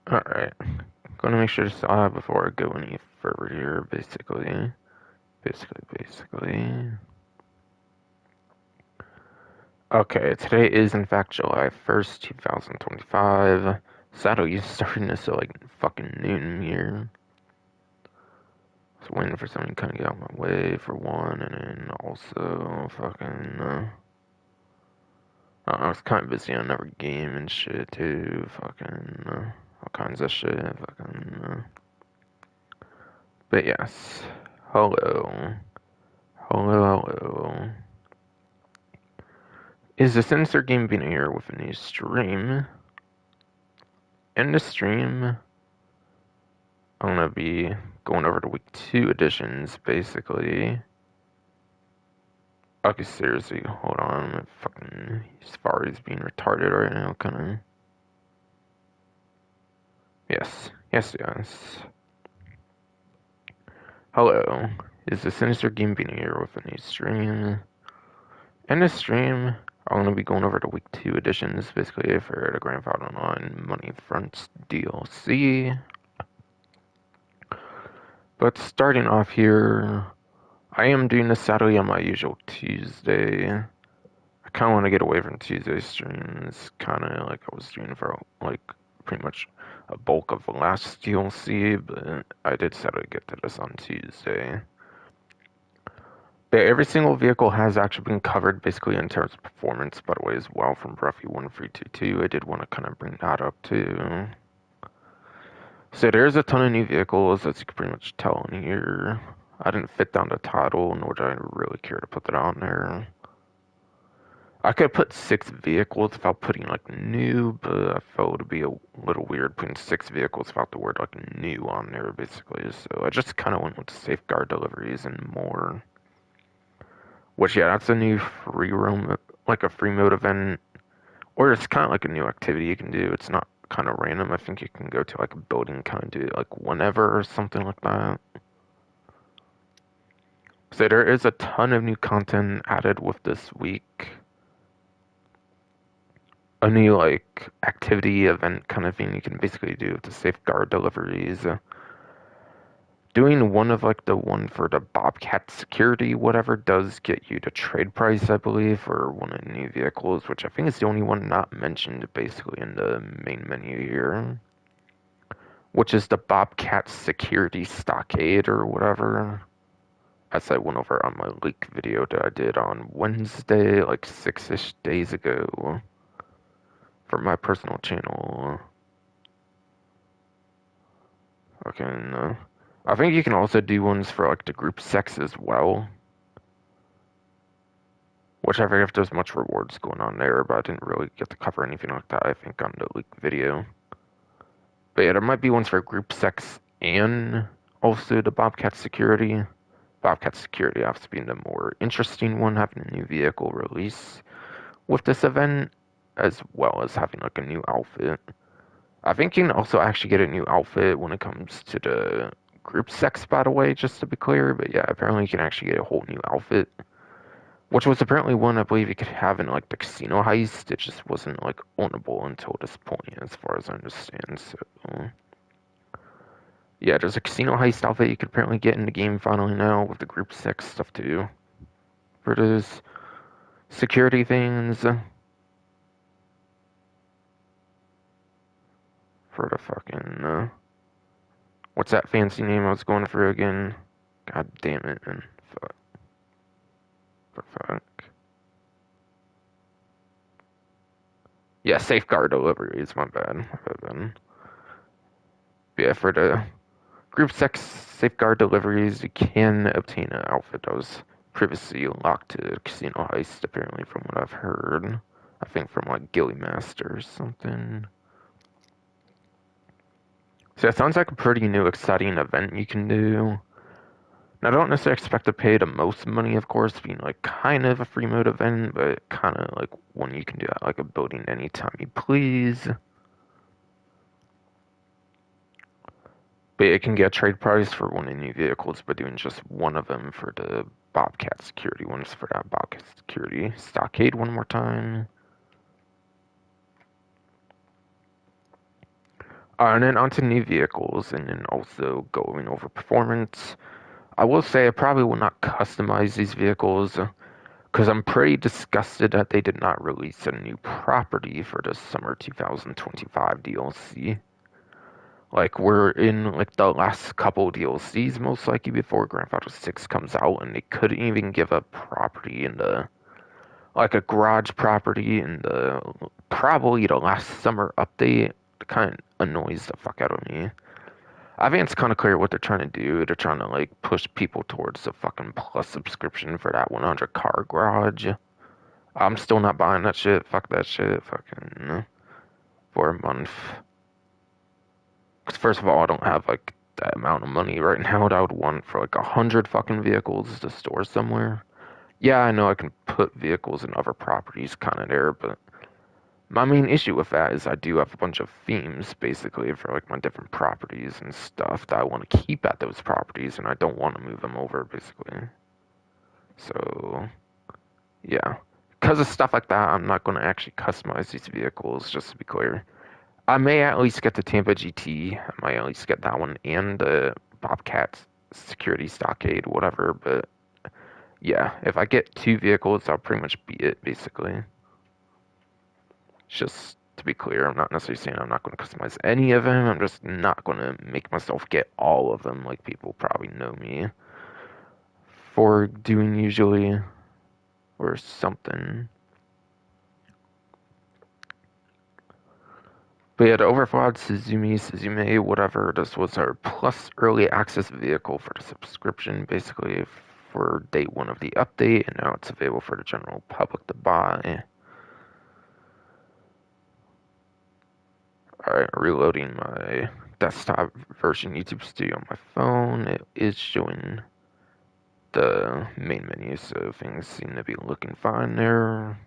Alright. Gonna make sure to stop before I go any further here, basically. Basically. Okay, today is in fact July 1st, 2025. Saturday is starting to like fucking noon here. Just waiting for something to kind of get out of my way for one, and then also fucking, I was kind of busy on another game and shit too, all kinds of shit, but yes. Hello. Hello. Is the Sinister Game being here with a new stream? In the stream, I'm gonna be going over to week 2 editions, basically. Okay, seriously, hold on. Fucking Safari's being retarded right now, kinda. Yes. Hello. Is the Sinister Game being here with a new stream? In the stream, I'm gonna be going over to week 2 editions, basically, for the Grand Theft Auto Online Money Fronts DLC. But starting off here, I am doing this Saturday on my usual Tuesday. I kind of want to get away from Tuesday streams, kind of like I was doing for like pretty much a bulk of the last DLC, but I did set to get to this on Tuesday. But every single vehicle has actually been covered basically in terms of performance, by the way, as well, from Bruffy 1322. I did want to kind of bring that up too. So there's a ton of new vehicles, as you can pretty much tell in here. I didn't fit down the title, nor did I really care to put that on there. I could put 6 vehicles without putting like new, but I felt it would be a little weird putting 6 vehicles without the word like new on there, basically. So I just kind of went with safeguard deliveries and more. Which, yeah, that's a new free roam, like a free mode event, or it's kind of like a new activity you can do. It's not kind of random. I think you can go to like a building, kind of do it like whenever or something like that. So there is a ton of new content added with this week. A new like activity event kind of thing you can basically do with the safeguard deliveries. Doing one of like the one for the Bobcat security, whatever, does get you the trade price, I believe, for one of the new vehicles, which I think is the only one not mentioned basically in the main menu here. Which is the Bobcat security stockade or whatever. As I went over on my leak video that I did on Wednesday, like 6-ish days ago, for my personal channel. Okay, I think you can also do ones for like the group sex as well. Which I forget if there's much rewards going on there, but I didn't really get to cover anything like that, I think, on the leak video. But yeah, there might be ones for group sex and also the Bobcat security. Bobcat security obviously being the more interesting one, having a new vehicle release with this event, as well as having like a new outfit. I think you can also actually get a new outfit when it comes to the group sex, by the way, just to be clear. But yeah, apparently you can actually get a whole new outfit, which was apparently one I believe you could have in like the casino heist. It just wasn't like ownable until this point, as far as I understand. So yeah, there's a casino heist outfit you could apparently get in the game finally now with the group sex stuff too. For those security things. For the fucking, what's that fancy name I was going for again? God damn it, man. Fuck. For fuck. Yeah, safeguard deliveries, my bad. Yeah, for the group sex safeguard deliveries, you can obtain an outfit that was previously locked to casino heist, apparently, from what I've heard. I think from like Gilly Master or something. So it sounds like a pretty new, exciting event you can do. Now, I don't necessarily expect to pay the most money, of course, being like kind of a free mode event, but kind of like one you can do at like a building anytime you please. But it can get a trade price for one of the new vehicles, but doing just one of them for the Bobcat security ones for that Bobcat security stockade one more time. And then onto new vehicles, and then also going over performance. I will say I probably will not customize these vehicles because I'm pretty disgusted that they did not release a new property for the summer 2025 DLC. Like we're in like the last couple DLCs most likely before Grand Theft Auto 6 comes out, and they couldn't even give a property in the like a garage property in the probably the last summer update. It kind of annoys the fuck out of me. I think it's kind of clear what they're trying to do. They're trying to like push people towards the fucking plus subscription for that 100 car garage. I'm still not buying that shit. Fuck that shit. Fucking for a month. Because first of all, I don't have like that amount of money right now that I would want for like 100 fucking vehicles to store somewhere. Yeah, I know I can put vehicles and other properties kind of there, but my main issue with that is I do have a bunch of themes basically for like my different properties and stuff that I want to keep at those properties, and I don't want to move them over basically. So yeah, because of stuff like that, I'm not going to actually customize these vehicles. Just to be clear, I may at least get the Tampa GT. I might at least get that one and the Bobcat Security Stockade, whatever. But yeah, if I get two vehicles, that'll pretty much be it basically. Just to be clear, I'm not necessarily saying I'm not going to customize any of them. I'm just not going to make myself get all of them like people probably know me for doing usually or something. But yeah, the Overclocked Suzume, whatever, this was our plus early access vehicle for the subscription, basically for day one of the update, and now it's available for the general public to buy. Alright, reloading my desktop version YouTube Studio on my phone. It is showing the main menu, so things seem to be looking fine there.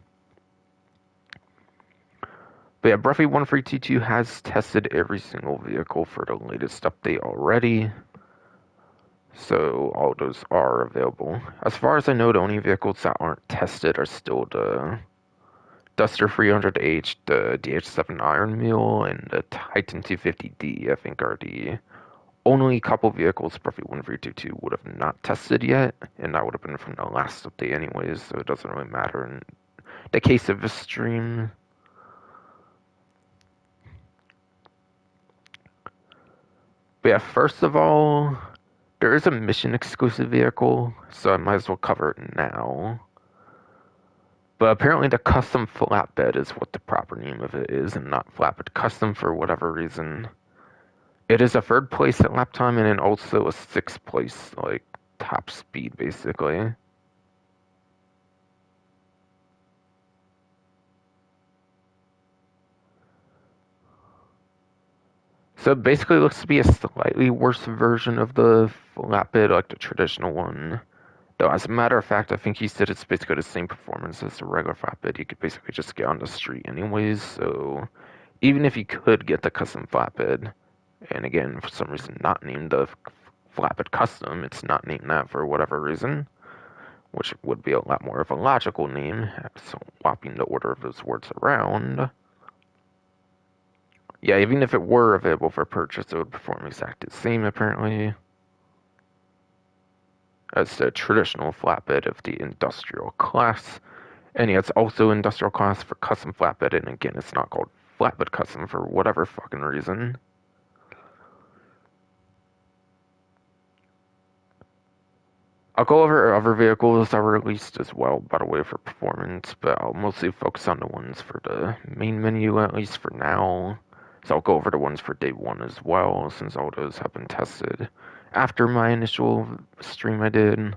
But yeah, Bruffy 1322 has tested every single vehicle for the latest update already. So all those are available. As far as I know, the only vehicles that aren't tested are still the Duster 300H, the DH7 Iron Mule, and the Titan 250D, I think are the only couple vehicles Bruffy 1322 would have not tested yet, and that would have been from the last update anyways, so it doesn't really matter in the case of this stream. But yeah, first of all, there is a mission exclusive vehicle, so I might as well cover it now. But apparently the custom flatbed is what the proper name of it is, and not flatbed custom for whatever reason. It is a third place at lap time and then also a sixth place, like, top speed, basically. So it basically looks to be a slightly worse version of the flatbed, like the traditional one. Though, as a matter of fact, I think he said it's basically the same performance as the regular flatbed. You could basically just get on the street anyways, so even if you could get the custom flatbed, and again, for some reason not named the flatbed custom, it's not named that for whatever reason, which would be a lot more of a logical name, swapping the order of those words around. Yeah, even if it were available for purchase, it would perform exactly the same, apparently, as the traditional flatbed of the industrial class. And yeah, it's also industrial class for custom flatbed, and again, it's not called flatbed custom for whatever fucking reason. I'll go over other vehicles that were released as well, by the way, for performance, but I'll mostly focus on the ones for the main menu, at least for now. So I'll go over the ones for day one as well, since all those have been tested after my initial stream I did.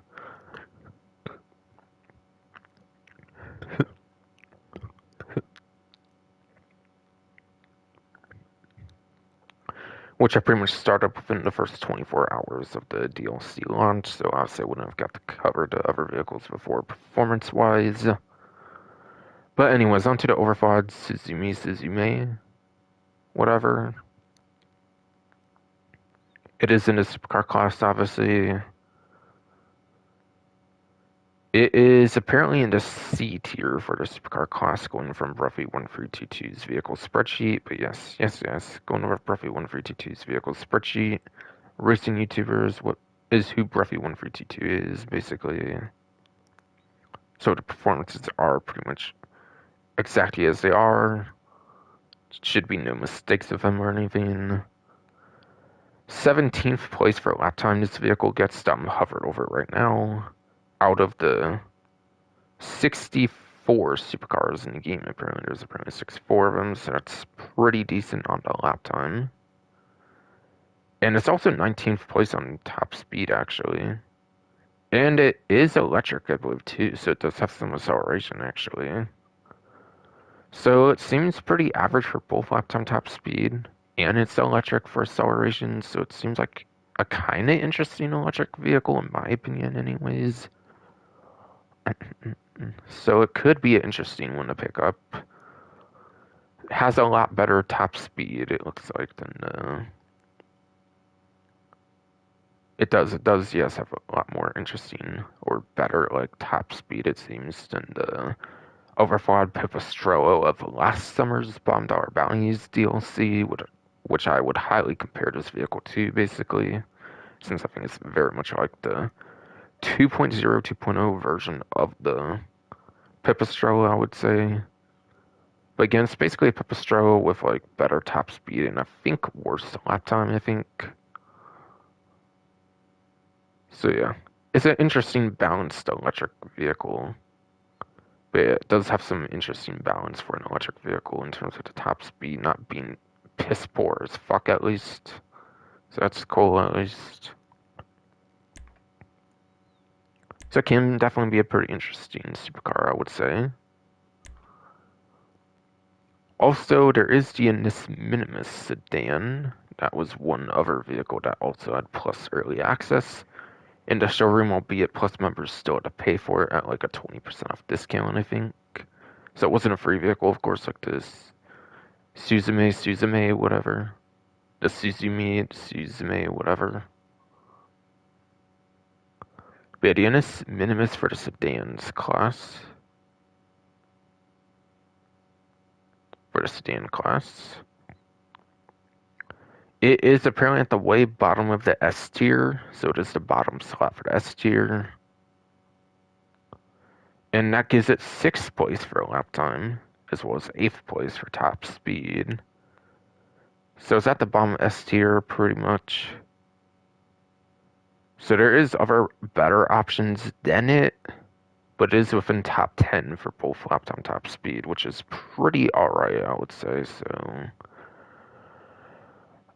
Which I pretty much started within the first 24 hours of the DLC launch, so obviously I wouldn't have got to cover the other vehicles before performance-wise. But anyways, onto the overclocked Suzume, whatever. It is in the supercar class, obviously. It is apparently in the C tier for the supercar class, going from roughly 1322's vehicle spreadsheet. But yes, yes, yes, going over roughly 1322's vehicle spreadsheet. Racing YouTubers, what is who roughly 1322 is, basically. So the performances are pretty much exactly as they are. Should be no mistakes of them or anything. 17th place for lap time this vehicle gets that I'm hovered over right now. Out of the 64 supercars in the game, apparently there's apparently 64 of them, so that's pretty decent on the lap time. And it's also 19th place on top speed, actually. And it is electric, I believe, too, so it does have some acceleration, actually. So it seems pretty average for both lap time top speed, and it's electric for acceleration, so it seems like a kind of interesting electric vehicle, in my opinion, anyways. So it could be an interesting one to pick up. It has a lot better top speed, it looks like, than the... It does, yes, have a lot more interesting or better, like, top speed, it seems, than the overflawed Pipistrello of last summer's $Bomb Bounties DLC, which I would highly compare this vehicle to, basically, since I think it's very much like the 2.0, 2.0 version of the Pipistrello, I would say. But again, it's basically a Pipistrello with like better top speed and I think worse lap time, I think. So yeah, it's an interesting balanced electric vehicle. But it does have some interesting balance for an electric vehicle in terms of the top speed not being piss poor as fuck at least. So that's cool at least. So it can definitely be a pretty interesting supercar, I would say. Also, there is the Ennis Minimus sedan. That was one other vehicle that also had plus early access in the showroom, albeit plus members still had to pay for it at like a 20% off discount, I think. So it wasn't a free vehicle, of course, like this Suzume, whatever. The Suzume, whatever. But the Ennis Minimus for the sedans class. For the sedan class. It is apparently at the way bottom of the S tier, so it is the bottom slot for the S tier. And that gives it 6th place for lap time, as well as 8th place for top speed. So it's at the bottom S tier, pretty much. So there is other better options than it, but it is within top 10 for both lap time top speed, which is pretty alright, I would say, so...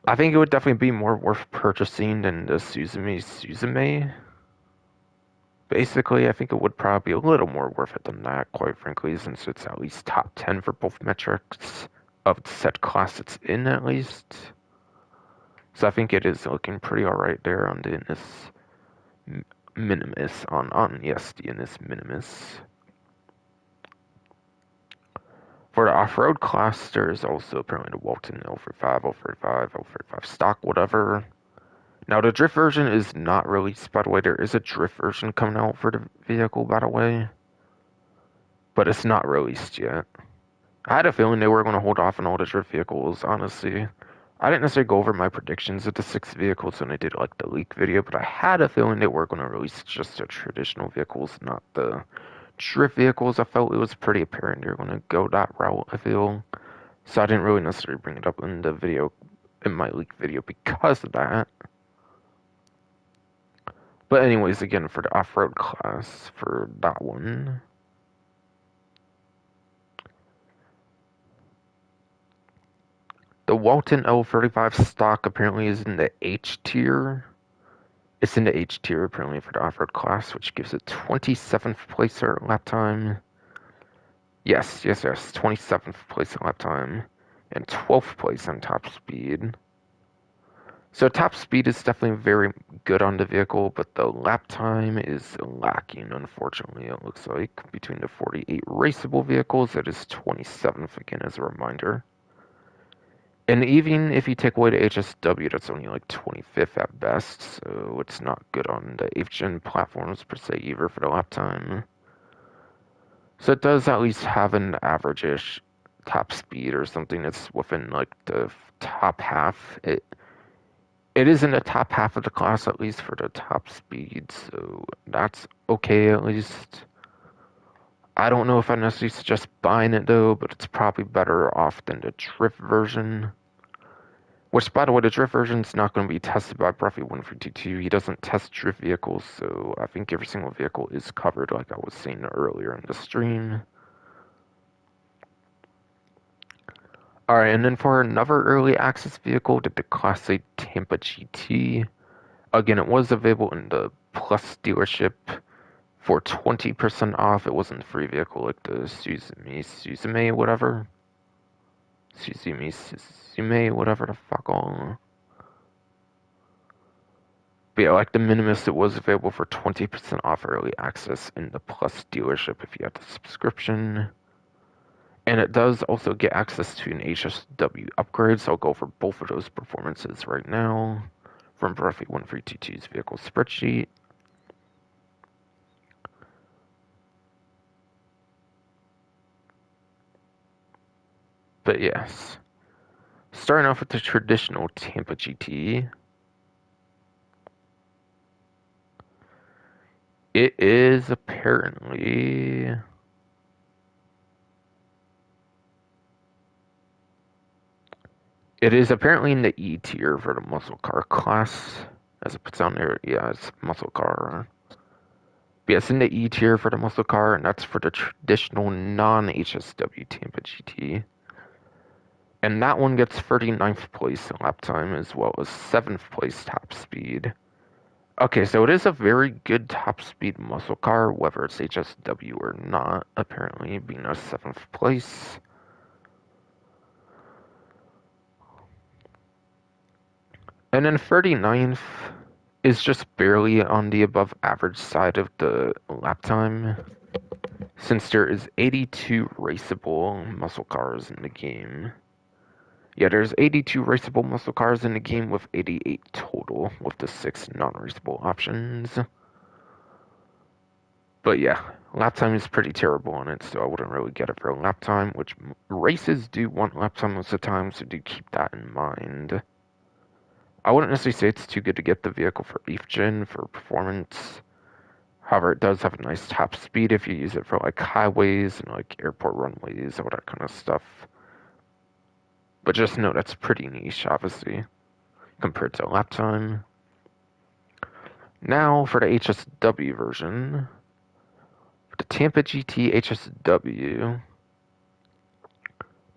I think it would definitely be more worth purchasing than the Suzume. Basically, I think it would probably be a little more worth it than that, quite frankly, since it's at least top 10 for both metrics of the set class it's in, at least. So I think it is looking pretty alright there on the Innis Minimus, yes, the Innis Minimus. For the off-road class, there is also apparently the Walton L35, L35, L35 stock, whatever. Now, the drift version is not released, by the way. There is a drift version coming out for the vehicle, by the way. But it's not released yet. I had a feeling they were going to hold off on all the drift vehicles, honestly. I didn't necessarily go over my predictions of the 6 vehicles when I did like the leak video, but I had a feeling they were going to release just the traditional vehicles, not the drift vehicles. I felt it was pretty apparent they were going to go that route, I feel. So I didn't really necessarily bring it up in the video, in my leak video because of that. But anyways, again, for the off-road class, for that one. The Walton L35 stock apparently is in the H tier. It's in the H tier apparently for the off-road class, which gives it 27th place at lap time. Yes, 27th place at lap time. And 12th place on top speed. So top speed is definitely very good on the vehicle, but the lap time is lacking, unfortunately, it looks like. Between the 48 raceable vehicles, that is 27th, again, as a reminder. And even if you take away the HSW, that's only like 25th at best, so it's not good on the 8th gen platforms per se either for the lap time. So it does at least have an average-ish top speed or something that's within like the top half. It is in the top half of the class at least for the top speed, so that's okay at least. I don't know if I necessarily suggest buying it though, but it's probably better off than the drift version. Which, by the way, the drift version is not going to be tested by Bruffy 152. He doesn't test drift vehicles, so I think every single vehicle is covered, like I was saying earlier in the stream. Alright, and then for another early access vehicle, the Class A Tampa GT. Again, it was available in the Plus dealership for 20% off. It wasn't a free vehicle like the Suzume, whatever. Suzume, whatever the fuck all. But yeah, like the Minimus, it was available for 20% off early access in the Plus dealership if you had the subscription. And it does also get access to an HSW upgrade, so I'll go over both of those performances right now from Bruffy 1322's vehicle spreadsheet. But yes, starting off with the traditional Tampa GT, it is apparently in the E tier for the muscle car class, as it puts on there. Yeah, it's muscle car. But yeah, it's in the E tier for the muscle car, and that's for the traditional non-HSW Tampa GT. And that one gets 39th place in lap time as well as 7th place top speed. Okay, so it is a very good top speed muscle car, whether it's HSW or not, apparently being a 7th place. And then 39th is just barely on the above average side of the lap time, since there is 82 raceable muscle cars in the game. Yeah, there's 82 raceable muscle cars in the game with 88 total, with the 6 non-raceable options. But yeah, lap time is pretty terrible on it, so I wouldn't really get it for a lap time, which races do want lap time most of the time, so do keep that in mind. I wouldn't necessarily say it's too good to get the vehicle for 8th gen for performance. However, it does have a nice top speed if you use it for like highways and like airport runways, all that kind of stuff. But just know that's pretty niche, obviously, compared to lap time. Now for the HSW version. For the Tampa GT HSW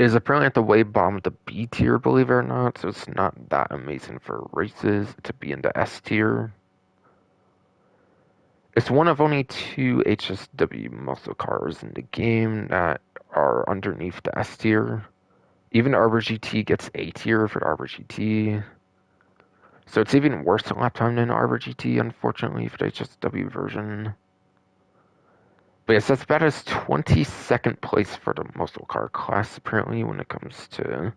is apparently at the way bottom of the B tier, believe it or not, so it's not that amazing for races to be in the S tier. It's one of only 2 HSW muscle cars in the game that are underneath the S tier. Even the Arbor GT gets A tier for the Arbor GT. So it's even worse in lap time than Arbor GT, unfortunately, for the HSW version. But yes, that's about as 22nd place for the muscle car class, apparently, when it comes to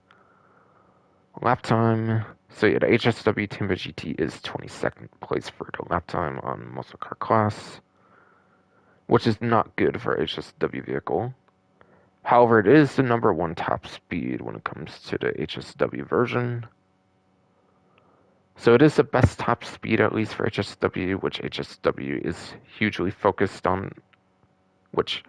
lap time. So yeah, the HSW Tampa GT is 22nd place for the lap time on muscle car class, which is not good for a HSW vehicle. However, it is the number 1 top speed when it comes to the HSW version. So it is the best top speed, at least for HSW, which HSW is hugely focused on, which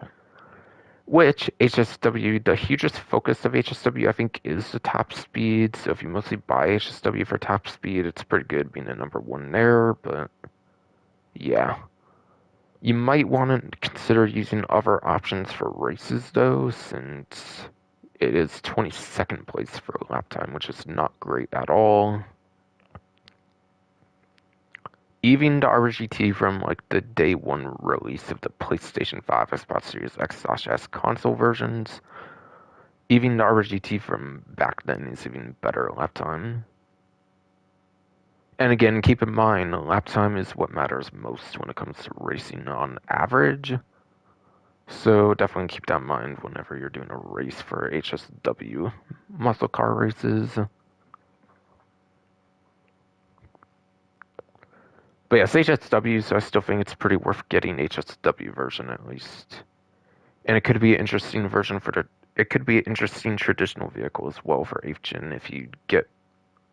HSW, the hugest focus of HSW, I think, is the top speed. So if you mostly buy HSW for top speed, it's pretty good being the number 1 there, but yeah. You might want to consider using other options for races, though, since it is 22nd place for a lap time, which is not great at all. Even the RGT from like the day 1 release of the PlayStation 5 Xbox Series X/S console versions, even the RGT from back then is even better lap time. And again, keep in mind, lap time is what matters most when it comes to racing on average. So definitely keep that in mind whenever you're doing a race for HSW muscle car races. But yes, HSW, so I still think it's pretty worth getting HSW version at least. And it could be an interesting version for the. It could be an interesting traditional vehicle as well for 8th gen if you get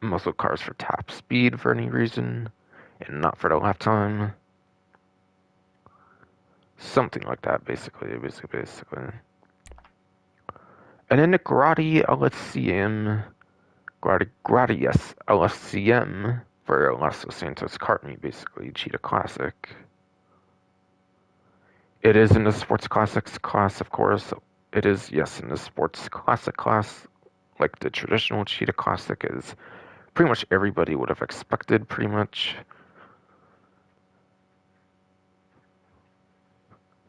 muscle cars for top speed for any reason, and not for the lap time. Something like that, basically. And then the Grotti LSCM, yes, LSCM for Los Santos Kart Meet, basically Cheetah Classic. It is in the Sports Classics class, of course. It is, yes, in the Sports Classic class, like the traditional Cheetah Classic is pretty much everybody would have expected, pretty much.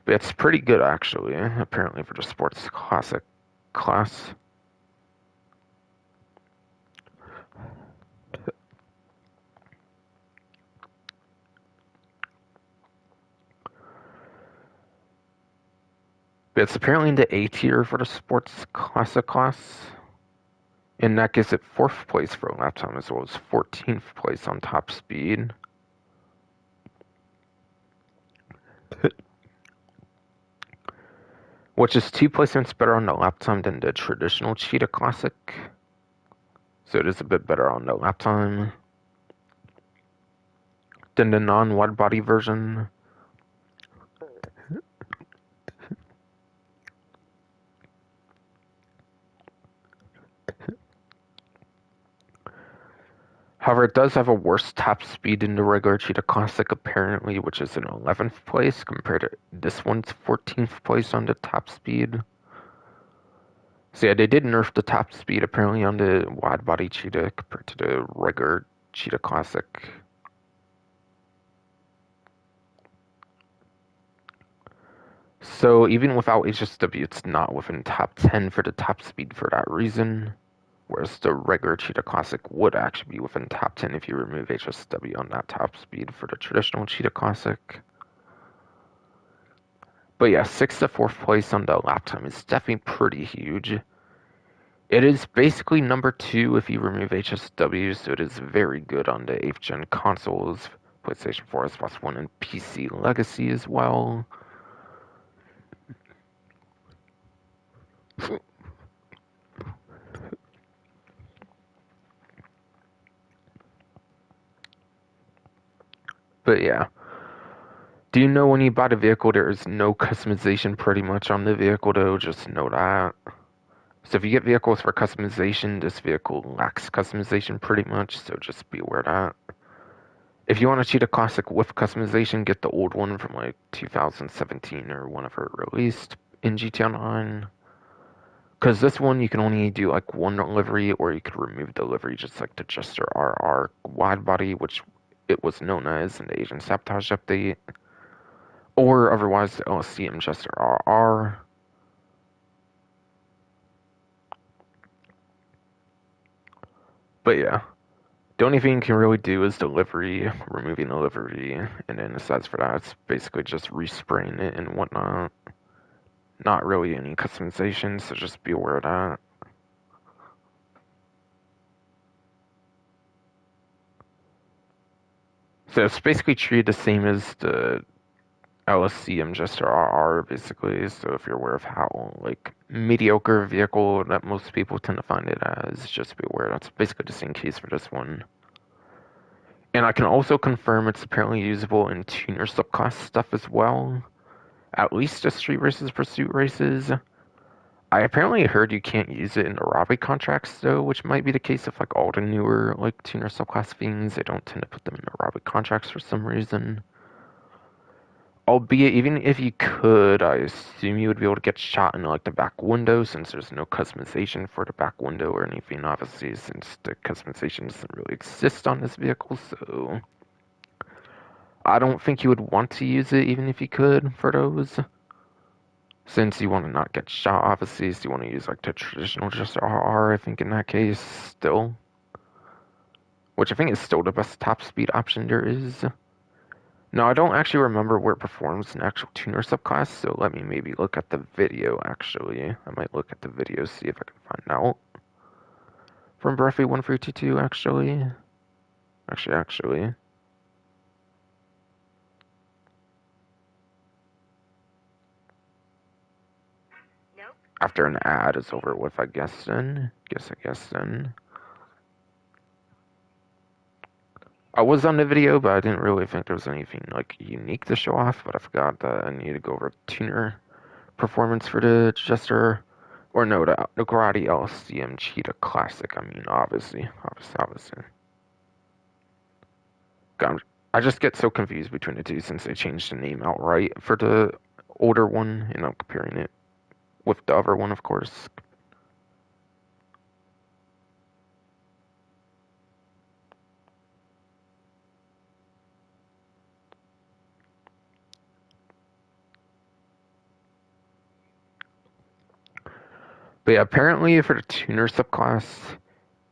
But it's pretty good, actually, apparently, for the Sports Classic class. But it's apparently in the A tier for the Sports Classic class. And that gives it 4th place for lap time as well as 14th place on top speed. Which is 2 placements better on the lap time than the traditional Cheetah Classic. So it is a bit better on the lap time than the non-wide body version. However, it does have a worse top speed than the regular Cheetah Classic, apparently, which is in 11th place compared to this one's 14th place on the top speed. So yeah, they did nerf the top speed apparently on the wide body Cheetah compared to the regular Cheetah Classic. So even without HSW, it's not within top 10 for the top speed for that reason. Whereas the regular Cheetah Classic would actually be within top 10 if you remove HSW on that top speed for the traditional Cheetah Classic. But yeah, 6th to 4th place on the lap time is definitely pretty huge. It is basically number 2 if you remove HSW, so it is very good on the 8th gen consoles, PlayStation 4, Xbox One, and PC Legacy as well. But yeah. Do you know when you buy the vehicle, there is no customization pretty much on the vehicle, though? Just know that. So if you get vehicles for customization, this vehicle lacks customization pretty much, so just be aware of that. If you want to cheat a classic with customization, get the old one from like 2017 or whenever it released in GTA 9. Because this one you can only do like one delivery, or you could remove delivery, just like the Jester RR wide body, which it was known as in the Agent Sabotage update. Or otherwise the LSCM Jester RR. But yeah, the only thing you can really do is delivery, removing the delivery, and then aside for that, it's basically just respraying it and whatnot. Not really any customization, so just be aware of that. So it's basically treated the same as the LSCM Jester RR, basically. So if you're aware of how like mediocre vehicle that most people tend to find it as, just be aware that's basically the same case for this one. And I can also confirm it's apparently usable in tuner subclass stuff as well. At least the street races, pursuit races. I apparently heard you can't use it in the robbery contracts though, which might be the case of like all the newer like tuner subclass things. They don't tend to put them in the robbery contracts for some reason. Albeit, even if you could, I assume you would be able to get shot in like the back window since there's no customization for the back window or anything, obviously, since the customization doesn't really exist on this vehicle, so I don't think you would want to use it even if you could for those. Since you want to not get shot, obviously, so you want to use like the traditional just RR, I think in that case, still. Which I think is still the best top speed option there is. No, I don't actually remember where it performs in actual tuner subclass, so let me maybe look at the video, actually. I might look at the video, see if I can find out. From Breathy 1322, actually. Actually. after an ad is over with, I guess then. I was on the video, but I didn't really think there was anything like unique to show off, but I forgot that I need to go over tuner performance for the Jester. Or no, the Karate LCM Cheetah Classic. I mean, obviously. God, I just get so confused between the two since they changed the name outright for the older one, and I'm comparing it with the other one, of course. But yeah, apparently for the tuner subclass,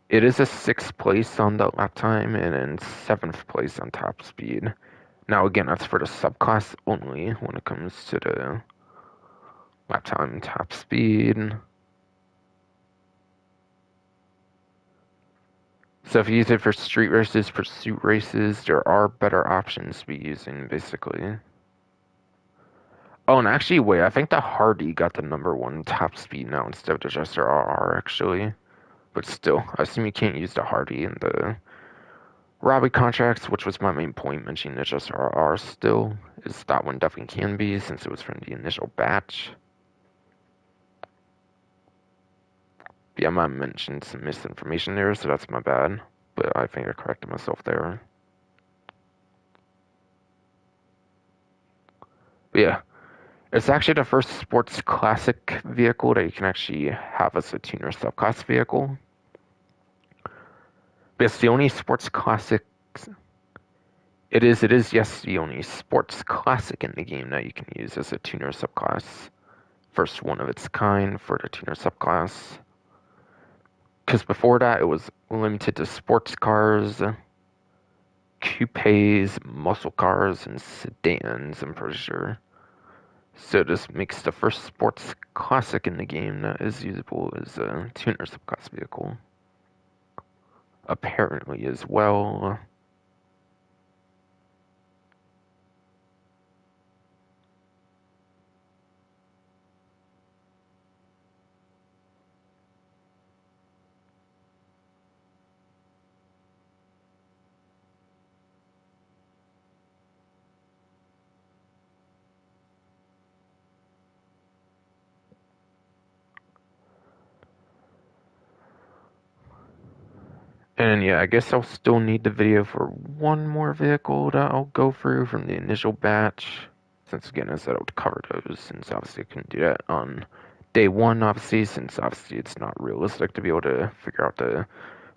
it is a 6th place on the lap time and then 7th place on top speed. Now again, that's for the subclass only when it comes to the lap time and top speed. So if you use it for street races, pursuit races, there are better options to be using, basically. Oh, and actually, wait, I think the Hardy got the #1 top speed now instead of the Jester RR, actually. But still, I assume you can't use the Hardy in the Robbie contracts, which was my main point, mentioning the Jester RR still, is that one definitely can be, since it was from the initial batch. But yeah, I might have mentioned some misinformation there, so that's my bad. But I think I corrected myself there. But yeah, it's actually the first sports classic vehicle that you can actually have as a tuner subclass vehicle. But it's the only sports classic. It is, yes, the only sports classic in the game that you can use as a tuner subclass. First one of its kind for the tuner subclass. Because before that, it was limited to sports cars, coupes, muscle cars, and sedans, I'm pretty sure. So this makes the first sports classic in the game that is usable as a tuner subclass vehicle. Apparently as well. And yeah, I guess I'll still need the video for one more vehicle that I'll go through from the initial batch. Since again, I said I would cover those, since obviously I couldn't do that on day one, obviously, since obviously it's not realistic to be able to figure out the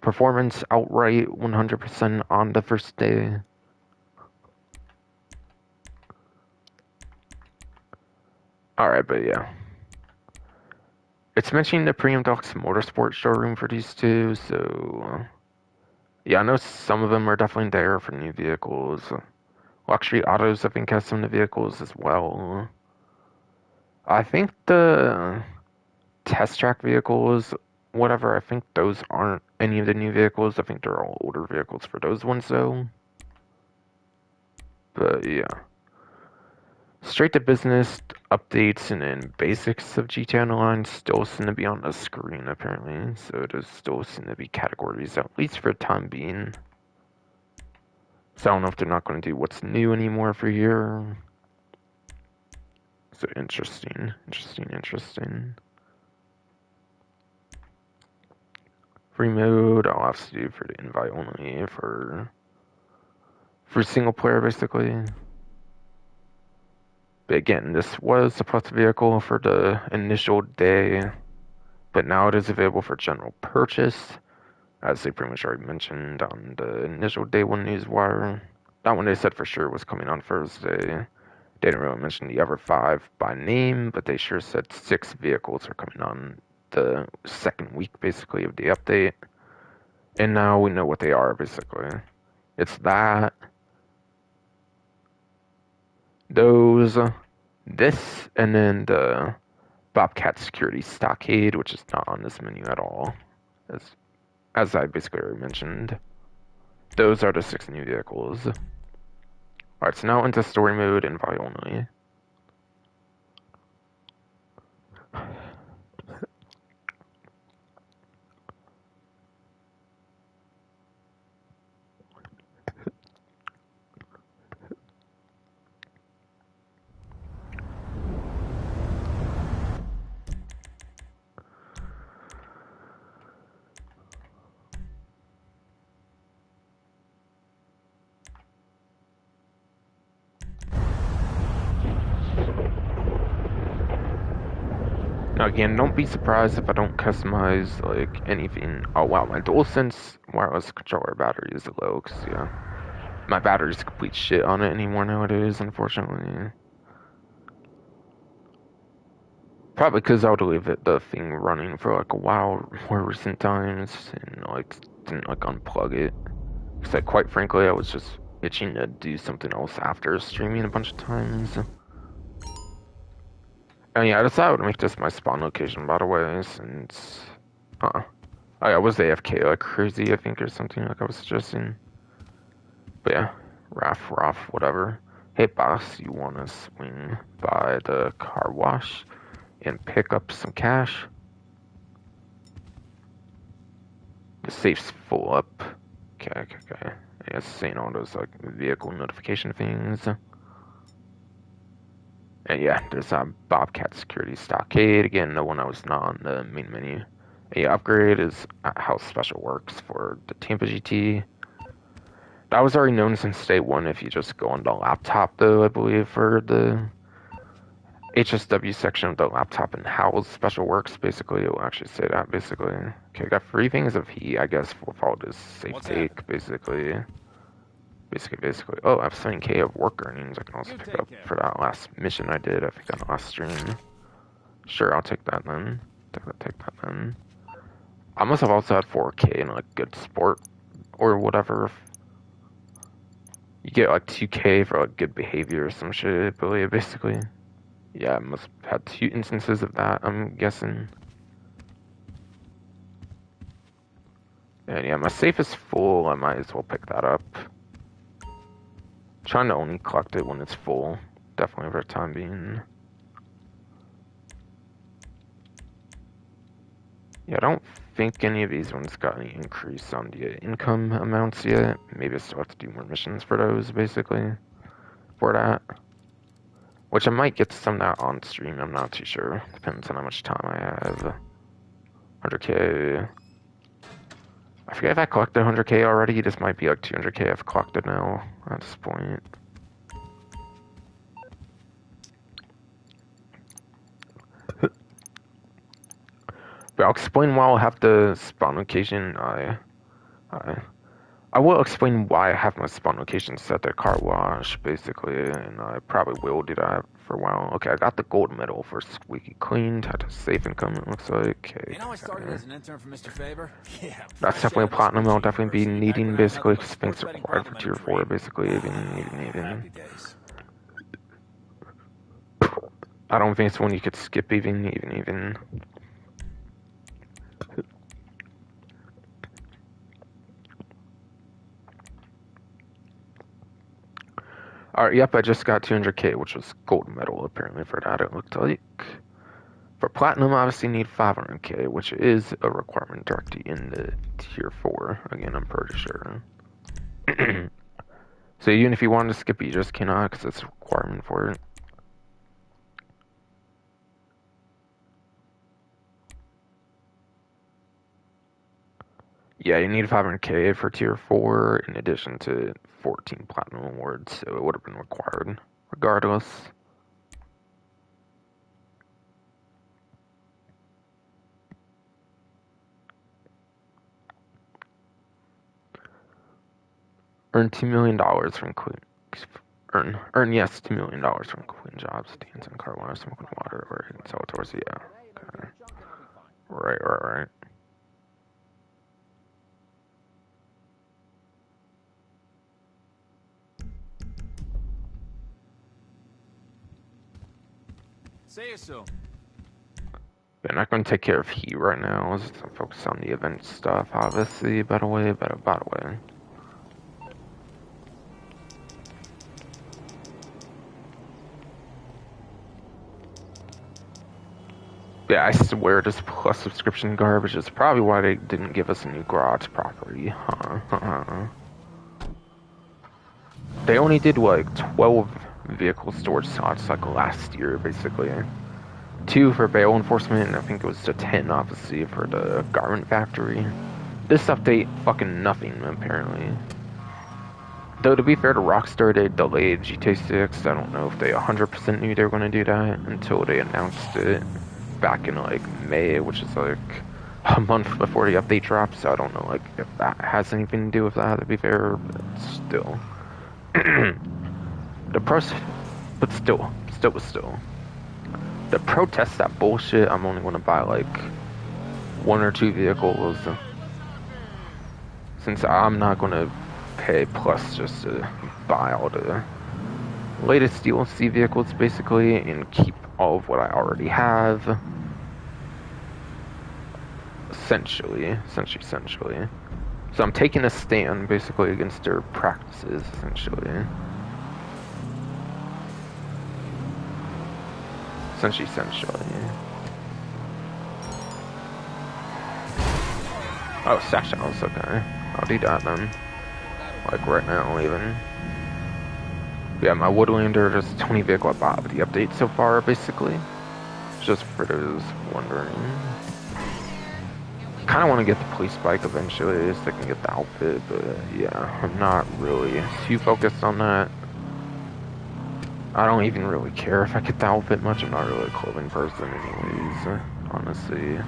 performance outright 100% on the first day. Alright, but yeah. It's mentioning the Premium Docs Motorsport showroom for these two, so yeah, I know some of them are definitely there for new vehicles. Luxury Autos, I think, has some of the vehicles as well. I think the test track vehicles, whatever, I think those aren't any of the new vehicles. I think they're all older vehicles for those ones, though. But yeah. Straight to business updates and then basics of GTA Online still seem to be on the screen, apparently. So it does still seem to be categories, at least for the time being. So I don't know if they're not going to do what's new anymore for here. So interesting. Free mode, I'll have to do for the invite only for single player, basically. But again, this was a plus vehicle for the initial day, but now it is available for general purchase, as they pretty much already mentioned on the initial day one newswire. That one they said for sure was coming on Thursday. They didn't really mention the other 5 by name, but they sure said 6 vehicles are coming on the second week, basically, of the update. And now we know what they are, basically. It's that, those, this, and then the Bobcat Security Stockade, which is not on this menu at all, as I basically already mentioned. Those are the 6 new vehicles. Alright, so now into story mode, invite only. Again, don't be surprised if I don't customize, like, anything. Oh, wow, my DualSense wireless controller battery is low, because, yeah, my battery's complete shit on it anymore nowadays, unfortunately. Probably because I would leave the thing running for, like, a while more recent times, and, like, didn't, like, unplug it. Because, like, quite frankly, I was just itching to do something else after streaming a bunch of times. And yeah, I decided I would make this my spawn location, by the way, since, I was AFK like crazy, I think, or something like I was suggesting. But yeah, Raff, whatever. Hey boss, you wanna swing by the car wash and pick up some cash? The safe's full up. Okay. I guess saying all those like vehicle notification things. And yeah, there's Bobcat Security Stockade. Again, the one I was not on the main menu. A upgrade is how special works for the Tampa GT. That was already known since day one if you just go on the laptop, though, I believe, for the HSW section of the laptop and how special works, basically. It will actually say that, basically. Okay, I got 3 things of heat, I guess, with all this safe take, basically. Basically. Oh, I have 7K of work earnings I can also pick up for that last mission I did, I think, on the last stream. Sure, I'll take that then. Take that then. I must have also had 4K in, like, good sport or whatever. You get, like, 2K for, like, good behavior or some shit, I believe, basically. Yeah, I must have had 2 instances of that, I'm guessing. And yeah, my safe is full, I might as well pick that up. Trying to only collect it when it's full, definitely for the time being. Yeah, I don't think any of these ones got any increase on the income amounts yet. Maybe I still have to do more missions for those, basically, for that. Which I might get some of that on stream, I'm not too sure. Depends on how much time I have. 100K. I forget if I collected 100K already, this might be like 200K I've collected now at this point. But I'll explain why I'll have the spawn location. I will explain why I have my spawn location set to car wash, basically, and I probably will do that for a while. Okay, I got the gold medal for squeaky clean, had a safe income, it looks like. Okay, you know, I started as an intern for Mr. Faber. Yeah, that's definitely a platinum I'll definitely be needing, basically, because things are required for tier 4, basically, even. I don't think it's one you could skip, even. Alright, yep, I just got 200K, which was gold medal, apparently, for that, it looked like. For platinum, obviously need 500K, which is a requirement directly in the tier 4. Again, I'm pretty sure. So even if you wanted to skip it, you just cannot, because it's a requirement for it. Yeah, you need 500K for tier 4, in addition to 14 platinum awards, so it would have been required, regardless. Earn $2 million from clean. Yes, $2 million from clean jobs, dance and car wash, smoking water, or you can sell it towards the, yeah. Okay. Right. See you soon. I'm not going to take care of heat right now. Let's focus on the event stuff, obviously, by the way. Yeah, I swear this plus subscription garbage is probably why they didn't give us a new garage property. They only did like 12 vehicle storage slots like last year, basically. 2 for bail enforcement, and I think it was to 10, obviously, for the garment factory. This update, fucking nothing, apparently. Though, to be fair to Rockstar, they delayed GTA 6. I don't know if they 100% knew they were going to do that until they announced it back in like May, which is like a month before the update drops. So I don't know like if that has anything to do with that. To be fair, but still, the pros, but still, the protest that bullshit. I'm only gonna buy like one or two vehicles, since I'm not gonna pay plus just to buy all the latest DLC vehicles basically and keep all of what I already have. Essentially. So I'm taking a stand basically against their practices, essentially. Essentially. Oh, stash house, okay. I'll do that then. Like right now, even. Yeah, my Woodlander, there's 20 vehicle I bought with the update so far, basically. Just for those wondering. Kind of want to get the police bike eventually, so I can get the outfit, but yeah, I'm not really too focused on that. I don't even really care if I get the outfit much. I'm not really a clothing person anyways, honestly.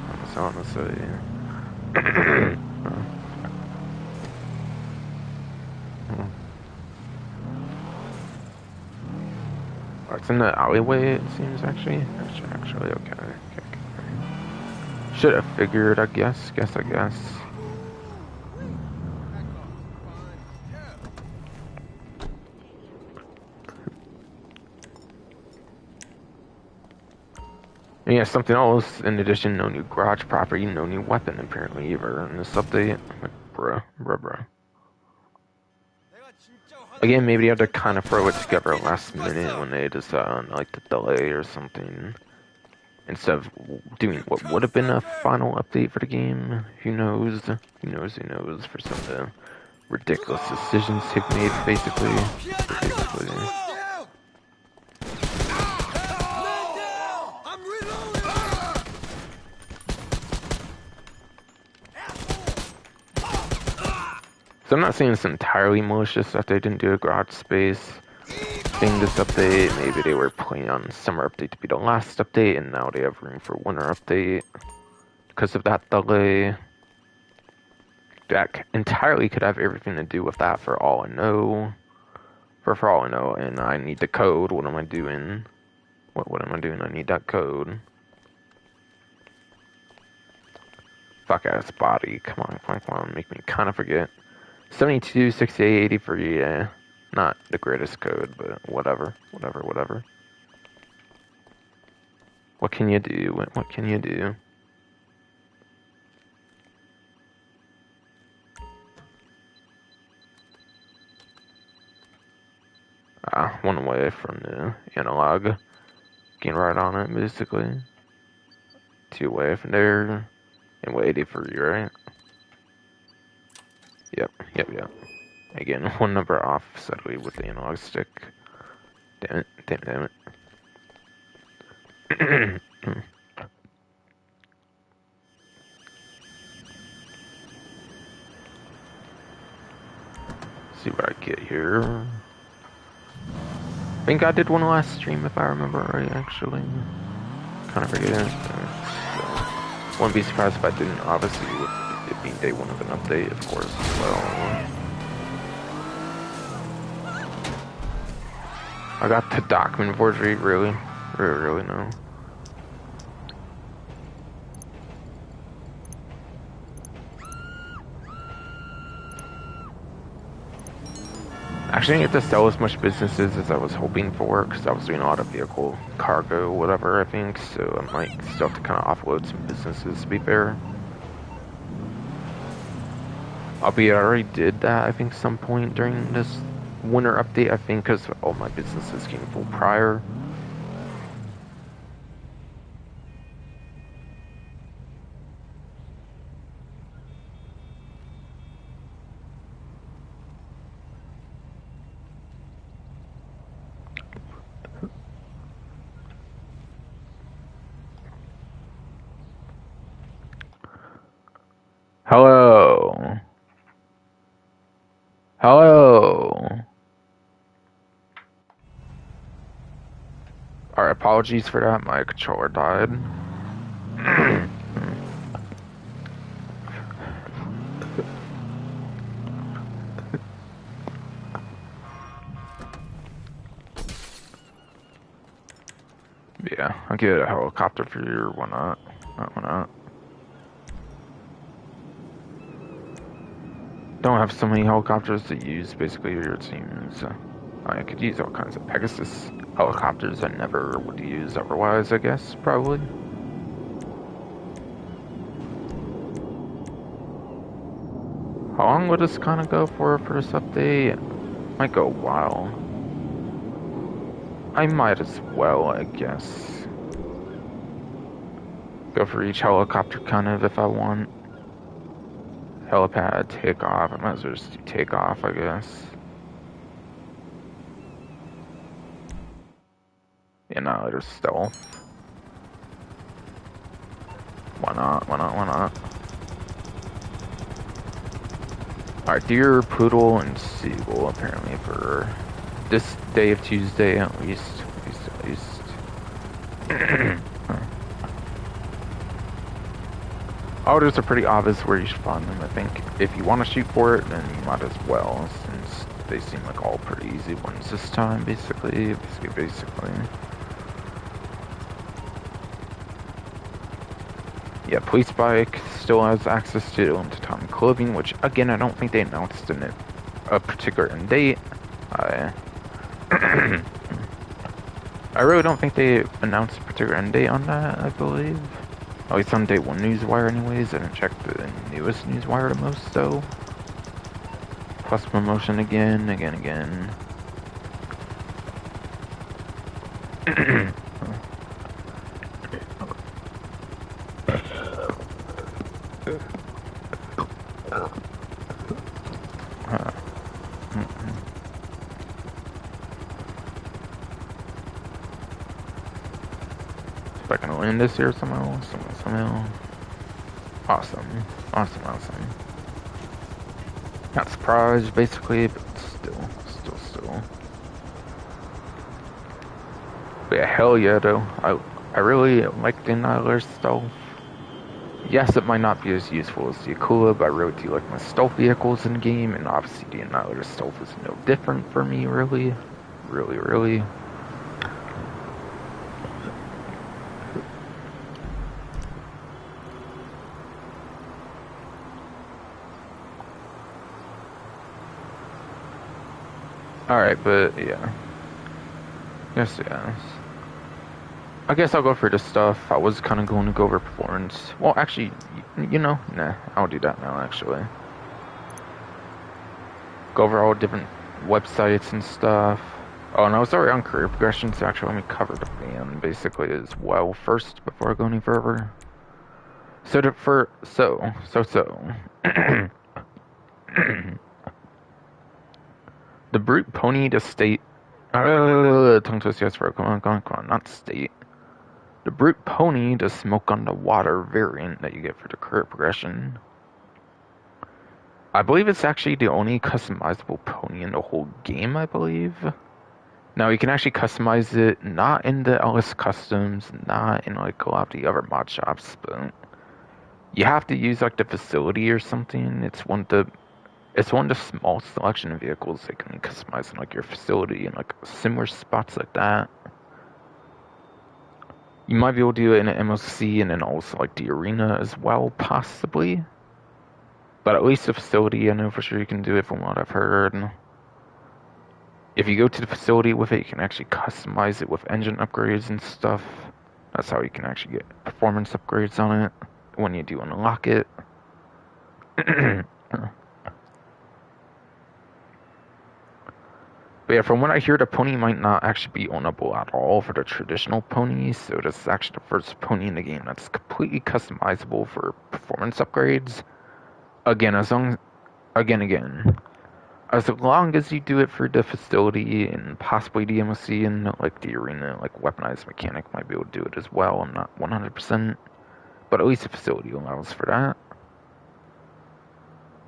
It's in the alleyway, it seems, actually. Actually, okay. Should have figured, I guess. And yeah, something else, in addition, no new garage property, no new weapon, apparently, either in this update. Like, bruh. Again, maybe they had to kind of throw it together last minute when they decided, like, the delay or something. Instead of doing what would have been a final update for the game. Who knows? For some of the ridiculous decisions they've made, basically. So I'm not saying it's entirely malicious that they didn't do a garage space thing this update. Maybe they were planning on summer update to be the last update, and now they have room for winter update because of that delay. That entirely could have everything to do with that, for all I know. For all I know, and I need the code. What am I doing? What am I doing? I need that code. Fuck ass body. Come on. Make me kind of forget. 72, 68, 83, yeah. Not the greatest code, but whatever. What can you do? What can you do? One away from the analog. Getting right on it, basically. 2 away from there. And we're 83, right? Yep. Again, 1 number off, sadly, with the analog stick. Damn it. See what I get here. I think I did one last stream, if I remember right, actually. Kind of forget it. So, wouldn't be surprised if I didn't, obviously, with it being day 1 of an update, of course, as well. I got the document forgery, really no. Actually, I didn't get to sell as much businesses as I was hoping for, because I was doing a lot of vehicle cargo, whatever, I think, so I might still have to kind of offload some businesses, to be fair. Albeit I already did that, I think, some point during this winter update, I think, because all my businesses came full prior. Hello. Alright, apologies for that, my controller died. Yeah, I'll get a helicopter for you or whatnot. Why not? Don't have so many helicopters to use, basically, your team. So I could use all kinds of Pegasus helicopters I never would use otherwise, I guess, probably. How long would this kind of go for this update? Might go a while. I might as well, I guess. Go for each helicopter kind of if I want. Helipad, takeoff. I might as well just do takeoff, I guess. Yeah, no, just stealth. Why not? Why not? Why not? Alright, deer, poodle, and seagull apparently for this day of Tuesday at least. At least. Oh, those are pretty obvious where you should find them. I think if you want to shoot for it, then you might as well, since they seem like all pretty easy ones this time, basically. Yeah, police bike still has access to limited time clothing, which again I don't think they announced in a particular end date. I I really don't think they announced a particular end date on that, I believe. At least on day one newswire anyways. I didn't check the newest newswire the most though. Plus promotion again. If I can land this here somehow. Awesome. Not surprised, basically, but still. But yeah, hell yeah, though. I really like the Annihilator stealth. Yes, it might not be as useful as the Akula, but I really do like my stealth vehicles in the game, and obviously the Annihilator stealth is no different for me, really. Really. Alright, but yeah. Yes. I guess I'll go for the stuff. I was kind of going to go over performance. Well, actually, nah, I'll do that now, actually. Go over all different websites and stuff. Oh, and I was already on career progression, so actually let me cover the van, basically, as well first, before I go any further. The brute pony to state... tongue twist, yes, bro, come on, not state. The brute pony to smoke on the water variant that you get for the career progression. I believe it's actually the only customizable pony in the whole game, I believe. Now, you can actually customize it, not in the LS Customs, not in, like, a lot of the other mod shops, but you have to use, like, the facility or something. It's one of the small selection of vehicles that can customize in, like, your facility and, like, similar spots like that. You might be able to do it in an MOC and then also, like, the arena as well, possibly. But at least the facility, I know for sure you can do it from what I've heard. If you go to the facility with it, you can actually customize it with engine upgrades and stuff. That's how you can actually get performance upgrades on it when you do unlock it. But yeah, from what I hear, the pony might not actually be ownable at all for the traditional ponies. So this is actually the first pony in the game that's completely customizable for performance upgrades. Again, as long as you do it for the facility and possibly the MOC and like the arena, like weaponized mechanic might be able to do it as well. I'm not 100%, but at least the facility allows for that.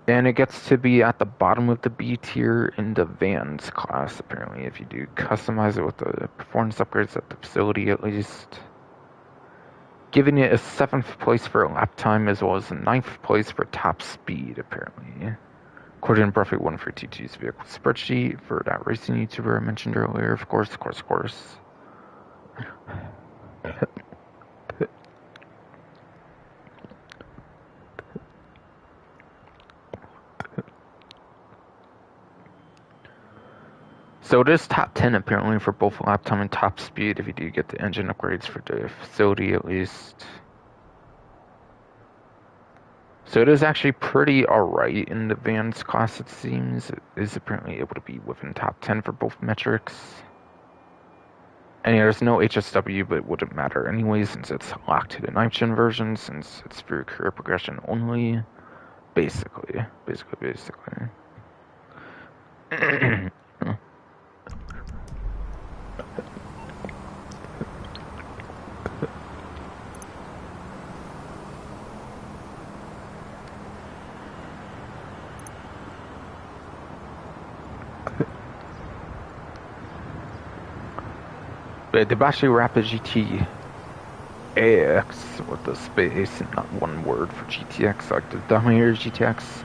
And it gets to be at the bottom of the B tier in the Vans class, apparently, if you do customize it with the performance upgrades at the facility at least. Giving it a 7th place for lap time as well as a 9th place for top speed, apparently. According to Perfect 1322's vehicle spreadsheet for that racing YouTuber I mentioned earlier, of course. So it is top 10 apparently for both lap time and top speed if you do get the engine upgrades for the facility at least. So it is actually pretty alright in the Vans class, it seems. It is apparently able to be within top 10 for both metrics. And yeah, there's no HSW, but it wouldn't matter anyway since it's locked to the 9th gen version, since it's for career progression only. Basically. But the Battery Rapid GT AX with the space and not one word for GTX, like the Dominator GTX.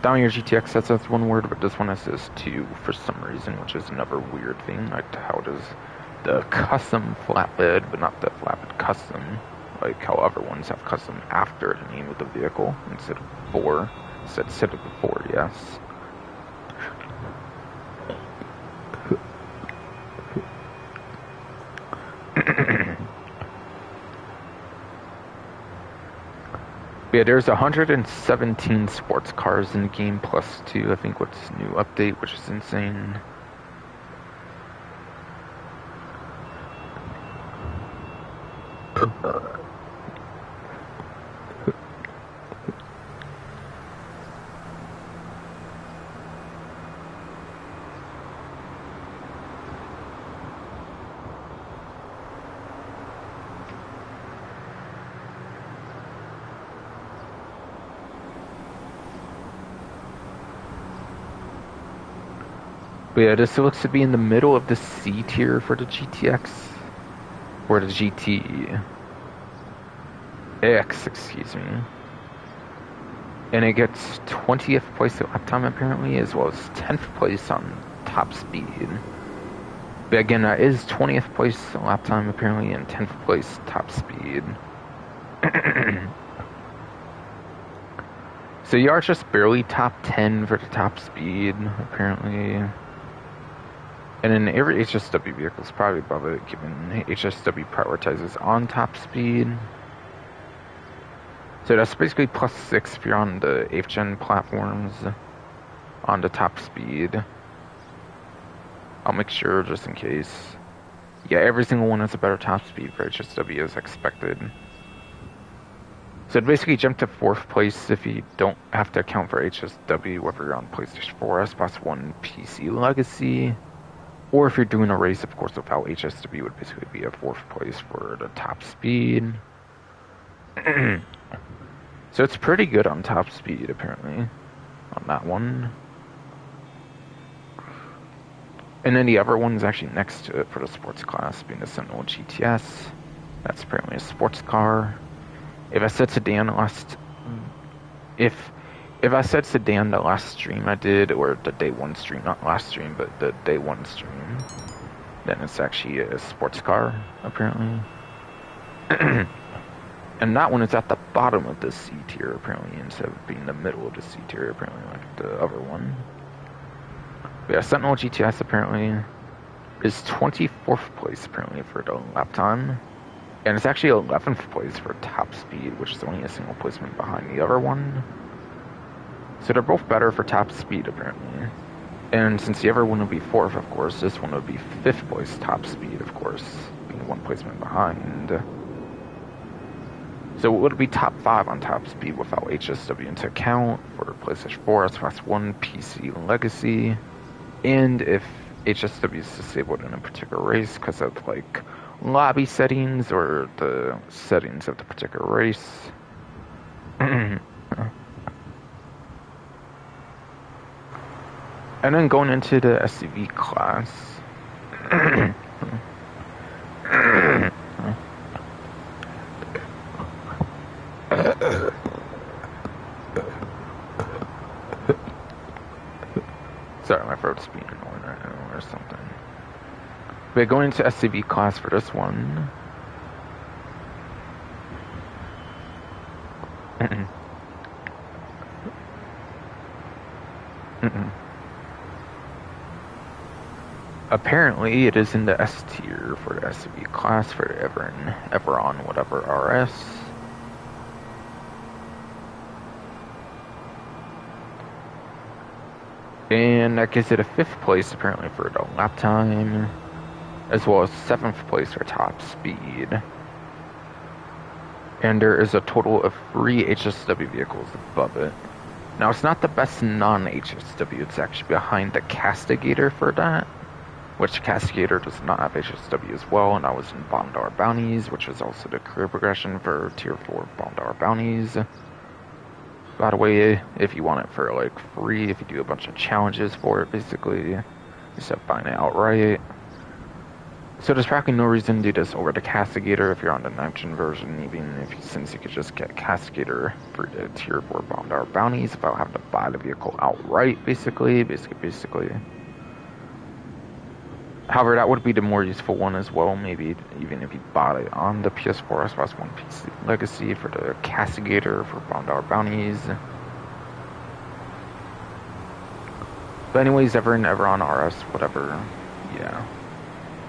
Dominator GTX that's one word, but this one says two for some reason, which is another weird thing, like how it is the custom flatbed, but not the flatbed custom, like how other ones have custom after the name of the vehicle instead of before. Instead of before, yes. Yeah, there's 117 sports cars in the game plus 2, I think, what's new update, which is insane. But yeah, this looks to be in the middle of the C tier for the GTX. Or the GT X, excuse me. And it gets 20th place at lap time apparently, as well as 10th place on top speed. But again, that is 20th place lap time apparently, and 10th place top speed. So you are just barely top 10 for the top speed, apparently. And then every HSW vehicle is probably above it, given HSW prioritizes on top speed. So that's basically +6 if you're on the 8th gen platforms on the top speed. I'll make sure just in case. Yeah, every single one has a better top speed for HSW as expected. So it basically jumped to 4th place if you don't have to account for HSW, whether you're on PlayStation 4, Xbox One, PC Legacy. Or if you're doing a race, of course, without HSW, would basically be a 4th place for the top speed. So it's pretty good on top speed, apparently, on that one. And then the other one's actually next to it for the sports class, being the Sentinel GTS. That's apparently a sports car. If I said sedan if I said sedan the last stream I did, or the day one stream, not last stream, but the day one stream, then it's actually a sports car, apparently. And that one is at the bottom of the C tier, apparently, instead of being the middle of the C tier, apparently, like the other one. But yeah, Sentinel GTS, apparently, is 24th place, apparently, for the lap time. And it's actually 11th place for top speed, which is only a single placement behind the other one. So they're both better for top speed, apparently. And since the other one would be 4th, of course, this one would be 5th place top speed, of course, being one placement behind. So it would be top 5 on top speed without HSW into account for PlayStation 4, Xbox One, PC, Legacy. And if HSW is disabled in a particular race because of, like, lobby settings or the settings of the particular race. And then going into the SUV class. Sorry, my throat's being annoying right now or something. We're going into SUV class for this one. Apparently, it is in the S tier for the SUV class for the Everon whatever RS. And that gives it a 5th place apparently for the lap time, as well as 7th place for top speed. And there is a total of 3 HSW vehicles above it. Now, it's not the best non-HSW, it's actually behind the Castigator for that, which Castigator does not have HSW as well, and I was in Bondar Bounties, which is also the career progression for Tier 4 Bondar Bounties. By the way, if you want it for like free, if you do a bunch of challenges for it, basically, instead of buying it outright. So there's probably no reason to do this over the Castigator if you're on the nitrogen version, even if since you could just get Castigator for the Tier 4 Bondar Bounties without having to buy the vehicle outright, basically. However, that would be the more useful one as well, maybe even if you bought it on the PS4 Xbox One PC Legacy for the Castigator for Bondar Bounties. But anyways, Everon RS, whatever, yeah.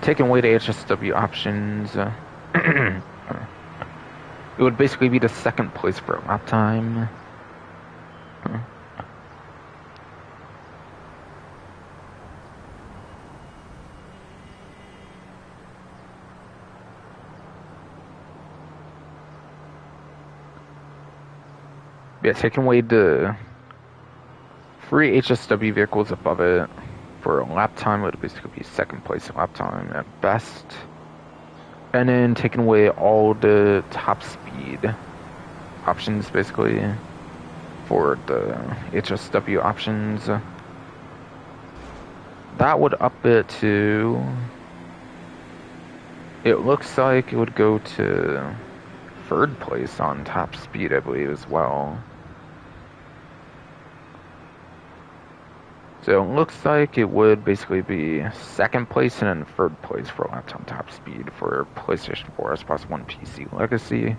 Taking away the HSW options, it would basically be the 2nd place for lap time. Yeah, taking away the free HSW vehicles above it for a lap time would basically be 2nd place lap time at best. And then taking away all the top speed options basically for the HSW options. That would up it to, it looks like it would go to 3rd place on top speed, I believe, as well. So it looks like it would basically be 2nd place and then 3rd place for lap time top speed for PlayStation 4 Xbox One PC Legacy.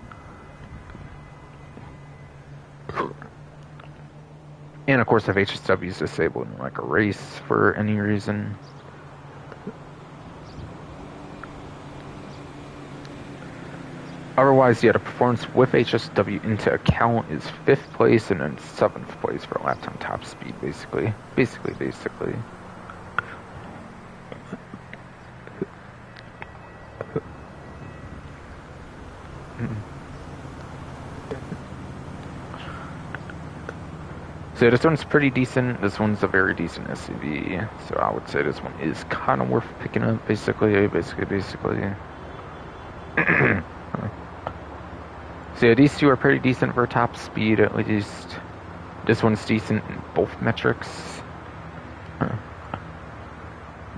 And of course, if HSW is disabled in like a race for any reason. Otherwise, yeah, the performance with HSW into account is 5th place and then 7th place for lap time top speed, basically. So this one's pretty decent. This one's a very decent SUV. So I would say this one is kind of worth picking up, basically. So yeah, these two are pretty decent for top speed, at least. This one's decent in both metrics.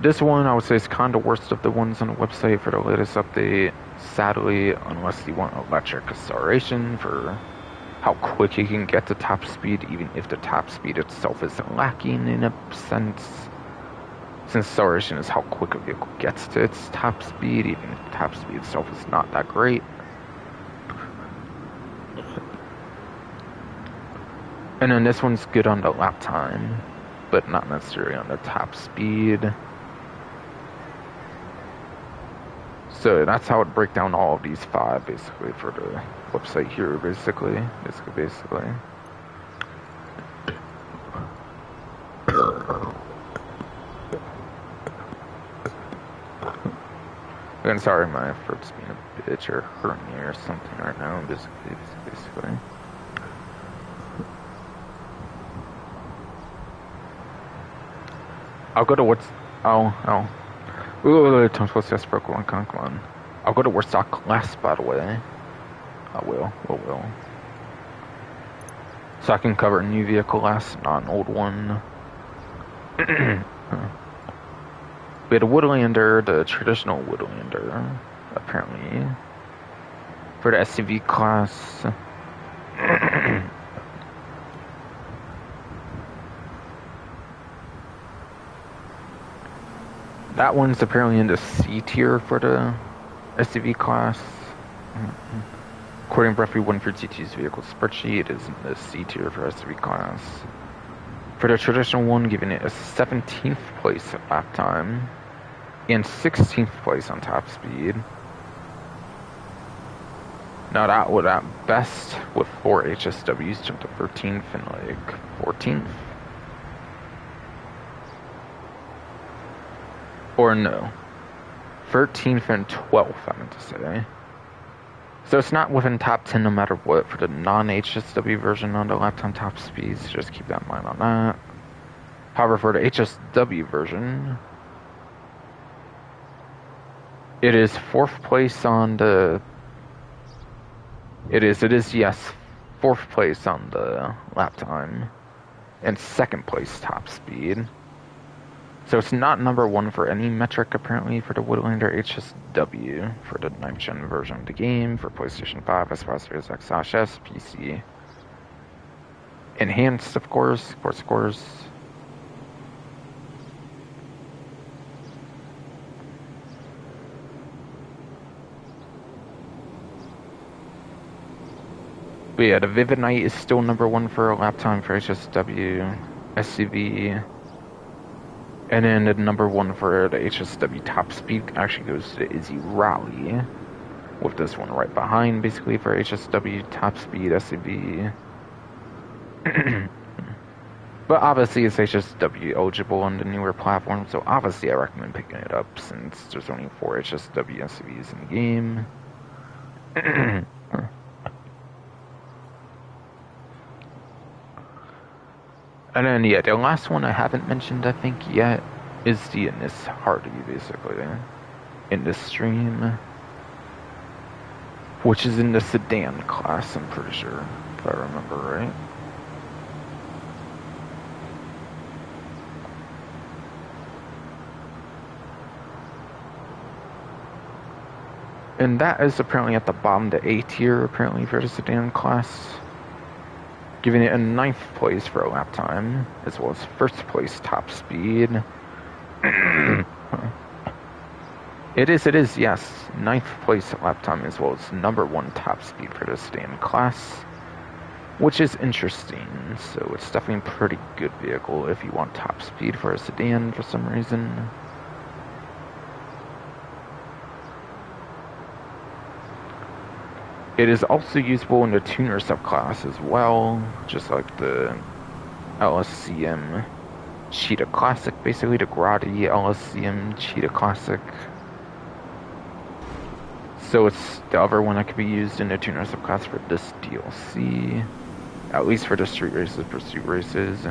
This one, I would say, is kind of worst of the ones on the website for the latest update. Sadly, unless you want electric acceleration for how quick you can get to top speed, even if the top speed itself is lacking in a sense. Since acceleration is how quick a vehicle gets to its top speed, even if the top speed itself is not that great. And then this one's good on the lap time, but not necessarily on the top speed. So that's how it break down all of these 5, basically, for the website here, basically. Again, sorry, my throat's being a bitch or hurting me or something right now, basically. I'll go to what's... Oh. Ooh, I'm supposed to broke one. Come on. I'll go to Warsaw class, by the way. I will. So I can cover a new vehicle class, not an old one. We had a Woodlander, the traditional Woodlander, apparently. For the SUV class. That one's apparently in the C tier for the SUV class. According to Referee 152's vehicle spreadsheet, it is in the C tier for SUV class. For the traditional one, giving it a 17th place at lap time. and 16th place on top speed. Now that would at best, with 4 HSWs, jump to 13th and like 14th. Or no, 13th and 12th, I meant to say. So it's not within top 10 no matter what for the non-HSW version on the lap time top speeds. Just keep that in mind on that. However, for the HSW version, it is 4th place on the... It is, yes, 4th place on the lap time. And 2nd place top speed. So it's not number 1 for any metric, apparently, for the Woodlander HSW, for the 9th gen version of the game, for PlayStation 5, Xbox Series X, S, PC. Enhanced, of course. But yeah, the Vivid Knight is still number 1 for a lap time for HSW, SCV. And then the number 1 for the HSW top speed actually goes to the Izzy Rally, with this one right behind, basically, for HSW top speed, SCV. But obviously it's HSW eligible on the newer platform, so obviously I recommend picking it up since there's only 4 HSW SCVs in the game. And then, yeah, the last one I haven't mentioned, I think, yet, is the Innis Hardy, basically, in this stream. Which is in the sedan class, I'm pretty sure, if I remember right. And that is apparently at the bottom, the A tier, apparently, for the sedan class. Giving it a 9th place for a lap time, as well as 1st place top speed. It is, yes. 9th place lap time, as well as number 1 top speed for the sedan class. Which is interesting, so it's definitely a pretty good vehicle if you want top speed for a sedan for some reason. It is also usable in the tuner subclass as well, just like the LSCM Cheetah Classic, basically the Grotti LSCM Cheetah Classic. So it's the other one that could be used in the tuner subclass for this DLC, at least for the street races, pursuit races.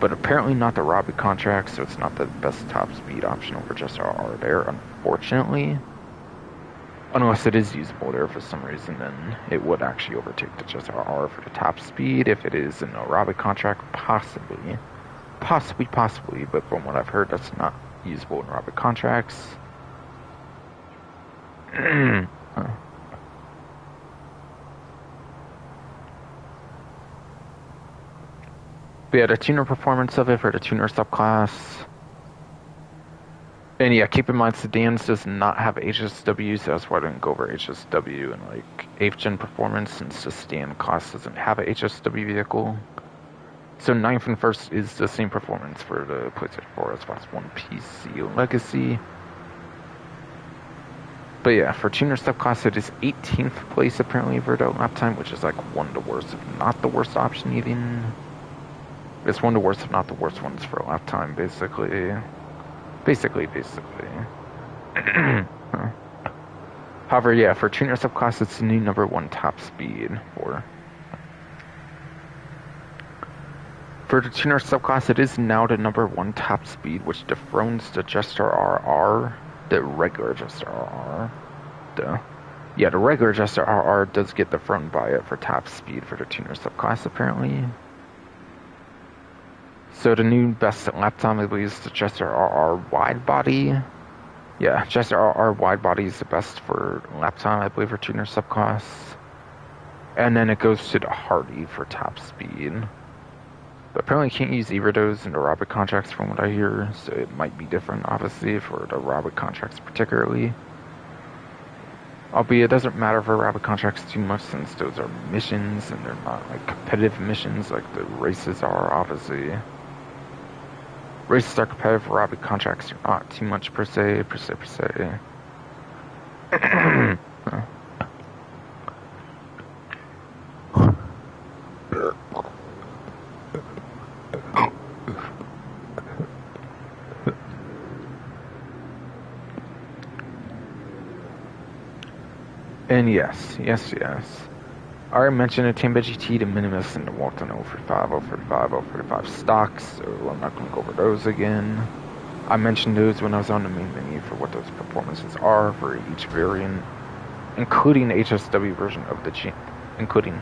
But apparently not the Robbie contract, so it's not the best top speed option over just RR there, unfortunately. Unless it is usable there for some reason, then it would actually overtake the just RR for the top speed. If it is in a Robbie contract, possibly. Possibly, but from what I've heard, that's not usable in Robbie contracts. But yeah, the tuner performance of it for the tuner subclass. And yeah, keep in mind, sedans does not have HSW, so that's why I didn't go over HSW and like 8th gen performance, since the sedan class doesn't have a HSW vehicle. So 9th and 1st is the same performance for the PlayStation 4, Xbox One, PC, Legacy. But yeah, for tuner subclass, it is 18th place apparently for the lap time, which is like one of the worst, if not the worst option even. It's one of the worst, if not the worst ones for a lap time, basically. Basically. However, yeah, for tuner subclass, it's the new number 1 top speed for the tuner subclass. It is now the number 1 top speed, which dethrones the Jester RR, the regular Jester RR. The regular Jester RR does get dethroned by it for top speed for the tuner subclass, apparently. So the new best lap time, I believe, is the Jester RR wide body. Yeah, Jester RR wide body is the best for lap time, I believe, for tuner subclass. And then it goes to the Hardy for top speed. But apparently you can't use Iridos in the Robert contracts from what I hear, so it might be different, obviously, for the Robert contracts particularly. Albeit it doesn't matter for Robert contracts too much, since those are missions, and they're not like competitive missions like the races are, obviously. Races are competitive, robbery contracts are not too much per se. And yes. I already mentioned a Tampa GT, de minimis, and the Walton 045 stocks, so I'm not going to go over those again. I mentioned those when I was on the main menu for what those performances are for each variant, including the HSW version of the including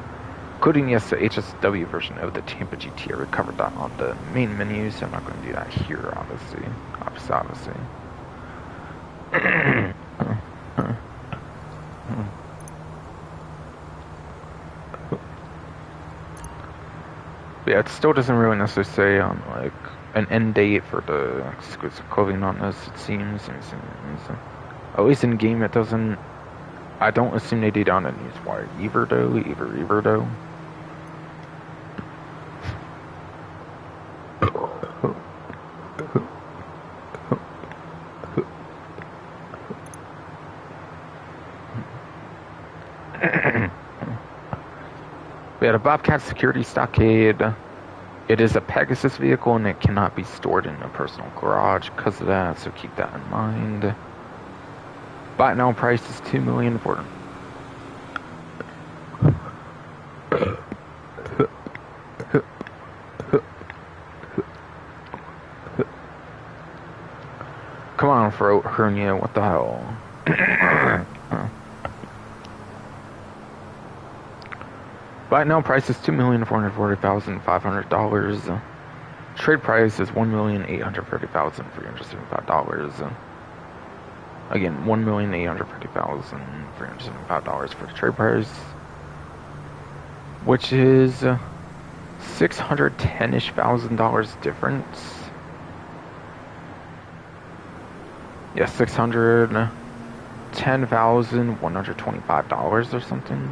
yes, the HSW version of the Tampa GT. I covered that on the main menu, so I'm not going to do that here, obviously. But yeah, it still doesn't really necessarily say on like an end date for the exclusive clothing on this. It seems. At least in game, it doesn't. I don't assume they did on a newswire either, though. We had a Bobcat security stockade. It is a Pegasus vehicle and it cannot be stored in a personal garage because of that, so keep that in mind. Buy now price is $2 million for it. Come on, throat hernia, what the hell? Buy now price is $2,440,500. Trade price is $1,830,375. Again, $1,830,375 for the trade price, which is $610-ish thousand difference. Yeah, $610,125 or something.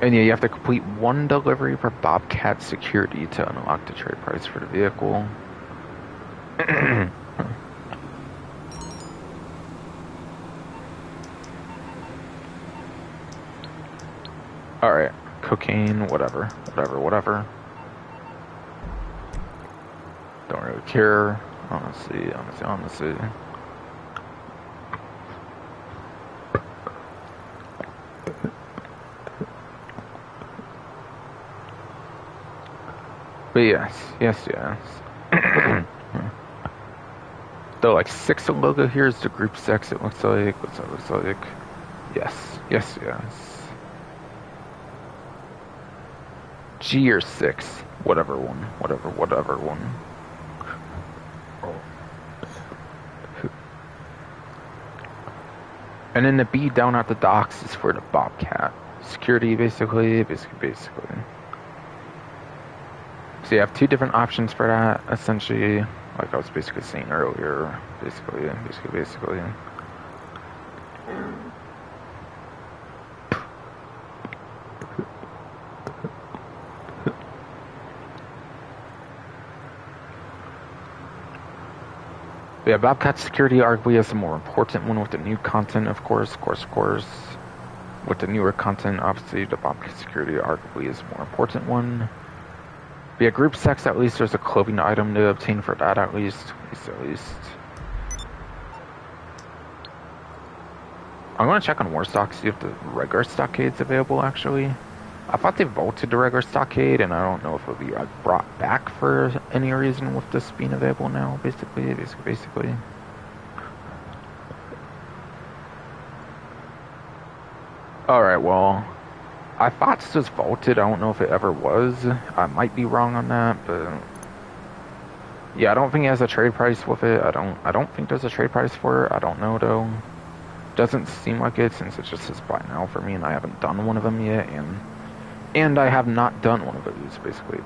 And yeah, you have to complete one delivery for Bobcat security to unlock the trade price for the vehicle. Alright, cocaine, whatever. Don't really care, honestly. But yes. The like 6 logo here is the group 6, it looks like. Yes. G or 6, whatever one. And then the B down at the docks is for the Bobcat security, basically. So you have 2 different options for that, essentially, like I was basically saying earlier, basically. But yeah, Bobcat security arguably is the more important one with the new content, of course. With the newer content, obviously, the Bobcat security arguably is the more important one. But yeah, group 6, at least there's a clothing item to obtain for that, at least. I'm gonna check on Warstock, see if the regular stockade's available, actually. I thought they vaulted the regular stockade, and I don't know if it'll be brought back for any reason with this being available now, basically. Alright, well, I thought this was vaulted. I don't know if it ever was. I might be wrong on that, but yeah, I don't think it has a trade price with it. I don't think there's a trade price for it. I don't know though. Doesn't seem like it, since it just says buy now for me, and I haven't done one of them yet, and I have not done one of those, basically.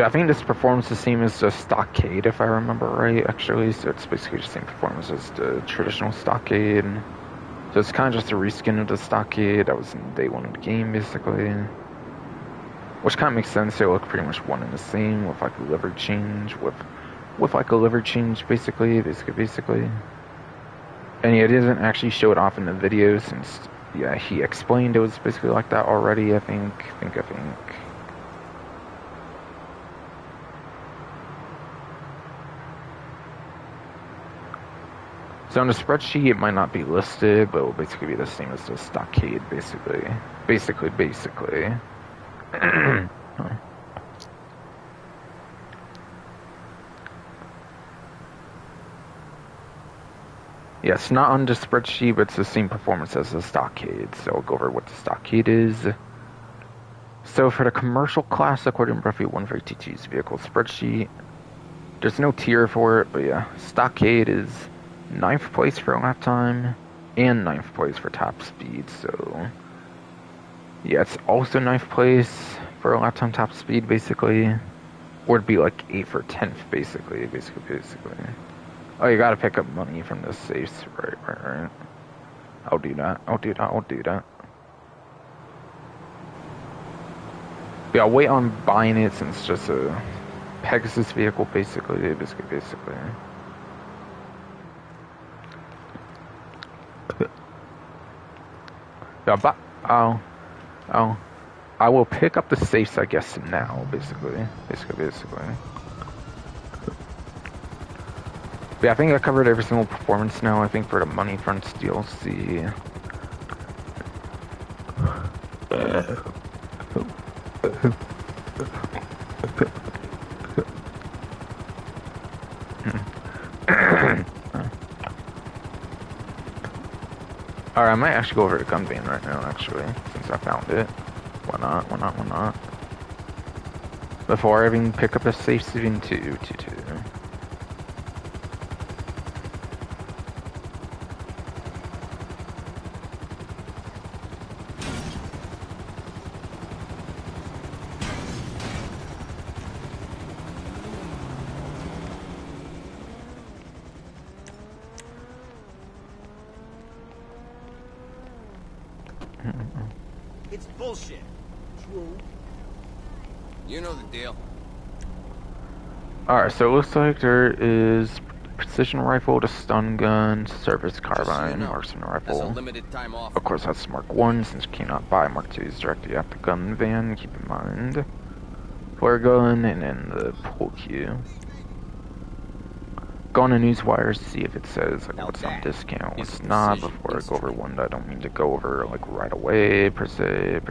Yeah, I think this performs the same as the stockade, if I remember right, actually. So it's basically the same performance as the traditional stockade. So it's kind of just a reskin of the stockade that was in day one of the game, basically. Which kind of makes sense. They look pretty much one and the same, with like a liver change, with like a liver change, basically. And yeah, it didn't actually show it off in the video since, yeah, he explained it was basically like that already, I think. So on the spreadsheet, it might not be listed, but it will basically be the same as the stockade, basically. Basically. Yeah, it's not on the spreadsheet, but it's the same performance as the stockade. So I'll go over what the stockade is. So for the commercial class, according to roughly 152's vehicle spreadsheet, there's no tier for it, but yeah, stockade is 9th place for lap time and 9th place for top speed. So yeah, it's also 9th place for lap time top speed, basically. Or it'd be like 8th or 10th, basically. Oh, you gotta pick up money from the safes, right. I'll do that. Yeah, I'll wait on buying it since it's just a Pegasus vehicle, basically. Yeah, but I will pick up the safes, I guess, now, basically. But yeah, I think I covered every single performance now. I think for the Money Fronts DLC. Alright, I might actually go over to Gun Van right now, actually, since I found it. Why not? Before I even pick up a safe even two. It's bullshit. True. You know the deal. Alright, so it looks like there is precision rifle to stun gun, service carbine, marksman rifle. That's a limited time offer. Of course, that's Mark 1, since you cannot buy Mark 2s directly at the gun van, keep in mind. Flare gun, and then the pull queue. Go on the newswires to see if it says like what's on discount, what's not, before I go over one that I don't mean to go over like right away, per se.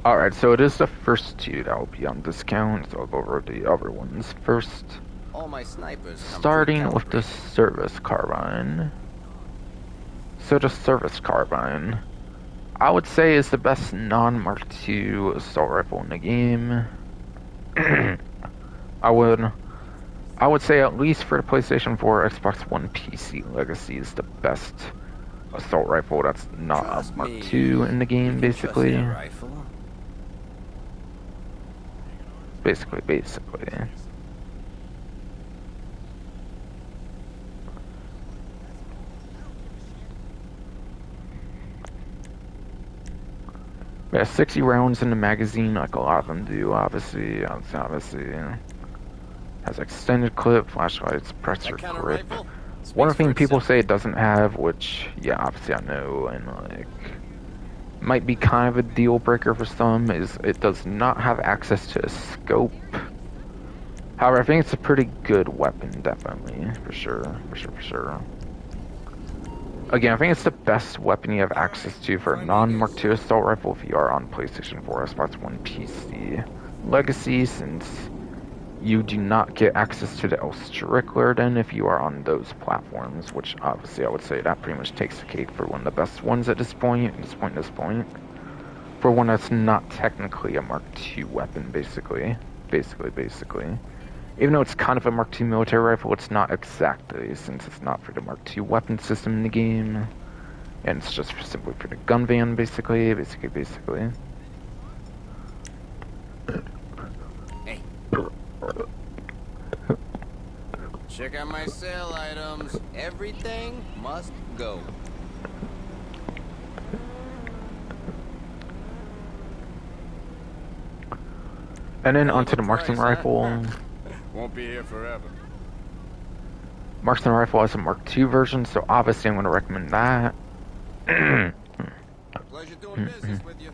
Alright, so it is the first two that will be on discount, so I'll go over the other ones first. All my snipers Starting with the service carbine. So the service carbine, I would say, is the best non-Mark II assault rifle in the game. I would say at least for the PlayStation 4, Xbox One, PC Legacy is the best assault rifle that's not a Mark II in the game, basically. Basically. Yeah, 60 rounds in the magazine, like a lot of them do, obviously. Has extended clip, flashlights, suppressor grip. One thing people say it doesn't have, which, yeah, obviously I know, and like, might be kind of a deal breaker for some, is it does not have access to a scope. However, I think it's a pretty good weapon, definitely, for sure. Again, I think it's the best weapon you have access to for a non-Mark II assault rifle if you are on PlayStation 4, Xbox One, PC Legacy, since you do not get access to the El Strickler then if you are on those platforms, which obviously I would say that pretty much takes the cake for one of the best ones at this point. For one that's not technically a Mark II weapon, basically. Even though it's kind of a Mark II military rifle, it's not exactly, since it's not for the Mark II weapon system in the game. And it's just simply for the gun van, basically. Hey. Check out my sale items. Everything must go. And then Hell of onto a the marksman price, huh? rifle. Won't be here forever. Marksman rifle has a Mark II version, so obviously I'm going to recommend that. Pleasure doing business with you.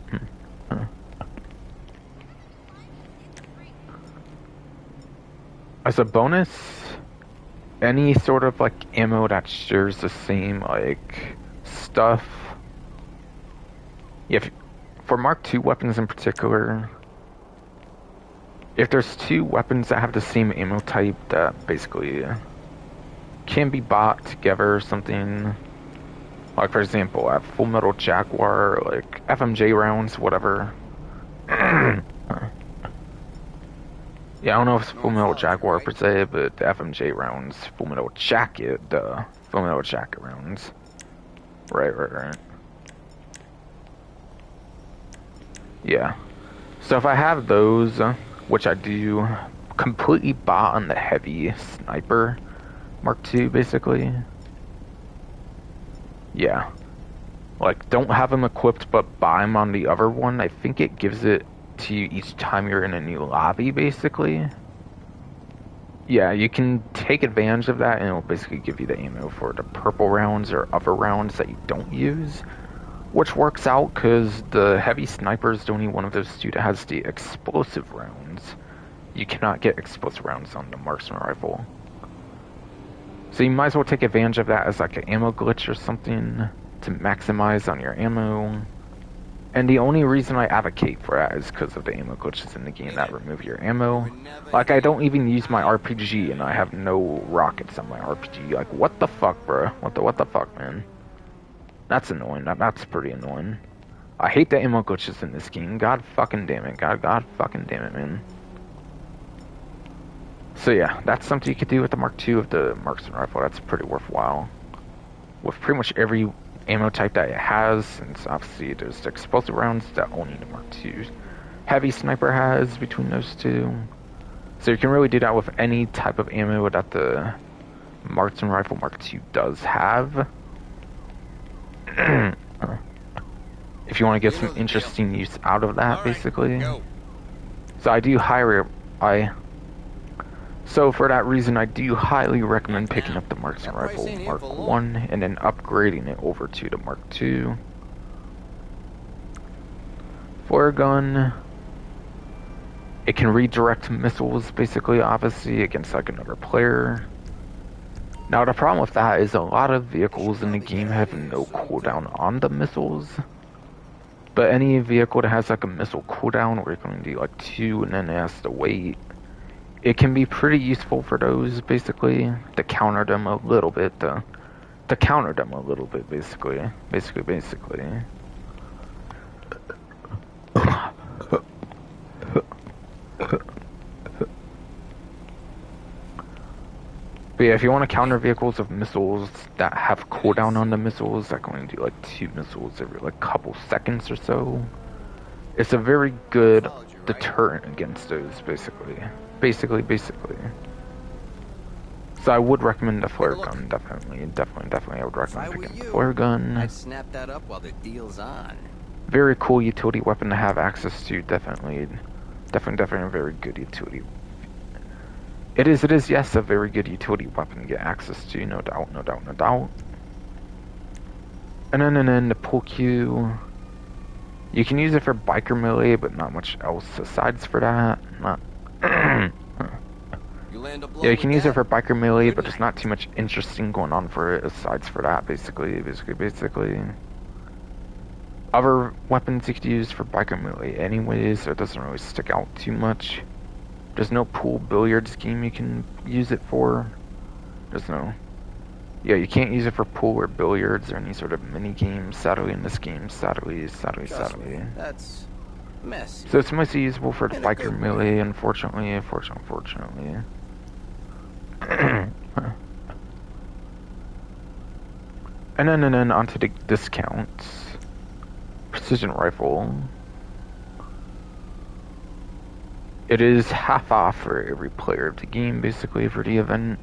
As a bonus, any sort of like ammo that shares the same like stuff. If for Mark II weapons in particular, if there's two weapons that have the same ammo type that basically can be bought together or something, like for example, at Full Metal Jaguar, like FMJ rounds, whatever. Yeah, I don't know if it's No Full Metal ufology, Jaguar right? per se, but the FMJ rounds, Full Metal Jacket, Full Metal Jacket rounds. Right. Yeah. So if I have those, which I do, completely bought on the heavy sniper Mark II, basically. Yeah. Like, don't have them equipped, but buy them on the other one. I think it gives it to you each time you're in a new lobby, basically. Yeah, you can take advantage of that, and it'll basically give you the ammo for the purple rounds or other rounds that you don't use, which works out because the heavy sniper is the only one of those two that has the explosive rounds. You cannot get explosive rounds on the marksman rifle. So you might as well take advantage of that as like an ammo glitch or something to maximize on your ammo. And the only reason I advocate for that is because of the ammo glitches in the game Hey that there. remove your You ammo. were never Like, I here. don't even use my I RPG and I have no rockets on my RPG. Like, what the fuck, bro? What the fuck, man? That's annoying. That's pretty annoying. I hate the ammo glitches in this game. God fucking damn it. God fucking damn it, man. So yeah, that's something you could do with the Mark II of the marksman rifle. That's pretty worthwhile. With pretty much every ammo type that it has, since obviously there's the explosive rounds that only the Mark II heavy sniper has between those two. So you can really do that with any type of ammo that the marksman rifle Mark II does have. If you want to get You some know the deal. interesting use out of that, All right, basically. go. So I so for that reason, I do highly recommend Not picking now. up the marksman That price rifle ain't here Mark for long. 1 and then upgrading it over to the Mark II. Flare gun, it can redirect missiles, basically, obviously, against like another player. Now the problem with that is a lot of I should vehicles in the probably game get out have of here no soon too. cooldown on the missiles. But any vehicle that has like a missile cooldown where you can do like 2 and then it has to wait, it can be pretty useful for those, basically, to counter them a little bit, to counter them a little bit, basically. But yeah, if you want to counter vehicles of missiles that have I didn't cooldown see on the you. missiles, like going to do like 2 missiles every like couple seconds or so, it's a very No good ufology, right? deterrent against those, basically. So I would recommend the Take a flare look. gun, definitely. I would If recommend I were picking up the you, flare gun. I'd snap that up while the deal's on. Very cool utility weapon to have access to, definitely a very good utility. It is, yes, a very good utility weapon to get access to, no doubt. And then the pull Q, you can use it for biker melee, but not much else aside for that. Not. You land a Yeah, blow you with can use it that? for biker melee, Good but there's not night. too much interesting going on for it aside for that, basically. Other weapons you could use for biker melee anyways, so it doesn't really stick out too much. There's no pool billiard scheme you can use it for. There's no... Yeah, you can't use it for pool or billiards or any sort of mini game, sadly, in this game. Sadly. Trust me, that's messy. So it's mostly usable for the In a biker good way. melee, unfortunately. And then onto the discounts. Precision rifle. It is half off for every player of the game, basically, for the event.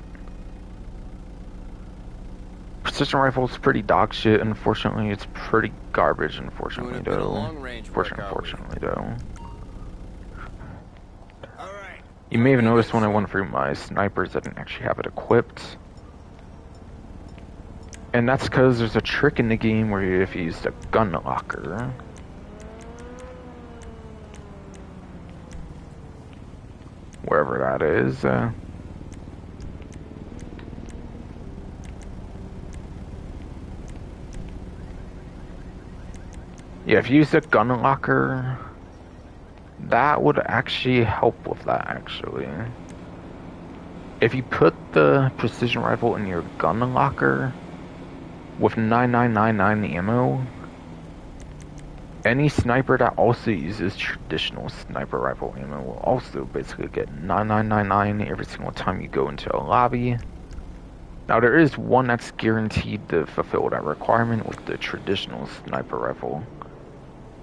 Precision rifle is pretty dog shit. Unfortunately, it's pretty garbage. Doing Unfortunately, a bit of though. long-range work, are we? Unfortunately, though. All right. You may Time have to noticed get when I some. went through my snipers, I didn't actually have it equipped. And that's because there's a trick in the game where if you use the gun locker, wherever that is, yeah, if you use the gun locker, that would actually help with that, actually. If you put the precision rifle in your gun locker with 9999 ammo, any sniper that also uses traditional sniper rifle ammo will also basically get 9999 every single time you go into a lobby. Now there is one that's guaranteed to fulfill that requirement with the traditional sniper rifle.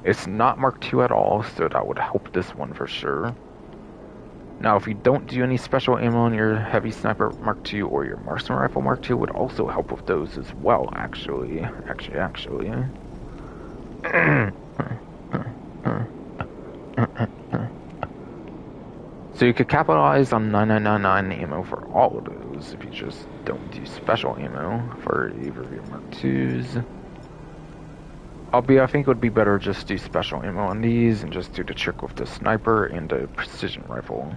It's not Mark II at all, so that would help this one for sure. Now, if you don't do any special ammo on your Heavy Sniper Mark II or your Marksman Rifle Mark II, would also help with those as well, actually. Actually. So you could capitalize on 9999 ammo for all of those if you just don't do special ammo for either your Mark IIs. Albeit, I think it would be better just do special ammo on these and just do the trick with the sniper and the precision rifle.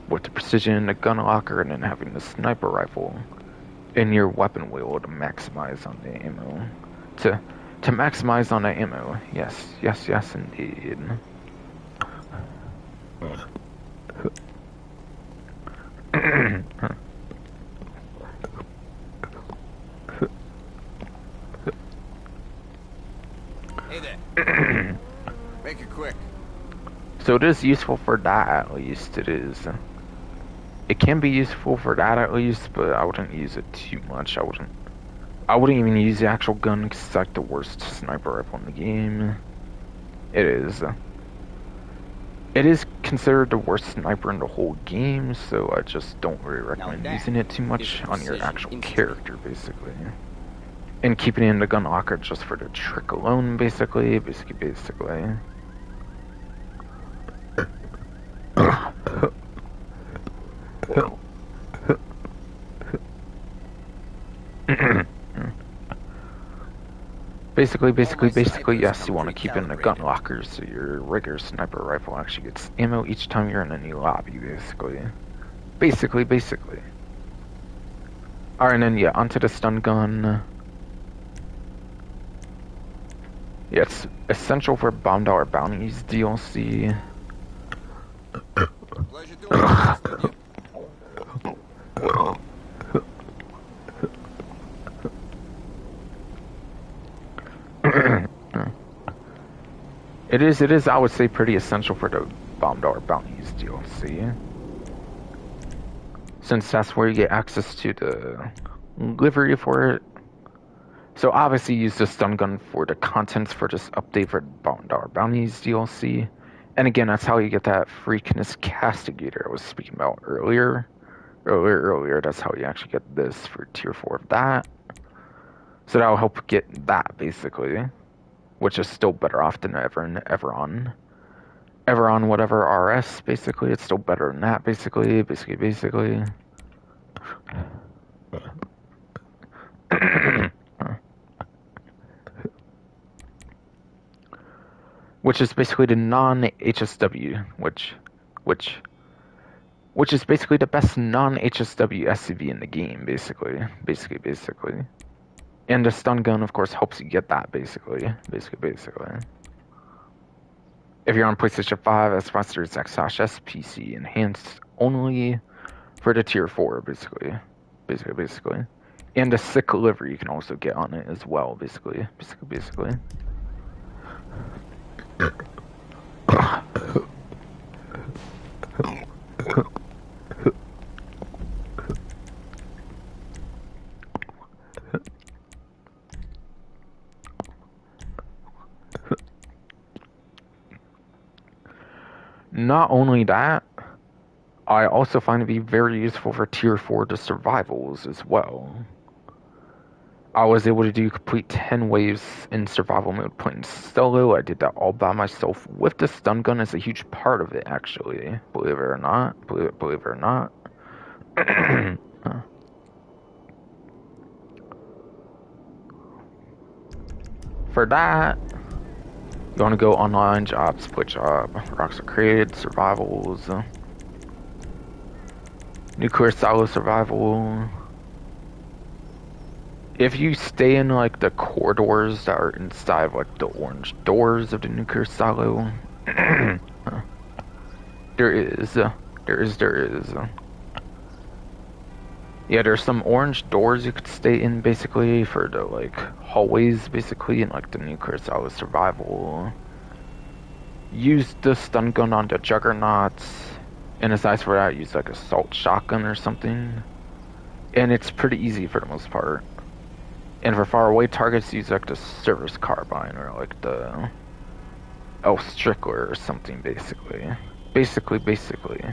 With the precision, the gun locker, and then having the sniper rifle in your weapon wheel to maximize on the ammo. To maximize on the ammo. Yes, indeed. Hey there. Make it quick. So it is useful for that, at least. It is. It can be useful for that, at least, but I wouldn't use it too much. I wouldn't even use the actual gun because it's like the worst sniper rifle in the game. It is. It is considered the worst sniper in the whole game, so I just don't really recommend using it too much on your actual character, basically. And keeping it in the gun locker just for the trick alone, basically. Basically, yes, you want to keep it in the gun locker so your regular sniper rifle actually gets ammo each time you're in a new lobby, basically. Basically. Alright, and then, yeah, onto the stun gun. Yeah, it's essential for Bomb Dollar Bounties DLC. Pleasure doing business with you. It is, I would say, pretty essential for the Bomb Dollar Bounties DLC. Since that's where you get access to the livery for it. So obviously use the stun gun for the contents for this update for Bomb Dollar Bounties DLC. And again, that's how you get that Freakness Castigator I was speaking about earlier. Earlier, that's how you actually get this for tier 4 of that. So that'll help get that, basically. Which is still better off than Everon whatever RS, basically. It's still better than that, basically. Which is basically the non-HSW, which is basically the best non-HSW SCV in the game, basically. And the stun gun, of course, helps you get that, basically. If you're on PlayStation 5, Xbox Series X/S, PC, enhanced only for the tier 4, basically. And the sick livery you can also get on it as well, basically. Not only that, I also find it to be very useful for tier 4 to survivals as well. I was able to do complete 10 waves in survival mode playing solo. I did that all by myself with the stun gun as a huge part of it, actually. Believe it or not. Believe it or not. For that, you want to go online, job, split job, rocks are created, survivals, nuclear silo survival. If you stay in like the corridors that are inside of like the orange doors of the nuclear silo, there is. Yeah, there's some orange doors you could stay in basically for the like hallways basically in like the nuclear silo survival. Use the stun gun on the juggernauts. And aside for that, use like assault shotgun or something. And it's pretty easy for the most part. And for far away targets, use like the service carbine or like the elf strickler or something basically. Basically.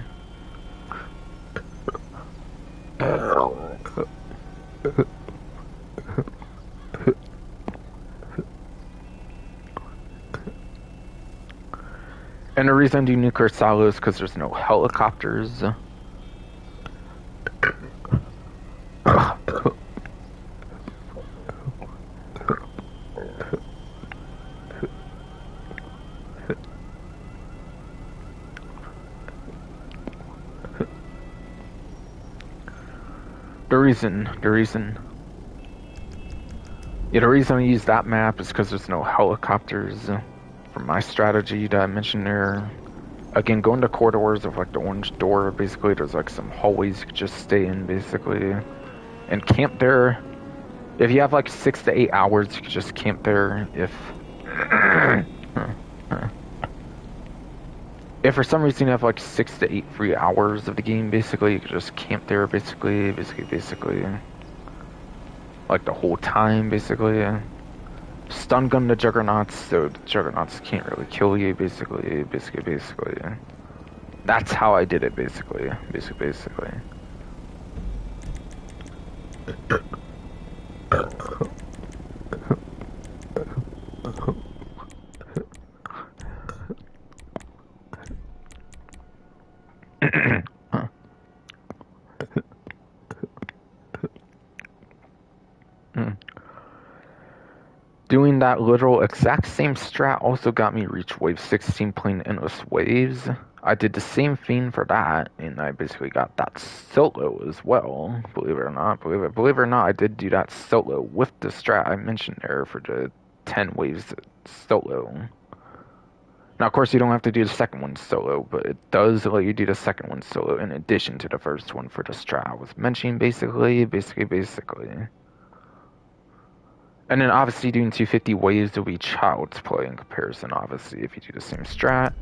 And the reason I do nuclear silo is because there's no helicopters. The reason I use that map is because there's no helicopters. For my strategy that I mentioned there. Again, go into corridors of like the orange door. Basically, there's like some hallways you could just stay in, basically, and camp there. If you have like 6 to 8 hours, you could just camp there. If for some reason you have like 6 to 8 free hours of the game, basically, you could just camp there, basically, like the whole time, basically. Stun gun the juggernauts, so the juggernauts can't really kill you, basically. That's how I did it, basically. Doing that literal exact same strat also got me reach wave 16 playing endless waves. I did the same thing for that, and I basically got that solo as well. Believe it or not, I did do that solo with the strat I mentioned there for the 10 waves solo. Now, of course, you don't have to do the second one solo, but it does let you do the second one solo in addition to the first one for the strat I was mentioning, basically. And then obviously doing 250 waves will be child's play in comparison, obviously, if you do the same strat.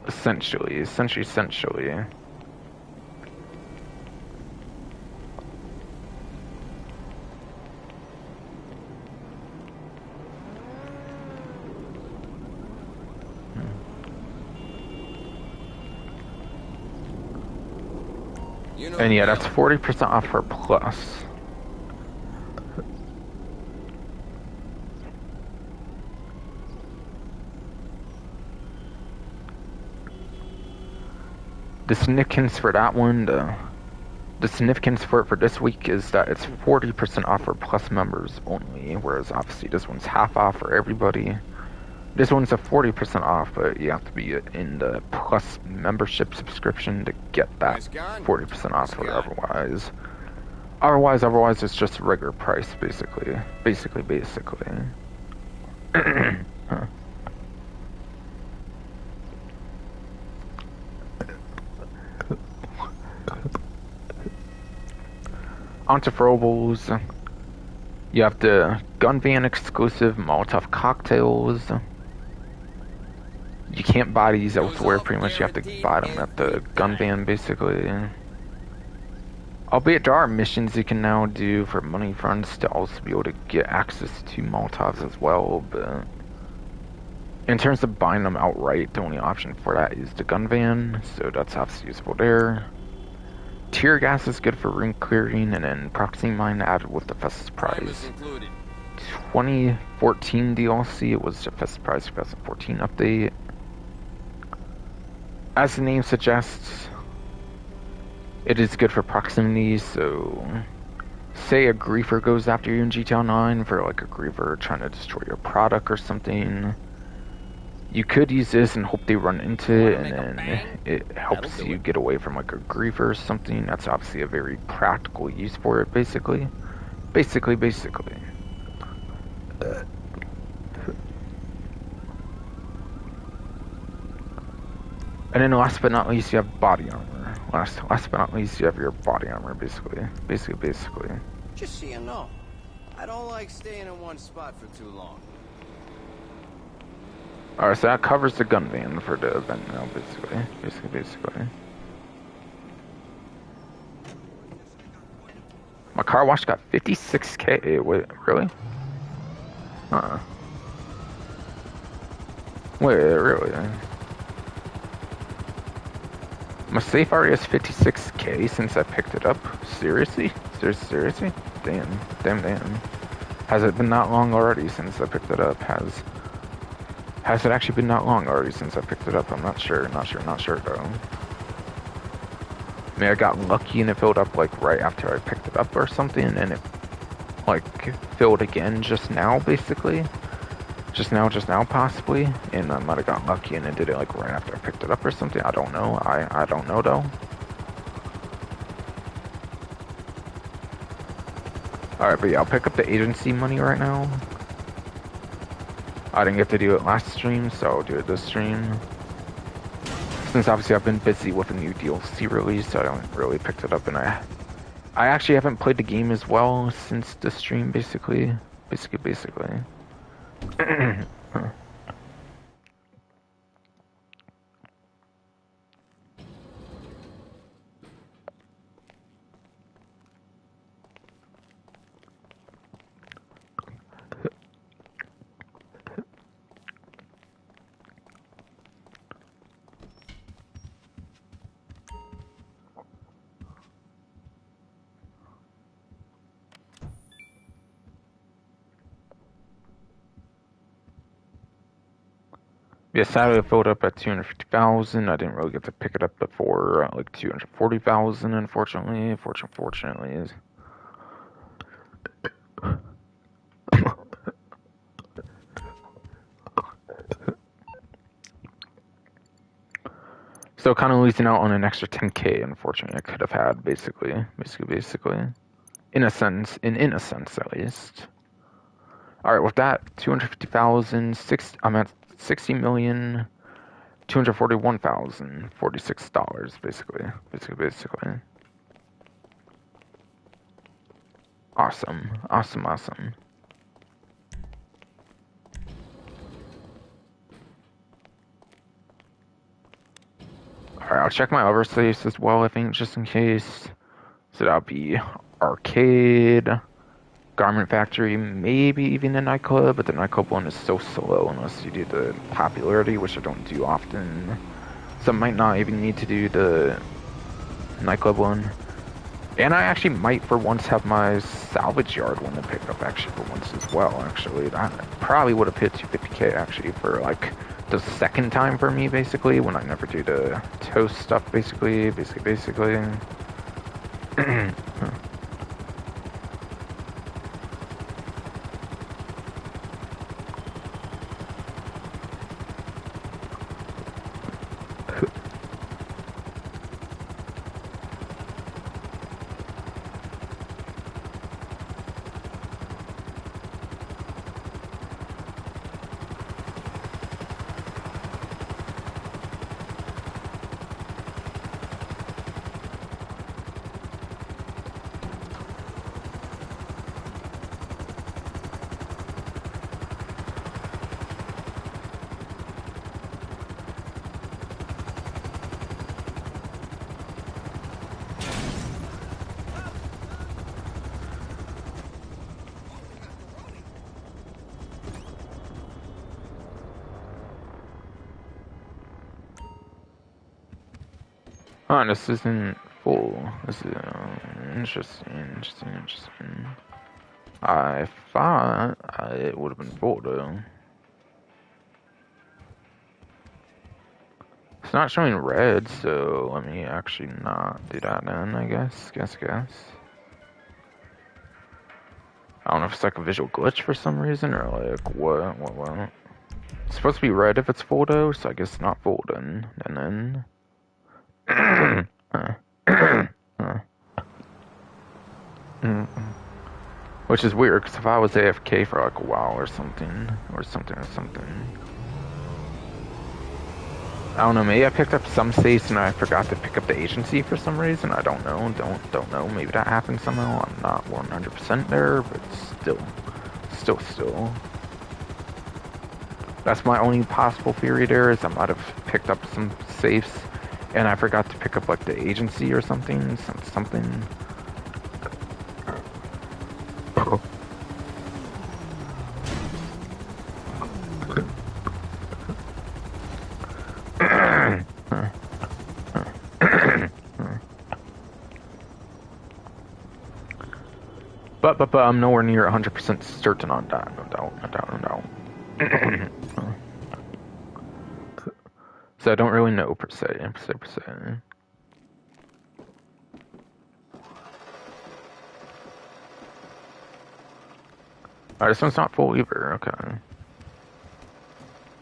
Essentially. You know And the yeah, deal. that's 40% off for plus. The significance for that one, the significance for it for this week is that it's 40% off for plus members only, whereas obviously this one's half off for everybody. This one's a 40% off, but you have to be in the plus membership subscription to get that Nice gun. 40% off Nice for gun. otherwise. Otherwise, it's just regular price, basically. Onto throwables. You have the gun van exclusive Molotov cocktails. You can't buy these Goes elsewhere, off pretty much you have to guaranteed buy them at every the gun time. van, basically. Albeit there are missions you can now do for money fronts to also be able to get access to Molotovs as well, but In terms of buying them outright, the only option for that is the gun van, so that's obviously useful there. Tear gas is good for ring clearing, and then proxy mine added with the Festus Prime is Prize. included. 2014 DLC, it was the Festus Prize 2014 update. As the name suggests, it is good for proximity, so say a griefer goes after you in GTA 9 for like a griefer trying to destroy your product or something. You could use this and hope they run into it, and then it helps you get away from like a griefer or something. That's obviously a very practical use for it, basically. Basically. And then last but not least, you have body armor. Last but not least, you have your body armor, basically. Basically. Just so you know, I don't like staying in one spot for too long. Alright, so that covers the gun van for the event now, basically. My car wash got 56k. Wait, really? Wait, really? My safe already has 56k since I picked it up. Seriously? Seriously? Damn. Has it been that long already since I picked it up? Has it actually been that long already since I picked it up? I'm not sure though. I mean, I got lucky and it filled up like right after I picked it up or something, and it like filled again just now, basically. Just now possibly, and I might have got lucky and it did it like right after I picked it up or something. I don't know. I don't know though. Alright, but yeah, I'll pick up the agency money right now. I didn't get to do it last stream, so I'll do it this stream. Since obviously I've been busy with a new DLC release, so I haven't really picked it up, and I actually haven't played the game as well since the stream, basically. Yeah, Saturday it filled up at 250,000. I didn't really get to pick it up before like 240,000, unfortunately. Fortunately is. So kind of losing out on an extra 10k, unfortunately, I could have had, basically. In a sense at least. Alright, with that, 250,000, I'm at 60,241,046 basically. Awesome. Alright, I'll check my other safes as well, I think, just in case. So that'll be arcade, garment factory, maybe even the nightclub, but the nightclub one is so slow unless you do the popularity, which I don't do often. So I might not even need to do the nightclub one. And I actually might for once have my salvage yard one to pick up actually for once as well, actually. That probably would have hit 250k actually for like the second time for me, basically, when I never do the toast stuff, basically. Oh, this isn't full. This is interesting. I thought it would have been full though. It's not showing red, so let me actually not do that then, I guess. Guess. I don't know if it's like a visual glitch for some reason or like what. It's supposed to be red if it's full though, so I guess it's not full then. And then. Which is weird, because if I was AFK for like a while or something. I don't know, maybe I picked up some saves and I forgot to pick up the agency for some reason. I don't know, don't know. Maybe that happened somehow. I'm not 100% there, but still. That's my only possible theory there, is I might have picked up some safes and I forgot to pick up like the agency or something. But I'm nowhere near 100% certain on that. No doubt. So I don't really know per se. Alright, this one's not full either. Okay.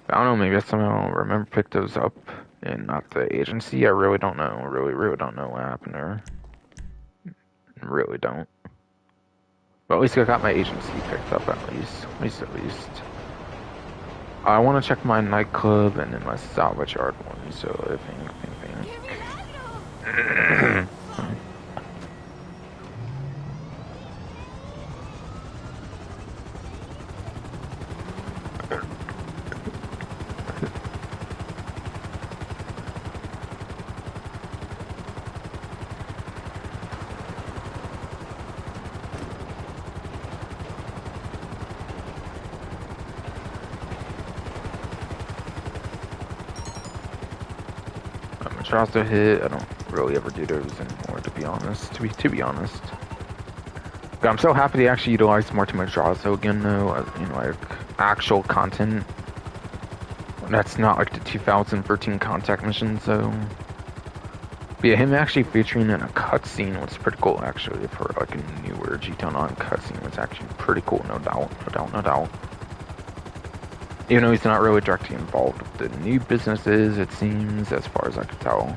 I don't know. Maybe I somehow remember pick those up and not the agency. I really don't know. Really don't know what happened there. Really don't. But at least I got my agency picked up at least. I want to check my nightclub and then my salvage yard one. So I think. Madrazo hit. I don't really ever do those anymore, to be honest. To be honest. But I'm so happy they actually utilized more to Madrazo again, though. Like actual content. That's not like the 2013 contact mission, so. But yeah, him actually featuring in a cutscene was pretty cool, actually, for like a newer G-Town on cutscene was actually pretty cool, no doubt. Even though he's not really directly involved with the new businesses, it seems, as far as I can tell.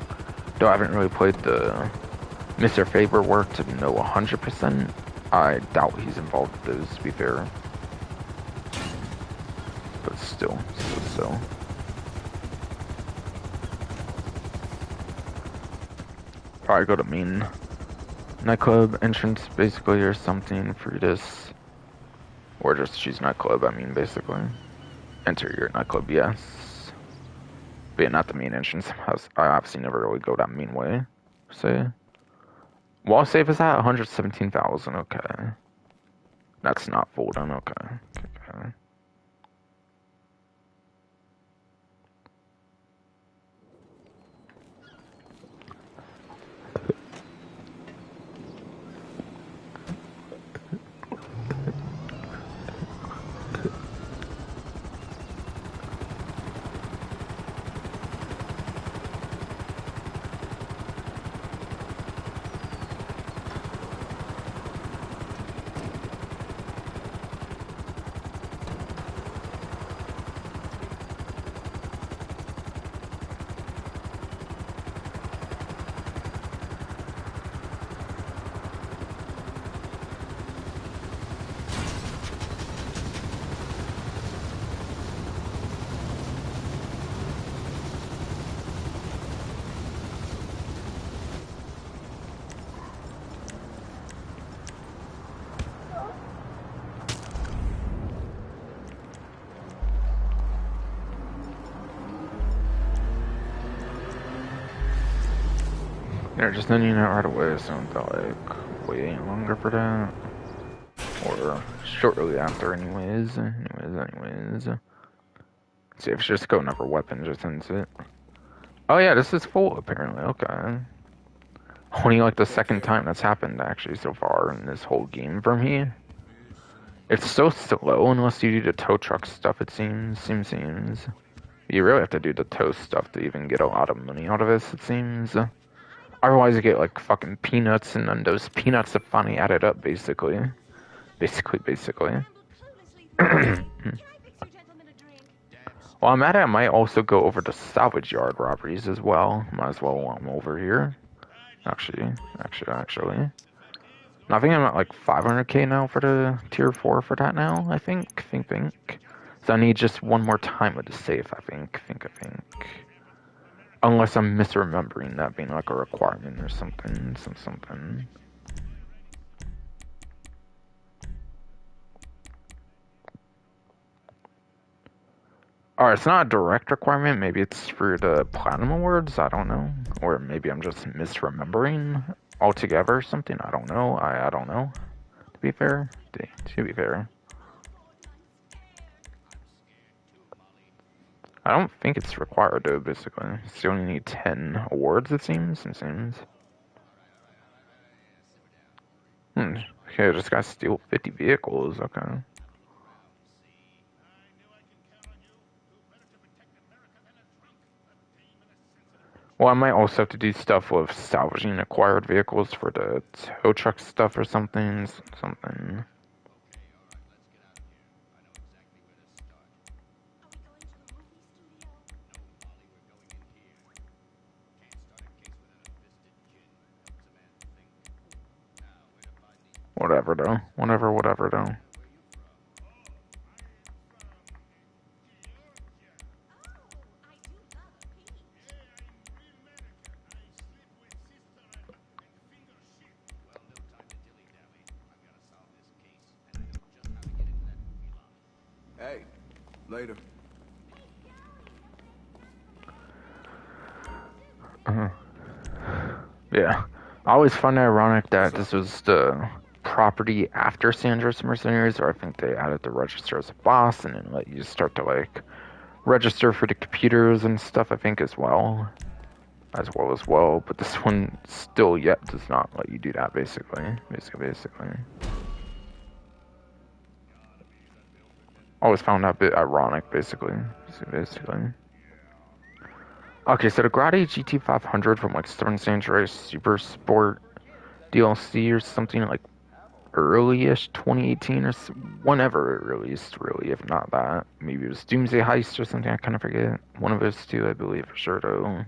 Though I haven't really played the Mr. Favor work to know 100%. I doubt he's involved with those, to be fair. But still. Probably go to main nightclub entrance, basically, or something for this. Or just choose nightclub, I mean, basically. Enter your nightclub, yes. But yeah, not the main entrance. I obviously never really go that main way, say. Wall save is at 117,000, okay. That's not full done, okay. They're just ending it right away, so I'm like waiting longer for that. Or shortly after, anyways. See if it's just going up for weapon, just ends it. Oh yeah, this is full apparently, okay. Only like the Take second care. time that's happened actually so far in this whole game for me. It's so slow unless you do the tow truck stuff, it seems. You really have to do the tow stuff to even get a lot of money out of this, it seems. Otherwise you get like fucking peanuts, and then those peanuts have finally added up basically. Basically. Well, I'm at it, I might also go over to salvage yard robberies as well. Might as well while I'm over here. Actually. And I think I'm at like 500k now for the tier 4 for that now, I think. So I need just one more time with the safe, I think. Unless I'm misremembering that being like a requirement or something. Alright, it's not a direct requirement. Maybe it's for the platinum awards. I don't know. Or maybe I'm just misremembering altogether or something. I don't know. I don't know. To be fair. To be fair. I don't think it's required though, basically. You only need 10 awards, it seems. Okay, I just gotta steal 50 vehicles. Okay. Well, I might also have to do stuff with salvaging acquired vehicles for the tow truck stuff or something. Whatever though. Whatever though. Hey, later. Uh, yeah. I always find it ironic What's that up? this was the property after San Andreas Mercenaries, or I think they added the register as a boss and then let you start to like register for the computers and stuff, I think as well. But this one still yet does not let you do that basically. Always found that a bit ironic, basically. Okay, so the Grotti GT500 from like Stern San Andreas Super Sport DLC or something like early-ish 2018 or whenever it released, really, if not that. Maybe it was Doomsday Heist or something, I kind of forget. One of those two, I believe, for sure, though.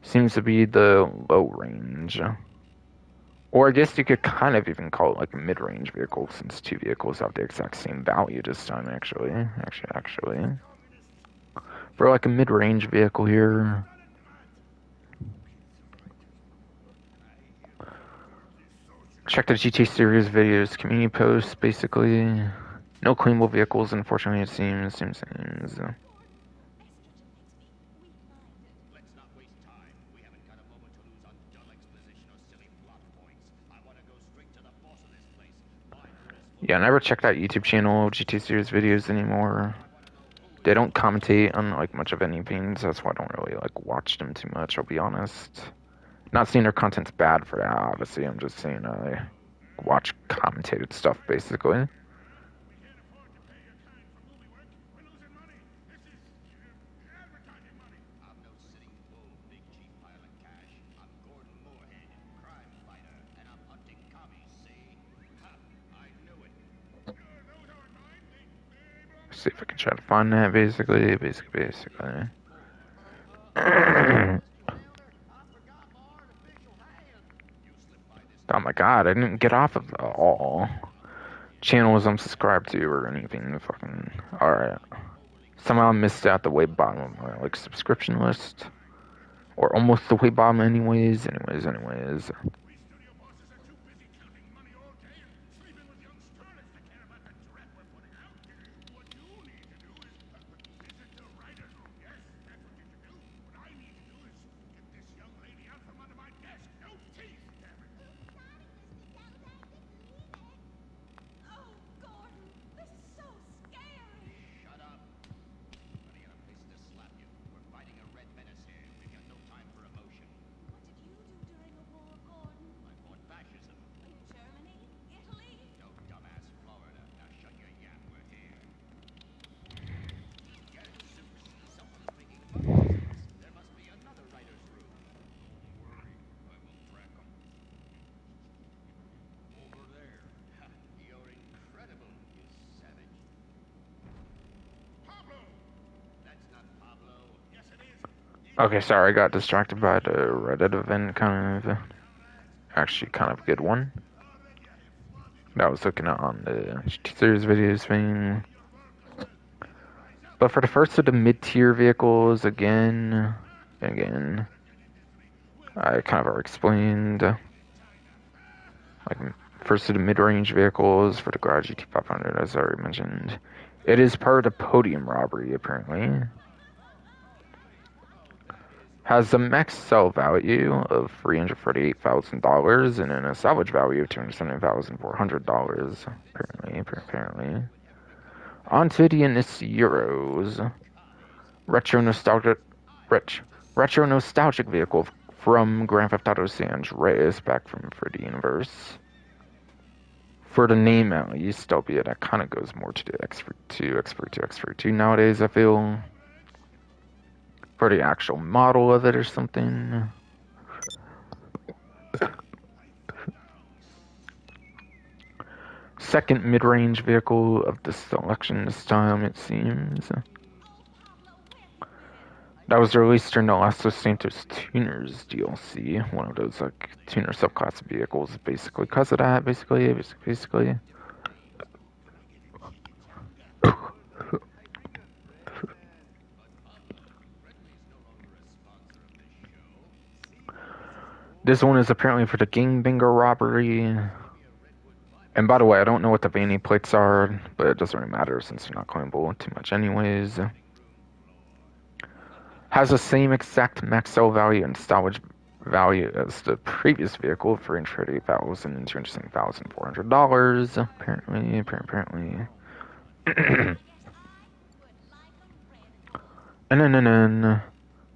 Seems to be the low range. Or I guess you could kind of even call it like a mid-range vehicle, since two vehicles have the exact same value this time, actually. For like a mid-range vehicle here, check the GT series videos, community posts, basically. No claimable vehicles, unfortunately, it seems. Yeah, I never check that YouTube channel, GT series videos anymore. They don't commentate on like much of anything, so that's why I don't really like watch them too much, I'll be honest. Not saying their content's bad for that, obviously. I'm just saying I watch commentated stuff, basically. See if I can try to find that, basically. Oh my god, I didn't get off of all channels I'm subscribed to or anything. Fucking alright. Somehow I missed out the way bottom of my like subscription list. Or almost the way bottom anyways. Okay, sorry, I got distracted by the Reddit event, actually kind of a good one. That I was looking at on the teasers videos thing. But for the first of the mid-tier vehicles, again, I kind of already explained, like, first of the mid-range vehicles for the Garage GT500, as I already mentioned. It is part of the podium robbery, apparently. Has a max sell value of $348,000 and then a salvage value of $270,400, apparently. On to the Euros. Retro nostalgic, rich, retro nostalgic vehicle from Grand Theft Auto San Andreas back from for the universe. For the name at least, albeit that kind of goes more to the X32 nowadays, I feel. For the actual model of it or something. Second mid-range vehicle of the selection this time, it seems. That was released during the Los Santos Tuners DLC, one of those like tuner subclass vehicles, basically. Because of that, basically. This one is apparently for the Gangbanger robbery. And by the way, I don't know what the vanity plates are, but it doesn't really matter since they're not claimable too much anyways. Has the same exact max sell value and salvage value as the previous vehicle for $38,000 and $270,400. Apparently. And then,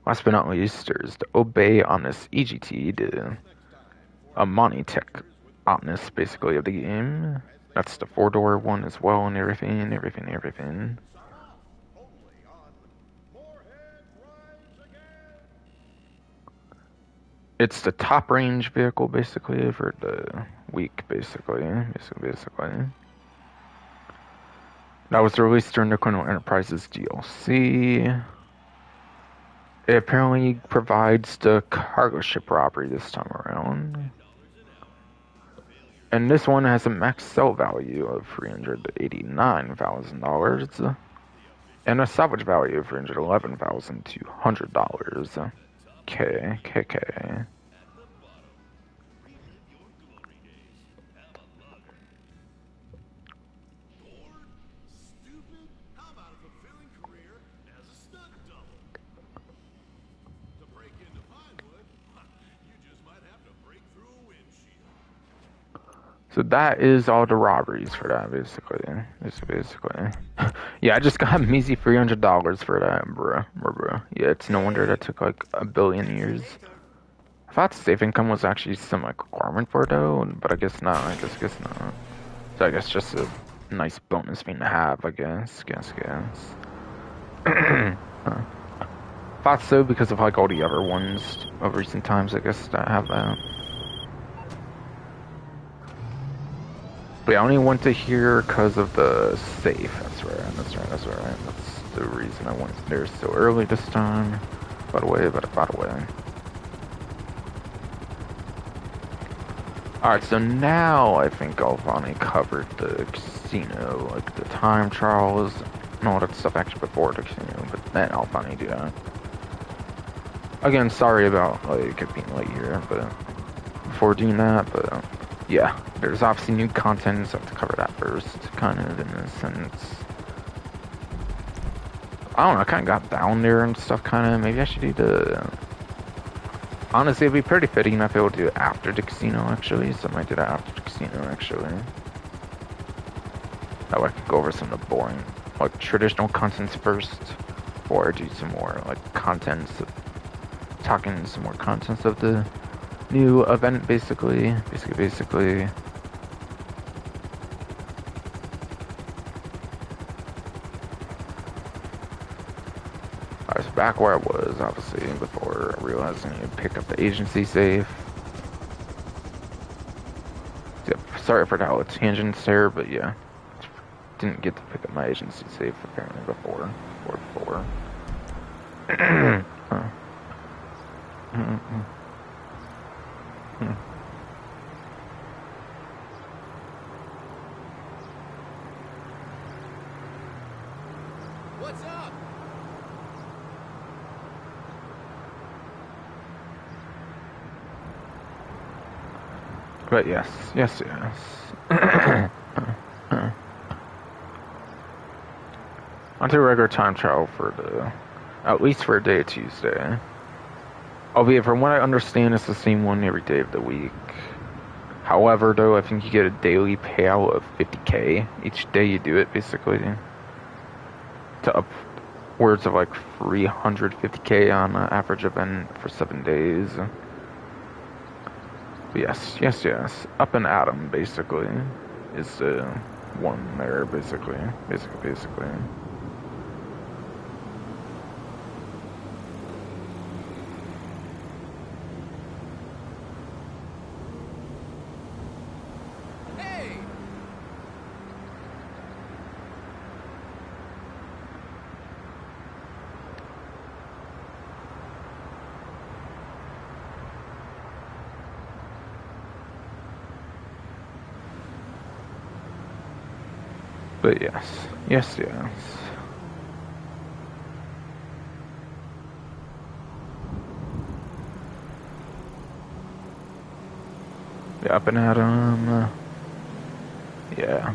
last but not least, there's the Obey Omnis EGT, the Tech Omnis, basically, of the game. That's the four-door one as well, and everything. It's the top range vehicle, basically, for the week, basically. That was released during the Criminal Enterprises DLC. It apparently provides the cargo ship robbery this time around. And this one has a max sell value of $389,000 and a salvage value of $311,200. KKK. So that is all the robberies for that, basically. Yeah, I just got a measly $300 for that, bruh. Yeah, it's no wonder that took like a billion years. I thought safe income was actually some like requirement for it though, but I guess not. I guess not. So I guess just a nice bonus thing to have, I guess. Thought so because of like all the other ones of recent times, I guess, that have that. But I only went to here because of the safe. That's right. That's the reason I went there so early this time. By the way. Alright, so now I think I'll finally covered the casino, like the time trials, and all that stuff actually before the casino, but then I'll finally do that. Again, sorry about like it being late here, but before doing that, but yeah, there's obviously new content, so I have to cover that first, kind of, in a sense. I don't know, I kind of got down there and stuff, kind of. Maybe I should do the... Honestly, it'd be pretty fitting if I would do it after the casino, actually, so I might do that after the casino, actually. That way I could go over some of the boring, like, traditional contents first, or do some more, like, contents, talking some more contents of the new event, basically. Alright, so back where I was, obviously, before realizing I need to pick up the agency safe. Yep, sorry for the whole tangents there, but yeah. Didn't get to pick up my agency safe, apparently, before. What's up? But yes, yes, yes. Onto regular time trial at least for a day of Tuesday. Albeit, from what I understand, it's the same one every day of the week. However, though, I think you get a daily payout of 50k each day you do it, basically. To upwards of like 350k on an average event for 7 days. But yes, yes, yes. Up and Atom, basically, is the one there, basically. Basically. Hey! But yes, yes, yes. Yeah, up and Atom. Yeah.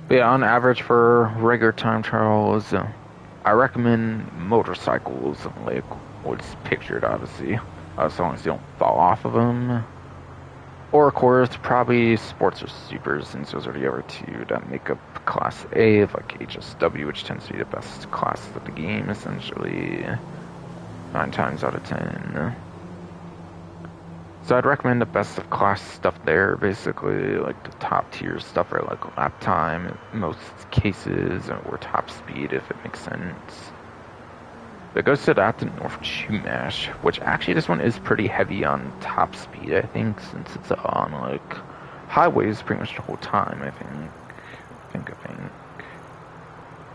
But yeah, on average for regular time trials, I recommend motorcycles, like what's pictured, obviously, as long as you don't fall off of them. Or, of course, probably sports or supers, since those are the other two that make up Class A of like HSW, which tends to be the best class of the game, essentially, 9 times out of 10. So I'd recommend the best of class stuff there, basically, like the top tier stuff, or like lap time in most cases, or top speed if it makes sense. But it goes to that to North Chumash, which actually this one is pretty heavy on top speed, I think, since it's on like highways pretty much the whole time, I think. I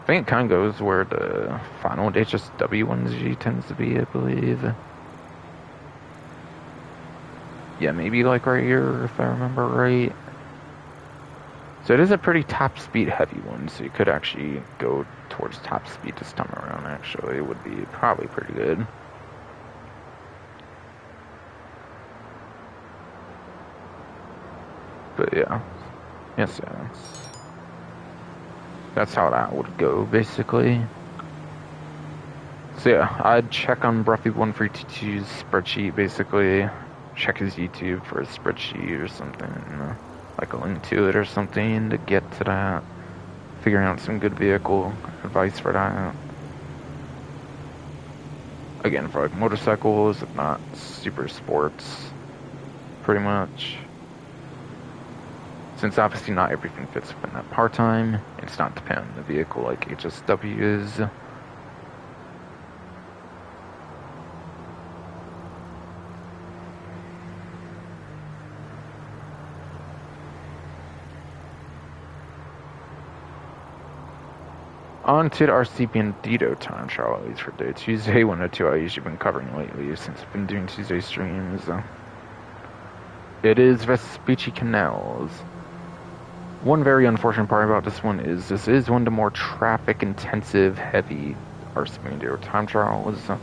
think it kind of goes where the final HSW 1G tends to be, I believe. Yeah, maybe like right here, if I remember right. So it is a pretty top speed heavy one, so you could actually go towards top speed this time around, actually. It would be probably pretty good. But yeah. Yes, yes. That's how that would go, basically. So yeah, I'd check on Bruffy1322's spreadsheet, basically. Check his YouTube for a spreadsheet or something. Like a link to it or something to get to that. Figuring out some good vehicle advice for that. Again, for like motorcycles, if not super sports, pretty much. Since obviously not everything fits within that part-time, it's not dependent on the vehicle like HSW is. On to the RCP and Dito time trial, at least for day Tuesday, one or two I usually been covering lately since I've been doing Tuesday streams. It is Vespucci Canals. One very unfortunate part about this one is this is one of the more traffic intensive, heavy RCP and Dito time trials. So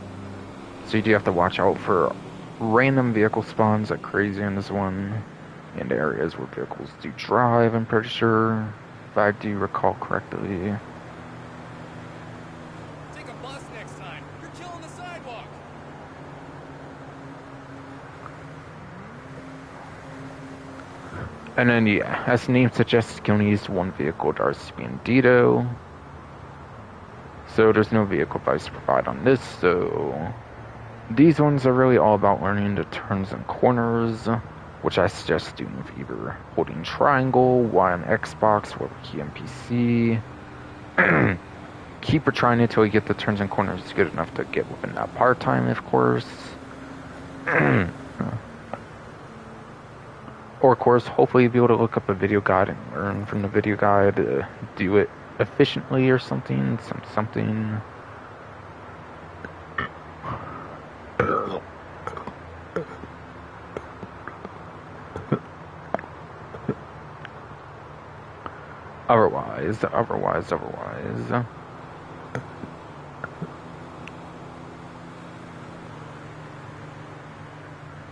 you do have to watch out for random vehicle spawns like crazy in this one, and areas where vehicles do drive, I'm pretty sure, if I do recall correctly. Take a bus next time. You're killing the sidewalk. And then, yeah, as the name suggests, you can only use one vehicle to RCP and Dito. So there's no vehicle advice to provide on this, so these ones are really all about learning the turns and corners, which I suggest doing with either holding triangle, Y on Xbox, or key on PC. Keep trying until you get the turns and corners good enough to get within that part time, of course. Or, of course, hopefully be able to look up a video guide and learn from the video guide to do it efficiently or something. Otherwise. So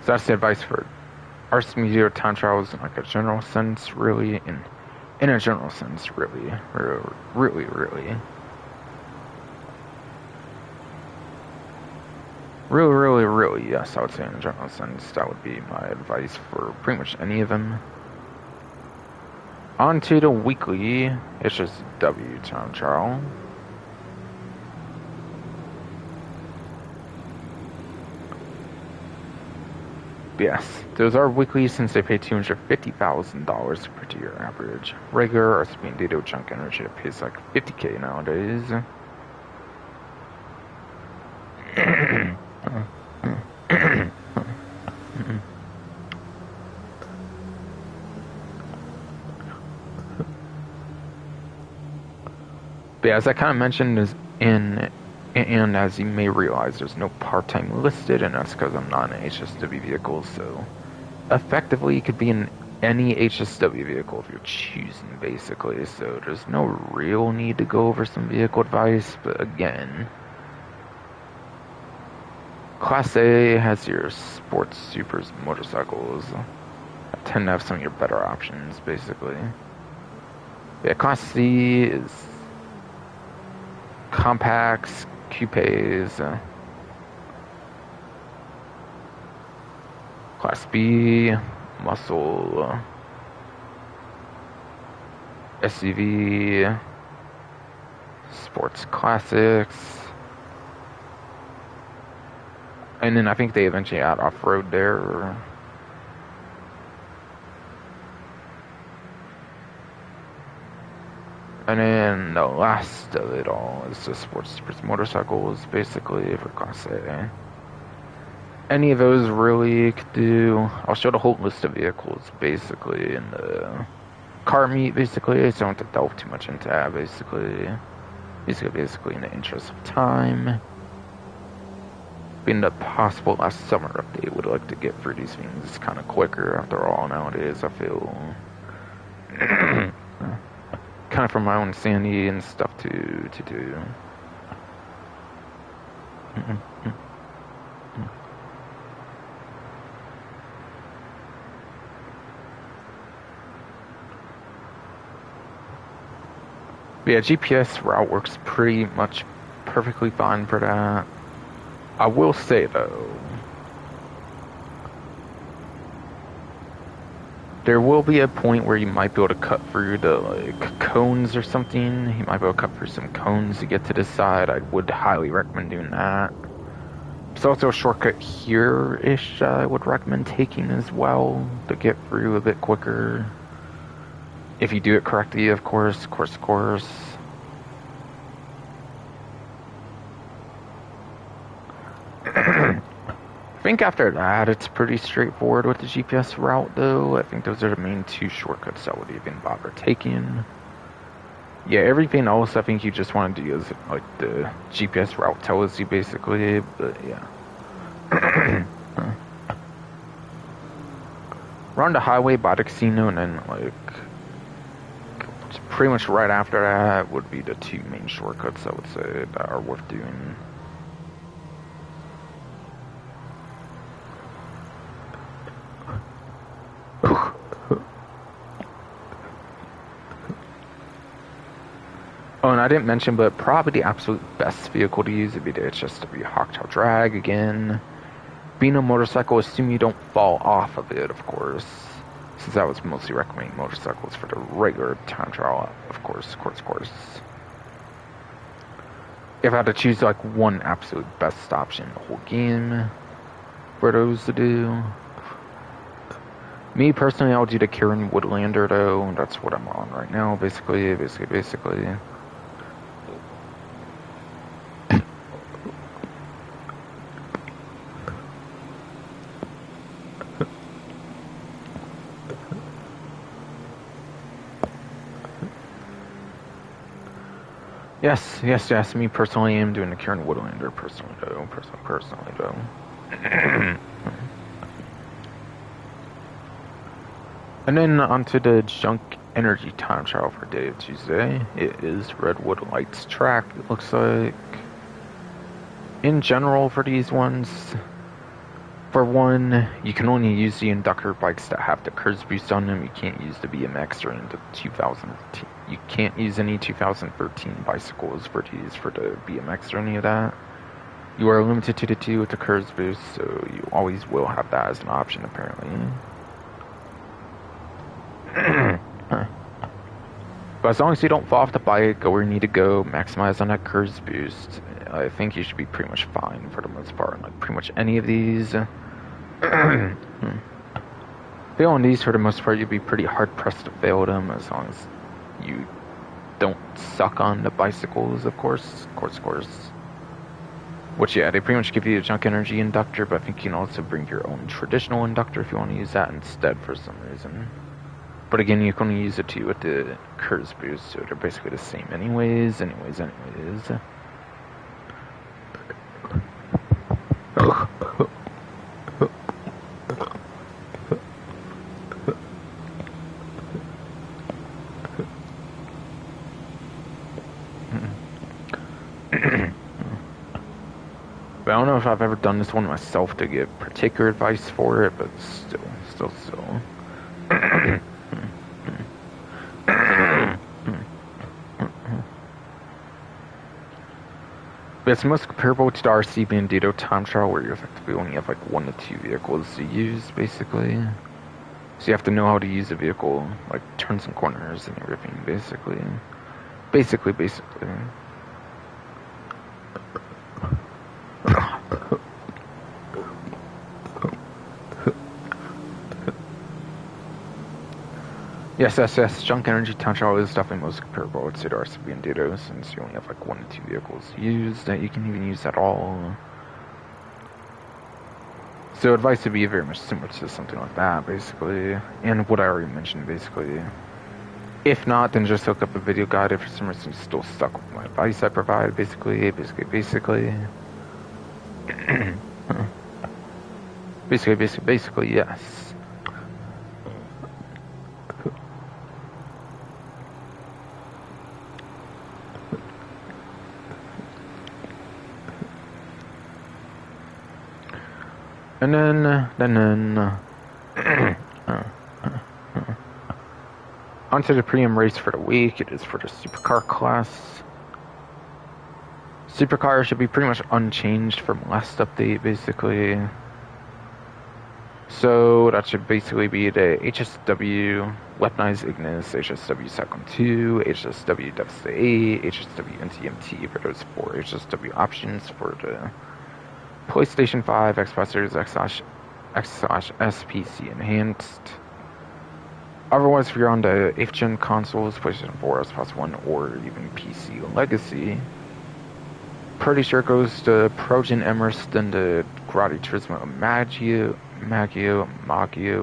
that's the advice for arts, media, time travels in like a general sense, really. In a general sense, really. Really, yes, I would say in a general sense, that would be my advice for pretty much any of them. On to the weekly HSW time trial. Yes, those are weekly since they pay $250,000 per year average. Regular or speed data junk energy pays like $50K nowadays. But yeah, as I kind of mentioned, and as you may realize, there's no part-time listed, and that's because I'm not an HSW vehicle, so effectively you could be in any HSW vehicle if you're choosing, basically, so there's no real need to go over some vehicle advice, but again, Class A has your sports supers motorcycles that tend to have some of your better options, basically. Yeah, Class C is compacts, coupes. Class B, muscle, SUV, sports classics. And then I think they eventually add off-road there. And then the last of it all is the sports motorcycles, basically, for Class A. Any of those really could do. I'll show the whole list of vehicles, basically, in the car meet, basically, so I don't have to delve too much into that, basically. Basically, in the interest of time. Being the possible last summer update, would like to get through these things kind of quicker, after all, nowadays, I feel. Kind of from my own sanity and stuff to do. But yeah, GPS route works pretty much perfectly fine for that. I will say though, there will be a point where you might be able to cut through the like cones or something. You might be able to cut through some cones to get to the side. I would highly recommend doing that. There's also a shortcut here-ish I would recommend taking as well to get through a bit quicker. If you do it correctly, of course. I think after that, it's pretty straightforward with the GPS route, though. I think those are the main two shortcuts I would even bother taking. Yeah, everything else I think you just want to do is like the GPS route tells you, basically, but yeah. We're on the highway by the casino, and then like pretty much right after that would be the two main shortcuts I would say that are worth doing. Oh, and I didn't mention, but probably the absolute best vehicle to use would be the HSW Hawktail Drag again. Being a motorcycle, assume you don't fall off of it, of course. Since I was mostly recommending motorcycles for the regular time trial, of course. If I had to choose like one absolute best option in the whole game for those to do, me personally, I'll do the Kieran Woodlander though. That's what I'm on right now, basically. Yes. Me personally, I'm doing the Kieran Woodlander personally though. And then onto the junk energy time trial for day of Tuesday. It is Redwood Lights track, it looks like. In general, for these ones, for one, you can only use the inductor bikes that have the curves boost on them. You can't use the BMX or the 2013. You can't use any 2013 bicycles for these for the BMX or any of that. You are limited to the two with the curves boost, so you always will have that as an option, apparently. But as long as you don't fall off the bike, go where you need to go, maximize on that curves boost, I think you should be pretty much fine for the most part. Like pretty much any of these. Failing these for the most part, you'd be pretty hard pressed to fail them as long as you don't suck on the bicycles, of course. Of course. Which, yeah, they pretty much give you a junk energy inductor, but I think you can also bring your own traditional inductor if you want to use that instead for some reason. But again, you can only use it too with the curves boost, so they're basically the same anyways. But I don't know if I've ever done this one myself to give particular advice for it, but still. But it's most comparable to the RC Bandito time trial where you effectively only have like 1 to 2 vehicles to use, basically. So you have to know how to use a vehicle, like turns and corners and everything, basically. Basically. Yes. Junk energy time trial is definitely most comparable to the RC Bandito since you only have like 1 to 2 vehicles to use that you can even use at all. So advice would be very much similar to something like that, basically. And what I already mentioned, basically. If not, then just look up a video guide if for some reason you're still stuck with my advice I provide, basically. Basically, yes. And then onto the premium race for the week. It is for the supercar class. Supercar should be pretty much unchanged from last update, basically. So that should basically be the HSW Weaponized Ignis, HSW Cyclone 2, HSW Devastator 8, HSW NTMT for those 4 HSW options for the PlayStation 5, Xbox Series X/S PC Enhanced. Otherwise, if you're on the 8th gen consoles, PlayStation 4, Xbox One, or even PC Legacy, pretty sure it goes to Progen Emerst and the Grotti Turismo Maggio,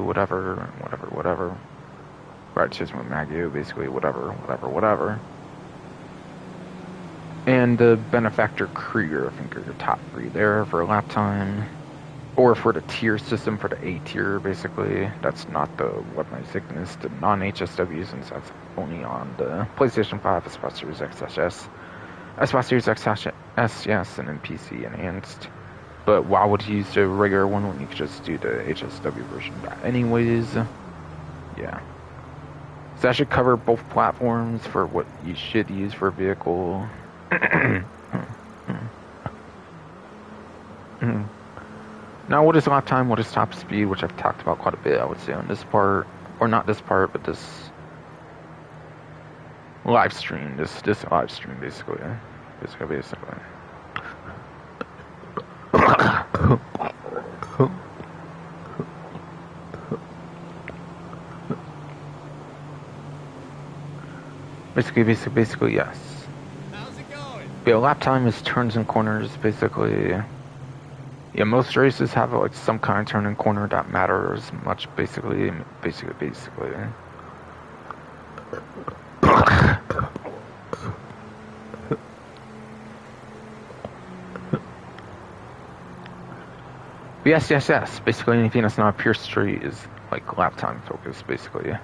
whatever. Grotti Turismo Maggio, basically, whatever. And the Benefactor Krieger, I think, are your top 3 there for lap time. Or for the tier system, for the A tier, basically. That's not the Weaponized Ignis, the non-HSW, since that's only on the PlayStation 5, Xbox Series X/S, Xbox Series X/S, yes, and then PC Enhanced. But why would you use the regular one when you could just do the HSW version of that anyways? Yeah. So that should cover both platforms for what you should use for a vehicle. Now, what is lap time? What is top speed? Which I've talked about quite a bit, I would say, on this part. Or not this part, but this live stream. This live stream, basically. Basically, yes. How's it going? Yeah, lap time is turns and corners, basically. Yeah, most races have like some kind of turn and corner that matters much, basically. Yes. Basically, anything that's not a pure street is like lap time focused, basically.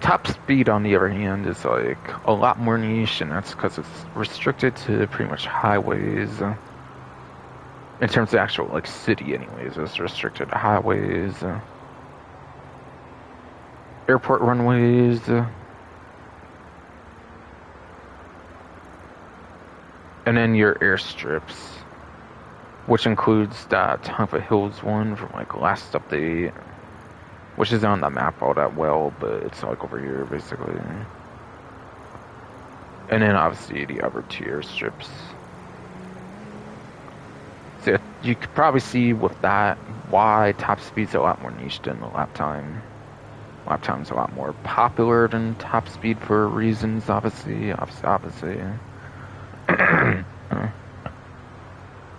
Top speed, on the other hand, is like a lot more niche, and that's because it's restricted to pretty much highways. In terms of actual like city, anyways, it's restricted to highways, airport runways, and then your airstrips, which includes that Tonka Hills one from like last update, which is on the map all that well, but it's like over here basically. And then obviously the other two airstrips. So you could probably see with that why top speed's a lot more niche than the lap time. Lap time's a lot more popular than top speed for reasons, obviously.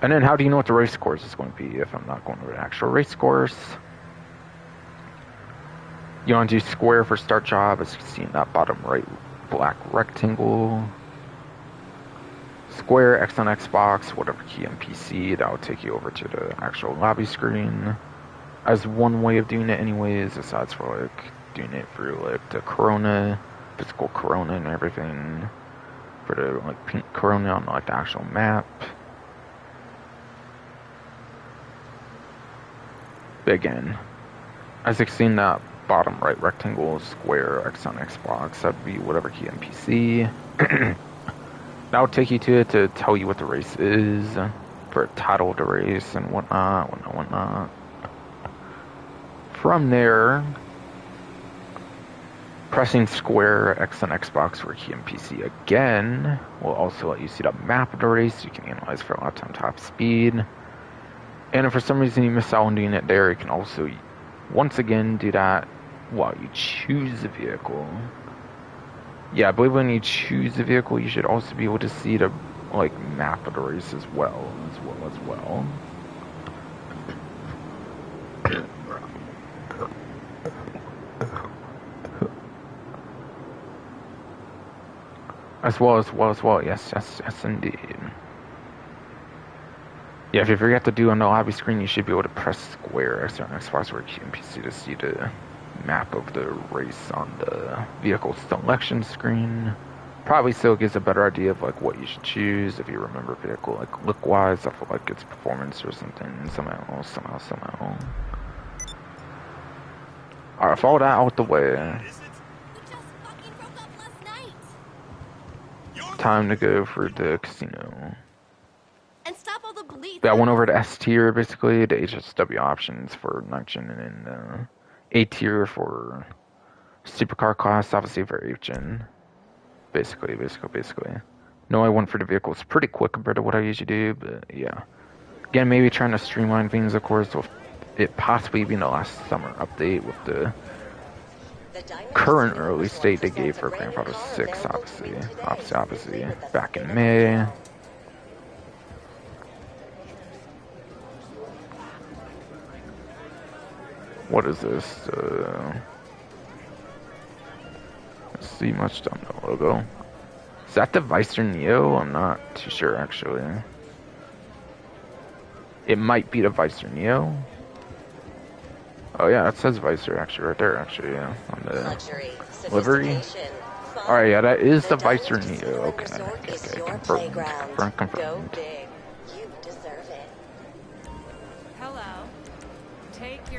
And then how do you know what the race course is going to be if I'm not going to the actual race course? You want to do square for start job, as you see in that bottom right black rectangle. Square, X on Xbox, whatever key on PC, that will take you over to the actual lobby screen. As one way of doing it anyways, aside for like doing it through like the Corona, physical Corona and everything. For the like pink Corona on like the actual map. But again, as you see in that bottom right rectangle, square, X on Xbox, that'd be whatever key on PC. That would take you to it to tell you what the race is, for a title of the race and whatnot. From there, pressing square, X on Xbox for key on PC again will also let you see the map of the race. You can analyze for lap time, top speed. And if for some reason you miss out on doing it there, you can also once again do that while you choose the vehicle. Yeah, I believe when you choose the vehicle, you should also be able to see the like map of the race as well. Yes, indeed. Yeah, if you forget to do on the lobby screen, you should be able to press square X on Xbox or PC to see the map of the race on the vehicle selection screen. Probably still gives a better idea of like what you should choose if you remember vehicle like look wise, off of like its performance or something. Somehow. Alright, follow that out the way. Time to go for the casino. And stop all the bleeds. Yeah, I went over to S tier basically, the HSW options for night-gen, and then A tier for supercar class, obviously for 8-gen. Basically. No, I went for the vehicles pretty quick compared to what I usually do, but yeah. Again, maybe trying to streamline things, of course, with it possibly being the last summer update with the current early state they gave for Grand Theft Auto 6, obviously, back in May. What is this? See much on the logo. Is that the Vicer Neo? I'm not too sure actually. It might be the Vicer Neo. Oh yeah, it says Vicer actually right there actually, yeah, on the livery. Alright, yeah, that is the Vicer Neo. Okay. Confirmed.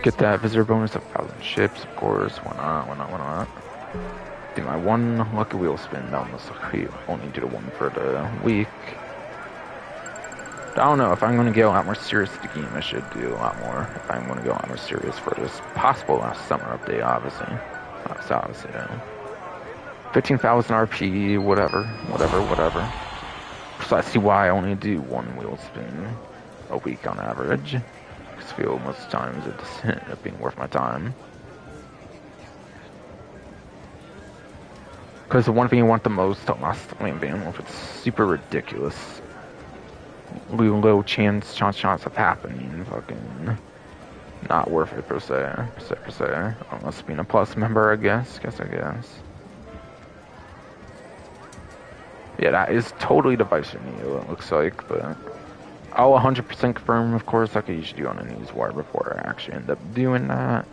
Get that visitor bonus of 1,000 ships, of course. Why not? Do my one lucky wheel spin. That one was lucky. Only do the one for the week. I don't know. If I'm going to get a lot more serious with the game, I should do a lot more. If I'm going to get a lot more serious for this possible last summer update, obviously. Yeah. 15,000 RP, whatever. So I see why I only do one wheel spin a week on average. I feel most times it doesn't end up being worth my time. Because the one thing you want the most to last lane ban, if it's super ridiculous, low chance of happening, fucking not worth it per se. Unless being a plus member, I guess. Yeah, that is totally the Vicer Neo, it looks like, but I'll 100% confirm, of course, like I usually do on a newswire before I actually end up doing that.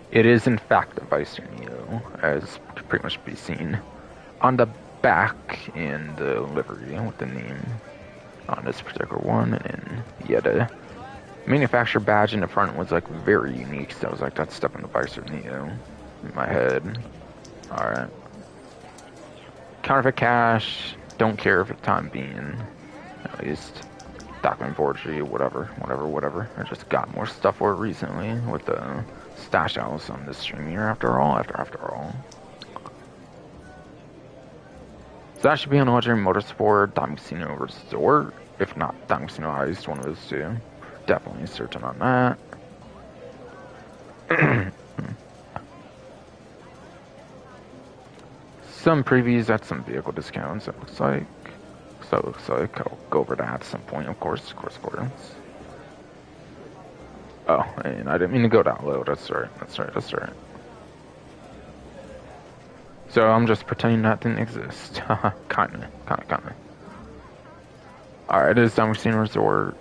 It is in fact a Vicer Neo, as can pretty much be seen on the back in the livery with the name on this particular one, and yeah, the manufacturer badge in the front was like very unique. So I was like, that's definitely the Vicer Neo in my head. All right, counterfeit cash. Don't care for the time being, at least. Document forgery, whatever. I just got more stuff for it recently with the stash house on this stream here. After all. So that should be on Legendary Motorsport, Diamond Casino Resort. If not, Diamond Casino Heist, one of those two. Definitely certain on that. Some previews at some vehicle discounts, it looks like. So it looks like I'll go over that at some point, of course. Oh, and I didn't mean to go down low. That's right. So I'm just pretending that didn't exist. Kinda. Alright, it is Diamond Casino Resort.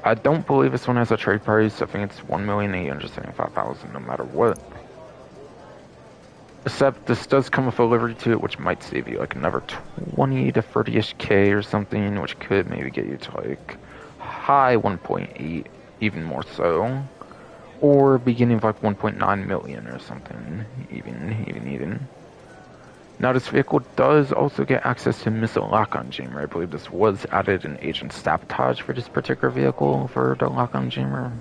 I don't believe this one has a trade price. I think it's 1,875,000 no matter what. Except this does come with a livery to it, which might save you like another 20 to 30-ish K or something, which could maybe get you to like high 1.8, even more so. Or beginning of like 1.9 million or something, even. Now this vehicle does also get access to missile lock-on jammer. I believe this was added in Agent Sabotage for this particular vehicle for the lock-on jammer.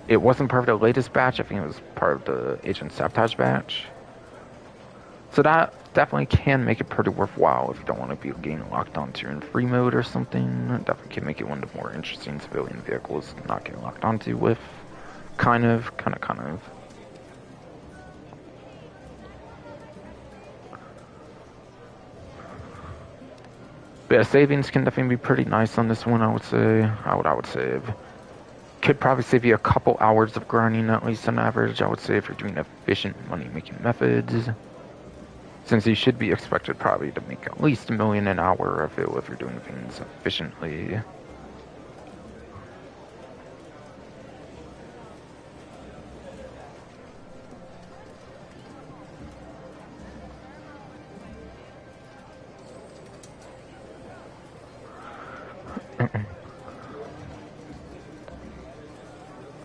It wasn't part of the latest batch. I think it was part of the Agent Sabotage batch. So that definitely can make it pretty worthwhile if you don't want to be getting locked onto in free mode or something. It definitely can make it one of the more interesting civilian vehicles to not get locked onto with. Kind of. But yeah, savings can definitely be pretty nice on this one, I would say. I would save. Could probably save you a couple hours of grinding, at least on average, I would say, if you're doing efficient money-making methods. Since you should be expected probably to make at least $1 million an hour of it if you're doing things efficiently.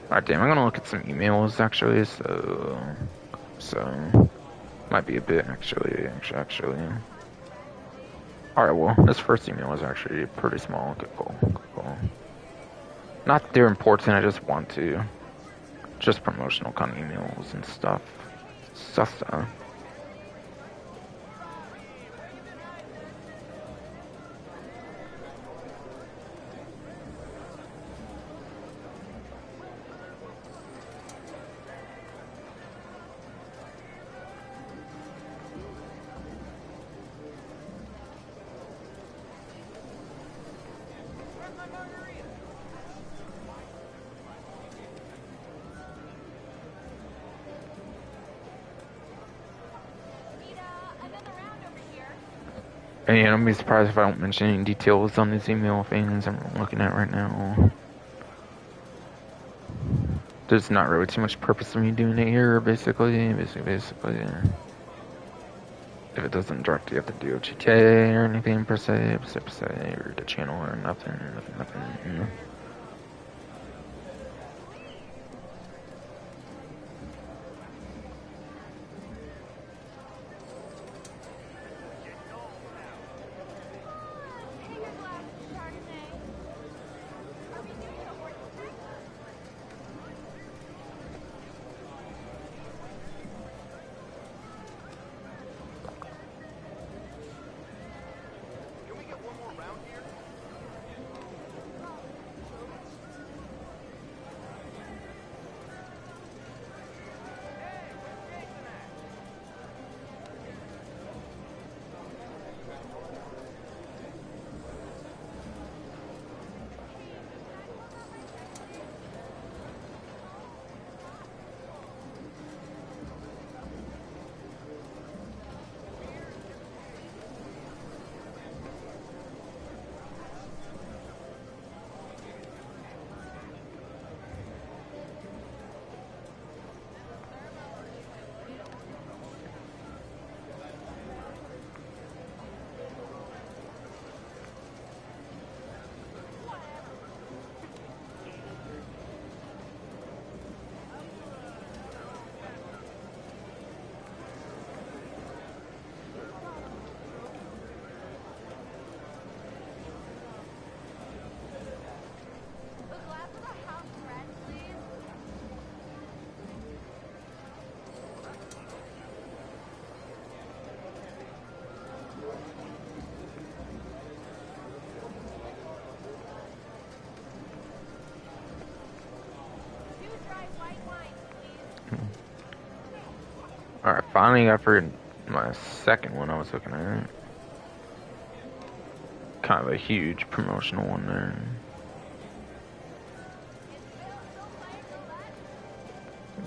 Alright, damn, I'm gonna look at some emails actually, so might be a bit actually. Alright, well, this first email is actually pretty small. Good call. Not that they're important, I just want to. Just promotional kind of emails and stuff. Sussa. And yeah, don't be surprised if I don't mention any details on these email things I'm looking at right now. There's not really too much purpose in me doing it here, basically. If it doesn't directly have to do with GTA or anything per se, or the channel or nothing. finally got for my second one I was looking at. Kind of a huge promotional one there.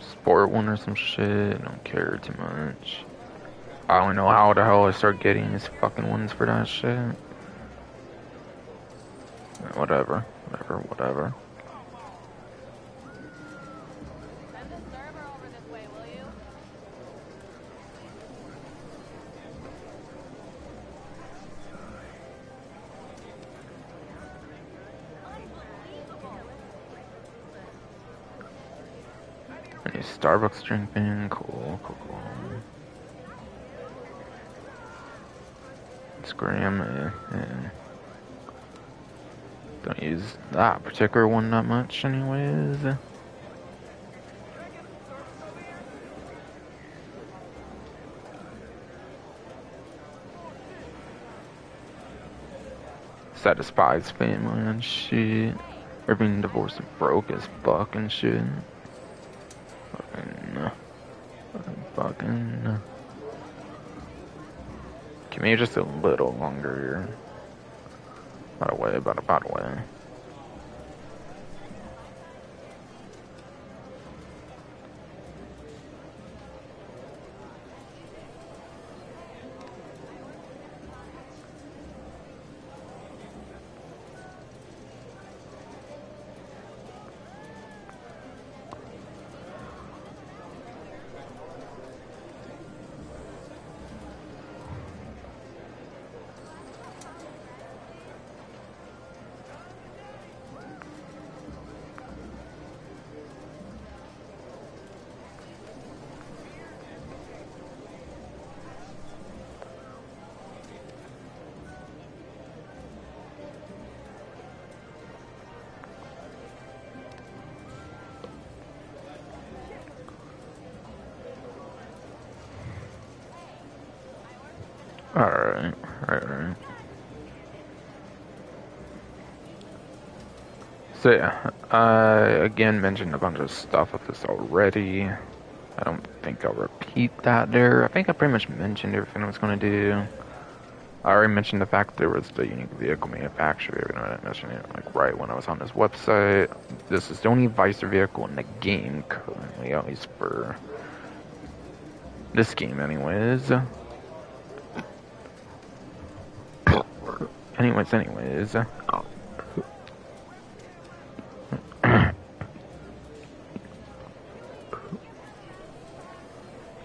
Sport one or some shit. Don't care too much. I don't know how the hell I start getting these fucking ones for that shit. Whatever. Whatever. Send the server over this way, will you? Any Starbucks drink bin? Cool. Scram, yeah. Don't use that particular one that much anyways. Satisfies family and shit. Or being divorced and broke as fuck and shit. Fucking. Give me just a little longer here. About a way. Alright. So yeah, I again mentioned a bunch of stuff with this already. I don't think I'll repeat that there. I think I pretty much mentioned everything I was going to do. I already mentioned the fact that there was the unique vehicle manufacturer, even though I didn't mention it like right when I was on this website. This is the only Vicer vehicle in the game currently, at least for this game anyways. Anyways. Oh. Yeah,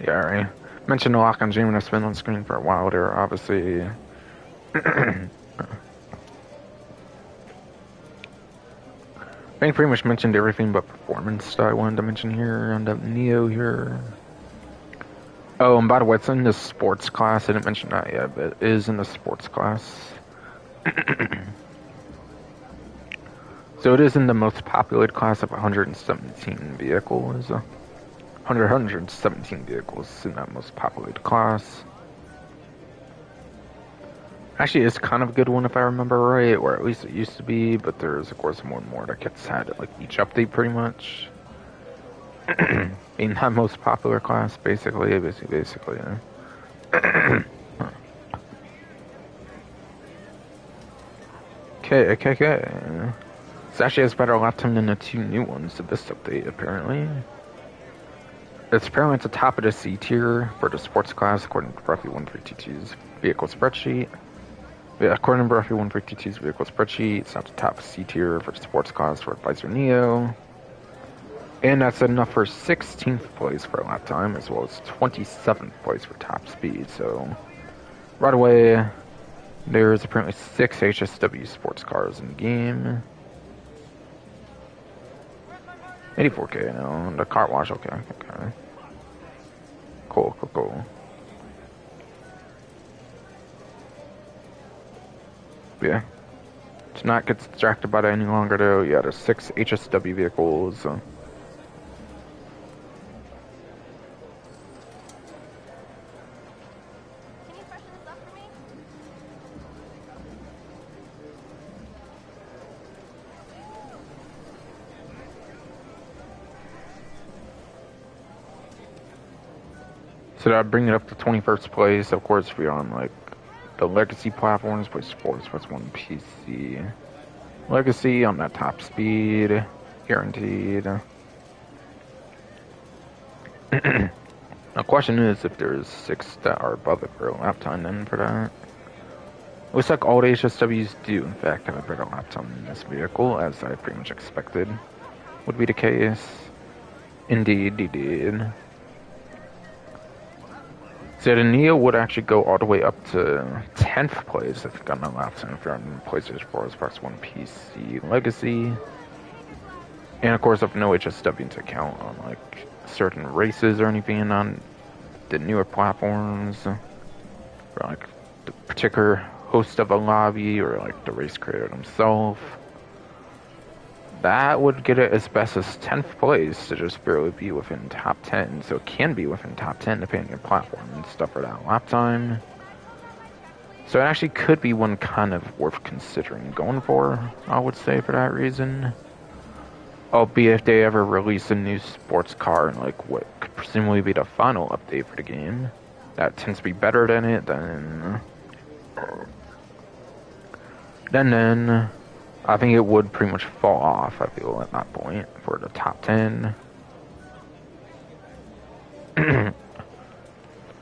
I already mentioned the lock on Gene when I've been on screen for a while there, obviously. I think pretty much mentioned everything but performance that I wanted to mention here on the Neo here. Oh, and by the way, it's in the sports class. I didn't mention that yet, but it is in the sports class. So it is in the most populated class of 117 vehicles. 117 vehicles in that most populated class. Actually, it's kind of a good one if I remember right, or at least it used to be, but there's of course more and more that gets added like each update pretty much. In that most popular class, basically. Yeah. Okay. This actually has better lap time than the two new ones to this update, apparently. It's apparently at the top of the C tier for the sports class, according to Roughly 152's vehicle spreadsheet. Yeah, according to Roughly 152's vehicle spreadsheet, it's at the top of C tier for the sports class for Advisor Neo. And that's enough for 16th place for lap time, as well as 27th place for top speed. So, right away, there's apparently 6 HSW sports cars in the game. 84k now. The car wash, okay. Cool. Yeah. To not get distracted by that any longer, though. Yeah, there's 6 HSW vehicles. So that bring it up to 21st place. Of course, if you're on like the legacy platforms, play sports plus one PC. Legacy on that top speed, guaranteed. The question is if there's 6 that are above it for a lap time then for that. Looks like all the HSWs do, in fact, have a better lap time in this vehicle, as I pretty much expected would be the case. Indeed, he did. So the Neo would actually go all the way up to 10th place if you got no lap time if you're on PlayStation 4 Xbox One PC Legacy. And of course, if no HSW to count on like certain races or anything on the newer platforms, or like the particular host of a lobby or like the race creator himself. That would get it as best as 10th place to just barely be within top 10. So it can be within top 10 depending on your platform and stuff for that lap time. So it actually could be one kind of worth considering going for, I would say, for that reason. Albeit if they ever release a new sports car and like what could presumably be the final update for the game, that tends to be better than it, then I think it would pretty much fall off, I feel, at that point for the top 10. So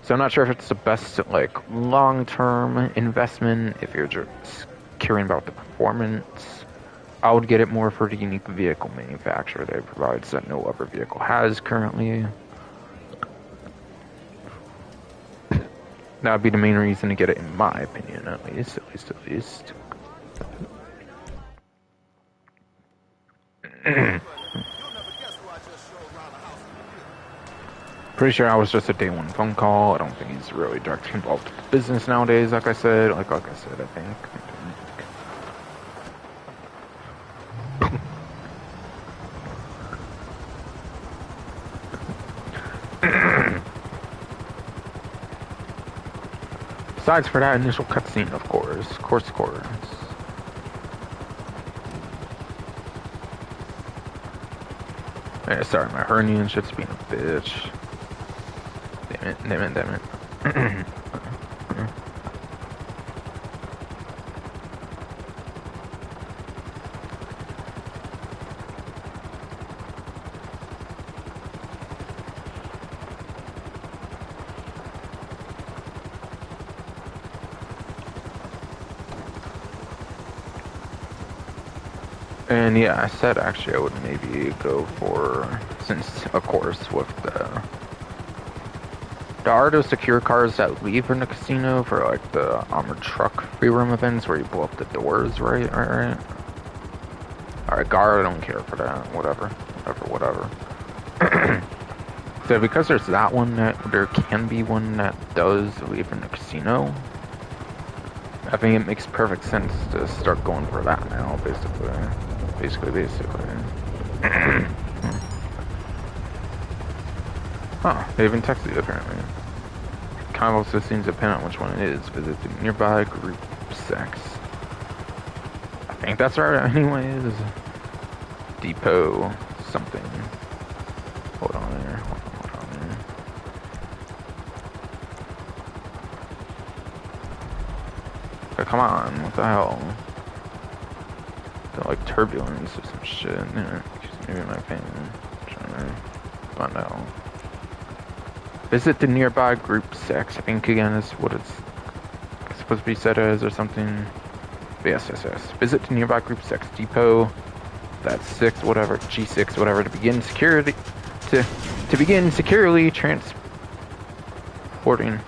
I'm not sure if it's the best, like, long-term investment, if you're just caring about the performance. I would get it more for the unique vehicle manufacturer that it provides that no other vehicle has currently. That would be the main reason to get it, in my opinion, at least. Pretty sure I was just a day one phone call. I don't think he's really directly involved with business nowadays, like I said. I think. Besides for that initial cutscene, of course. Of course. Hey, sorry, my hernia and shit's being a bitch. Damn it. And yeah, I said actually I would maybe go for, since of course with the are those secure cars that leave from the casino for like the armored truck free roam events where you blow up the doors, right? Alright, guard, I don't care for that. Whatever. So because there's that one, there can be one that does leave from the casino. I think it makes perfect sense to start going for that now, basically. Huh, they even texted you apparently. Kind of also seems dependent on which one it is. Visit the nearby group sex. I think that's right anyways. Depot something. Hold on there. Okay, come on, what the hell? Got like turbulence or some shit. Yeah, maybe my thing. Trying to find out. Visit the nearby group sex. I think again is what it's supposed to be said as or something. Yes. Visit the nearby group sex depot. That's 6, whatever, G6, whatever, to begin securely transporting.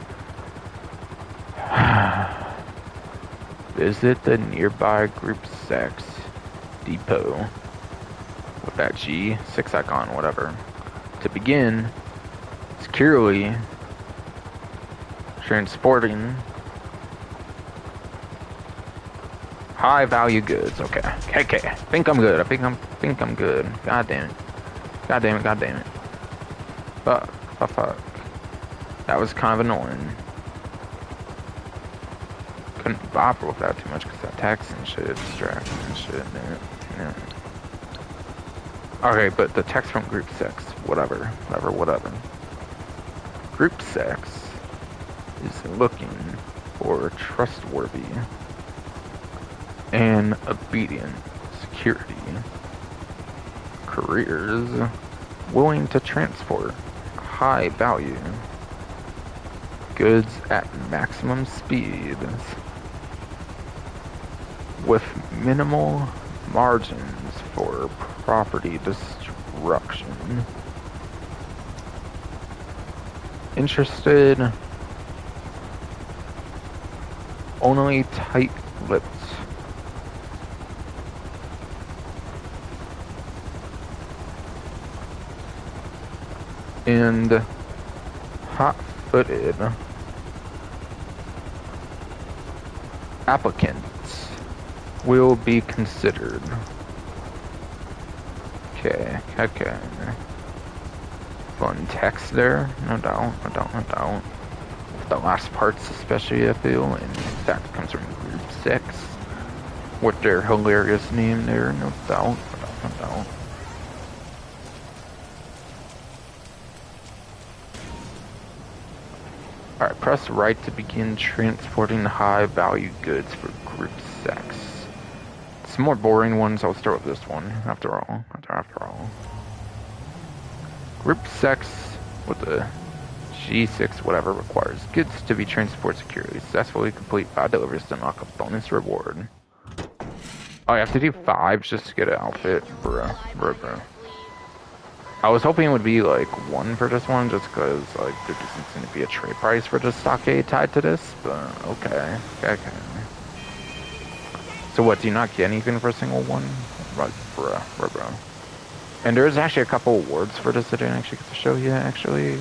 Visit the nearby group sex depot with that G6 icon, whatever, to begin securely transporting high value goods. Okay. I think I'm good. I think I'm good. God damn it. Fuck. That was kind of annoying. Couldn't bother with that too much because that text and shit, distracting and shit. Yeah. Okay, but the text from group 6, whatever. Group sex is looking for trustworthy and obedient security careers willing to transport high value goods at maximum speeds with minimal margins for property destruction. Interested only tight-lipped. And hot-footed applicants will be considered. Okay. Fun text there, no doubt. The last parts especially, I feel, and that comes from Group 6. With their hilarious name there, no doubt. Alright, press right to begin transporting high-value goods for Group 6. Some more boring ones, I'll start with this one, after all. Group 6, with the G6 whatever, requires goods to be transported securely. Successfully complete 5 deliveries to unlock a bonus reward. Oh, you have to do 5 just to get an outfit? Bruh. I was hoping it would be like 1 for this one, just because like there doesn't seem to be a trade price for the stockade tied to this, but okay. So what, do you not get anything for a single one? Like, bruh. And there's actually a couple awards for this that I didn't actually get to show you, actually.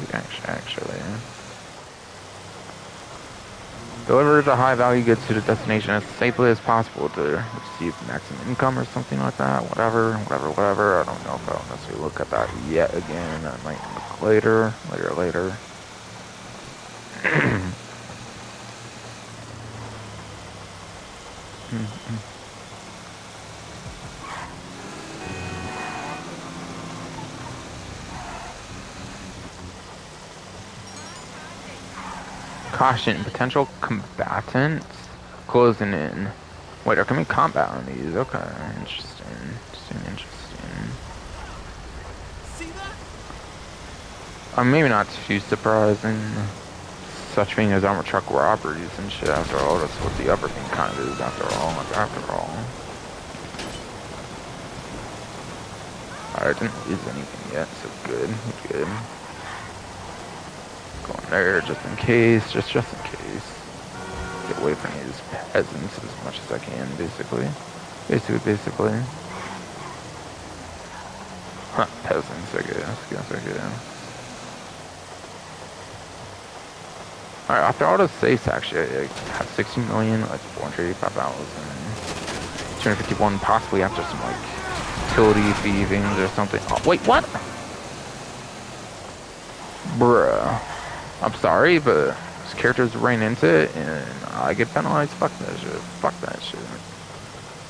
Deliver the high-value goods to the destination as safely as possible to receive maximum income or something like that. Whatever. I don't know if I'll necessarily look at that yet again. I might look later. Caution, potential combatants closing in. Wait, there can be combat on these. Okay, interesting. Maybe not too surprising. Such thing as armor truck robberies and shit. After all, that's what the upper thing kind of is. After all. Alright, didn't lose anything yet, so good. Going there just in case, just in case. Get away from these peasants as much as I can, basically. Huh, peasants, I guess. Alright, after all the safes, actually, I have 60 million, like 485,000, 251, possibly after some, like, utility thievings or something. Oh, wait, what? Bruh. I'm sorry, but these characters ran into it, and I get penalized. Fuck that shit.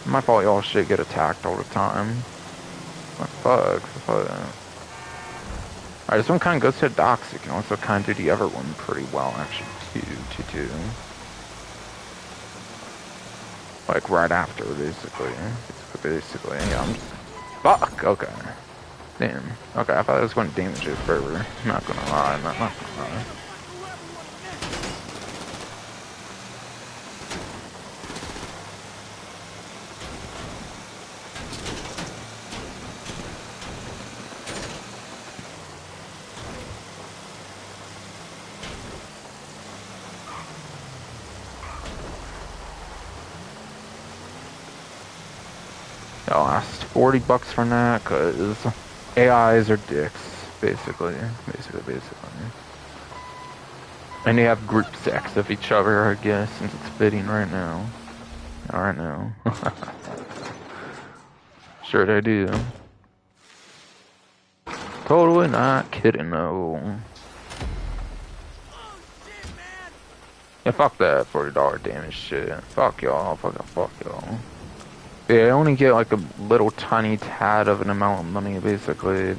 My fault y'all shit get attacked all the time. Fuck. Alright, this one kind of goes to the docks. You can also kind of do the other one pretty well, actually, too. Like, right after, basically, yeah, I'm just... Fuck, okay. Damn. Okay, I thought it was going to damage it further. Not gonna lie, not gonna lie. I'll ask $40 for that, cause AIs are dicks, basically. And they have group sex of each other, I guess, since it's fitting right now. Sure they do. Totally not kidding, though. Yeah, fuck that $40 damage shit. Fuck y'all. Yeah, I only get like a little tiny tad of an amount of money, basically.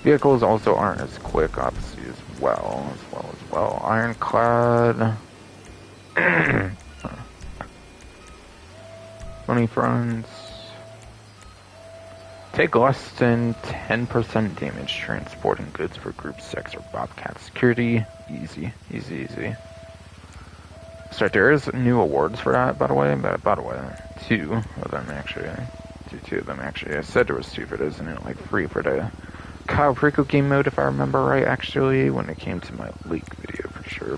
Vehicles also aren't as quick, obviously, as well. Ironclad. Money fronts. Take less than 10% damage transporting goods for Group 6 or Bobcat security. Easy. So there is new awards for that, by the way. Two of them actually. Two of them actually. I said there was two for this, and it like free for the Kyle Preco game mode, if I remember right, actually, when it came to my leak video, for sure.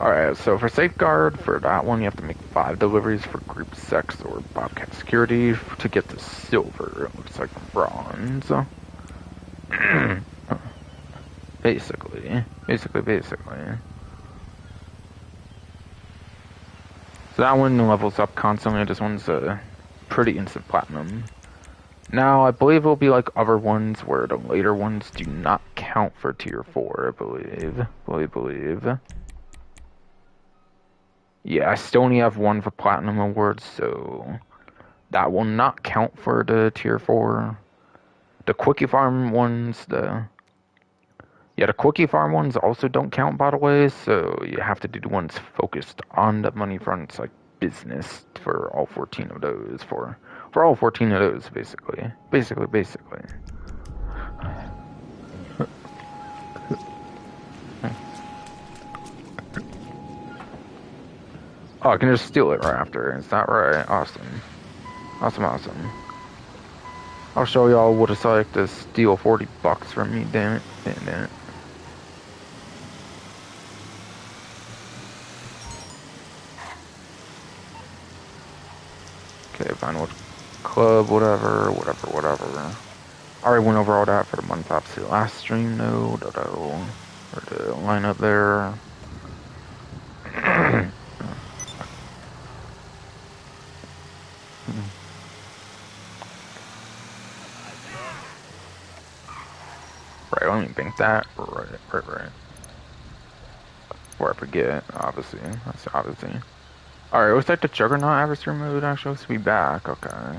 Alright, so for Safeguard, for that one, you have to make 5 deliveries for Group 6 or Bobcat Security to get the silver. It looks like bronze. Basically. So that one levels up constantly. This one's a pretty instant platinum. Now, I believe it'll be like other ones where the later ones do not count for tier 4, I believe. Yeah, I still only have one for platinum awards, so that will not count for the tier 4. The Quickie Farm ones, the Quickie Farm ones also don't count, by the way, so you have to do the ones focused on the money fronts, like business, for all 14 of those, for all 14 of those, basically. Oh, I can just steal it right after, is that right? Awesome. I'll show y'all what it's like to steal $40 from me, damn it. Okay, fine, what club, whatever. I already went over all that for the month obviously last stream, though. Or the lineup there. Right, let me think that. Right. Before I forget, obviously. Alright, looks like the Juggernaut adversary mode actually looks to be back. Okay.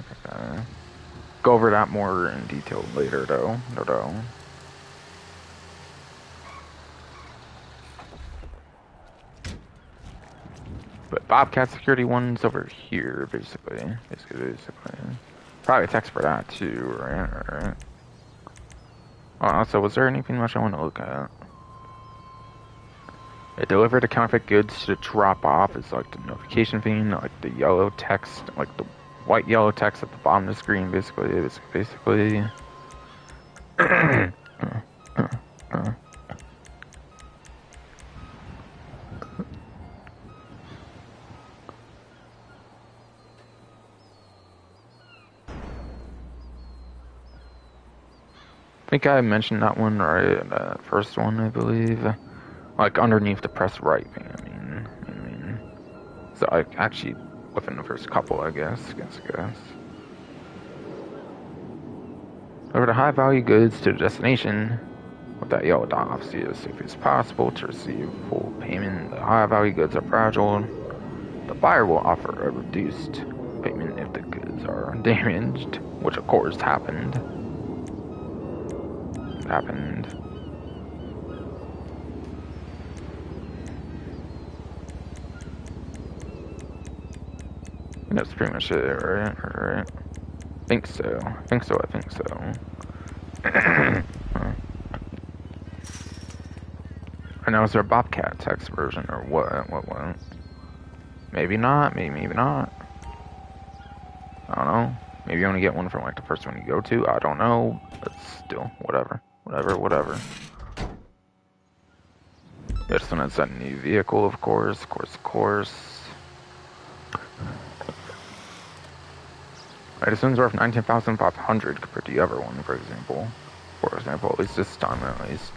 Go over that more in detail later, though. But Bobcat security one's over here, basically. Probably text for that too, right? Oh, so was there anything much I want to look at? It delivered the counterfeit goods to drop off is like the notification thing, like the yellow text, like the white yellow text at the bottom of the screen, basically. I think I mentioned that one right, the first one, I believe. Like underneath the press right thing, I mean. So I actually within the first couple, I guess. Over the high value goods to the destination with that yellow dot off, see as safe as possible to receive full payment. The high value goods are fragile. The buyer will offer a reduced payment if the goods are damaged, which of course happened. And that's pretty much it, right? I think so. And now is there a Bobcat text version or what? Maybe not. I don't know. Maybe you only get one from like the first one you go to. I don't know. But still, whatever. This one is a new vehicle, of course. Right, this one's worth 19,500 compared to the other one, for example. At least this time, at least.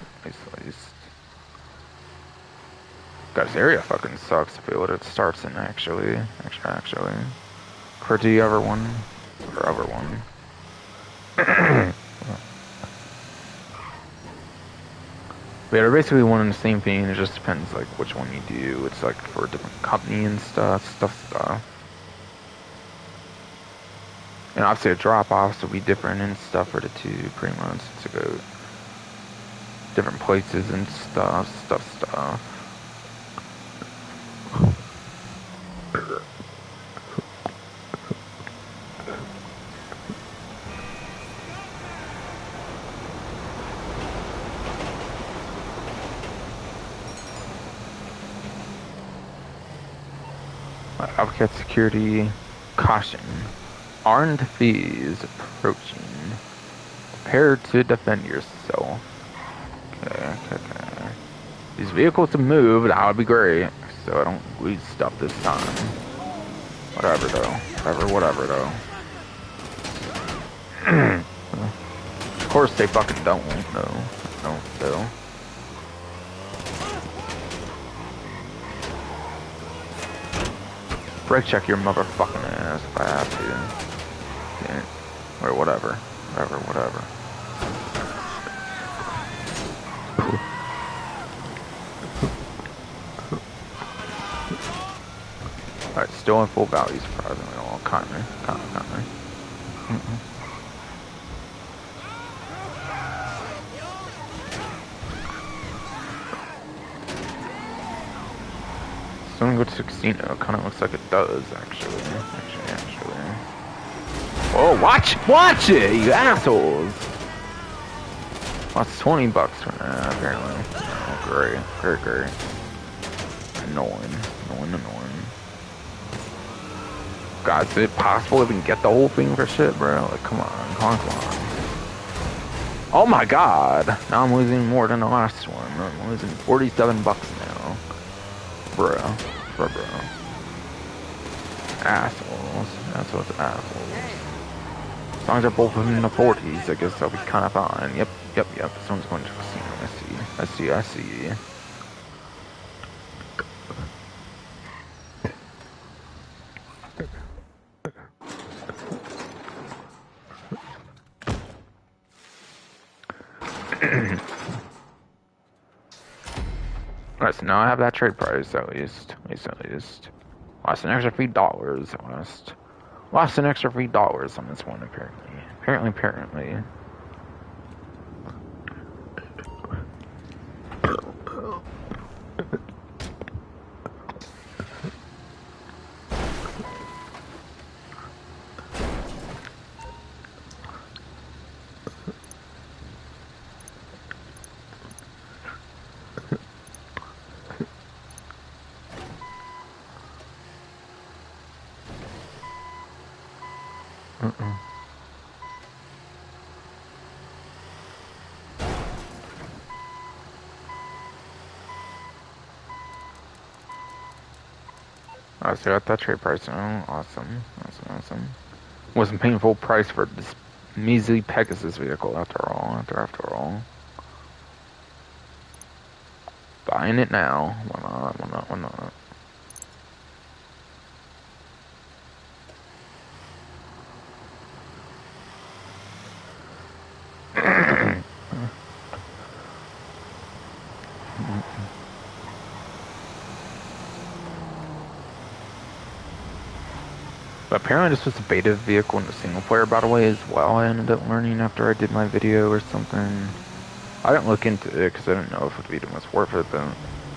God, this area fucking sucks. I feel what it starts in, actually. Compared to the other one. But yeah, they're basically one and the same thing. It just depends, like, which one you do. It's, like, for a different company and stuff. And obviously the drop-offs will be different and stuff for the two, pretty much. It's about different places and stuff. Outcat security, caution. Armed thieves approaching. Prepare to defend yourself. Okay. These vehicles to move, that would be great. So I don't lose stuff this time. Whatever though. Whatever though. Of course they fucking don't. No. Though. Brake check your motherfucking ass if I have to. Yeah. Or whatever. Alright, still in full value, surprisingly. All kinda. Someone go to 16. It kind of looks like it does, actually. Oh, watch it, you assholes! Lost $20 for that, apparently. Oh, great. Annoying. God, is it possible to even get the whole thing for shit, bro? Like, come on. Oh my god! Now I'm losing more than the last one. I'm losing $47 now. Bro. Assholes. As long as they're both in the 40s, I guess I'll be kind of fine. Yep. This one's going to casino. I see. Alright, so now I have that trade price at least. Lost an extra $3. Lost an extra $3 on this one, apparently. Alright, so I got that trade price now. Awesome. Wasn't paying full price for this measly Pegasus vehicle after all. Buying it now. Why not? But apparently this was a beta vehicle in the single player, by the way, as well. I ended up learning after I did my video or something. I didn't look into it because I didn't know if the beta was worth it, but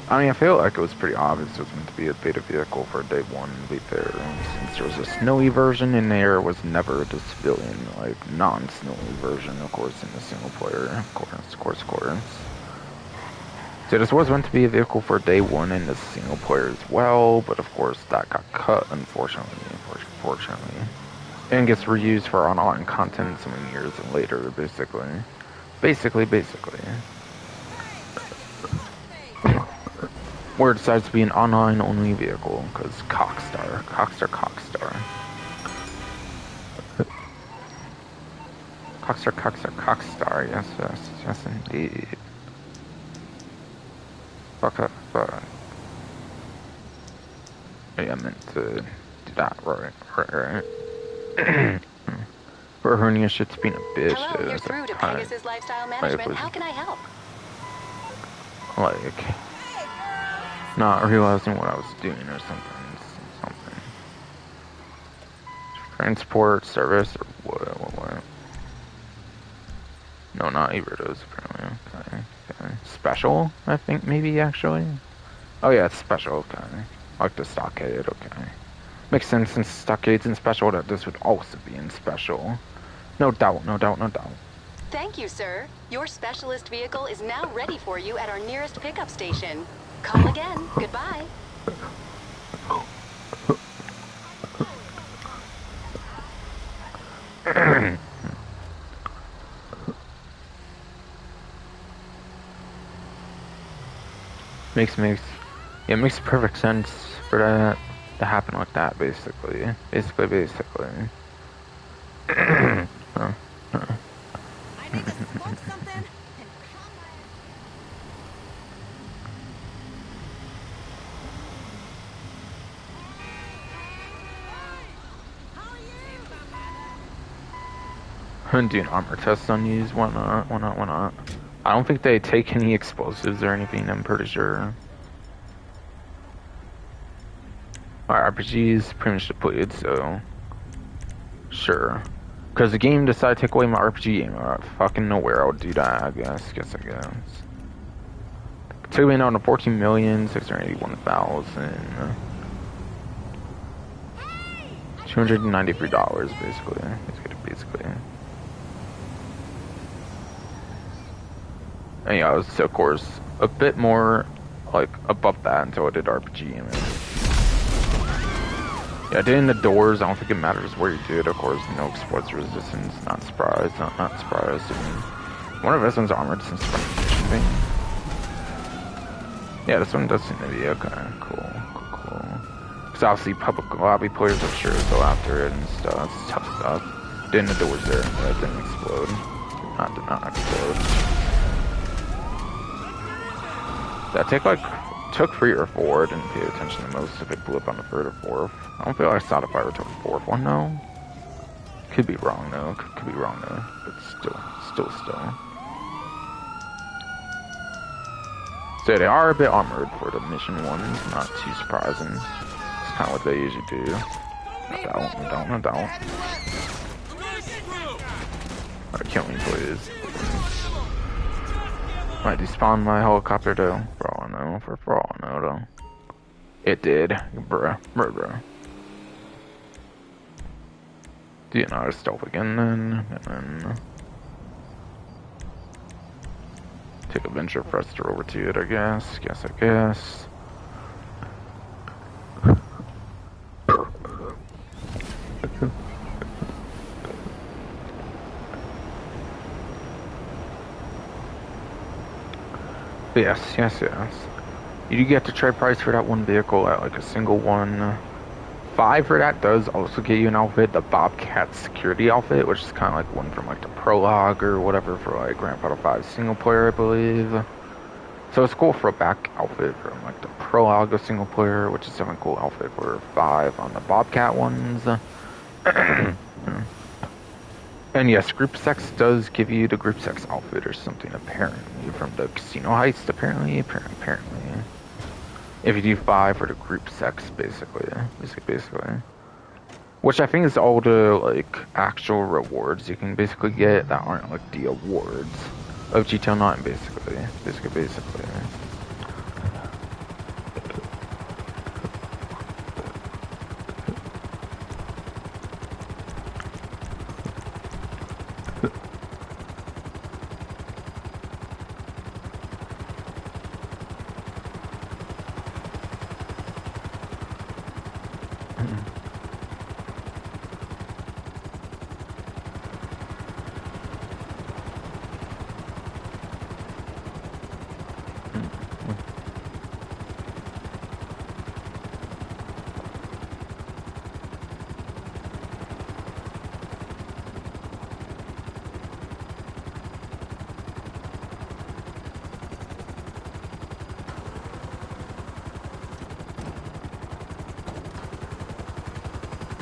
I mean, I feel like it was pretty obvious it was meant to be a beta vehicle for day one, to be fair. Since there was a snowy version in there, was never the civilian, like, non-snowy version, of course, in the single player. Of course. So this was meant to be a vehicle for day one in the single player as well, but of course that got cut, unfortunately. And gets reused for online content so many years later, basically. Where it decides to be an online-only vehicle, because Cockstar. Cockstar, yes, indeed. Fuck. Yeah, I meant to do that, right. For hernia shit's being a bitch. Hello, you're through to Pegasus Lifestyle Management. How can I help? Like, not realizing what I was doing or something. Transport service or what? No, not Everdos, apparently. Okay. special, I think, maybe, actually. Oh, yeah, it's special, okay. Like the stockade, okay. Makes sense since stockades in special that this would also be in special. No doubt, no doubt, no doubt. Thank you, sir. Your specialist vehicle is now ready for you at our nearest pickup station. Call again. Goodbye. It makes perfect sense for that to happen like that, basically. Basically. I need to smoke something. Do an armor test on these, why not? I don't think they take any explosives or anything, I'm pretty sure. Our RPG's pretty much depleted, so sure. Because the game decided to take away my RPG game out of fucking nowhere, I would do that, I guess. Took me down to 14,681,000. $293, basically. And yeah, it was, of course, a bit more, like, above that until I did RPG image. Yeah, doing the doors, I don't think it matters where you do it, of course, no explosive resistance, not surprised, not surprised. I mean, one of this one's armored since it's thing. Yeah, this one does seem to be okay, cool. Because obviously public lobby players are sure go after it and stuff, it's tough stuff. Doing the doors there, but it didn't explode. Did not explode. That took 3 or 4. I didn't pay attention to most if it blew up on the 3rd or 4th. I don't feel like I saw the fire took the 4th one though. Could be wrong though. Could be wrong though. But still. So they are a bit armored for the mission ones. Not too surprising. It's kind of what they usually do. No doubt. Alright, kill me, please. Might despawn my helicopter though, for all I know, though. It did, bruh. Do you know how to stealth again then? And then take a venture thruster over to it, I guess. Yes. You do get to trade price for that one vehicle at like a single one. 5 for that does also get you an outfit, the Bobcat security outfit, which is kind of like one from like the prologue or whatever for like Grand Theft Auto 5 single player, I believe. So it's cool for a back outfit from like the prologue of single player, which is a cool outfit for 5 on the Bobcat ones. And yes, Group Sex does give you the Group Sex outfit or something, apparently, from the Casino Heist, apparently. If you do 5 for the Group Sex, basically. Which I think is all the, like, actual rewards you can basically get that aren't, like, the awards of GTA 9, basically.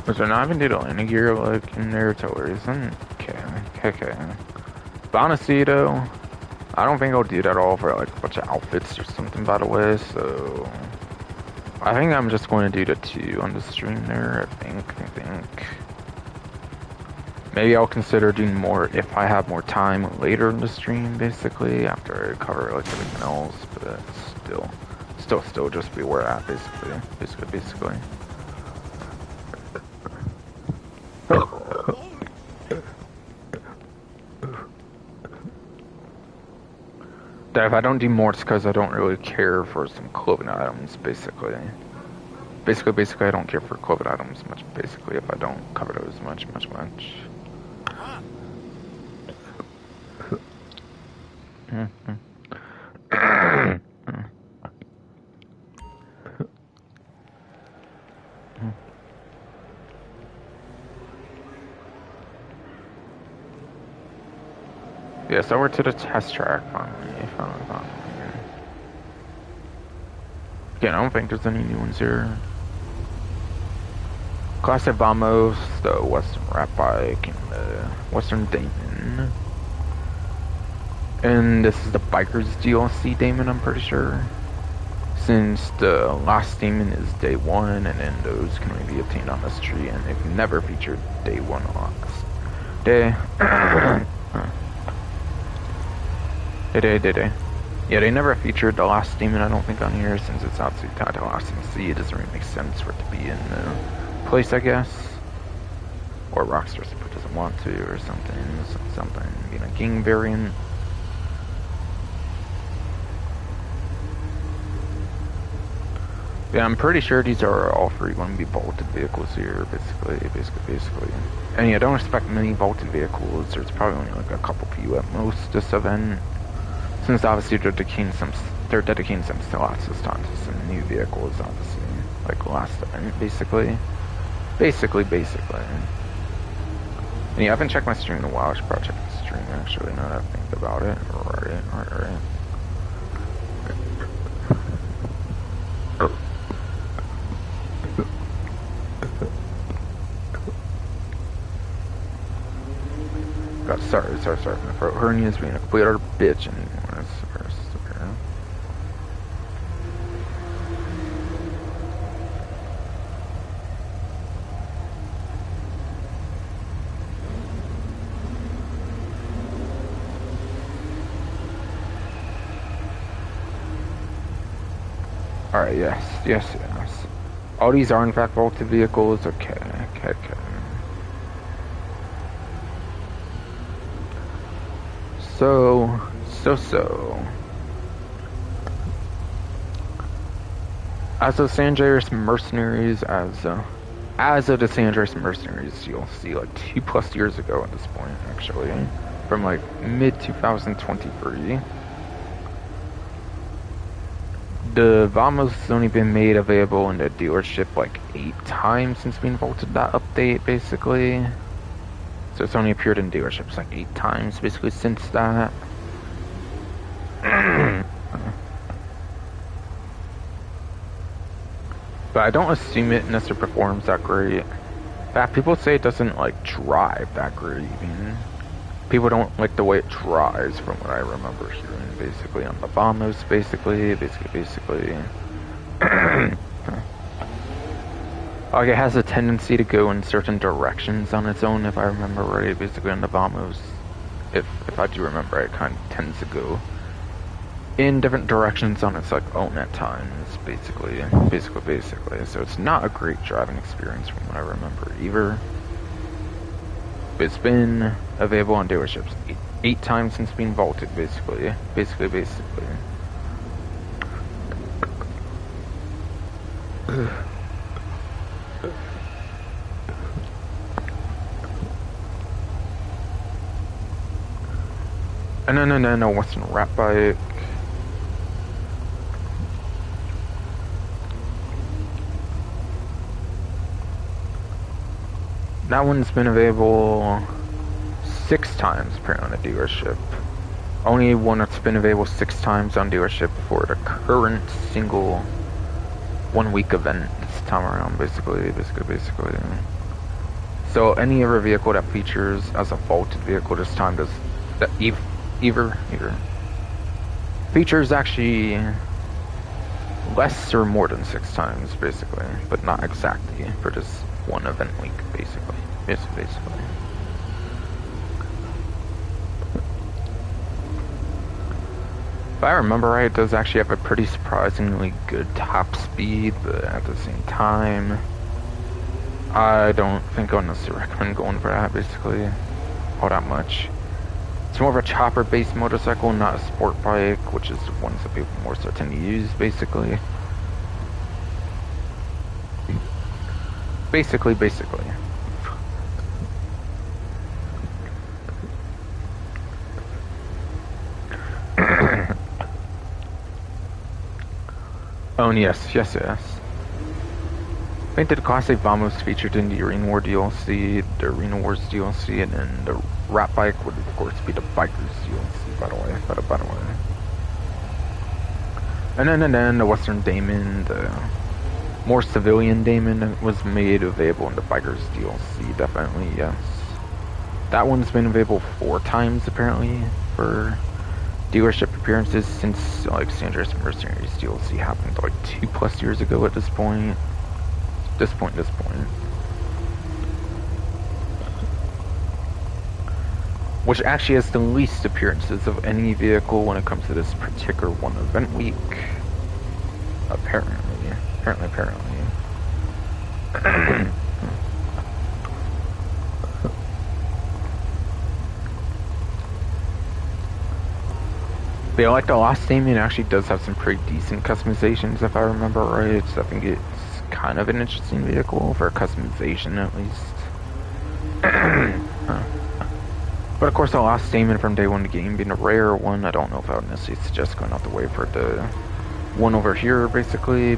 Was there not even do the landing gear like in there till reason? Okay. But honestly though, I don't think I'll do that at all for like a bunch of outfits or something, by the way, so I think I'm just going to do the 2 on the stream there, I think. Maybe I'll consider doing more if I have more time later in the stream, basically, after I cover like everything else, but still just be where we're at, basically. That if I don't do more, it's because I don't really care for some clothing items, basically. Basically, I don't care for clothing items much, basically, if I don't cover those much. Yeah, so we're to the test track, finally. Again, I don't think there's any new ones here. Classic Vamos, the Western Rat Bike, and the Western Damon. And this is the Bikers DLC Damon, I'm pretty sure. Since the last Damon is day 1, and then those can only be obtained on this tree, and they've never featured day 1 on this day. Day. Yeah, they never featured the last Demon, I don't think, on here, since it's outside tied to Lost in the Sea. It doesn't really make sense for it to be in the place, I guess. Or Rockstar simply doesn't want to, or something. Being a King variant. Yeah, I'm pretty sure these are all 3 going to be vaulted vehicles here, basically. And yeah, don't expect many vaulted vehicles. There's probably only like a couple few at most this event. Since obviously they're dedicating some slots this time to some new vehicles, obviously. Like last event, basically. Basically. And yeah, I haven't checked my stream in a while. I should probably check the stream, actually, now that I think about it. Alright. God, sorry, my throat hernia's being a complete utter bitch anymore. I swear. Alright, yes. All these are in fact vaulted vehicles. Okay. So. As of San Andreas Mercenaries, as of the San Andreas Mercenaries, you'll see like 2+ years ago at this point, actually, from like mid 2023. The Vamos has only been made available in the dealership like 8 times since being vaulted that update, basically. So it's only appeared in dealerships like 8 times, basically, since that. But I don't assume it necessarily performs that great. In fact, people say it doesn't like drive that great, even. People don't like the way it drives, from what I remember hearing, basically, on the Vamos, basically. Like, it has a tendency to go in certain directions on its own, if I remember right, basically, on the Vamos. If I do remember, it kind of tends to go in different directions on its like own at times, basically. So it's not a great driving experience from what I remember either. But it's been available on dealerships 8 times since being vaulted, basically. No, Western Rat Bike. That one's been available 6 times apparently on the dealership. Only one that's been available 6 times on dealership for the current single 1-week event this time around, basically. So any other vehicle that features as a vaulted vehicle this time does that either features actually less or more than 6 times, basically, but not exactly for this one event week, basically. If I remember right, it does actually have a pretty surprisingly good top speed, but at the same time, I don't think I would necessarily recommend going for that, basically, all that much. It's more of a chopper-based motorcycle, not a sport bike, which is the ones that people more so tend to use, basically. Basically. Oh, and yes. I think the classic Vamos featured in the Arena War DLC, the Arena Wars DLC, and then the Rat Bike would of course be the Bikers DLC, by the way. And then the Western Daemon, the more civilian Daemon, was made available in the Bikers DLC, definitely, yes. That one's been available 4 times, apparently, for dealership appearances since, like, San Andreas Mercenaries DLC happened, like, 2+ years ago at this point. This point. Which actually has the least appearances of any vehicle when it comes to this particular one event week. Apparently. But yeah, like the Lost Daemon actually does have some pretty decent customizations, if I remember right. So I think it's kind of an interesting vehicle for customization, at least. But of course, the Lost Daemon from day one of the game being a rare one, I don't know if I would necessarily suggest going out the way for the one over here, basically.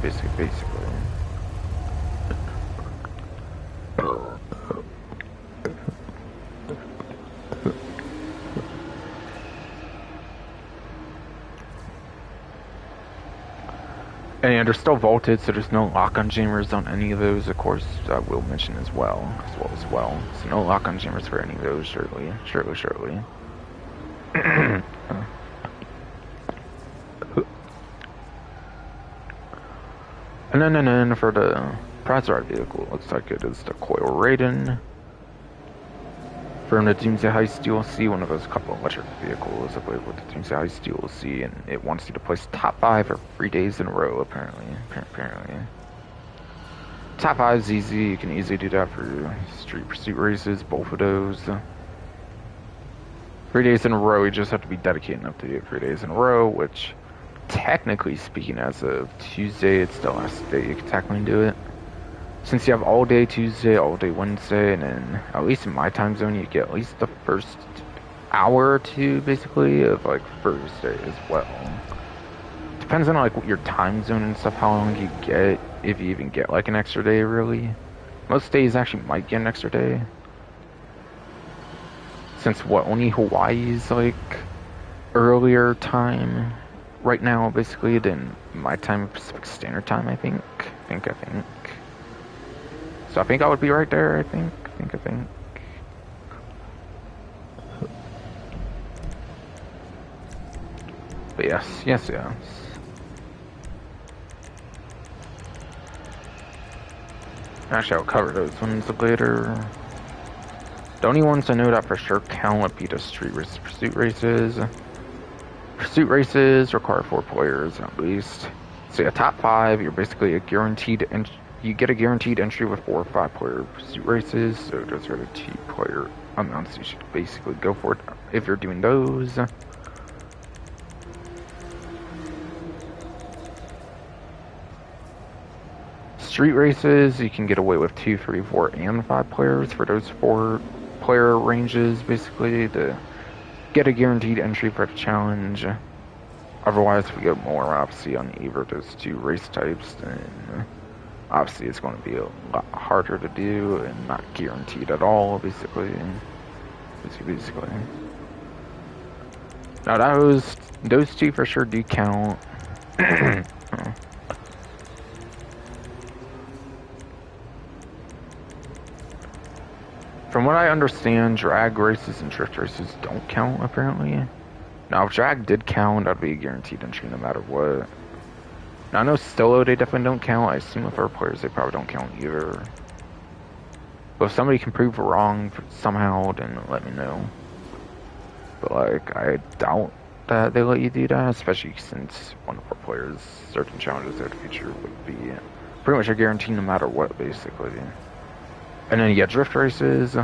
And they're still vaulted, so there's no lock-on jammers on any of those, of course, I will mention as well. So no lock-on jammers for any of those, surely. And then for the prize ride vehicle, it looks like it is the Coil Raiden. From the Doomsday Heist DLC, one of those couple electric vehicles available with the Doomsday Heist DLC, and it wants you to place top 5 for 3 days in a row, apparently. Top 5 is easy, you can easily do that for street pursuit races, both of those. 3 days in a row, you just have to be dedicated enough to do it 3 days in a row, which, technically speaking, as of Tuesday, it's the last day you can technically do it. Since you have all day Tuesday, all day Wednesday, and then, at least in my time zone, you get at least the first hour or two, basically, of, like, Thursday as well. Depends on, like, your time zone and stuff, how long you get, if you even get, like, an extra day, really. Most days actually might get an extra day. Since, only Hawaii's, like, earlier time right now, basically, than my time, Pacific Standard Time, I think. So I think I would be right there, I think. But yes. Actually, I'll cover those ones later. The only ones I know that for sure count would be the pursuit races. Pursuit races require 4 players at least. So yeah, top 5, you're basically you get a guaranteed entry with 4 or 5 player pursuit races, so those are the 2 player amounts you should basically go for it if you're doing those. Street races, you can get away with 2, 3, 4, and 5 players for those 4 player ranges, basically, to get a guaranteed entry for the challenge. Otherwise, if we go more, obviously, on either of those 2 race types, then obviously it's going to be a lot harder to do and not guaranteed at all, basically. Now those 2 for sure do count. From what I understand, drag races and drift races don't count, apparently. Now, if drag did count, I'd be a guaranteed entry no matter what. Now, I know solo, they definitely don't count. I assume with our players, they probably don't count either. But if somebody can prove wrong somehow, then let me know. But, like, I doubt that they let you do that, especially since one of our players, certain challenges in the future would be pretty much a guarantee no matter what, basically. And then you get drift races.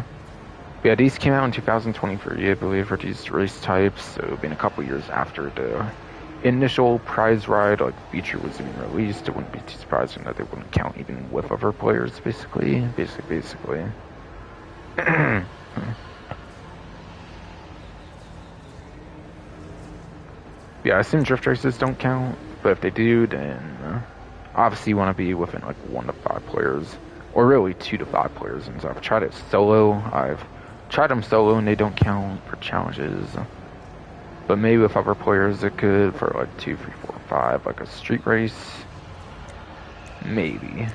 Yeah, these came out in 2023, I believe, for these race types, so being a couple years after the initial prize ride like feature was even released, it wouldn't be too surprising that they wouldn't count even with other players, basically. Yeah, I assume drift races don't count, but if they do, then obviously you want to be within like 1 to 5 players, or really 2 to 5 players. And so I've tried it solo. I've tried them solo, and they don't count for challenges. But maybe with other players it could for like 2, 3, 4, 5, like a street race. Maybe.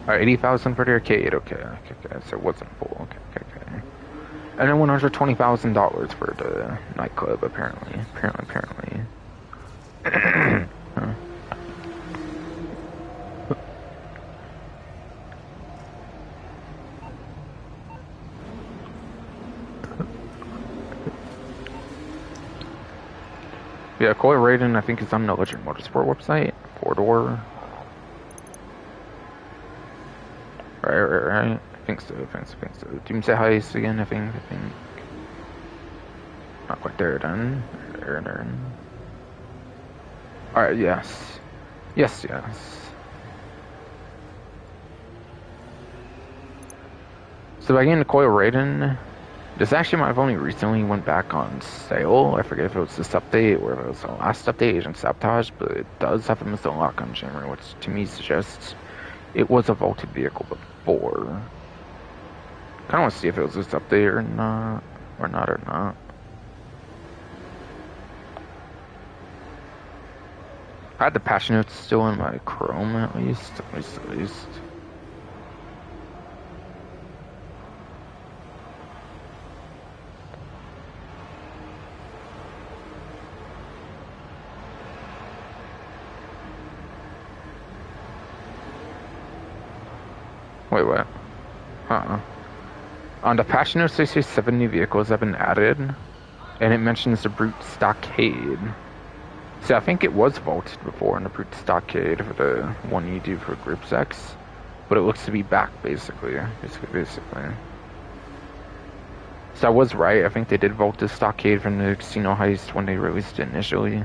Alright, 80,000 for the arcade. Okay, so it wasn't full. Okay. And then $120,000 for the nightclub. Apparently. Huh. Yeah, Coy Raiden, I think, is on the Legend Motorsport website. 4-door. Right. I think so. Doomsday Heist again, I think. Not quite there, then. There. Alright, yes. Yes. So by getting the Coil Raiden, this actually might have only recently went back on sale. I forget if it was this update or if it was the last update, Agent Sabotage, but it does have a missile lock on jammer, which to me suggests it was a vaulted vehicle before. Kinda want to see if it was this update or not. I had the patch notes still in my Chrome at least. Wait, what? On the patch notes, they say 7 new vehicles have been added, and it mentions the Brute Stockade. See, I think it was vaulted before in the Brute Stockade for the one you do for Group Sex, but it looks to be back, basically. So I was right, I think they did vault the Stockade from the Casino Heist when they released it initially.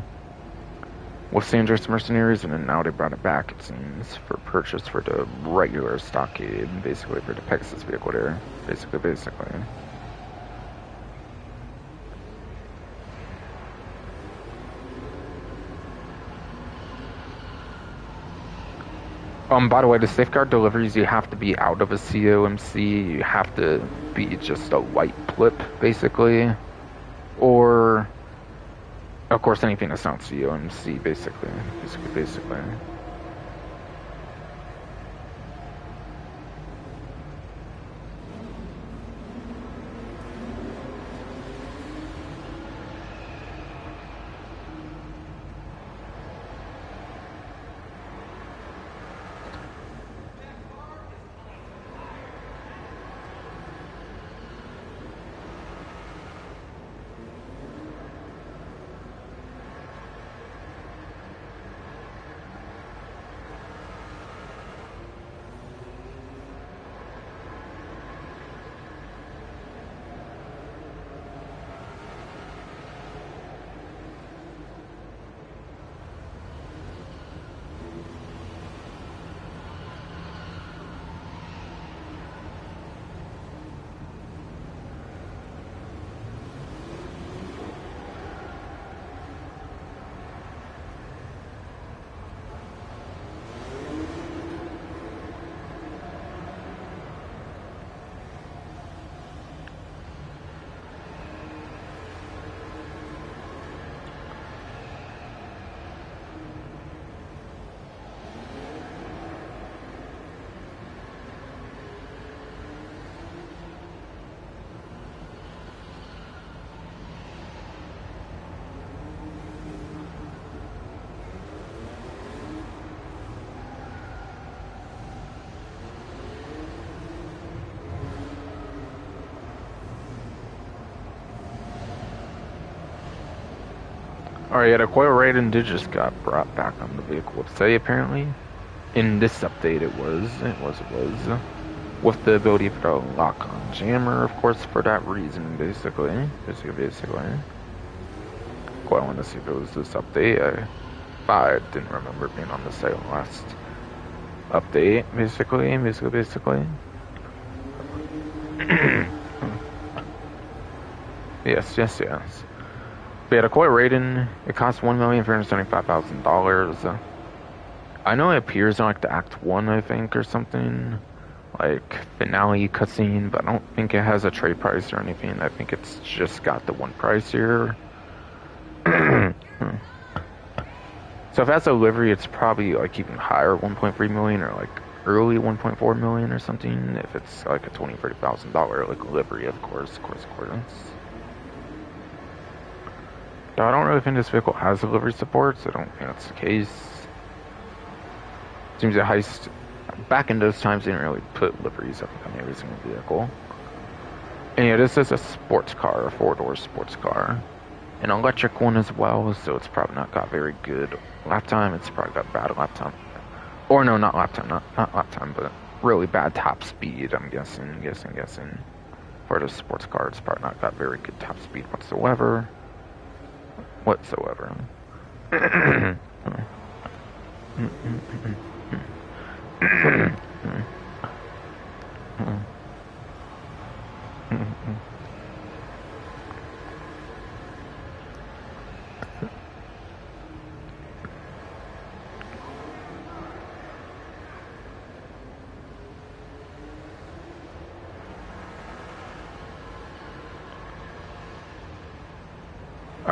With Sandra's Mercenaries, and then now they brought it back, it seems, for purchase for the regular Stockade, basically for the Pegasus vehicle there, basically. By the way, to safeguard deliveries, you have to be out of a COMC, you have to be just a white blip, basically, or, of course, anything that's not COMC, basically. Oh yeah, the coil rating did just got brought back on the vehicle website apparently. In this update it was. With the ability for the lock-on jammer, of course, for that reason, basically. Quite want to see if it was this update. I didn't remember being on the site last update, basically. Yes. But yeah, the coil rating, it costs $1,375,000. I know it appears in like the Act 1, I think, or something. Like finale cutscene, but I don't think it has a trade price or anything. I think it's just got the one price here. So if that's a delivery, it's probably like even higher, 1.3 million, or like early 1.4 million or something. If it's like a $20,000-$30,000 like delivery, of course. But I don't really think this vehicle has delivery support, so I don't think that's the case. Seems a heist back in those times didn't really put liveries up on every single vehicle. And yeah, this is a sports car, a four-door sports car. An electric one as well, so it's probably not got very good lap time. It's probably got bad lap time. Or no, not lap time, not lap time, but really bad top speed, I'm guessing. For the sports car, it's probably not got very good top speed whatsoever.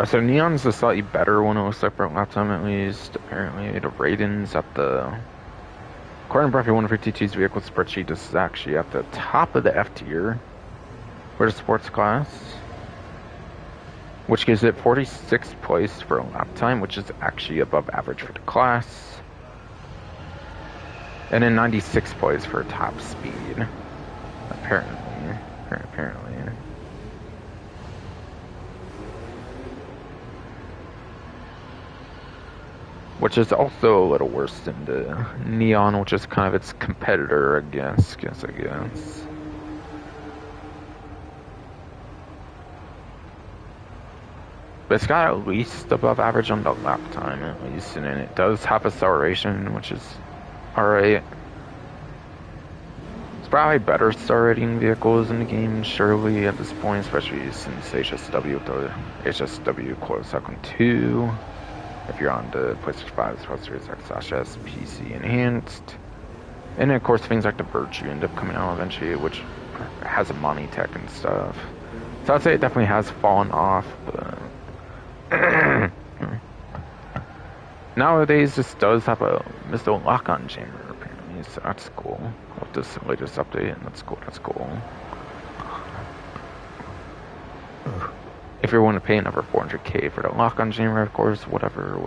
So Neon's a slightly better one. It looks like for lap time at least. Apparently, the ratings at the according to Breath 152's vehicle spreadsheet, this is actually at the top of the F tier for the sports class, which gives it 46th place for lap time, which is actually above average for the class, and then 96th place for top speed. Apparently. Which is also a little worse than the Neon, which is kind of its competitor, I guess. But it's got at least above average on the lap time, at least, and it does have acceleration, which is alright. It's probably better star rating vehicles in the game, surely, at this point, especially since HSW closed Second 2. If you're on the PlayStation 5, Xbox Series X/S, PC Enhanced. And then, of course, things like the Virtue end up coming out eventually, which has a money tech and stuff. So I'd say it definitely has fallen off, but nowadays this does have a missile lock-on chamber, apparently, so that's cool. With this latest update, and that's cool. If you're willing to pay another 400k for the lock-on jammer, of course, whatever.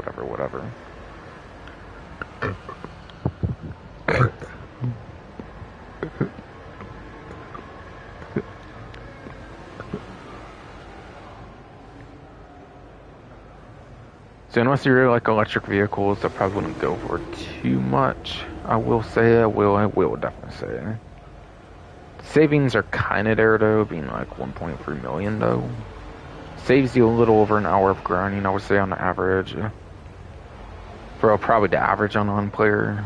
So unless you really like electric vehicles, I probably wouldn't go for too much. I will definitely say. Savings are kind of there though, being like 1.3 million though. Saves you a little over an hour of grinding, I would say, on the average. For probably the average online player,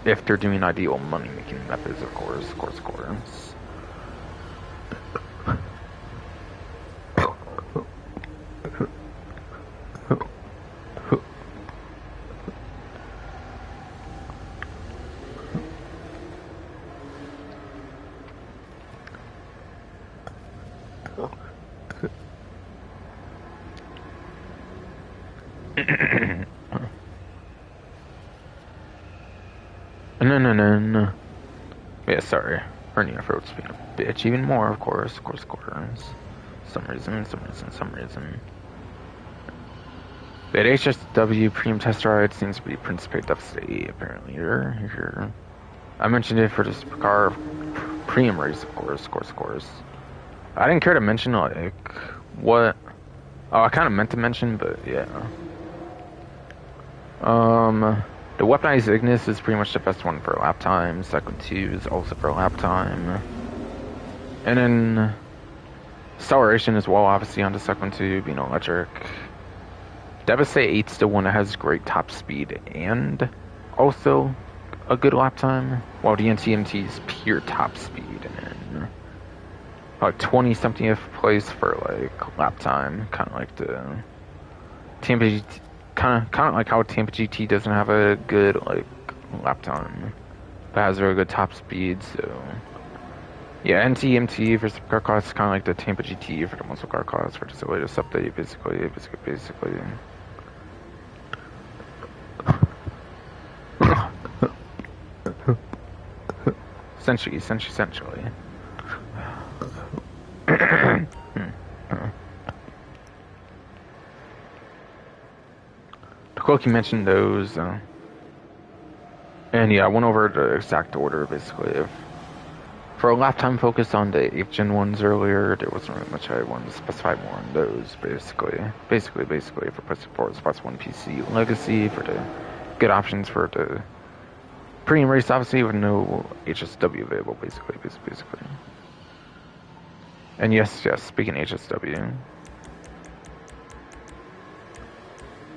if they're doing ideal money making methods, of course. No. Yeah, sorry. Ernie Afro's being a bitch even more, of course. Some reason. But HSW premium test ride seems to be Principe Devastating, apparently. Here. I mentioned it for this car premium race, of course. I didn't care to mention, like, what... Oh, I kind of meant to mention, but yeah. The weaponized Ignis is pretty much the best one for lap time. Second 2 is also for lap time. And then acceleration as well, obviously, on the second 2 being electric. Devastate 8's the one that has great top speed and also a good lap time, while the NTMT is pure top speed and like 20 something place for like lap time, kind of like the Tampa GT, kind of like how Tampa GT doesn't have a good like lap time, but has very good top speed. So yeah, NTMT for supercar cars is kind of like the Tampa GT for the muscle car cars for the latest update, basically. Essentially. Quickly mentioned those, and yeah, I went over the exact order basically. If for a lap time focus on the 8th gen ones earlier, there wasn't really much I wanted to specify more on those. Basically for plus 1 PC Legacy for the good options for the premium race, obviously with no HSW available. Basically. And yes, speaking of HSW.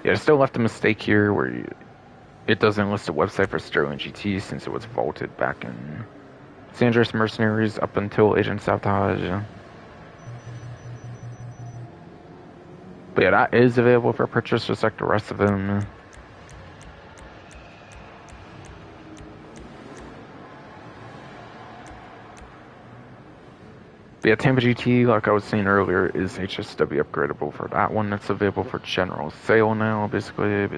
Yeah, I still left a mistake here where it doesn't list a website for Sterling GT since it was vaulted back in San Andreas Mercenaries up until Agent Sabotage. But yeah, that is available for purchase just like the rest of them. But yeah, Tampa GT, like I was saying earlier, is HSW upgradable for that one. That's available for general sale now, basically.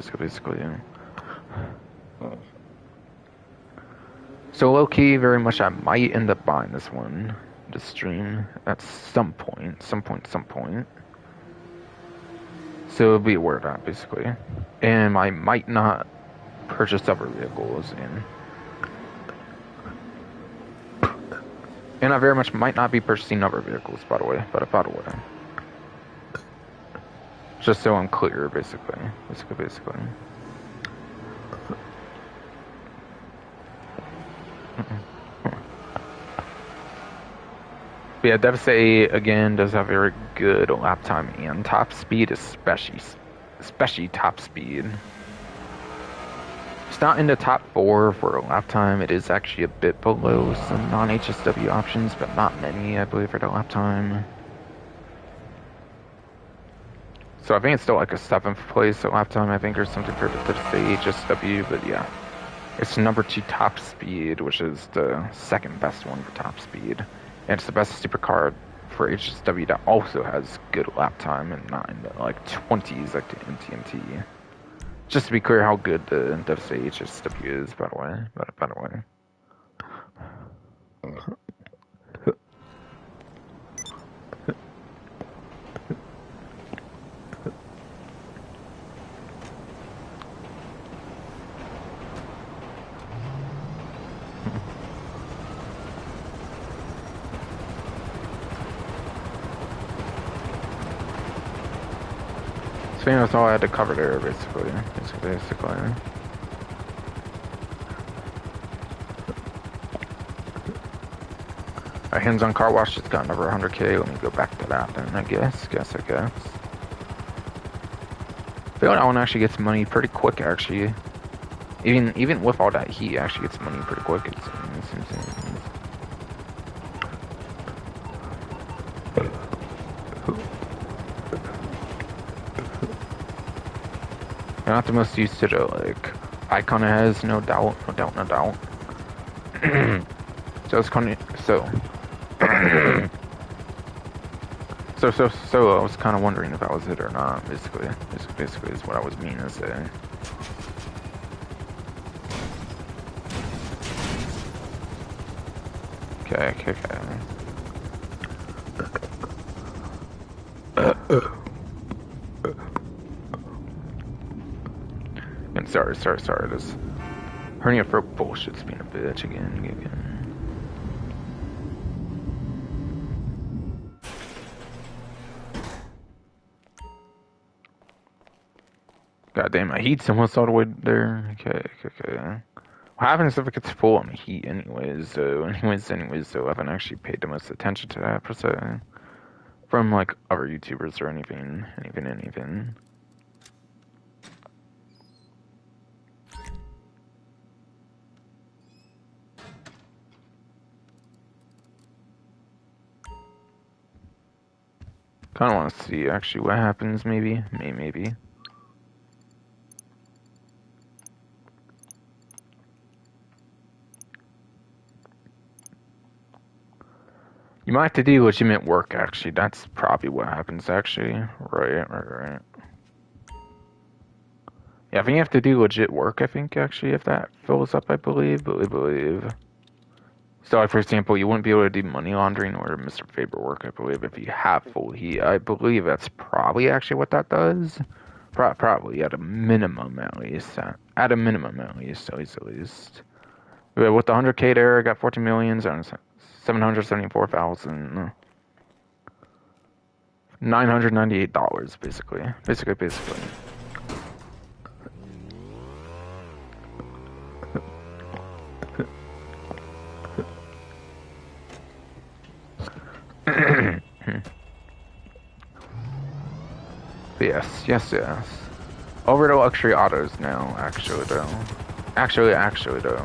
So low key, very much I might end up buying this one, this stream, at some point. So be aware of that, basically. And I might not purchase other vehicles, and I very much might not be purchasing other vehicles, by the way. Just so I'm clear, basically. But yeah, Devastate again does have very good lap time and top speed, especially top speed. It's not in the top 4 for lap time. It is actually a bit below some non-HSW options, but not many, I believe, for the lap time. So I think it's still like a 7th place at lap time, I think, or something for the HSW, but yeah. It's number 2 top speed, which is the second best one for top speed. And it's the best supercar for HSW that also has good lap time and not in the like 20s like the NTMT. Just to be clear how good the Devastate HSW is, by the way. So that's all I had to cover there, basically. My hands-on car wash has gotten over 100k. Let me go back to that then, I guess. I feel like that one actually gets money pretty quick, actually. Even with all that heat, actually gets money pretty quick. It seems. I'm not the most used to the like icon it has, no doubt. So it's kind of so I was kind of wondering if that was it or not. Basically is what I was meaning to say. Okay. And sorry. This hernia throat bullshit's being a bitch again. God damn, my heat's almost all the way there. Okay, okay, okay. What happens if it gets full on heat anyways, so I haven't actually paid the most attention to that per se. From like other YouTubers or anything. Kinda wanna see actually what happens maybe. Maybe. You might have to do legitimate work actually. That's probably what happens actually. Right. Yeah, I think you have to do legit work, I think, actually, if that fills up, I believe. So, like, for example, you wouldn't be able to do money laundering or Mr. Faber work, I believe, if you have full heat. I believe that's probably actually what that does. Probably, at a minimum, at least. At a minimum, at least. Yeah, with the 100K there, I got 14 million, 774,000. $998, basically. Basically. Yes. Over to luxury autos now, actually, though. Actually, though.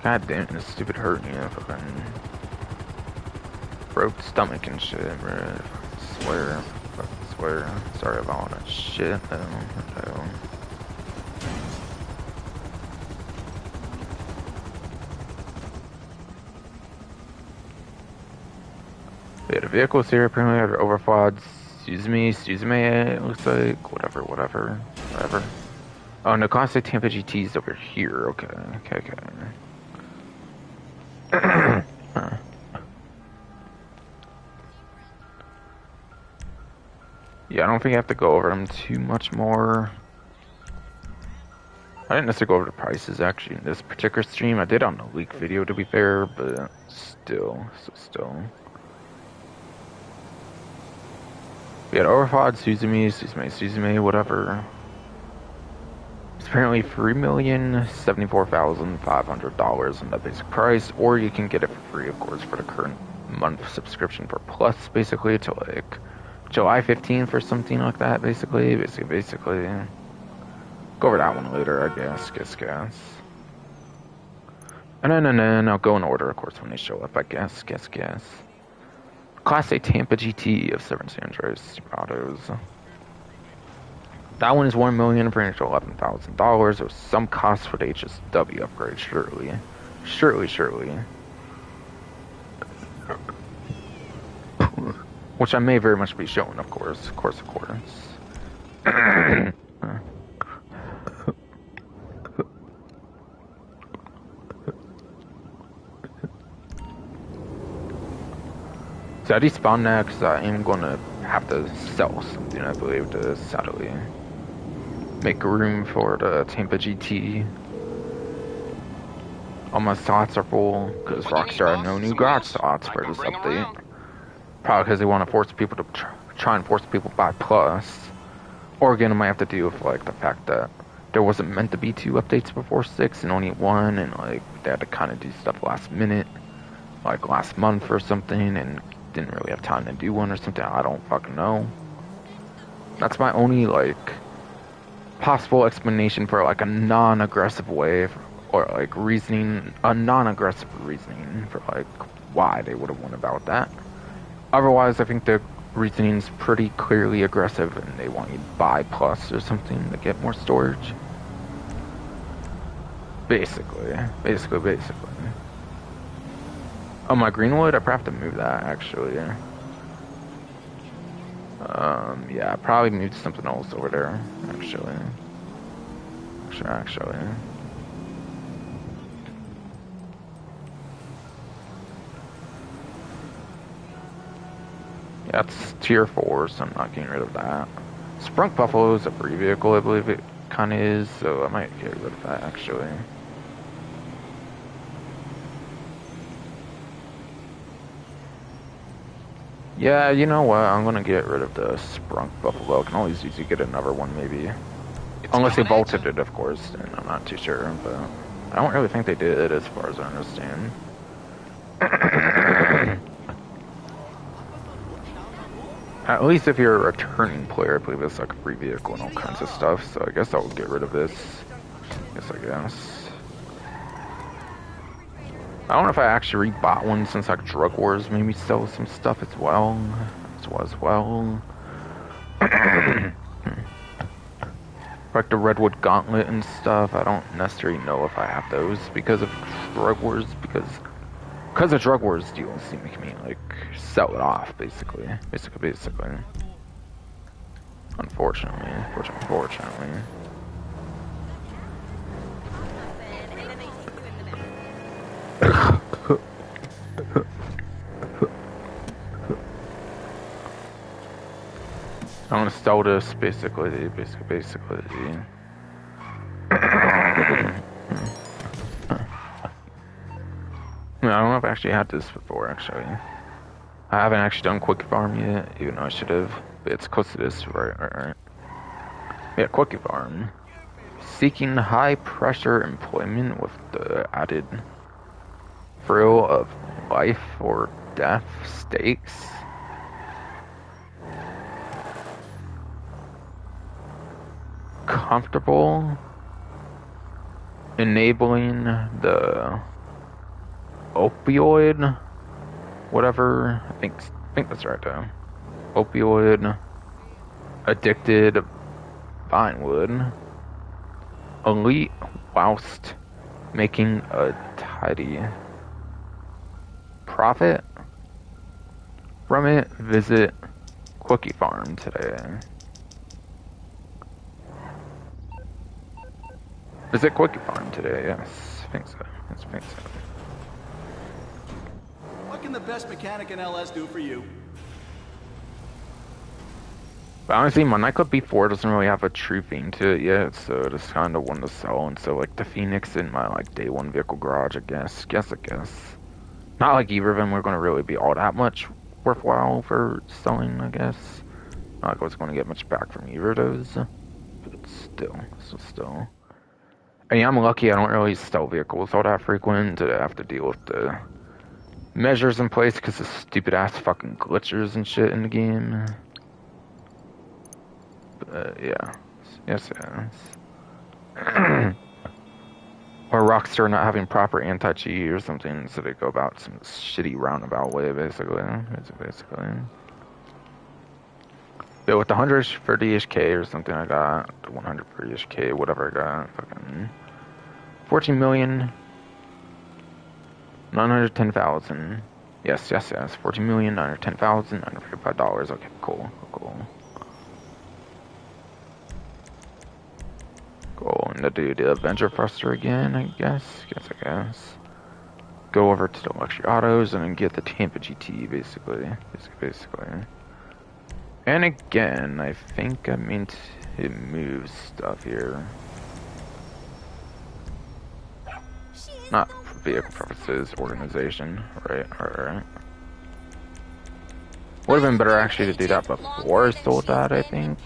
God damn, this stupid hernia, fucking broke stomach and shit, bro. Swear. Sorry about all that shit, though. Yeah, the vehicles here apparently are overflawed. Excuse me, it looks like. Whatever. Oh, no, Classic Tampa GT's over here. Okay. Yeah, I don't think I have to go over them too much more. I didn't necessarily go over the prices actually in this particular stream. I did on the leak video to be fair, but still. We had overflawed Suzume, whatever. It's apparently $3,074,500 in the basic price, or you can get it for free, of course, for the current month subscription for Plus, basically, to like July 15th or something like that, basically. Go over that one later, I guess. No, go in order, of course, when they show up, I guess. Class A Tampa GT of 7 San Andreas Autos. That one is $1,311,000. There was some cost for the HSW upgrade, surely. Which I may very much be showing, of course. So I despawned that because I am going to have to sell something, I believe, to sadly make room for the Tampa GT. All my slots are full because Rockstar had no new garage slots for this update. Probably because they want to force people to try and force people to buy Plus. Or again, it might have to do with like the fact that there wasn't meant to be 2 updates before 6 and only 1, and like they had to kind of do stuff last minute, like last month or something, and didn't really have time to do one or something. I don't fucking know. That's my only like possible explanation for like a non-aggressive way or like non-aggressive reasoning for like why they would have won about that. Otherwise, I think the reasoning's pretty clearly aggressive and they want you to buy Plus or something to get more storage. Basically. Oh, my Greenwood? I probably have to move that, actually. Yeah, I probably moved something else over there, actually. Actually. Yeah, it's tier 4, so I'm not getting rid of that. Sprunk Buffalo is a free vehicle, I believe it kind of is, so I might get rid of that, actually. Yeah, you know what? I'm gonna get rid of the Sprunk Buffalo. I can always easily get another one, maybe. It's Unless they coming at vaulted you. it, of course, and I'm not too sure, but I don't really think they did, as far as I understand. At least if you're a returning player, I believe it's like a free vehicle and all kinds of stuff, so I guess I'll get rid of this. I guess. I don't know if I actually rebought one since like Drug Wars maybe sell some stuff as well. Like the Redwood Gauntlet and stuff, I don't necessarily know if I have those because of Drug Wars, because of Drug Wars DLC make me like sell it off basically. Unfortunately. I want to sell this basically. I don't know if I actually had this before, actually. I haven't actually done Quick Farm yet, even though I should have. But it's close to this, right. Yeah, Quick Farm. Seeking high pressure employment with the added thrill of life or death stakes. Comfortable. Enabling the opioid. Whatever. I think that's right though. Opioid. Addicted. Vinewood. Elite whilst making a tidy profit from it. Visit Quickie Farm today. Visit Quickie Farm today, yes. I think so. What can the best mechanic in LS do for you? But honestly, my nightclub B4 doesn't really have a true theme to it yet, so it's kind of one to sell. And so, like, the Phoenix in my, like, day one vehicle garage, I guess. Not like either of them were going to really be all that much worthwhile for selling, I guess. Not like I was going to get much back from either of those. But still. I mean, I'm lucky I don't really sell vehicles all that frequent to have to deal with the measures in place because of stupid ass fucking glitchers and shit in the game. Yeah. Yes. Or Rockstar not having proper anti-cheat or something, so they go about some shitty roundabout way, basically. But with the 130-ish K or something I got, the 130-ish K, whatever I got, fucking 14,910,000. Yes. 14,910,955. Okay, cool. Going to do the Avenger Thruster again, I guess. Go over to the Luxury Autos and then get the Tampa GT, basically. And again, I think I meant to move stuff here. Not for vehicle purposes, organization. Right. Would have been better actually to do that before I sold that, I think.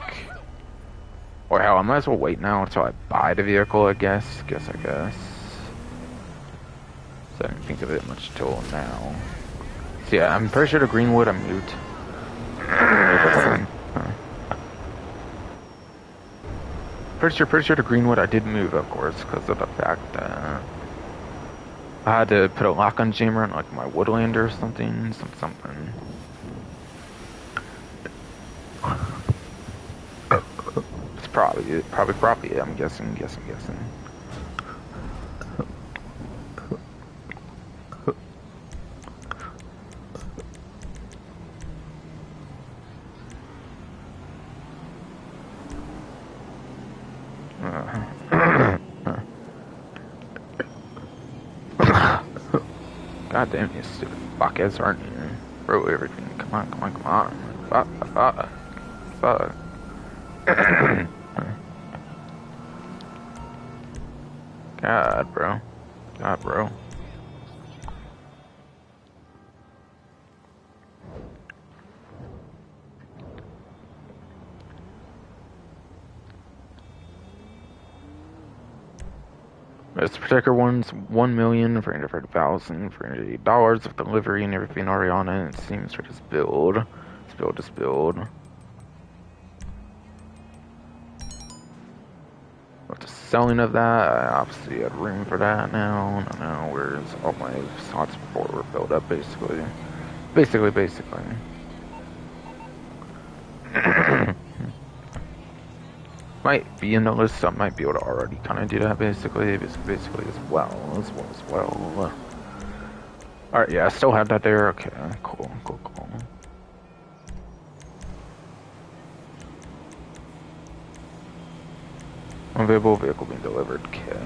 Or hell, I might as well wait now until I buy the vehicle, I guess. So I didn't think of it much till now. So yeah, I'm pretty sure the Greenwood I moved. Pretty sure the Greenwood I did move, of course, because of the fact that I had to put a lock-on jammer on like my Woodlander or something. It's probably it. Probably it. I'm guessing. God damn, you stupid fuckheads, aren't you? Bro, everything. Come on, come on, come on. Fuck, fuck, fuck. God, bro. God, bro. This particular one's $1,330,380 with delivery and everything already on it. It seems to just build. Just build, just build. With the selling of that, I obviously had room for that now. I know where's all my slots before were filled up, basically. Basically. Might be in the list, so I might be able to already kind of do that, basically as well. Alright, yeah, I still have that there. Okay, cool. Available vehicle being delivered. Okay.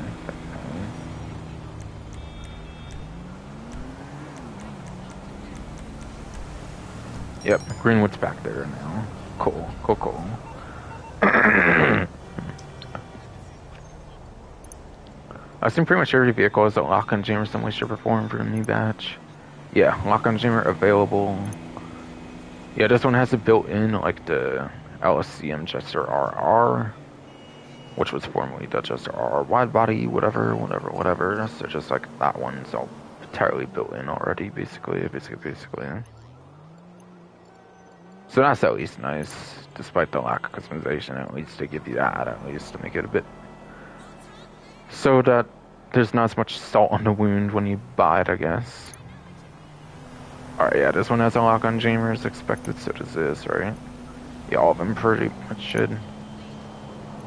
Yep, Greenwood's back there now. Cool. I've seen pretty much every vehicle has a lock-on jammer some way, shape, or form for a new batch. Yeah, lock-on jammer available. Yeah, this one has it built in, like the LSCM Jester RR, which was formerly the Jester RR wide body, whatever. So just like that one's all entirely built in already, basically. So that's at least nice, despite the lack of customization. At least to give you that, at least to make it a bit so that there's not as much salt on the wound when you buy it, I guess. Alright, yeah, this one has a lock-on jammer as expected, so does this, right? Yeah, all of them pretty much should.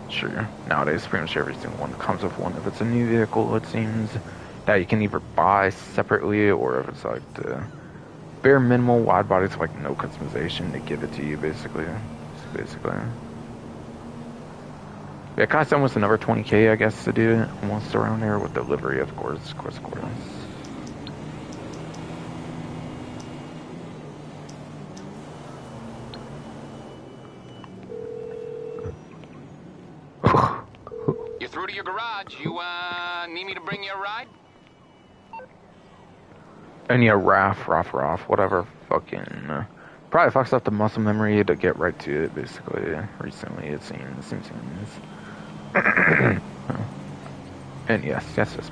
Sure. Nowadays, pretty much every single one comes with one. If it's a new vehicle, it seems that you can either buy separately, or if it's like the bare minimal wide bodies, like no customization, they give it to you, basically. Yeah, it costs almost another 20k, I guess, to do it. Almost around there with delivery, of course. You're through to your garage. You, need me to bring you a ride? And yeah, RAF, whatever, fucking, probably fucks up the muscle memory to get right to it, basically, recently, it seems. And yes,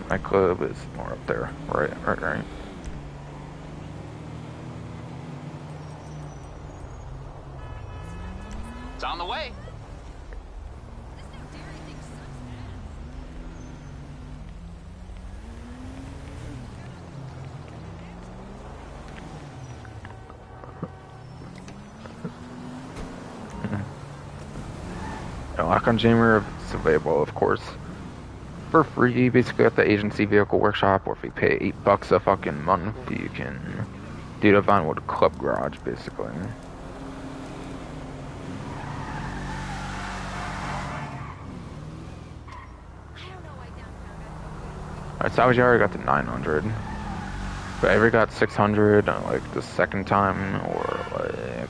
my club is more up there, right. It's on the way. Lock-on jammer is available, of course, for free, basically at the agency vehicle workshop, or if you pay $8 a fucking month, you can do the Vinewood Club Garage, basically. Alright, Salvage already got to 900. But I ever got 600 like the second time, or like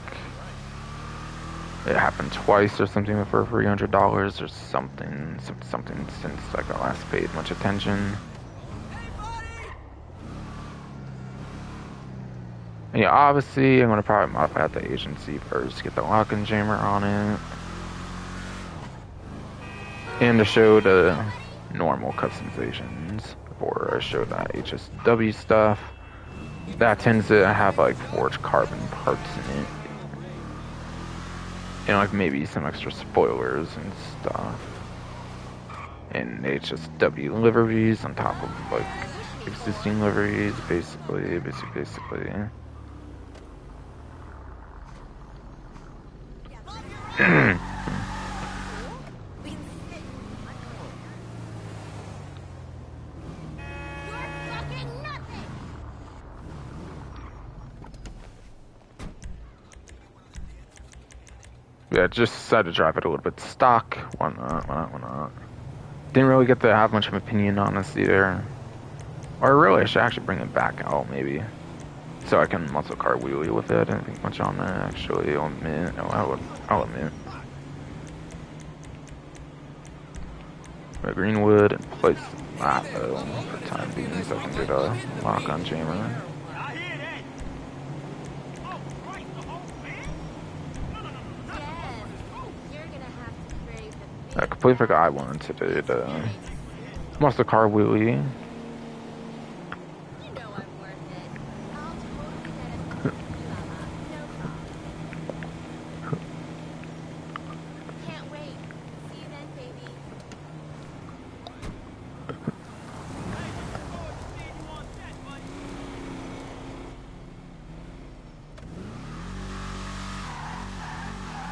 it happened twice or something for $300 or something since like I last paid much attention. And yeah, obviously I'm gonna probably modify out the agency first, get the lock-in jammer on it, and to show the normal customizations before I show that HSW stuff. That tends to have like forged carbon parts in it. And like maybe some extra spoilers and stuff. And HSW liveries on top of like existing liveries, basically. Yeah, just decided to drive it a little bit stock. Why not? Didn't really get to have much of an opinion on this either. Or really, I should actually bring it back out, maybe. So I can muscle car wheelie with it. I didn't think much on that, actually. I'll admit. Oh, I'll admit. Greenwood and place that, though, for time being, so I can get a lock on jammer. I completely forgot I wanted to do the muscle car wheelie.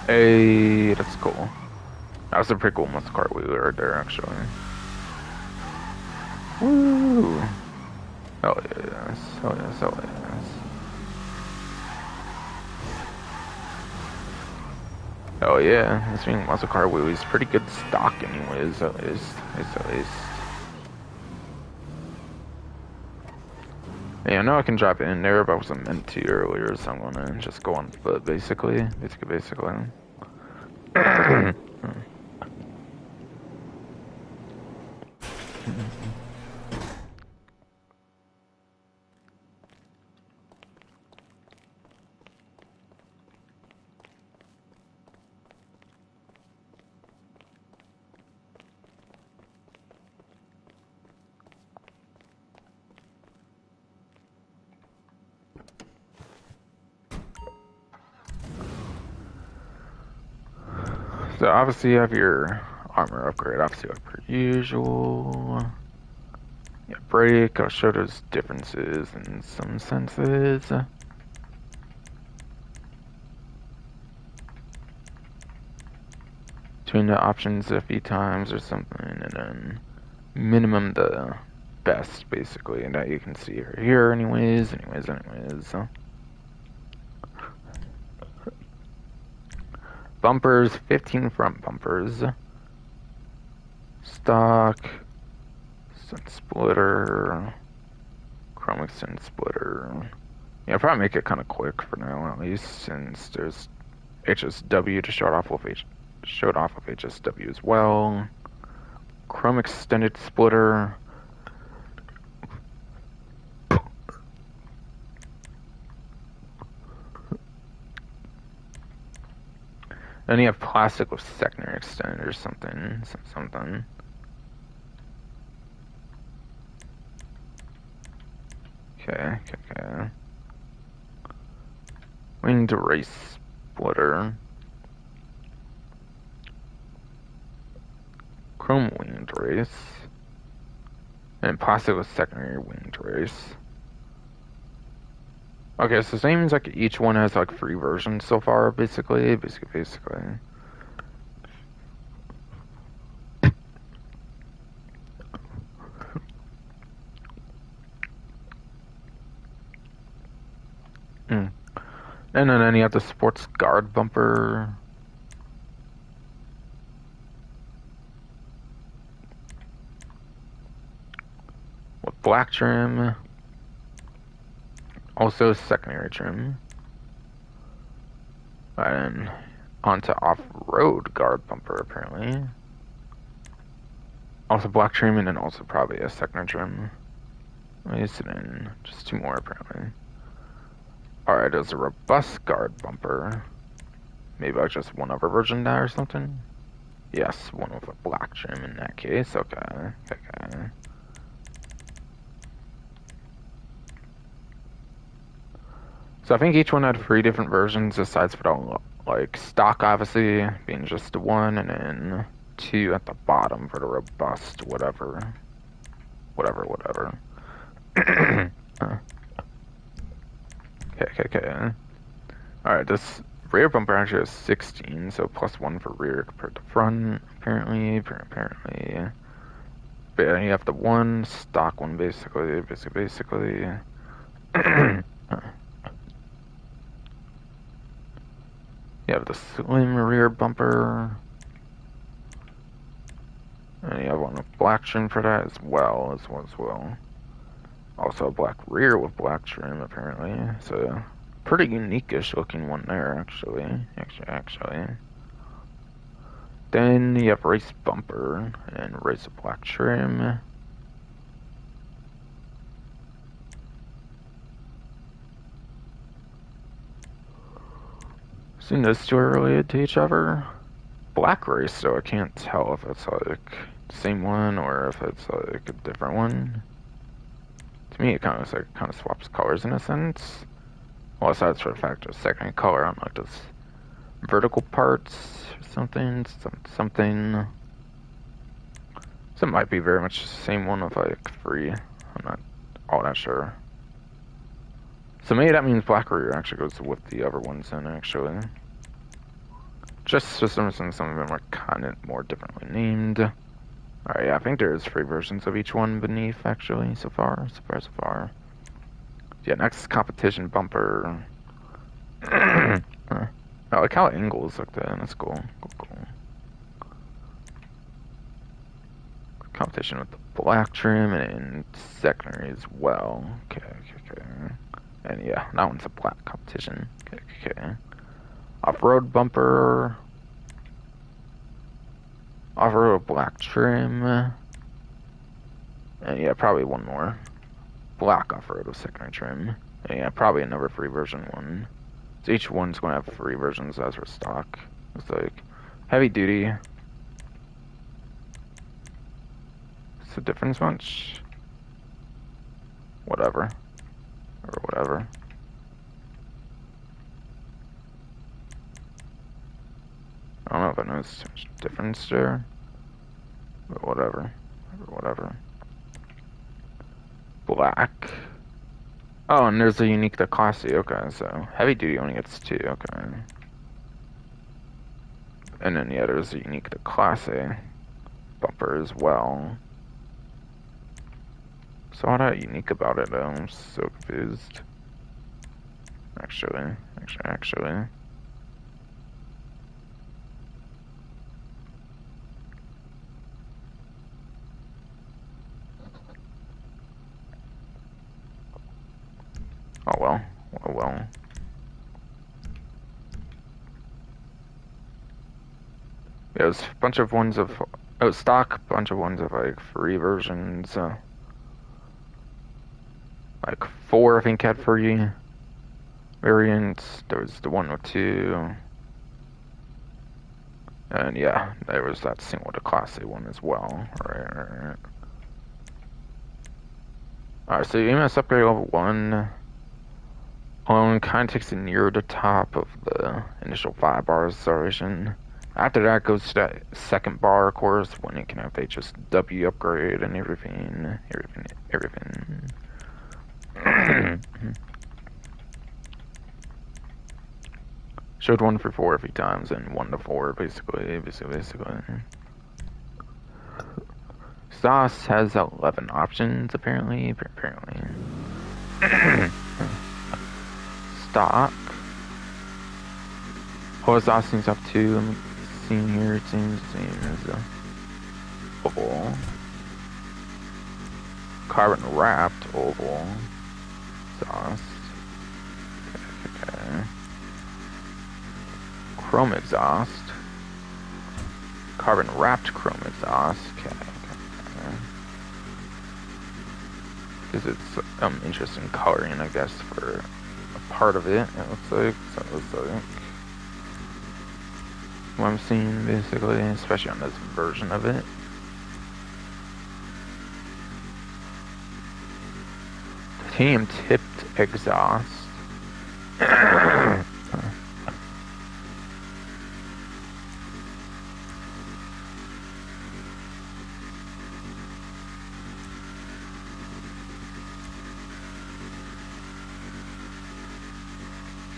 Hey, that's cool. That was a pretty cool muscle car wheelie right there, actually. Woo! Oh yes, oh yes, oh yes. Oh yeah, this being muscle car wheelie is pretty good stock anyways, at least. Yeah, I know I can drop it in there, but I wasn't meant to earlier, so I'm gonna just go on foot, basically. Basically. So obviously you have your armor upgrade, obviously like per usual. Yeah, break, I'll show those differences in some senses. Between the options a few times or something, and then minimum the best, basically, and that you can see here anyways. Bumpers, 15 front bumpers. Stock, sun splitter, chrome extend splitter. Yeah, probably make it kind of quick for now, at least, since there's HSW to show it off with HSW as well. Chrome extended splitter. Then you have plastic with secondary extended or something. Okay. Winged race splitter. Chrome winged race. And plastic with secondary winged race. Okay, so that means like each one has like 3 versions so far, basically. And then you have the sports guard bumper. With black trim. Also secondary trim. And onto off-road guard bumper, apparently. Also black trim, and then also probably a secondary trim. At least then just 2 more, apparently. Alright, there's a robust guard bumper. Maybe like just one other version of that or something? Yes, one with a black trim in that case. Okay. So I think each one had 3 different versions, aside from the, like, stock, obviously, being just 1, and then 2 at the bottom for the robust, whatever. Okay. Alright, this rear bumper actually has 16, so +1 for rear compared to front, apparently. But yeah, you have the one stock one, basically. You have the slim rear bumper. And you have one with black trim for that as well. Also a black rear with black trim, apparently. So, pretty unique-ish looking one there, actually. Actually. Then you have race bumper and race black trim. Seen those two are related to each other. Black race, so I can't tell if it's like the same one or if it's like a different one. To me, it kind of swaps colors in a sense. Well, aside for the fact of second color on like this vertical parts or something. So it might be very much the same one with like free. I'm not all that sure. So maybe that means black rear actually goes with the other ones in actually. Just for some reason, some of them are kind of more differently named. Alright, yeah, I think there's 3 versions of each one beneath actually so far. Yeah, next competition bumper. I like how angles like that. That's cool. Cool. Competition with the black trim and secondary as well. Okay. And yeah, that one's a black competition. Okay. Off-road bumper. Off-road black trim. And yeah, probably one more. Black off-road with secondary trim. And yeah, probably another free version one. So each one's going to have 3 versions as for stock. It's like heavy duty. What's the difference much? Whatever. I don't know if I noticed too much difference there. But whatever. Black. Oh, and there's a unique to classy. Okay, so heavy duty only gets 2. Okay. And then yeah, there's a unique to classy bumper as well. So what that unique about it though? I'm so confused. Actually. Oh well. Yeah, there's a bunch of ones of stock, bunch of ones of like 3 versions. Like 4 I think had 3 variants. There was the one with 2. And yeah, there was that single to classy one as well. Alright, so you EMS upgrade level 1. Kind of takes it near the top of the initial 5 bar acceleration. After that goes to that second bar, of course, when you can have HSW upgrade and everything. Showed 1 for 4 every times and 1 to 4 basically. Sauce has 11 options apparently. Stock. Sauce seems to have 2. I'm seeing here. It seems the same as a oval. Carbon wrapped oval sauce. Okay. Chrome exhaust. Carbon wrapped chrome exhaust. Okay. Because it's interesting coloring, I guess, for a part of it. It looks like. What I'm seeing basically, especially on this version of it. Titanium tipped exhaust.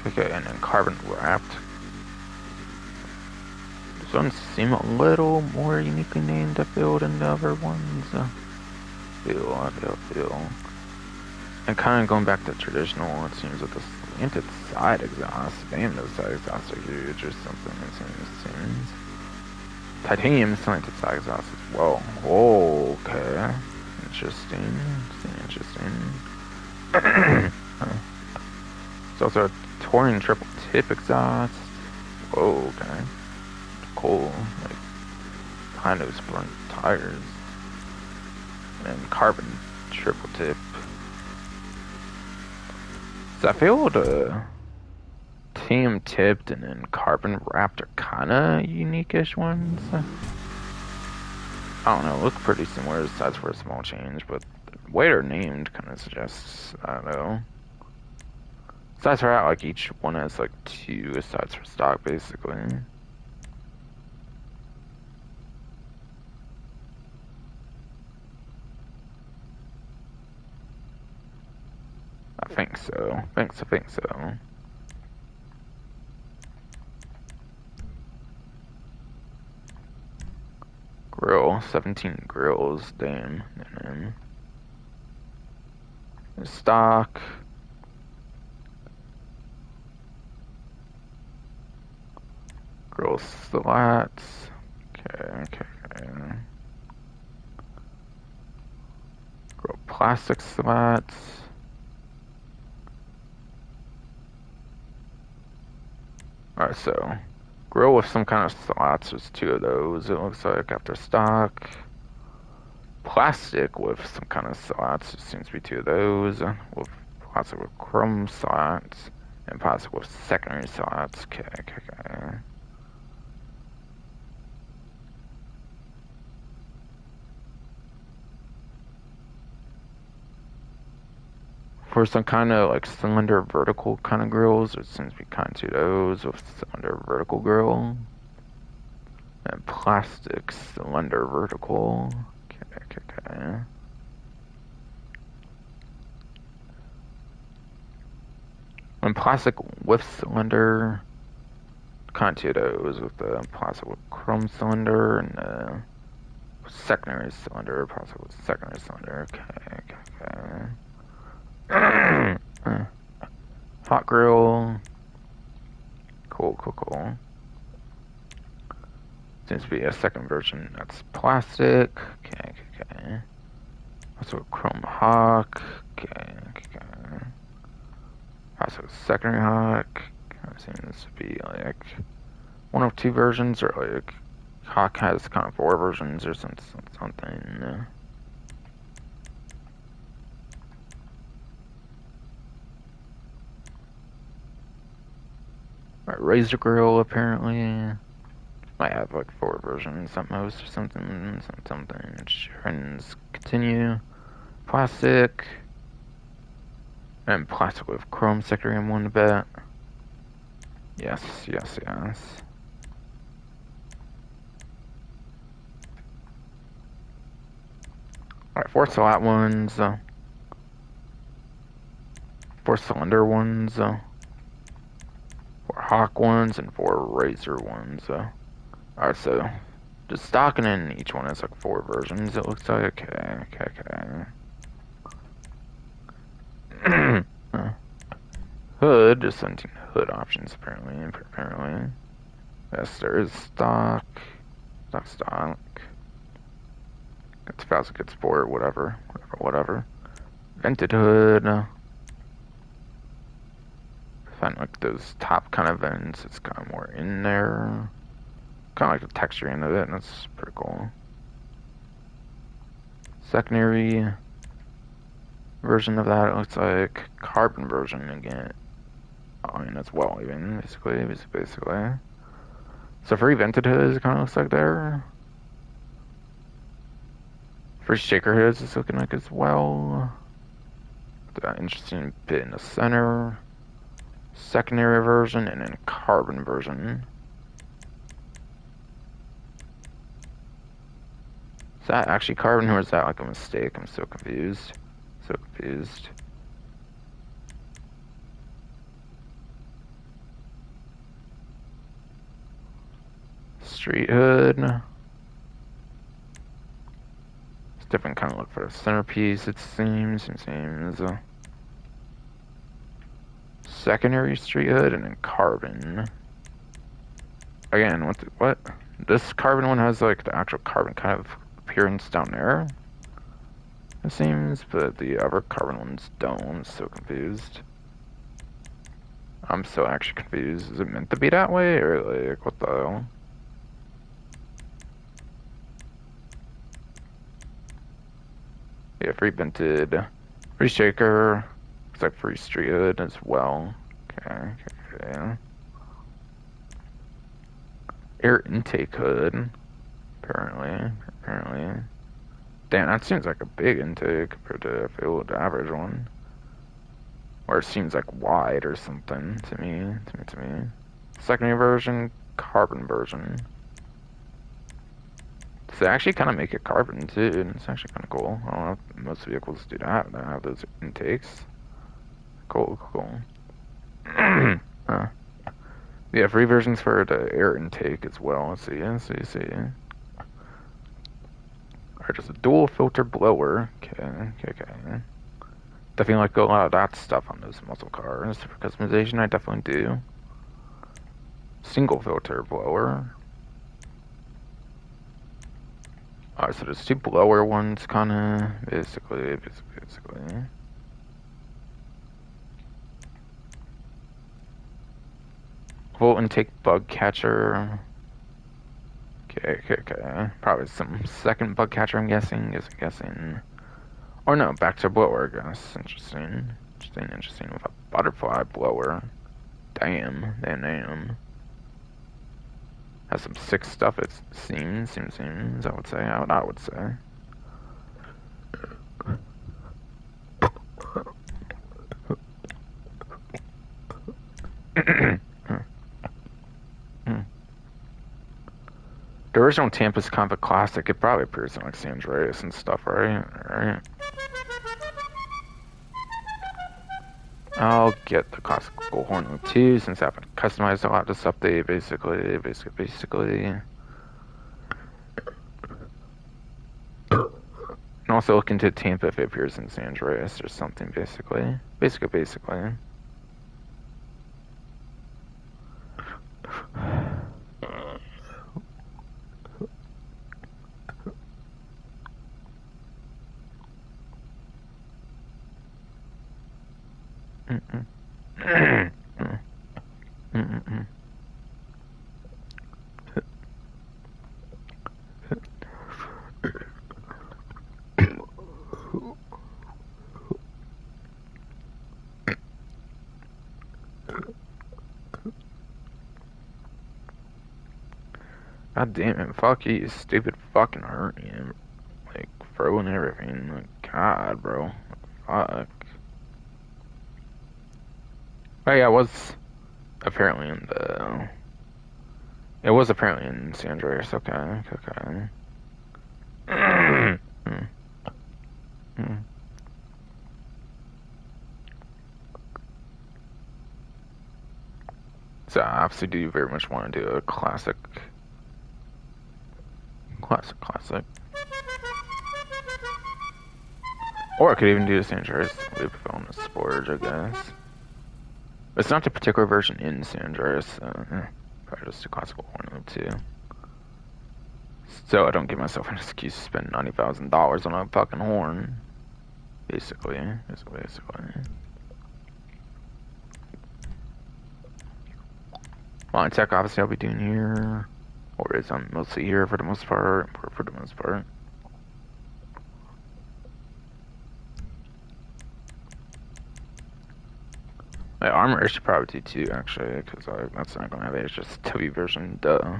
Okay, and then carbon wrapped. This ones seem a little more uniquely named, I feel, than the other ones. I feel. And kind of going back to traditional, it seems with the slanted side exhaust. Damn, those side exhausts are huge or something, it seems. Titanium slanted side exhaust as well. Okay. interesting. It's also a touring triple tip exhaust. Whoa, okay. Cool. Like, kind of sprung tires. And carbon triple tip. So I feel the team tipped and then carbon wrapped are kinda unique-ish ones. I don't know, look pretty similar aside for a small change, but the way they're named kinda suggests, I don't know. Aside for that, like each one has like 2 asides for stock basically. I think so. Think so. Grill, 17 grills, damn. And then stock. Grill slats. Okay. Grill plastic slats. Alright, so grill with some kind of slats, there's 2 of those, it looks like, after stock. Plastic with some kind of slats, there seems to be 2 of those, with plastic with chrome slats, and plastic with secondary slats. Okay. For some kind of like cylinder vertical kind of grills, there seems to be kind of 2 of those with cylinder vertical grill. And plastic cylinder vertical. Okay. And plastic with cylinder. Kind of 2 of those with the plastic with chrome cylinder and secondary cylinder. Plastic with secondary cylinder. Okay. Hot grill. Cool. Seems to be a second version that's plastic. Okay. Also a chrome hawk. Okay. Also secondary hawk. Seems to be like one of 2 versions, or like hawk has kind of 4 versions or something. Alright, razor grill apparently might have like 4 versions at most or something. Trends continue. Plastic. And plastic with chrome secondary in one bit. Yes. Alright, 4 slat ones. 4 cylinder ones. 4 hawk ones and 4 razor ones. Alright, so just stocking in each one has like 4 versions, it looks like. Okay. Hood, just 17 hood options apparently. Yes, there is stock. Stock. It's fast, good sport, whatever. Vented hood. Find like those top kind of vents, it's kind of more in there. Kind of like the texturing of it, and that's pretty cool. Secondary version of that, it looks like carbon version again. I mean, as well, even basically. So for vented hoods, it kind of looks like there. For shaker hoods, it's looking like as well. That interesting bit in the center. Secondary version and then carbon version. Is that actually carbon or is that like a mistake? I'm so confused. Street hood. It's different kind of look for the centerpiece, it seems. Secondary street hood and then carbon. Again, what? This carbon one has like the actual carbon kind of appearance down there. it seems, but the other carbon ones don't. I'm so confused. I'm so actually confused. Is it meant to be that way, or like, what the hell? Yeah, free vented, free shaker, looks like free street hood as well. Okay, okay. Air intake hood, apparently. Damn, that seems like a big intake compared to, I feel, the average one. Or it seems like wide or something to me. Secondary version, carbon version. So they actually kind of make it carbon too, and it's actually kind of cool. I don't know if most vehicles do that, they have those intakes. Cool. Yeah, free versions for the air intake as well. Let's see. Alright, just a dual filter blower. Okay. Definitely like a lot of that stuff on those muscle cars. For customization, I definitely do. Single filter blower. Alright, so there's two blower ones, kinda, basically. Full intake bug catcher. Okay. Probably some second bug catcher, I'm guessing. Or no, back to blower, I guess. Interesting. With a butterfly blower. Damn. Has some sick stuff, it seems, I would say. I would say. The original Tampa's kind of a classic. It probably appears in like San Andreas and stuff, right? I'll get the classical horn too, since I haven't customized a lot of this update, basically. And also look into Tampa if it appears in San Andreas or something, basically. God damn it, fuck you, stupid fucking hernia. Like, throwing everything. Like, God, bro. Fuck. Oh yeah, it was apparently in San Andreas, okay. So I obviously do very much want to do a classic. Or I could even do the San Andreas loop if I want to splurge, I guess. It's not the particular version in San Andreas, so probably just a classical horn loop too. So I don't give myself an excuse to spend $90,000 on a fucking horn. Basically. Line tech, obviously, I'll be doing here. Or is I'm mostly here for the most part. My armor I should probably do too, actually, because that's not gonna have it. It's just Toby version, duh.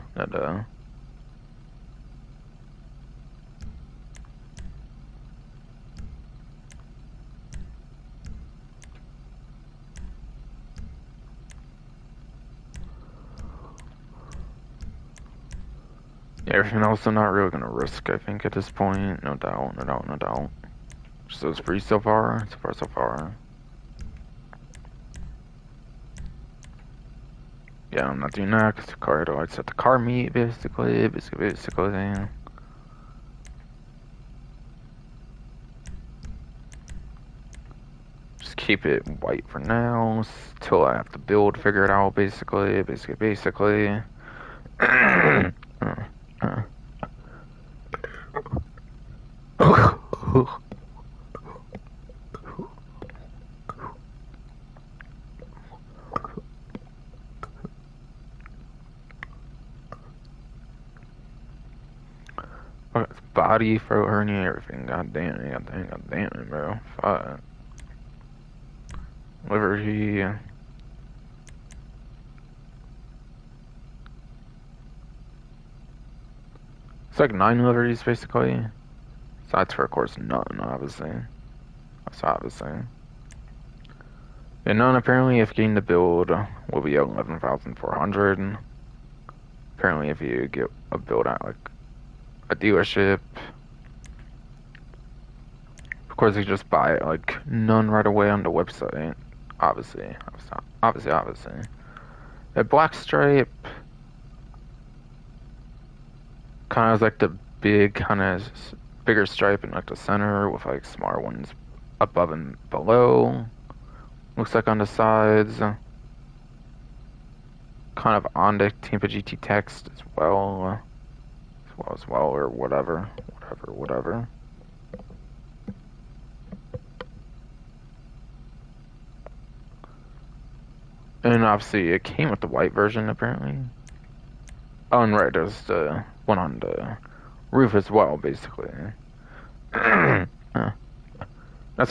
Yeah, everything else I'm not really gonna risk, I think, at this point. No doubt. So it's free so far. Yeah, I'm not doing that because the car had set the car meet, basically. Just keep it white for now, till I have to figure it out, basically. body, throat hernia, everything. God damn it, god damn it, bro. Fuck. Livery. It's like 9 liveries, basically. So that's for, of course, none, obviously. That's obviously. And none, apparently, if getting the build, will be 11,400. Apparently, if you get a build at, like, a dealership, of course, you just buy it, like, none right away on the website. Obviously. Obviously. A black stripe kind of has, like, the big, kind of bigger stripe in, like, the center with, like, smaller ones above and below. Looks like on the sides. Kind of on the Tampa GT text as well. Or whatever. And obviously it came with the white version, apparently. Oh, and right, there's the one on the roof as well, basically. That's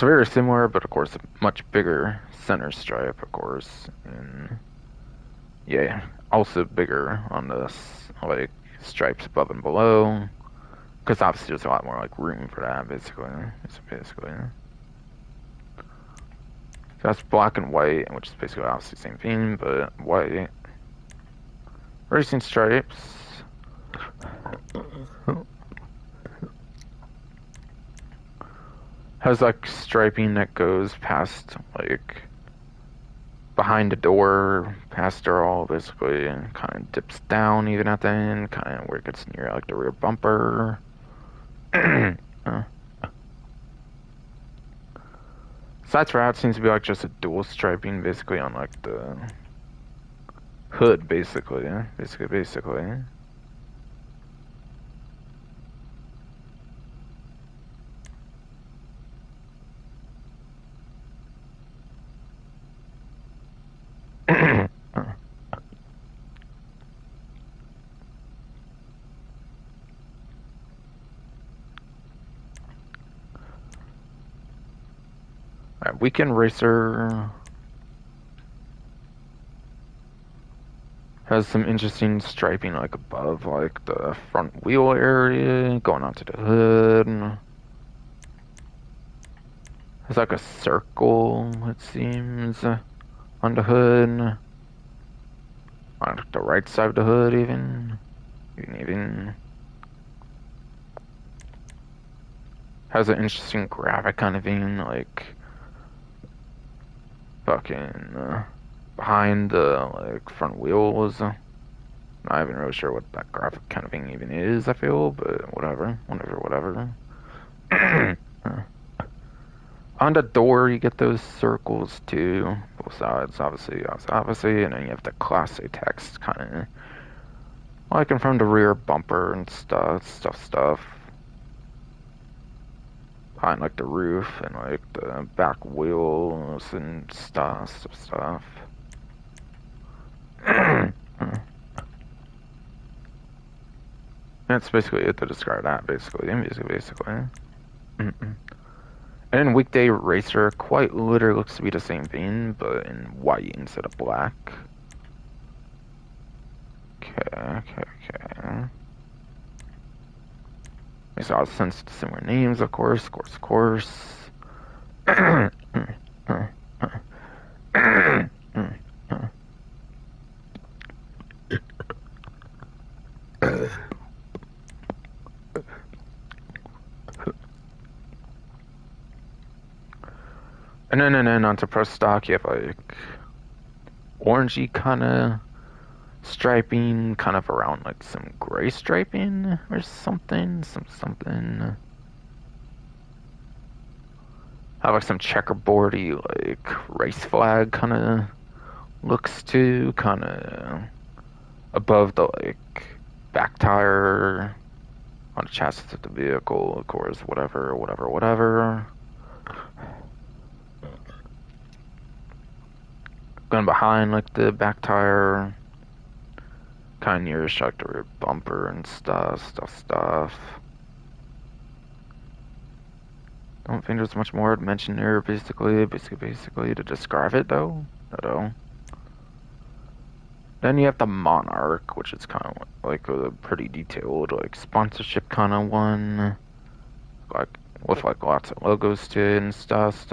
very similar, but of course a much bigger center stripe, of course. And yeah, also bigger on the, like, stripes above and below. Because obviously there's a lot more, like, room for that, basically. So that's black and white, which is basically obviously the same thing, but white. Racing stripes. Has, like, striping that goes past, like, behind the door, past her all, basically, and kind of dips down even at the end, kind of where it gets near, like, the rear bumper. Sides for out seems to be, like, just a dual striping, basically, on, like, the hood, basically. Basically. Alright, Weekend Racer has some interesting striping, like, above, like, the front wheel area, going onto the hood. There's, like, a circle, it seems, on the hood. On the right side of the hood, even. Has an interesting graphic kind of thing, like, fucking, behind the, like, front wheels. Not even really sure what that graphic kind of thing even is, I feel, but whatever. On the door, you get those circles too, both sides, obviously, and then you have the Class A text kind of, like, in front of the rear bumper and stuff. Behind, like, the roof and, like, the back wheels and stuff. That's basically it to describe that, basically. And then Weekday Racer quite literally looks to be the same thing, but in white instead of black. Okay. Makes a lot of sense to similar names, of course. And then onto Pro Stock, you have, like, orangey kind of striping, kind of around, like, some gray striping or something. Have, like, some checkerboardy, like, race flag kind of looks too, kind of above the, like, back tire on the chassis of the vehicle, of course, whatever. Going behind, like, the back tire, kind of near the rear bumper and stuff. don't think there's much more to mention there. Basically to describe it though. No. Then you have the Monarch, which is kind of like a pretty detailed like sponsorship kind of one, like with like lots of logos to it and stuff.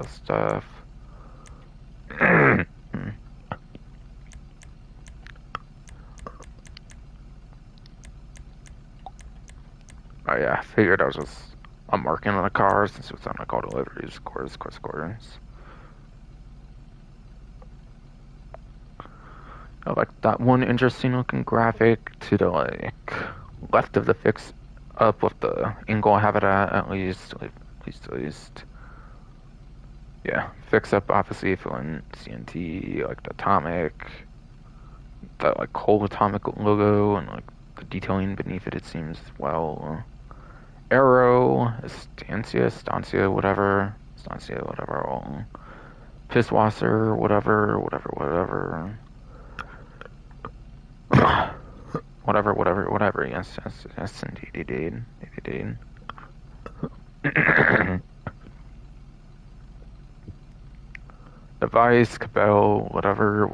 Oh yeah, I figured I was just a marking on the car since it was on like all deliveries, of course. I like that one interesting looking graphic to the like left of the fix up with the angle habitat at least. Yeah, fix up obviously filling CNT, like the atomic, that like whole atomic logo and like the detailing beneath it seems as well. Arrow, Estancia, whatever. Pisswasser, whatever. Whatever. Yes, indeed. Device, Cabell, whatever.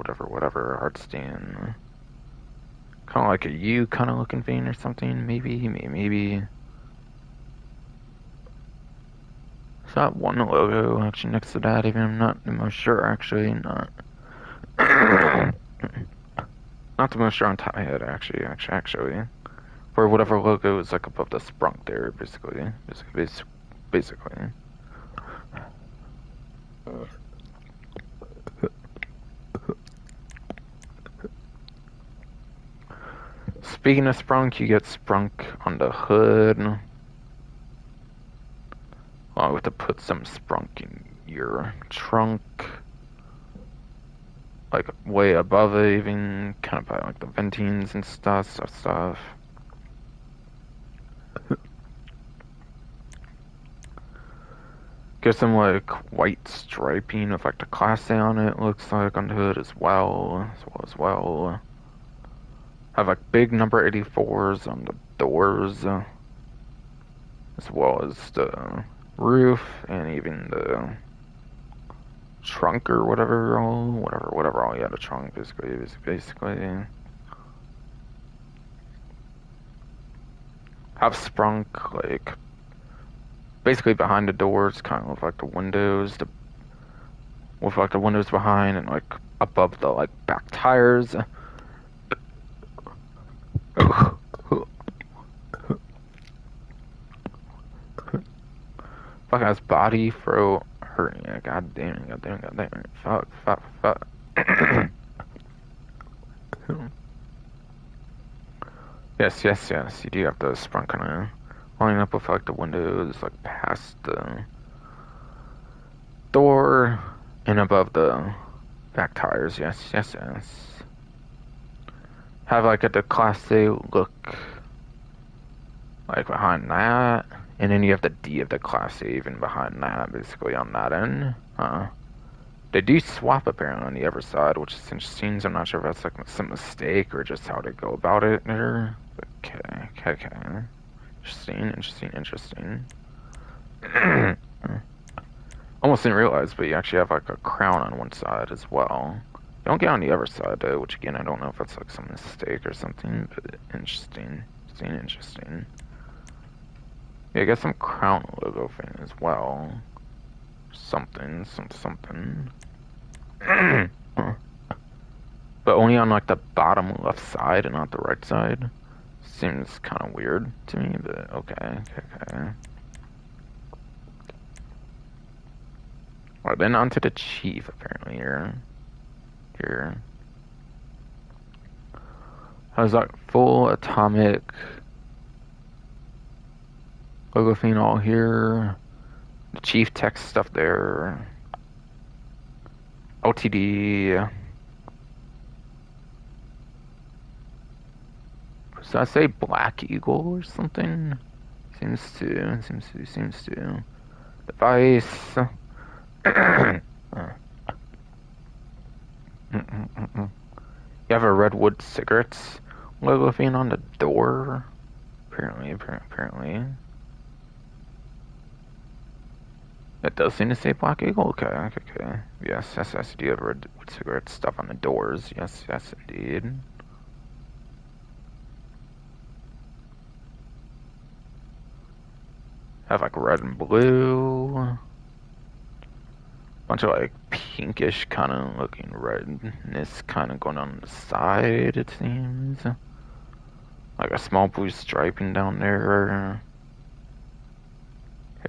Heartstand. Kind of like a U kind of looking thing or something, maybe. It's not one logo actually next to that, even I'm not the most sure actually, not. Not the most sure on top of my head actually. For whatever logo is like above the sprunk there, basically. Speaking of sprunk, you get sprunk on the hood. I'll have to put some sprunk in your trunk. Like way above it, even kind of by like the ventings and stuff. Get some like white striping of like the Class A on it, looks like on the hood as well. Have like big number 84s on the doors, as well as the roof and even the trunk or whatever. Yeah, the trunk basically. Have sprunk like basically behind the doors, kind of like the windows, with like the windows behind and like above the like back tires. Fuck ass body throw hurting. Yeah, god damn it. Fuck. Yes. You do have the sprung kind of lining up with like the windows, like past the door and above the back tires. Yes. Have like the Class A look like behind that, and then you have the D of the Class A even behind that, basically on that end. They do swap apparently on the other side, which is interesting. So I'm not sure if that's like some mistake or just how they go about it there. Okay. Interesting. Almost didn't realize, but you actually have like a crown on one side as well. You don't get on the other side though, which again I don't know if that's like some mistake or something, but interesting. Yeah, I got some crown logo thing as well. Something. But only on like the bottom left side and not the right side. Seems kind of weird to me, but okay. Alright, then on to the chief apparently here. Has that full atomic logo thing all here. The chief text stuff there. LTD. Does that say Black Eagle or something? Seems to. Device. You have a Redwood Cigarettes logo thing on the door. Apparently. It does seem to say Black Eagle. Okay, okay, okay. Yes, yes, yes. Do you have red cigarette stuff on the doors? Yes, yes, indeed. Have like red and blue. Bunch of like pinkish kind of looking redness kind of going on the side, it seems. Like a small blue striping down there.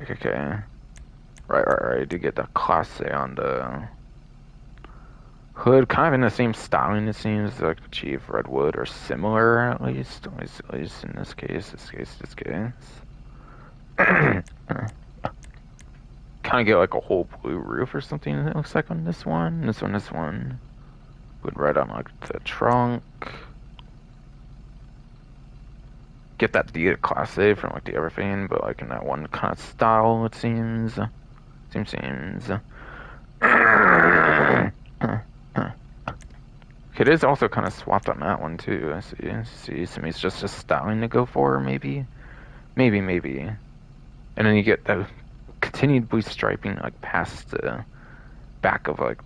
Okay, okay, okay. Right, right, right. To get the Class A on the hood, kind of in the same styling, it seems, like the Chief Redwood, or similar at least. At least in this case, this case. Kind of get like a whole blue roof or something, it looks like on this one. This one. Would right on like the trunk. Get that D Class A from like the everything, but like in that one kind of style, it seems. Seems. It is also kind of swapped on that one too. I see. So it's just styling to go for, maybe. And then you get the continued blue striping like past the back of like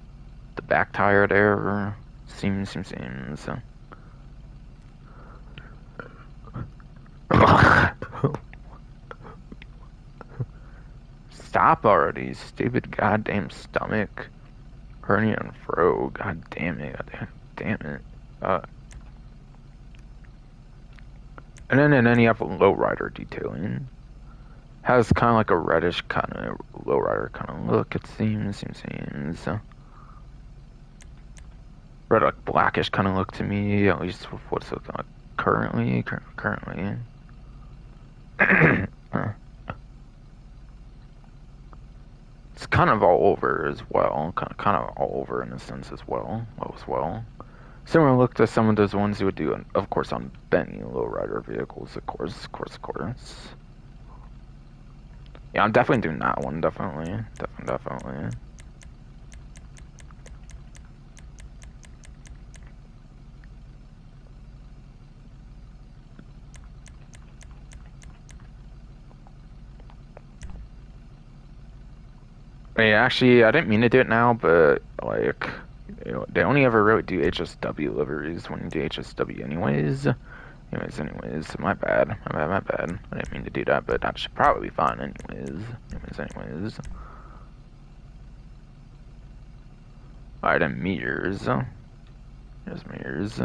the back tire there. Seems. Stop already, stupid goddamn stomach. Hernia and fro. God damn it. Damn it. And then you have lowrider detailing. Has kind of like a reddish kind of lowrider kind of look, it seems. Red, like blackish kind of look to me, at least with what's looking like currently. It's kind of all over as well, kind of all over in a sense as well. Similar look to some of those ones you would do, of course, on Benny lowrider vehicles, of course. Yeah, I'm definitely doing that one, definitely. Yeah, actually, I didn't mean to do it now, but like, they only ever really do HSW liveries when you do HSW anyways. My bad. I didn't mean to do that, but that should probably be fine anyways. Alright, and mirrors. There's mirrors.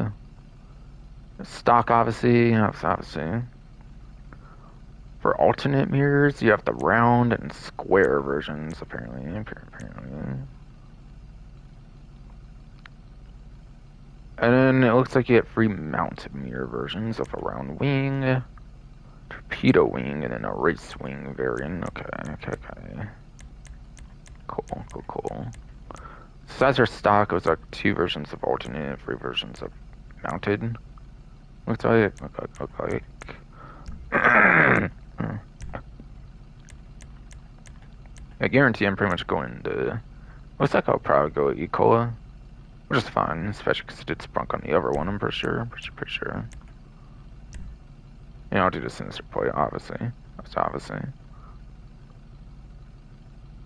Stock, obviously. For alternate mirrors, you have the round and square versions, apparently. And then it looks like you get free mounted mirror versions of a round wing, torpedo wing, and then a race wing variant. Okay. Cool. Besides our stock, it was like 2 versions of alternate, 3 versions of mounted. Looks like. I guarantee I'm pretty much going to. Looks like I'll probably go Ecola, which is fine, especially because it did sprunk on the other one. I'm pretty sure. Yeah, I'll do the sinister play, obviously.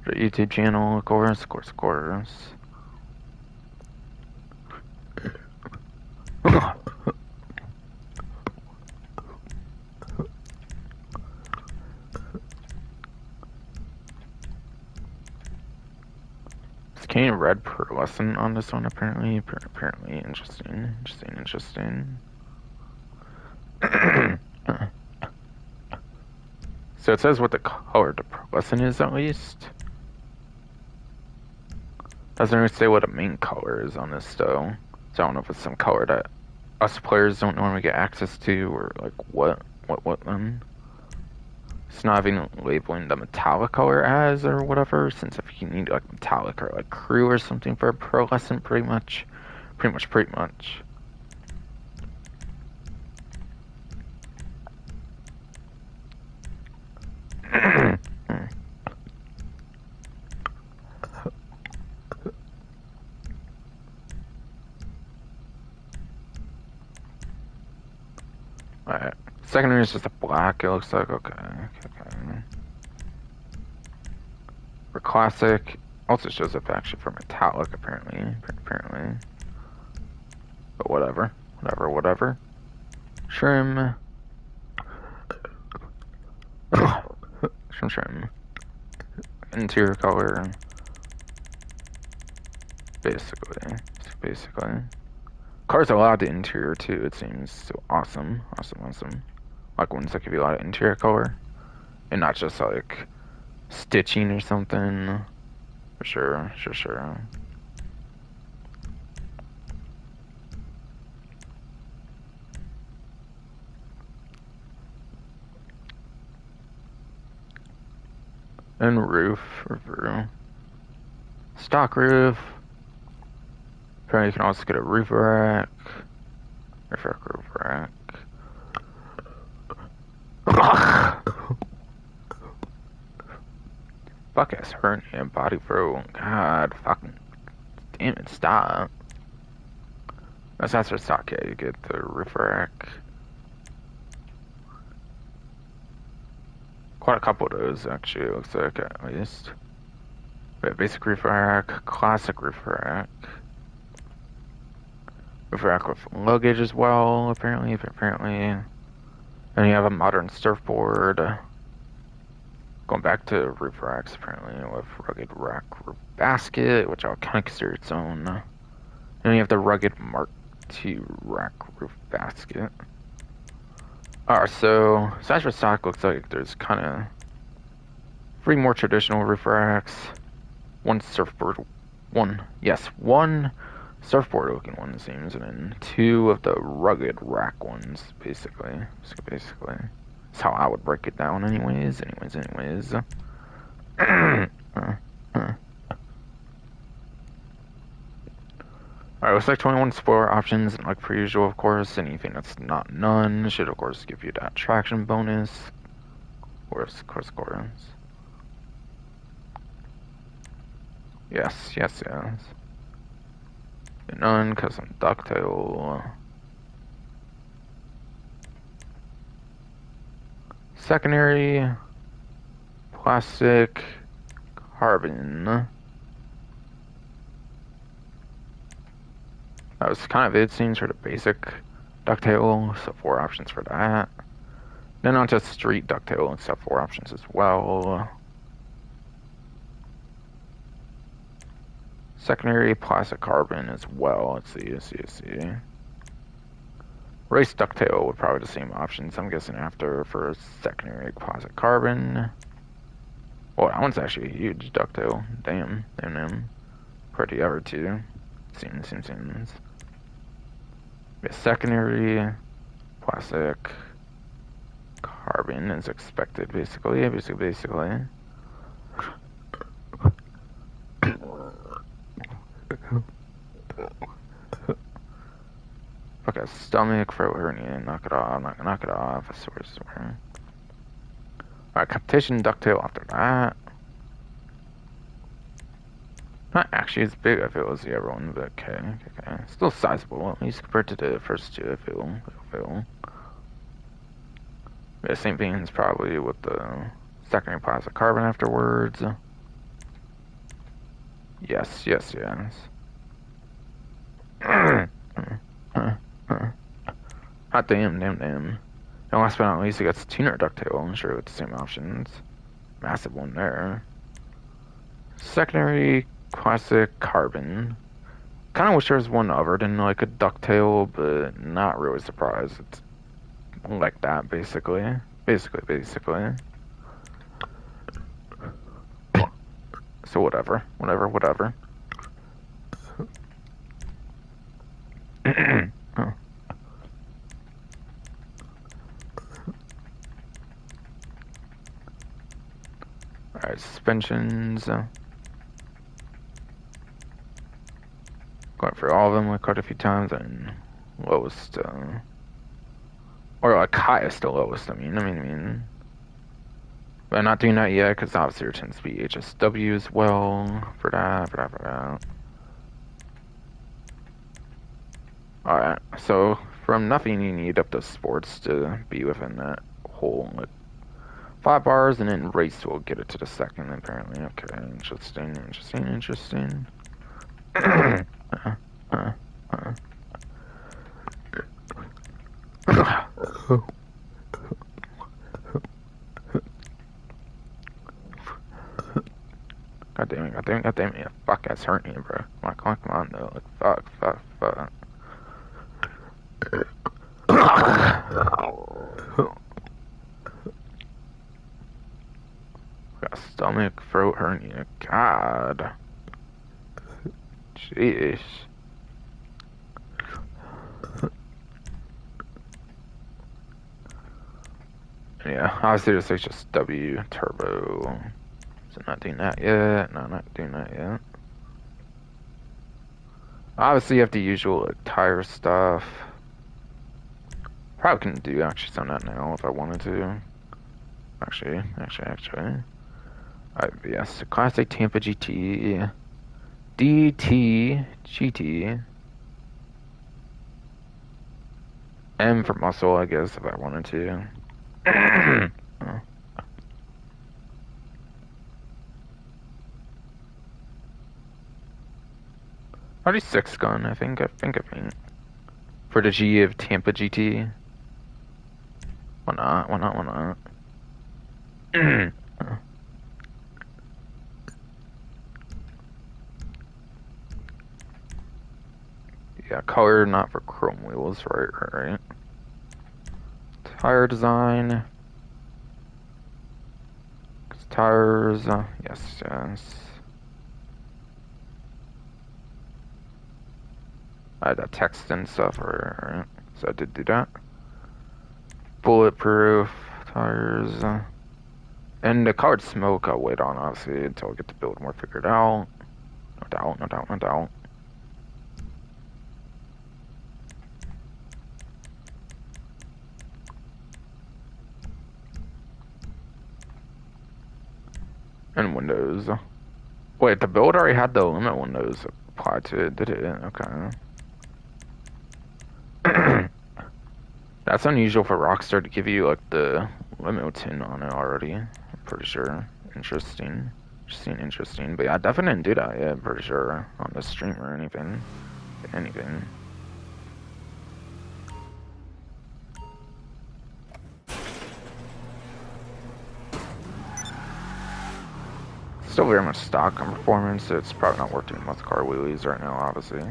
The YouTube channel, of course. Can red per lesson on this one, apparently. Interesting. So it says what the color the per lesson is, at least. Doesn't really say what a main color is on this, though. So I don't know if it's some color that us players don't normally get access to, or like what then. It's not even labeling the metallic color as or whatever, since if you need like metallic or like crew or something for a pro lesson, pretty much. Alright. Secondary is just a black, it looks like. Okay. For classic. Also shows up actually for metallic, apparently. But whatever. Trim. Trim. Interior color. Basically. Cars allowed the interior too, it seems. So awesome. Like ones that give you a lot of interior color. And not just like stitching or something. For sure. And roof. Stock roof. Apparently you can also get a roof rack. Roof rack. Fuck ass hernia body bro. God fucking damn it, stop. That's for stock, yeah, you get the roof rack. Quite a couple of those actually, it looks like at least. But basic roof rack, classic roof rack. Roof rack with luggage as well, apparently. And you have a modern surfboard. Going back to roof racks, apparently, with rugged rack roof basket, which I'll kind of consider its own. And you have the rugged Mark II rack roof basket. Alright, so size for stock looks like there's kind of 3 more traditional roof racks, one surfboard looking one it seems, and then 2 of the rugged rack ones, basically. That's how I would break it down anyways. Alright, looks like 21 spoiler options, and like per usual, of course, anything that's not none should of course give you that traction bonus. Of course. Yes. None, because I'm ducktail. Secondary, plastic, carbon. That was kind of it, seems, for the basic ducktail, so 4 options for that. Then onto street ducktail, and stuff, 4 options as well. Secondary plastic carbon as well. Let's see. Race ducktail would probably the same options, I'm guessing, after for secondary plastic carbon. Oh, that one's actually a huge ducktail. Damn. Pretty ever too. Seems. Yeah, secondary plastic carbon is expected, basically. Okay, stomach, throat hernia, knock it off, I swear. Alright, competition ducktail after that. Not actually as big, I feel, as the other one, but okay. Still sizable, at least compared to the first 2, I feel. The same thing is probably with the secondary plastic carbon afterwards. Yes. Hot damn. And last but not least, it gets tuner ducktail. I'm sure with the same options. Massive one there. Secondary classic carbon. Kind of wish there was one other than like a ducktail, but not really surprised. It's like that, basically. So whatever. Alright, suspensions. Going through all of them like quite a few times, and lowest, or like highest to lowest, I mean. But I'm not doing that yet, because obviously there tends to be HSW as well, for that. Alright, so from nothing you need up to sports to be within that whole, like, 5 bars and then race will get it to the second, apparently. Okay, interesting, interesting, interesting. God damn it, god damn it, god damn it. Fuck, that's hurting me, bro. Come on, though. Like, fuck. Got stomach, throat hernia. God. Jeez. Yeah, obviously this is just W turbo. So not doing that yet. No, not doing that yet. Obviously you have the usual like tire stuff. Probably can do actually some of that now if I wanted to. Actually. Yes, classic Tampa GT. DT GT. M for muscle, I guess, if I wanted to. Oh. 36 gun, I think. For the G of Tampa GT. Why not? Yeah, color not for chrome wheels, right. Tire design. Tires, yes. I had that text and stuff, right? So I did do that. Bulletproof tires. And the colored smoke I'll wait on, obviously, until I get the build more figured out. No doubt. And windows. Wait, the build already had the limit windows applied to it, did it? Okay. That's unusual for Rockstar to give you, like, the limit on it already. I'm pretty sure. Interesting. But yeah, I definitely didn't do that yet, pretty sure. On the stream or anything. Still very much stock on performance. So it's probably not worth doing with car wheelies right now, obviously.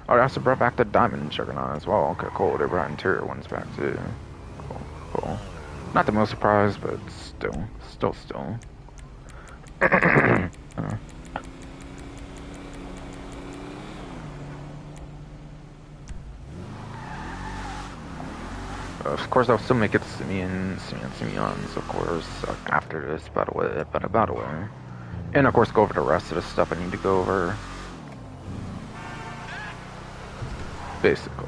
Oh, they also brought back the diamond juggernaut as well. Okay, cool. They brought interior ones back too. Cool. Not the most surprised, but still. Of course, I'll still make it Simeons, of course, after this, by the way. And of course, go over the rest of the stuff I need to go over. Basically.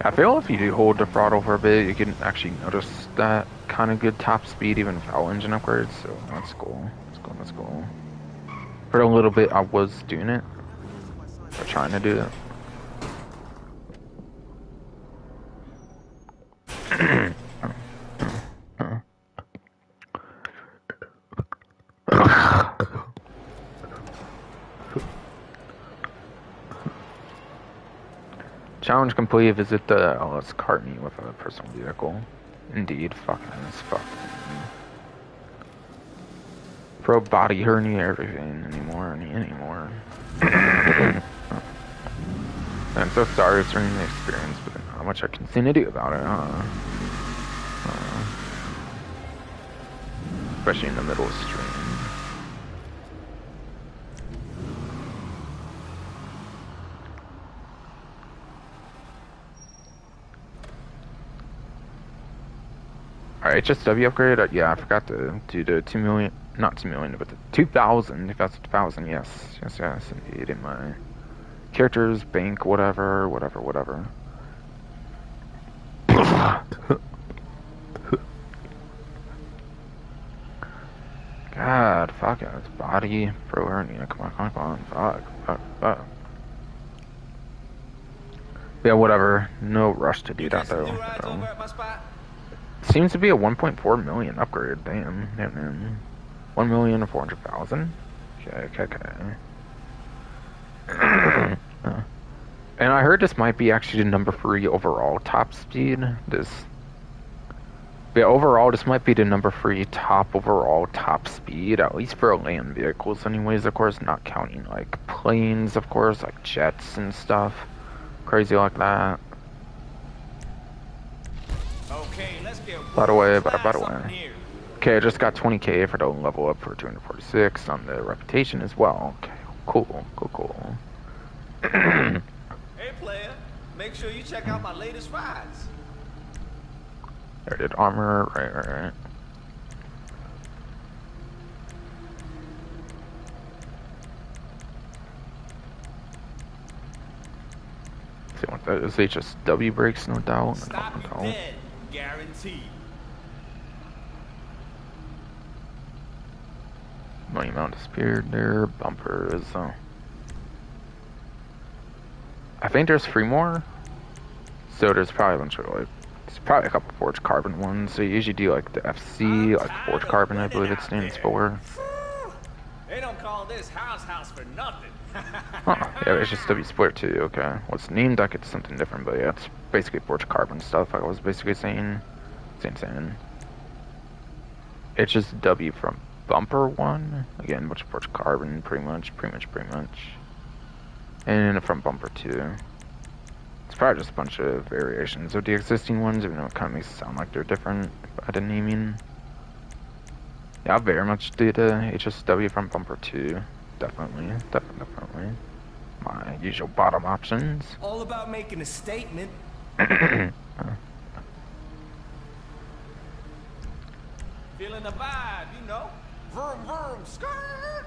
I feel if you do hold the throttle for a bit, you can actually notice that kind of good top speed even without engine upgrades, so that's cool. For a little bit I was doing it, or trying to do it. Challenge complete. Visit the LS Cartney with a personal vehicle. Indeed, fucking. Pro body hernia, everything anymore. I'm so sorry it's ruining the experience, but how much I can seem to do about it, huh? Especially in the middle of stream. Alright, HSW upgrade. Yeah, I forgot to do the 2 million, not 2 million, but the 2,000. If that's 2,000, yes, yes, yes, indeed. In my characters, bank, whatever, whatever, whatever. God, fuck it. It's body, pro hernia. Come on, come on, fuck, fuck, fuck. Yeah, whatever. No rush to do You that get some new though. rides over at my spot? Seems to be a 1.4 million upgrade. Damn, damn, damn. 1,400,000. Okay, okay, okay. And I heard this might be actually the number 3 overall top speed. Yeah, overall, this might be the number 3 top overall top speed, at least for land vehicles anyways, of course, not counting, like, planes, of course, like jets and stuff. Crazy like that. Okay, let's get By the world way, class up in way. here. Okay, I just got 20k for the level up for 246 on the reputation as well. Okay, cool, cool, cool. Hey, player, make sure you check out my latest rides. There did armor, right. See what that is, HSW brakes, no doubt. Stop you dead, guaranteed. Money amount disappeared there, bumpers. I think there's 3 more. So there's probably a bunch of like, there's probably a couple forged carbon ones. So you usually do like the FC, like forged carbon, I believe it stands for. They don't call this house for nothing. Huh, yeah, it's just W split too, okay. What's named like it's something different, but yeah, it's basically forged carbon stuff, like I was basically saying. Saying. It's just W from bumper 1. Again, bunch of forged carbon, pretty much. And from bumper 2. It's probably just a bunch of variations of the existing ones, even though it kind of makes it sound like they're different by the naming. Yeah, I very much did HSW from bumper 2. Definitely. My usual bottom options. All about making a statement. Feeling the vibe, you know. Vroom, vroom, skirt.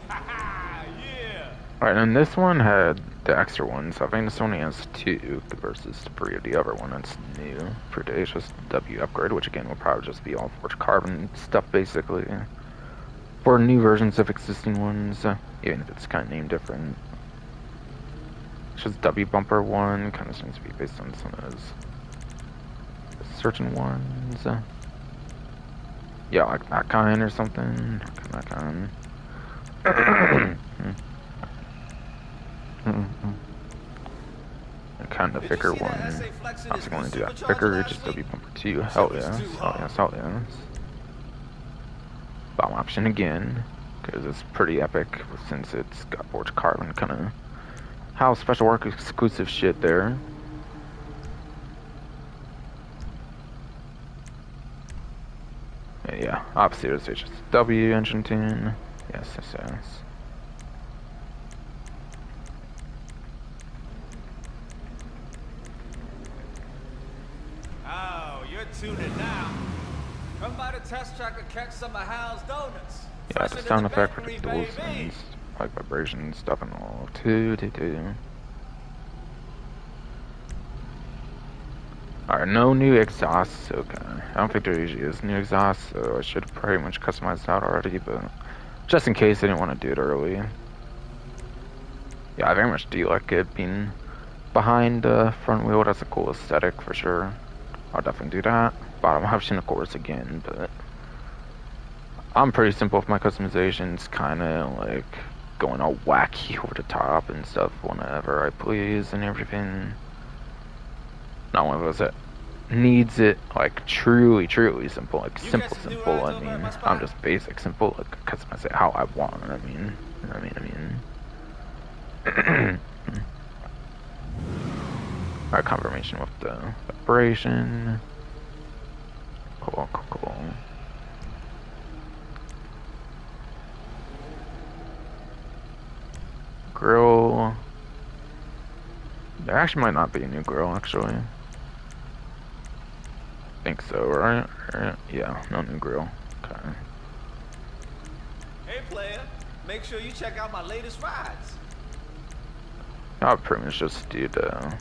Yeah. Alright, and this one had the extra ones. I think this only has 2 versus 3 of the other one that's new for the HSW upgrade, which again will probably just be all forged carbon stuff basically. For new versions of existing ones, even if it's kind of named different. It's just W bumper 1, kind of seems to be based on some of those certain ones. Yeah, like that kind or something. That kind. And kind of thicker one. Obviously going to do that thicker, just W bumper 2. Hell yes. Hell yes. Bomb option again, because it's pretty epic since it's got forged carbon, kind of how special work exclusive shit there. Yeah, obviously there's HSW engine tune. Yes. Oh, you're tuning now. Come by the test track and catch some of Hal's donuts. Yeah, the sound effect for the duals and like vibration stuff and all too. Alright, no new exhausts. Okay, I don't think there usually is new exhausts, so I should have pretty much customized that already, but just in case I didn't want to do it early. Yeah, I very much do like it being behind the front wheel. That's a cool aesthetic for sure. I'll definitely do that. Bottom option, of course, again, but I'm pretty simple with my customizations, kind of like going all wacky over the top and stuff whenever I please and everything. Not one of those that needs it like truly simple, like simple. I mean, I'm just basic simple, like customize it how I want. I mean. Alright, confirmation with the vibration. Cool. Grill. There actually might not be a new grill, actually. Think so, right? Yeah, no new grill. Okay. Hey, player, make sure you check out my latest rides. I'll pretty much just do the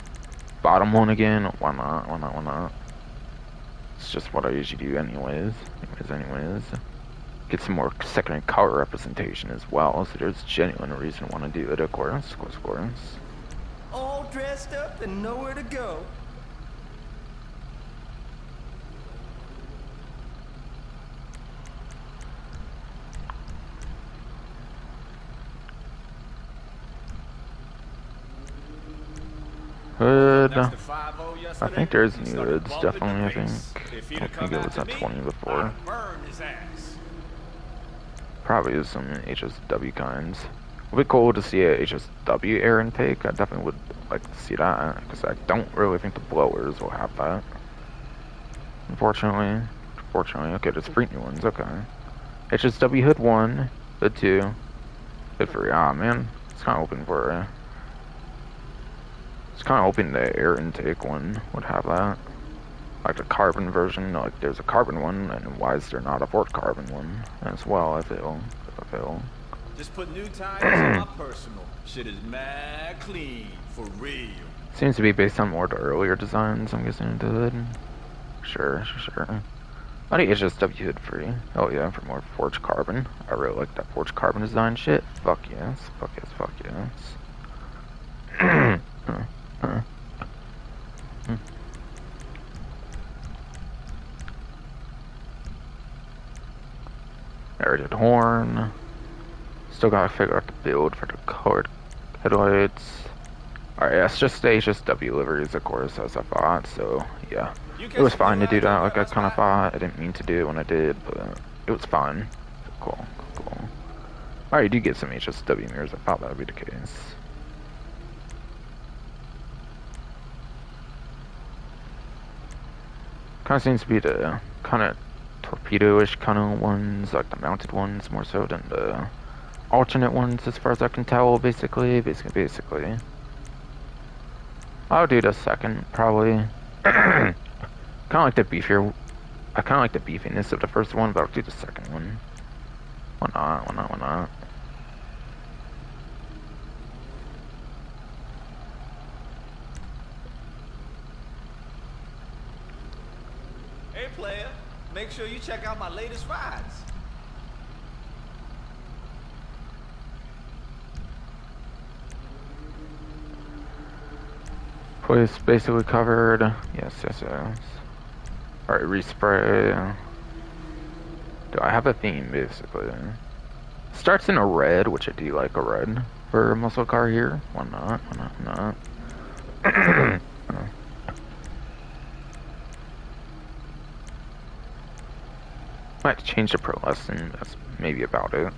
bottom one again. Why not? Why not? Why not? It's just what I usually do anyways. Anyways. Get some more secondary color representation as well, so there's genuine reason to want to do it, of course. All dressed up and nowhere to go. Hood. Next to 5-0 I yesterday, think there's he new started hoods, bumping the definitely, I think. pace. If I he'd don't have think come it was after at me, 20 I'd before. have burned his ass. Probably is some HSW kinds. Would be cool to see a HSW air intake. I definitely would like to see that, because I don't really think the blowers will have that. Unfortunately. Okay, there's 3 new ones, okay. HSW Hood 1, Hood 2, Hood 3. Ah, man. It's kind of hoping for It's kind of hoping the air intake one would have that. Like the carbon version, like there's a carbon one, and why is there not a fourth carbon one as well, I feel. Just put new tires on my personal. Shit is mad clean, for real. Seems to be based on more of the earlier designs, I'm guessing into it. Sure. I think it's just W Hood free. Oh yeah, for more forged carbon. I really like that forged carbon design shit. Fuck yes. I already did horn. Still gotta figure out the build for the colored headlights. Alright, yeah, it's just the HSW deliveries, of course, as I thought, so yeah. It was fine to do that, like I kind of thought. I didn't mean to do it when I did, but it was fine. Cool. Alright, you do get some HSW mirrors, I thought that would be the case. Kind of seems to be the kind of torpedo-ish kind of ones, like the mounted ones, more so than the alternate ones, as far as I can tell, basically. I'll do the second, probably. Kind of like the beefier. I kind of like the beefiness of the first one, but I'll do the second one. Why not? Hey, player, make sure you check out my latest rides. Place basically covered. Yes. Alright, respray. Do I have a theme, basically? Starts in a red, which I do like a red for a muscle car here. Why not? Might change the pro lesson. That's maybe about it.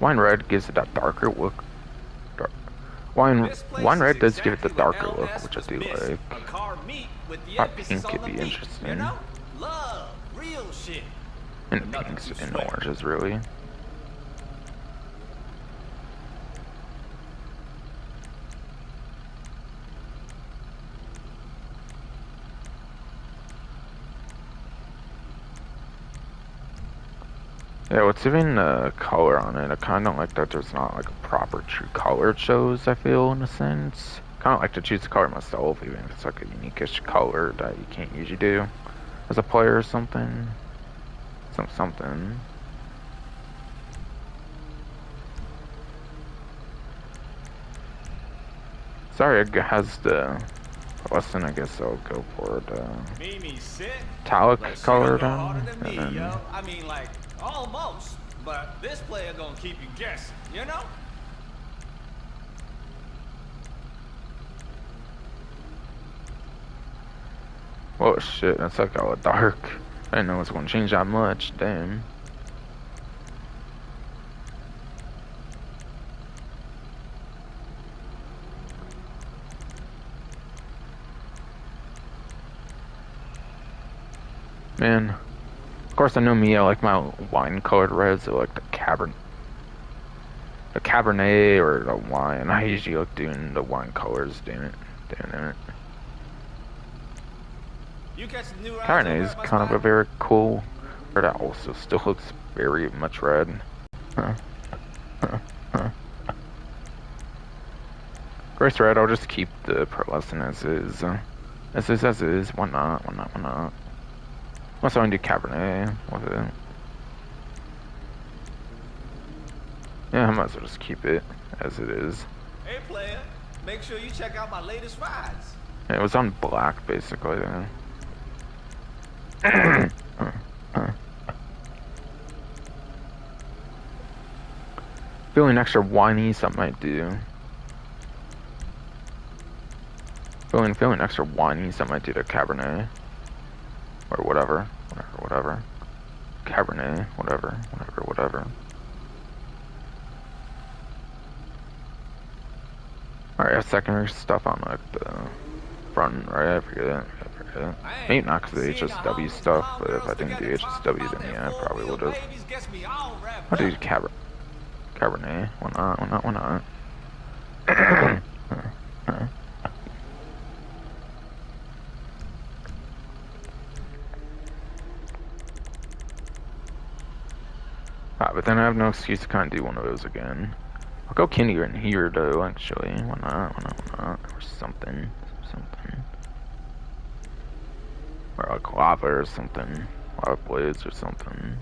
Wine red gives it that darker look. Wine red does give it the darker look, which I do like. Thought pink could be interesting. You know? Love, real shit. And pinks and oranges, really. Yeah, what's even color on it? I kind of like that there's not like a proper true color it shows, I feel, in a sense. Kind of like to choose the color myself, even if it's like a unique-ish color that you can't usually do as a player or something. Something. Sorry, it has the lesson, I guess I'll go for the metallic color then. And then I mean, like, almost. But this player gonna keep you guessing, you know? oh shit, that's like all dark. I didn't know it was gonna change that much, damn. Man, of course I know me, I like my wine colored reds, or like the Cabernet or the wine. I usually like doing the wine colors, damn it. Damn it. You catch the new rides Cabernet over is at my kind of a spot? very cool, but that also still looks very much red. Huh. Huh. Huh. Grace red, I'll just keep the pearlescent as is. As is. Why not? Why not? Why not? Unless I want to do Cabernet with it. Yeah, I might as well just keep it as it is. Hey, player, make sure you check out my latest rides. It was on black, basically. Feeling extra whiny, something I might do. Feeling extra whiny, something I might do to Cabernet. Or whatever. Whatever. Cabernet, whatever. Alright, I have secondary stuff on like the front, right? I forget. Maybe not because of the HSW stuff, but if I didn't do HSW, then yeah, I probably would have. I'll do Cabernet. Why not? But then I have no excuse to kind of do one of those again. I'll go Kinder in here though, actually. Why not? Or something. Or like lava or something. Lava blades or something.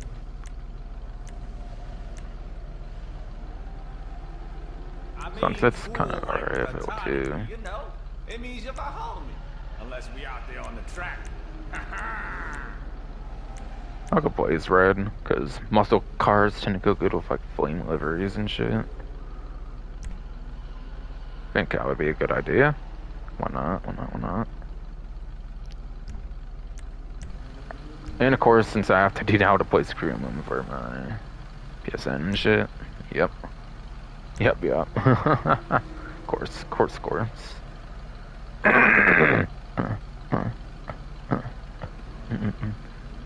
Sunset's kind of alright too. You know, it means you're my homie. Unless we out there on the track. I'll go blaze red, because muscle cars tend to go good with like flame liveries and shit. I think that would be a good idea. Why not? And of course, since I have to do now to place crew room for my PSN and shit. Yep. Of course.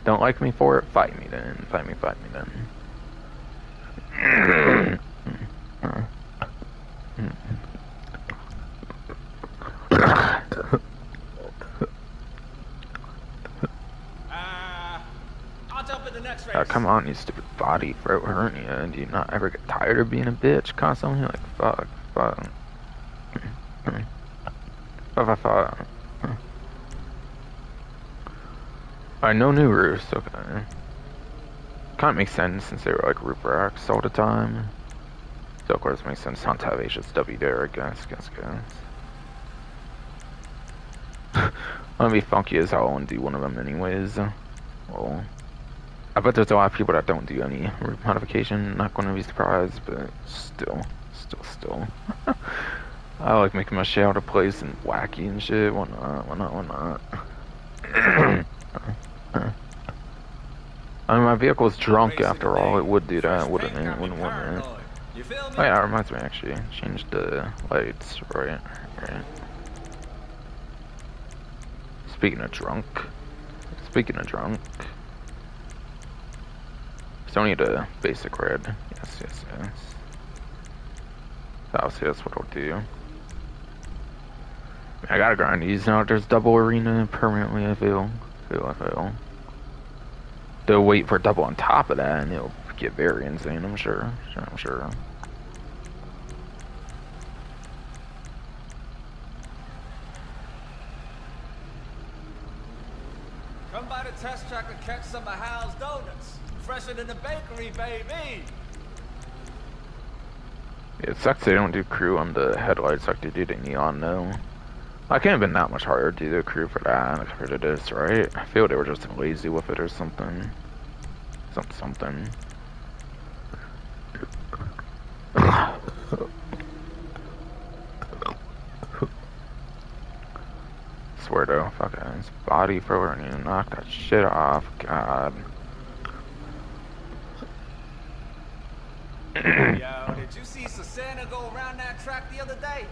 Don't like me for it? Fight me then. Fight me then. I'll jump in the next race. Come on, you stupid body throat hernia. Do you not ever get tired of being a bitch constantly? Like, fuck. Alright, no new roofs, okay. Kinda makes sense since they were like roof racks all the time. So of course it makes sense not to have HSW there, I guess. I'm gonna be funky as hell and do one of them anyways. Well, I bet there's a lot of people that don't do any roof modification. Not gonna be surprised, but still. I like making my shit out of place and wacky and shit. Why not? I mean, my vehicle's drunk after all. It would do that, wouldn't it? Wouldn't it? Oh yeah, that reminds me actually. Change the lights, right? Speaking of drunk. Still need a basic red. Yes. That's what I'll do. I gotta grind these now. There's double arena permanently, I feel. They'll wait for double on top of that and it'll get very insane, I'm sure. Come by the test track and catch some of Hal's donuts. Fresher than the bakery, baby. Yeah, it sucks they don't do crew on the headlights like they do the neon though. I can't have been that much harder to do the crew for that compared to this, right? I feel they were just lazy with it or something. Something. Swear though, fuck it. It's body thrower and you knock that shit off, god. Yo, did you see Susanna go around that track the other day?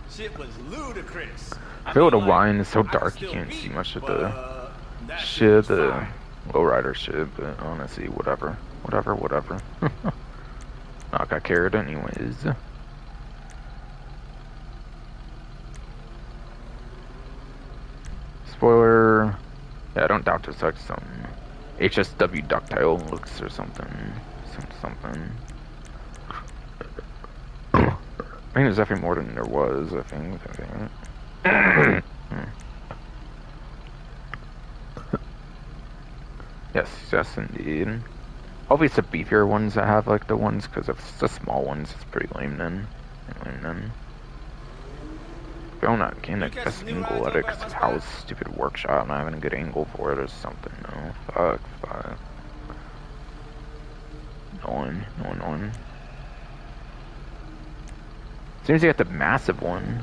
Shit was ludicrous. I feel the wine is so dark you can't see much of the shit, the lowrider shit, but honestly, whatever. I got carried anyways. Spoiler. Yeah, I don't doubt this like some HSW ductile looks or something. Something. I think there's definitely more than there was, I think. Yes, yes indeed. Hopefully it's the beefier ones that have like the ones, because if it's the small ones, it's pretty lame then. If I'm not getting the best angle at it, because of how stupid workshop, I'm not having a good angle for it or something, no. Fuck. No one. Seems you got the massive one.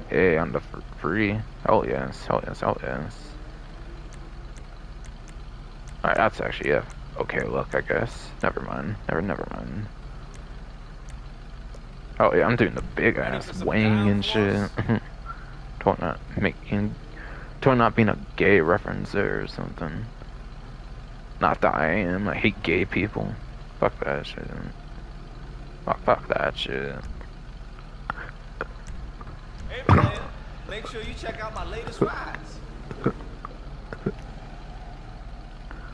Hey, on the free. Hell yes. Alright, that's actually a okay look, I guess. Never mind. Oh yeah, I'm doing the big ass wing and shit. Totally not being a gay reference there or something. Not that I am. I hate gay people. Fuck that shit. Fuck that shit. Hey, player, make sure you check out my latest rides.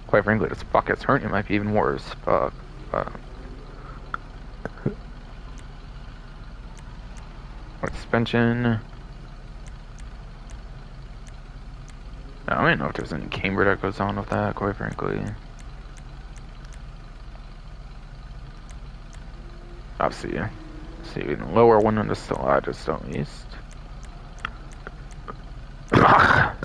Quite frankly, this bucket's hurting. It might be even worse. Fuck. Suspension. I don't even know if there's any camber that goes on with that, quite frankly. Obviously, see the lower one on the slide just at least. I'm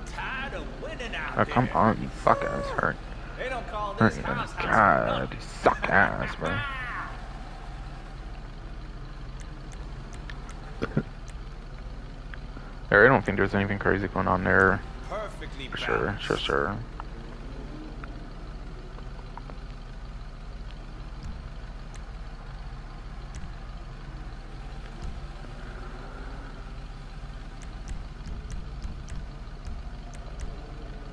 tired of winning out Oh, here. come on, you fuck ass hurt. They don't call this house God, you suck ass, bro. There, I don't think there's anything crazy going on there. Perfectly For sure.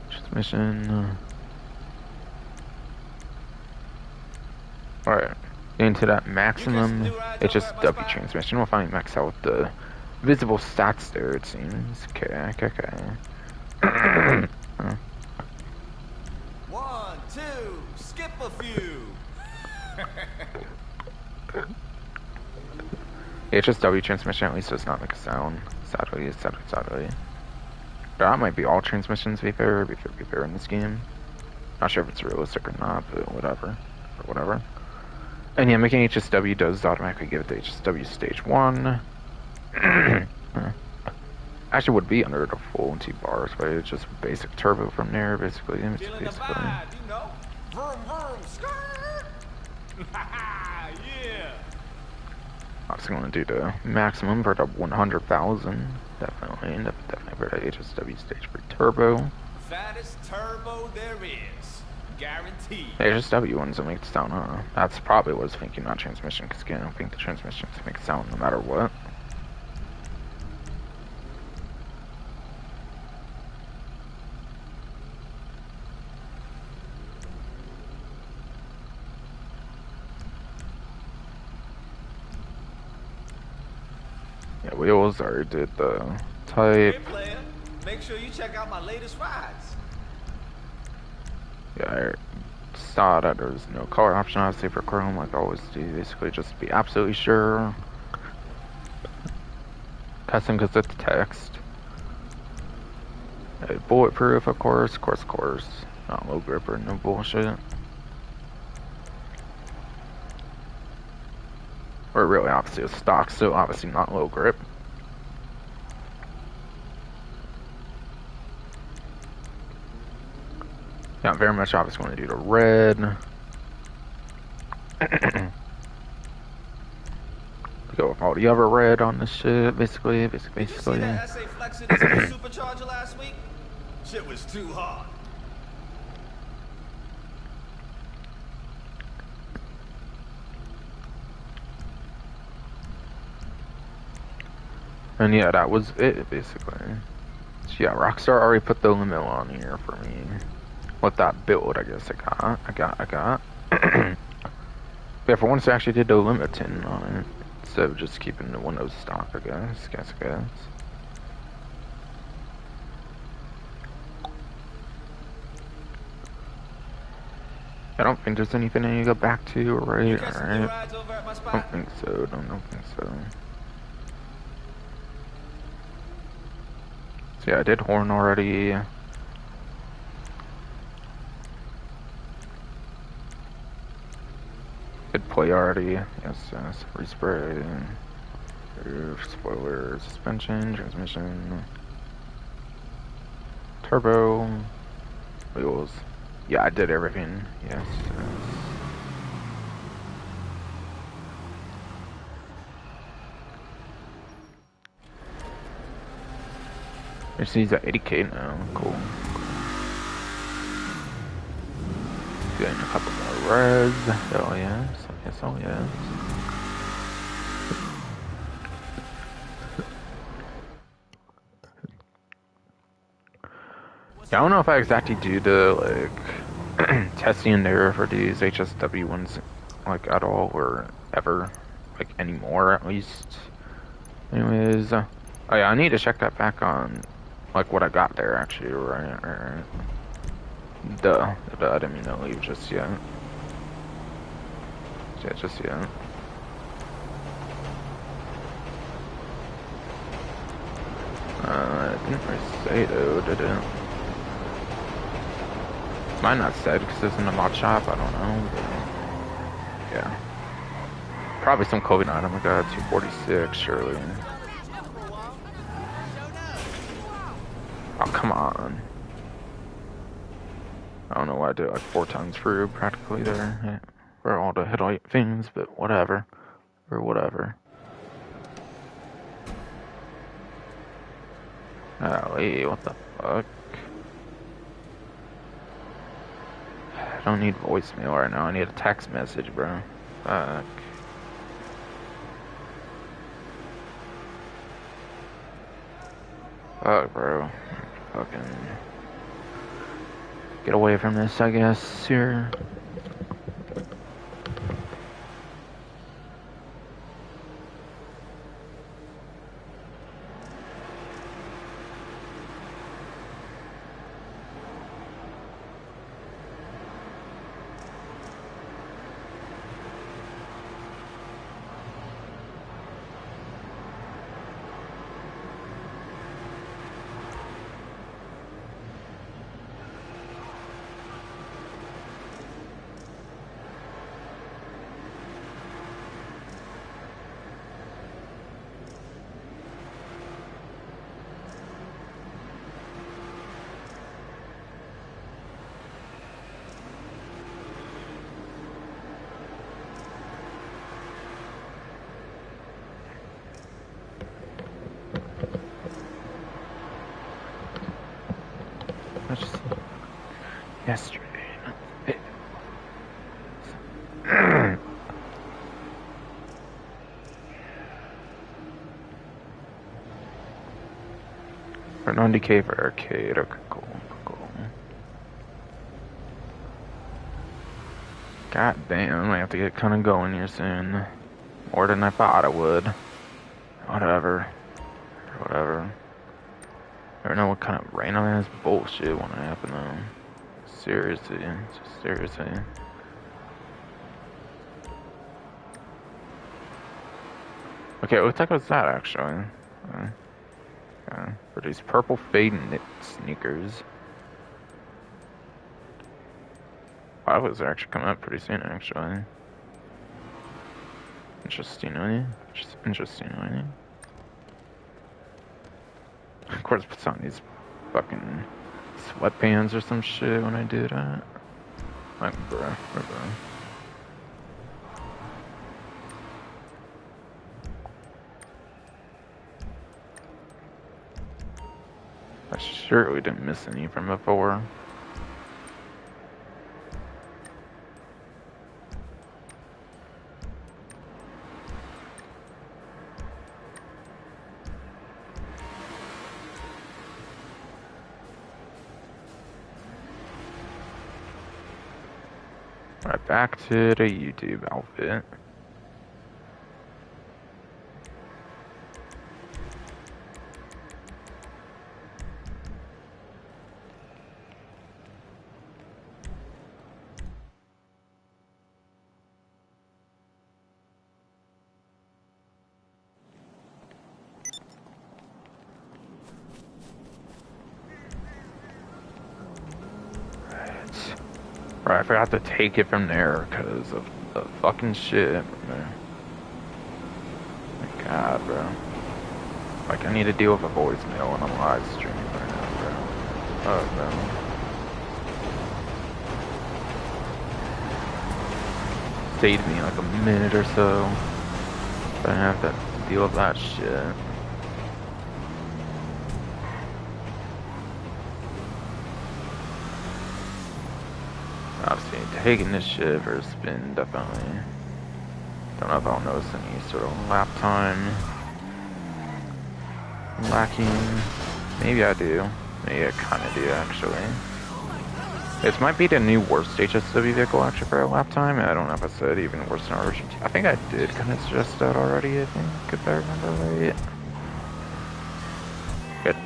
Transmission. Alright. Into that maximum HSW transmission. We'll finally max out the visible stats there, it seems. Okay. 1, 2, skip a few. HSW transmission at least does not make a sound. Sadly. That might be all transmissions, be fair in this game. Not sure if it's realistic or not, but whatever. And yeah, making HSW does automatically give it the HSW stage 1. Actually would be under the full T-bars, but it's just basic turbo from there, basically. Feeling the vibe, you know? Vroom, vroom, skirt. Yeah. I'm just gonna do the maximum for the 100,000. Definitely for the HSW stage for turbo. Fattest turbo there is. Guaranteed. The HSW ones that make the sound, that's probably what I was thinking, not transmission, because again, I don't think the transmissions make sound no matter what. Yeah, wheels already did the type. Hey, player, make sure you check out my latest rides. Yeah, I saw that there's no color option, obviously, for Chrome, like I always do. Basically, just be absolutely sure. Custom because it's text. Bulletproof, of course. Not low grip or no bullshit. Or really, obviously, it's stock, so obviously not low grip. Not very much obviously want to do the red. Go with all the other red on this shit, basically. Did you see that SA Flex in his supercharger last week? Shit was too hard. And yeah, that was it, basically. So yeah, Rockstar already put the limit on here for me. With that build, I guess I got. Yeah, for once I actually did the limiting on it instead of just keeping the Windows stock, I guess. I don't think there's anything I need to go back to, right? You catch some good Alright. rides over at my Don't spot? think so, don't think so. So yeah, I did Horn already. Did play already. Yes. Respray. Roof, spoiler, suspension, transmission. Turbo. Wheels. Yeah, I did everything. Yes. It sees at 80k now. Cool. Getting a couple more res. Oh yes. Oh yes. Yeah, I don't know if I exactly do the like testing there for these HSW ones like at all or ever, like anymore at least. Anyways, oh yeah, I need to check that back on like what I got there actually. Right. Duh, I didn't mean to leave just yet. Yeah, just yet. It didn't really say though, did it? Might not said because it's in the mod shop. I don't know. But yeah, probably some clothing item. I got 246 surely. Oh come on. I don't know why I did it like 4 times through practically there. Yeah, for all the headlight things, but whatever. Or whatever. Golly, what the fuck? I don't need voicemail right now. I need a text message, bro. Fuck. Fuck, bro. Fucking get away from this, I guess. Here. Let's just yesterday. For 90k for arcade. Okay, cool. God damn, I have to get kind of going here soon. More than I thought I would. Whatever. I don't know what kind of random ass bullshit wanna happen though. Seriously. Okay, what the heck was that actually? For these purple fade knit sneakers. Wow, that was actually coming up pretty soon actually. Interestingly. Of course, puts on these fucking sweatpants or some shit when I do that. Like, bruh. I surely didn't miss any from before. Alright, back to the YouTube outfit. Right, I forgot to take it from there because of the fucking shit from there. My God, bro. Like, I need to deal with a voicemail when I'm live streaming right now, bro. Oh, no. Saved me like a minute or so. But I have to deal with that shit. Obviously, taking this shit for a spin, definitely. Don't know if I'll notice any sort of lap time lacking. Maybe I do. Maybe I kinda do, actually. This might be the new worst HSW vehicle, actually, for a lap time. I don't know if I said even worse than RGT. I think I did kind of suggest that already, I think, if I remember right. It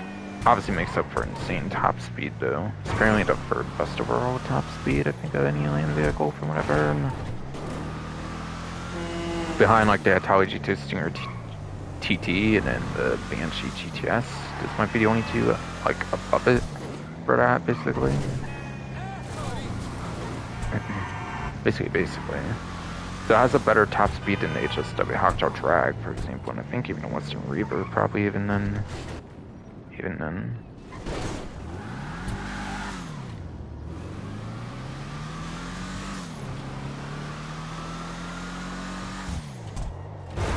obviously makes up for insane top speed, though. It's apparently the third best overall top speed, I think, of any land vehicle, from what I've heard. Behind, like, the Itali GT Stinger TT and then the Banshee GTS. This might be the only two, like, above it for that, basically. Basically. So it has a better top speed than the HSW Hawkjaw Drag, for example, and I think even the Western Reaver, probably even then.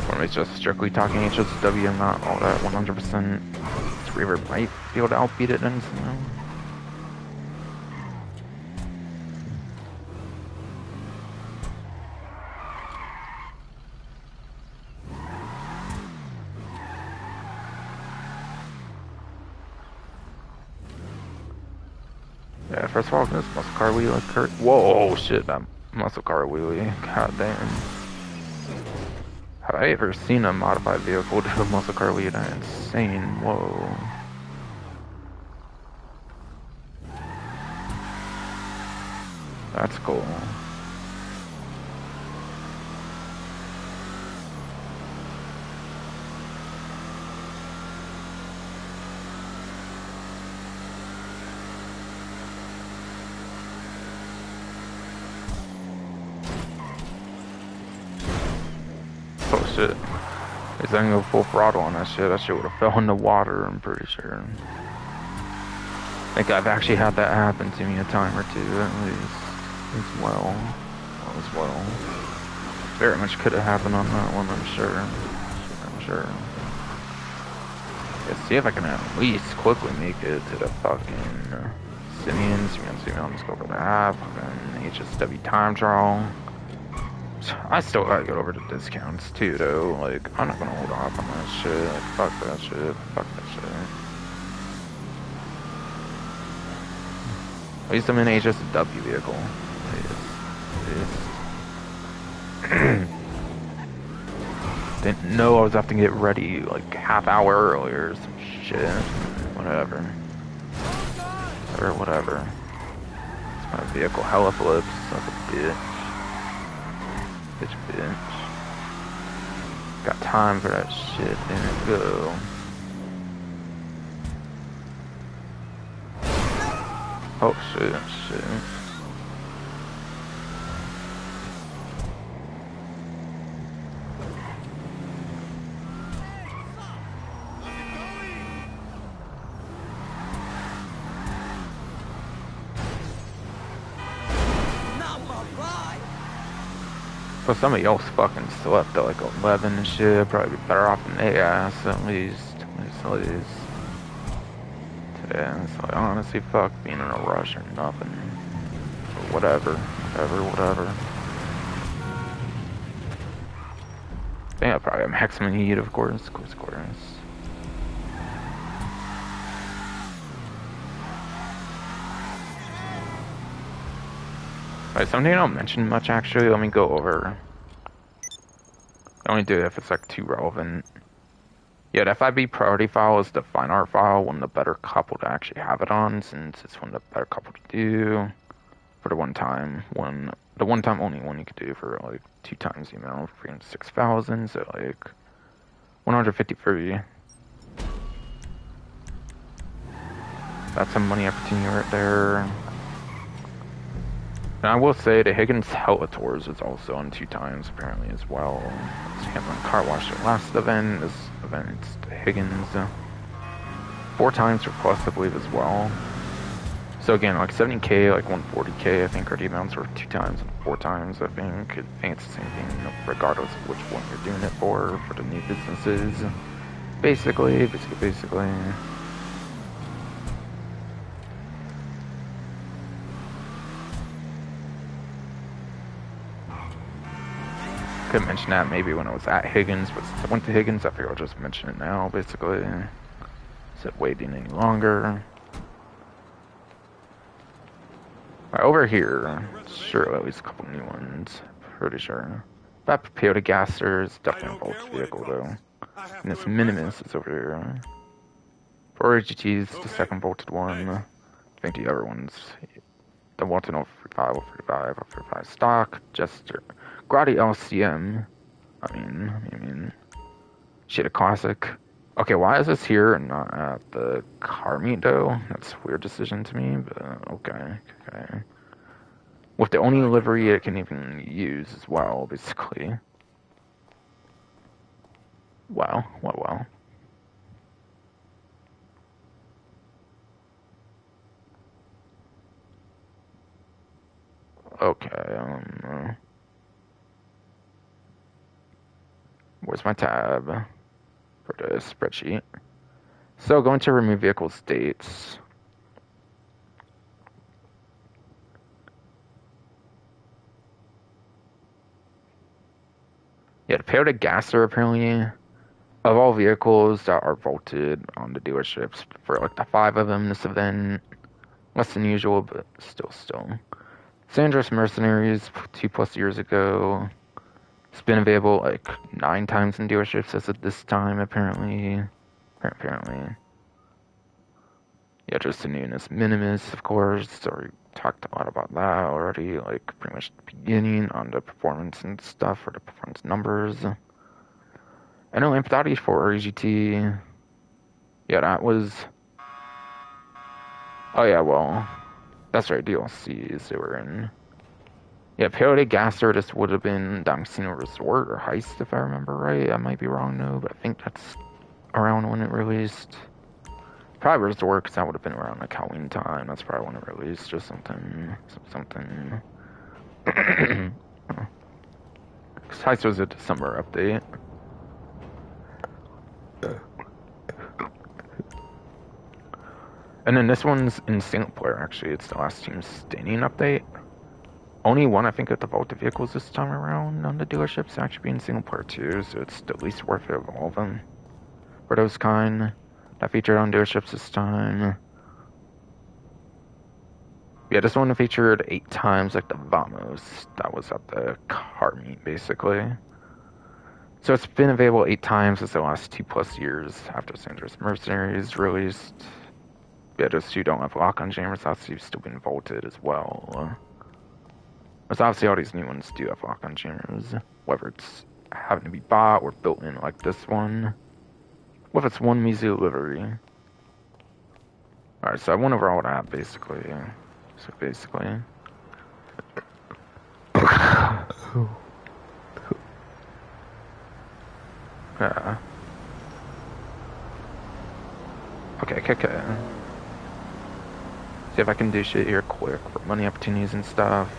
When it's just strictly talking HSW, I'm not all that 100%. Reaver might be able to outbeat it then somehow. Yeah, first of all, this muscle car wheelie Kurt. Whoa, shit, that muscle car wheelie. God damn. Have I ever seen a modified vehicle do a muscle car wheelie? That's insane. Whoa. That's cool. Oh shit. He's gonna go full throttle on that shit. That shit would have fell in the water, I'm pretty sure. I think I've actually had that happen to me a time or two, at least. As well. Very much could have happened on that one, I'm sure. Yeah, see if I can at least quickly make it to the fucking Simeon. Let's go for that. Fucking HSW time trial. I still gotta get over the discounts too, though. Like, I'm not gonna hold off on that shit. Like, fuck that shit. At least I'm in a HSW vehicle. Didn't know I was having to get ready like half hour earlier or some shit. Whatever. It's my vehicle hella flips. Like a bitch. Bitch. Got time for that shit. There we go. Oh shit. But some of y'all fucking slept at like 11 and shit. Probably be better off than they ass, at least. Today, it's like, honestly, fuck being in a rush or nothing. Or whatever. I think I probably have maximum heat, of course. Alright, something I don't mention much actually. Let me go over. I only do it if it's like too relevant. Yeah, the FIB priority file is the fine art file, one of the better couple to actually have it on, since it's one of the better couple to do for the one time only one you could do for like 2 times the amount for 6,000, so like 153. That's a money opportunity right there. And I will say the Higgins Hella Tours is also on 2 times apparently as well. So Hamlin Car Wash the last event. This event it's the Higgins 4 times for plus I believe as well. So again, like 70k, like 140k, I think are the amounts for 2 times and 4 times. I think it's the same thing regardless of which one you're doing it for the new businesses. Basically. Could mention that maybe when I was at Higgins, but since I went to Higgins, I figure I'll just mention it now, basically. Instead of waiting any longer. Right, over here, sure, at least a couple new ones, pretty sure. That Peyote Gaster is definitely a Volt vehicle, though. And this Minimus is over here. 4 GT's the second bolted one. I think the other one's the Walton 035 stock, Jester. Grotti LCM. I mean, shit, a classic. Okay, why is this here and not at the car meet though? That's a weird decision to me, but okay. With the only livery it can even use as well, basically. Wow. Okay, where's my tab for the spreadsheet? So going to remove vehicle states. Yeah, the Peyote Gaster apparently, of all vehicles that are vaulted on the dealerships, for like the 5 of them this event, less than usual, but still. Sandra's Mercenaries 2+ years ago. It's been available like 9 times in dealerships as of this time, apparently. Yeah, just the newness. Minimus, of course. Already talked a lot about that already, like pretty much the beginning on the performance and stuff, or the performance numbers. I know Empathy for EGT. Yeah, that was. Oh yeah, well, that's right. DLCs they were in. Yeah, Peyote Gaster just would have been Casino Resort or Heist if I remember right. I might be wrong though, but I think that's around when it released. Probably Resort because that would have been around like Halloween time. That's probably when it released or something. Heist was a December update. And then this one's in single player, actually. It's the last team standing update. Only one, I think, of the vaulted vehicles this time around on the dealerships actually being single player too, so it's the least worth it of all of them. For those kind that featured on dealerships this time. Yeah, this one featured 8 times like the Vamos. That was at the car meet, basically. So it's been available 8 times since the last 2+ years after Sandra's Mercenaries released. Yeah, those 2 don't have lock-on jammers, that's still been vaulted as well. Because obviously all these new ones do have lock-on jammers, whether it's having to be bought or built in like this one. What if it's one Mizu livery? Alright, so I went over all that basically. Yeah. Okay. See if I can do shit here quick for money opportunities and stuff.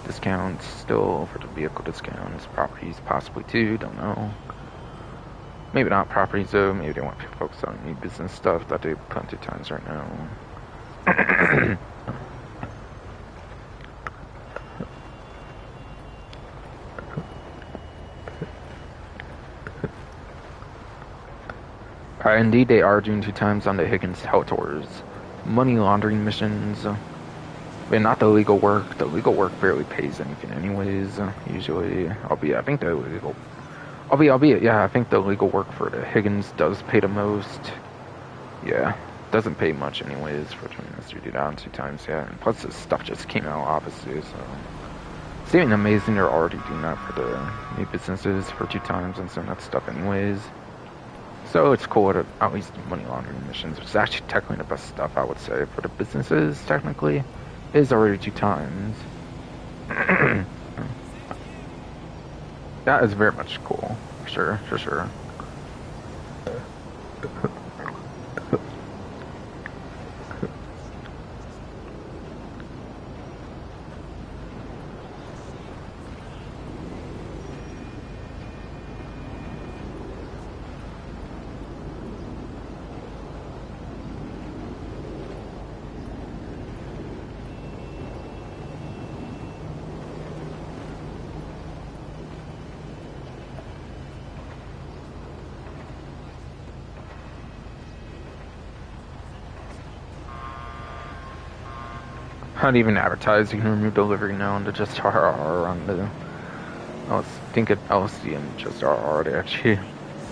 Discounts still for the vehicle discounts. Properties possibly too, don't know. Maybe not properties though, maybe they want to focus on new business stuff that they plenty of times right now. Indeed, they are doing 2 times on the Higgins Hell Tours. Money laundering missions. But not the legal work. The legal work barely pays anything anyways. Usually, I think the legal, yeah, I think the legal work for the Higgins does pay the most. Yeah, doesn't pay much anyways for trying to do that 2 times, yeah. And plus this stuff just came out obviously, so it's even amazing they're already doing that for the new businesses for 2 times and some of that stuff anyways. So it's cool to at least do money laundering missions, which is actually technically the best stuff I would say for the businesses technically. It is already 2 times. That is very much cool, for sure. Not even advertise, you can remove delivery now into just RR on the, I think at LSD and just RR to actually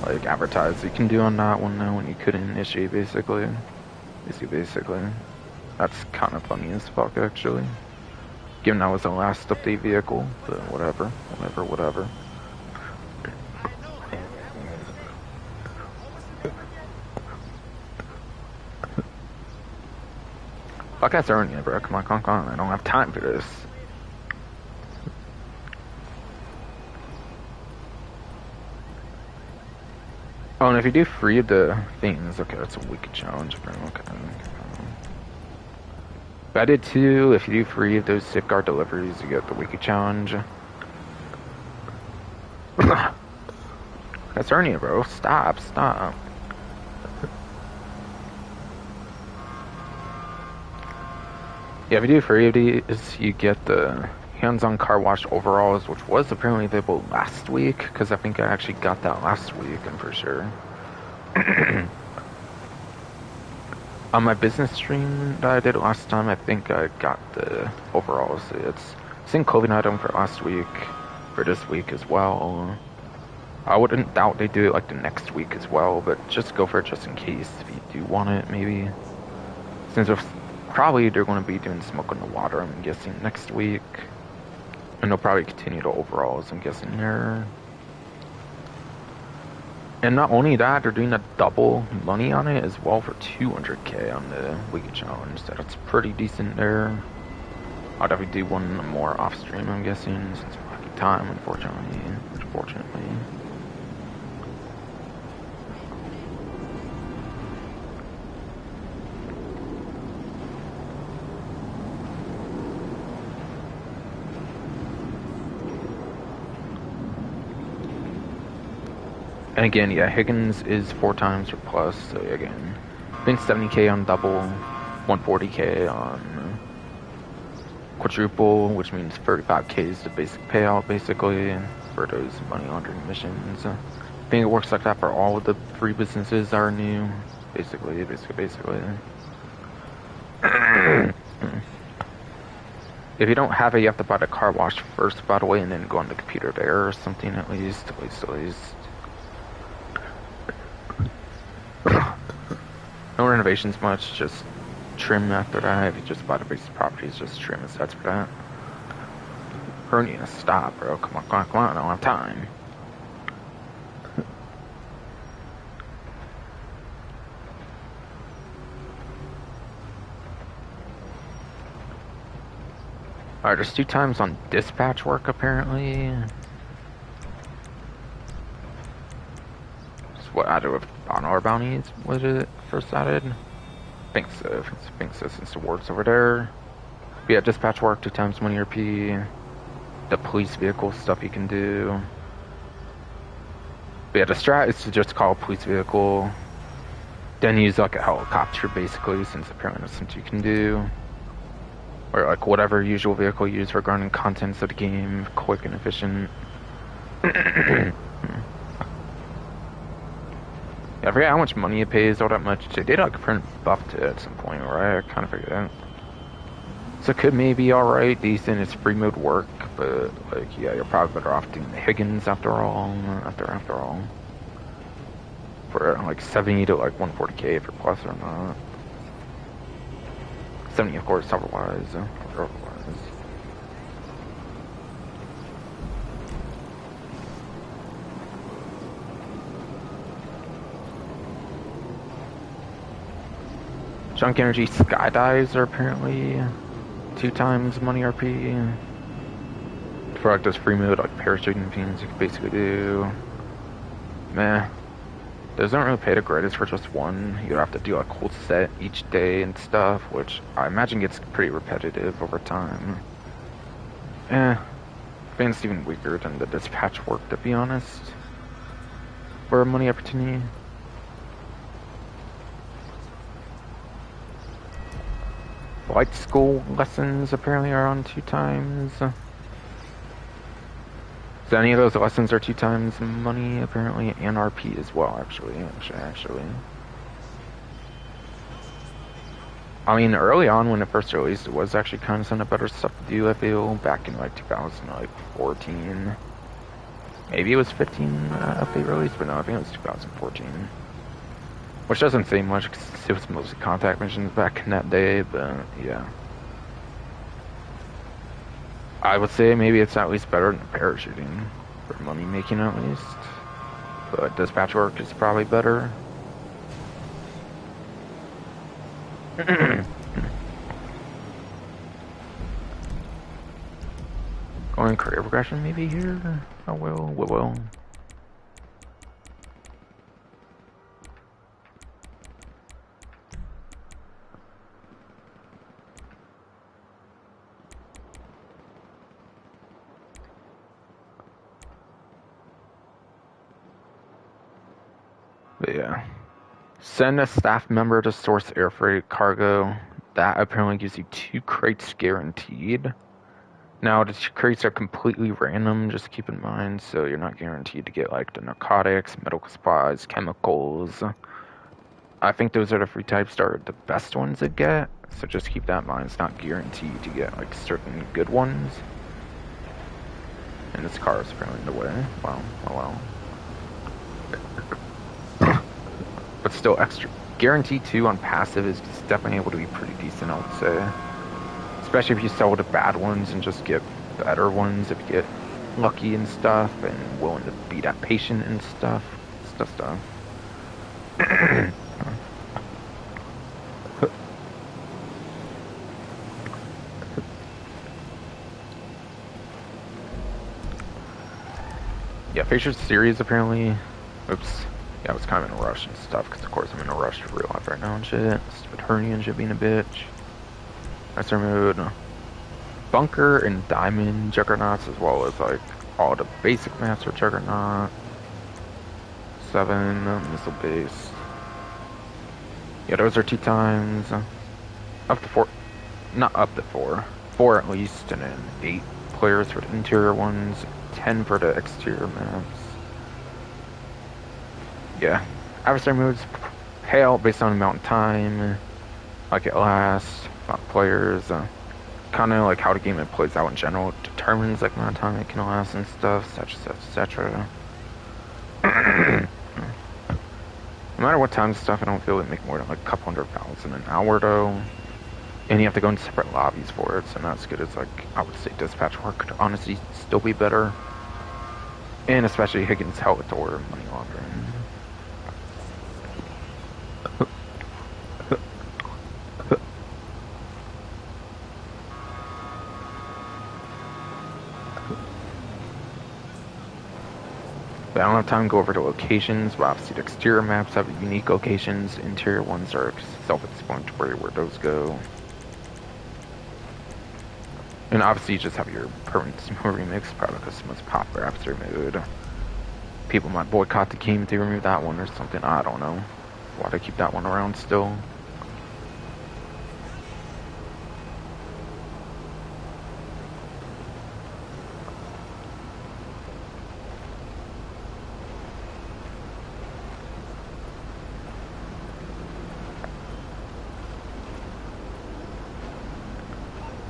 like advertise you can do on that one now when you couldn't initiate basically. Basically. That's kind of funny as fuck actually. Given that was the last update vehicle, but whatever. Fuck that's earning it, bro. Come on. I don't have time for this. Oh, and if you do free of the things, okay, that's a week challenge, bro. Okay. But I did too. If you do free of those safeguard deliveries, you get the weekly challenge. That's earning it, bro. Stop. Yeah, if you do free of these, you get the hands-on car wash overalls, which was apparently available last week, because I think I actually got that last week, I'm for sure. On my business stream that I did last time, I think I got the overalls. It's in clothing item for last week, for this week as well. I wouldn't doubt they do it like the next week as well, but just go for it just in case if you do want it, maybe. Since probably they're going to be doing smoke on the water, I'm guessing, next week. And they'll probably continue the overalls, I'm guessing, there. And not only that, they're doing a double money on it as well for 200k on the weekly challenge. So that's pretty decent there. I'll definitely do one more off stream, I'm guessing, since I'm having time, unfortunately. And again, yeah, Higgins is 4 times or plus, so again, I think 70k on double, 140k on quadruple, which means 35k is the basic payout, basically, for those money laundering missions. I think it works like that for all of the free businesses that are new, basically. If you don't have it, you have to buy the car wash first, by the way, and then go on the computer there or something at least. No renovations much, just trim after that. If you just buy the basic properties, just trim and sets for that. Hernia, stop, bro. Come on, I don't have time. Alright, there's 2 times on dispatch work, apparently. What added with honor bounties was it first added? I think so since the ward's over there. But yeah, dispatch work 2 times money RP. The police vehicle stuff you can do. But yeah, the strat is to just call a police vehicle, then use like a helicopter basically, since apparently that's something you can do. Or like whatever usual vehicle you use regarding contents of the game, quick and efficient. Yeah, I forget how much money it pays, all that much. They did like a print buff to it at some point, right? I kind of forget that. So it could maybe alright, decent, it's free mode work, but like yeah, you're probably better off doing the Higgins after all. After all. For like 70 to like 140k if you're plus or not. 70 of course otherwise. Junk energy skydives are apparently 2 times money RP. For like those free mode like parachuting things you can basically do. Meh. Those don't really pay the greatest for just one. You have to do like a whole set each day and stuff, which I imagine gets pretty repetitive over time. I think it's even weaker than the dispatch work, to be honest. For a money opportunity. Light school lessons apparently are on 2 times. So any of those lessons are 2 times money apparently, and RP as well. Actually. I mean, early on when it first released, it was actually kind of some of the better stuff to do. I feel back in like 2014. Maybe it was 15 update release, but no, I think it was 2014. Which doesn't say much because it was mostly contact missions back in that day, but yeah. I would say maybe it's at least better than parachuting for money making at least. But dispatch work is probably better. Going career progression maybe here? Oh well. But yeah. Send a staff member to source air freight cargo. That apparently gives you 2 crates guaranteed. Now, the crates are completely random, just keep in mind, so you're not guaranteed to get like the narcotics, medical supplies, chemicals. I think those are the 3 types that are the best ones to get, so just keep that in mind. It's not guaranteed to get like certain good ones. And this car is apparently in the way. Wow, oh wow. But still extra. Guaranteed 2 on passive is definitely able to be pretty decent, I would say. Especially if you sell the bad ones and just get better ones, if you get lucky and stuff, and willing to be that patient and stuff. Stuff. Yeah, Fisher's series apparently. Oops. Yeah, I was kind of in a rush and stuff, because of course I'm in a rush for real life right now and shit. Stupid hernia and shit being a bitch. Master mode. Bunker and Diamond Juggernauts, as well as like all the basic maps for Juggernaut. 7 missile base. Yeah, those are 2 times. Up to 4. Not up to 4. 4 at least, and then 8 players for the interior ones. 10 for the exterior maps. Yeah. Adversary modes pay out based on amount of time. Like it lasts. Amount of players. Kind of like how the game plays out in general determines like amount of time it can last and stuff, etc. No matter what time stuff, I don't feel it make more than like a couple 100,000 an hour though. And you have to go into separate lobbies for it, so not as good as like I would say dispatch work could honestly still be better. And especially Higgins Helvet or money laundering. But I don't have time to go over the locations, but obviously the exterior maps have unique locations, interior ones are self-explanatory where those go. And obviously you just have your permanent Simo remix, probably because it's the most popular after mode. People might boycott the game if they remove that one or something, I don't know. Why they keep that one around still.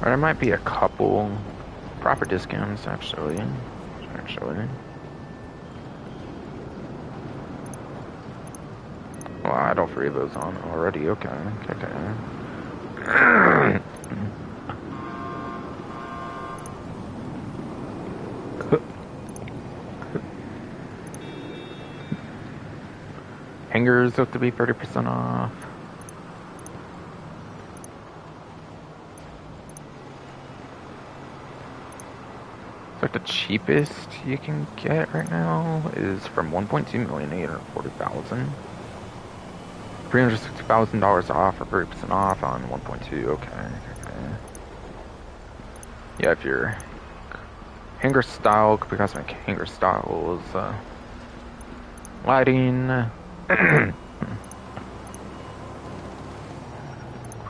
There might be a couple proper discounts actually. Well, I had all 3 of those on already. Okay. Hangers look to be 30% off. Like the cheapest you can get right now is from 1.2,840,000. $360,000 off or 30% off on 1.2. Okay. Yeah, if your hanger style, because my hanger style is lighting, quick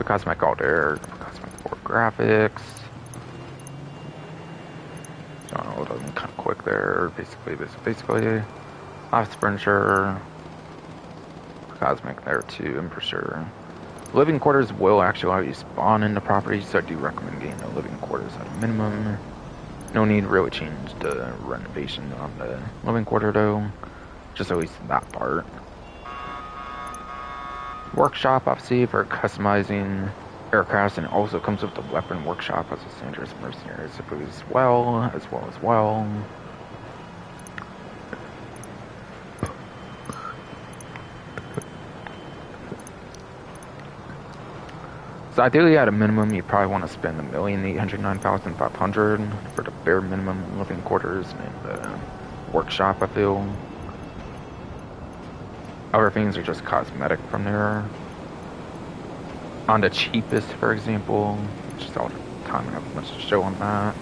cosmetic alt air, quick cosmetic board graphics. Oh, it doesn't kind of quick there. Basically, office furniture, cosmetic there too, I'm for sure. Living quarters will actually allow you to spawn into properties, so I do recommend getting a living quarters at a minimum. No need to really change the renovation on the living quarter though. Just at least that part. Workshop, obviously, for customizing aircrafts, and it also comes with the weapon workshop as a Sanders Mercenary as well. So ideally, at a minimum, you probably want to spend $1,809,500 for the bare minimum living quarters and the workshop, I feel. Other things are just cosmetic from there. On the cheapest, for example, just all the time I have much to show on that.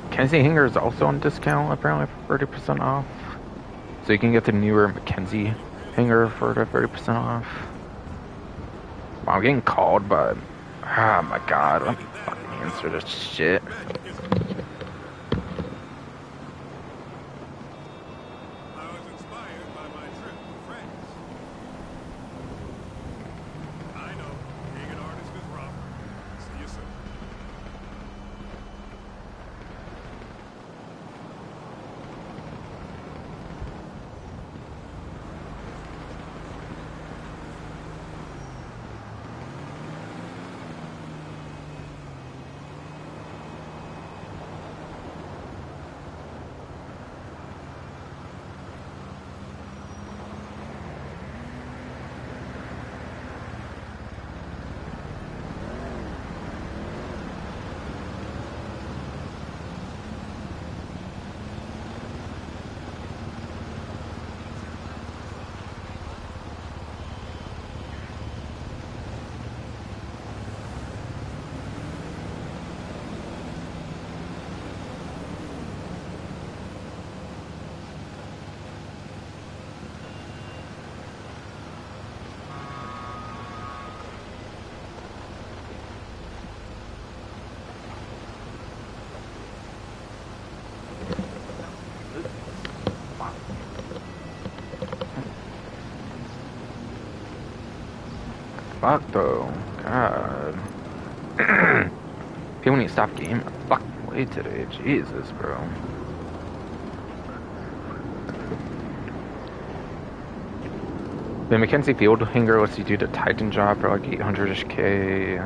Mackenzie hanger is also on discount, apparently for 30% off. So you can get the newer Mackenzie hanger for the 30% off. Wow, I'm getting called, but oh my god, let me fucking answer this shit. Fuck though, god. People need to stop gaming the fucking way today, Jesus, bro. The Mackenzie Field hanger lets you do the Titan job for like 800-ish K.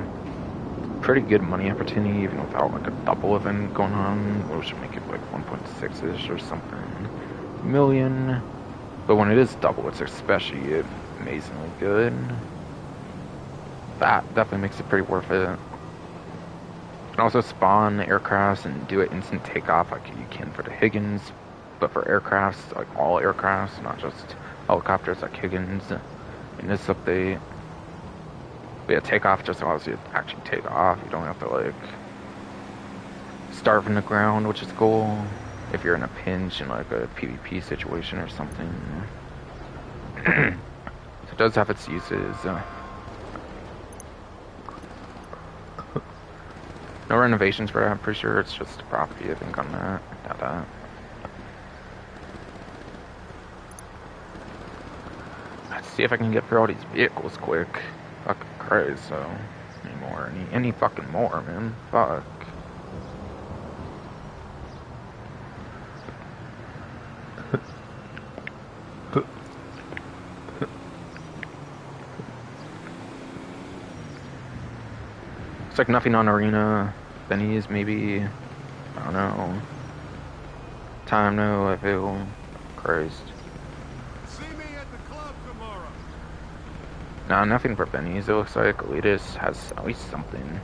Pretty good money opportunity, even without like a double event going on. We should make it like 1.6-ish or something million. But when it is double, it's especially amazingly good. That definitely makes it pretty worth it. You can also spawn aircrafts and do it instant takeoff like you can for the Higgins, but for aircrafts, like all aircrafts, not just helicopters like Higgins in this update. But yeah, takeoff just allows you to actually take off. You don't have to like start from the ground, which is cool if you're in a pinch in like a PvP situation or something. So it does have its uses. No renovations for it, I'm pretty sure it's just a property, I think, on that. Got that. Let's see if I can get through all these vehicles quick. Fucking Christ, so any more, any fucking more, man. Fuck. Looks like nothing on Arena. Benny's maybe. I don't know. Time no, I feel. Christ. See me at the club tomorrow. Nah, nothing for Benny's. It looks like Elitist has at least something.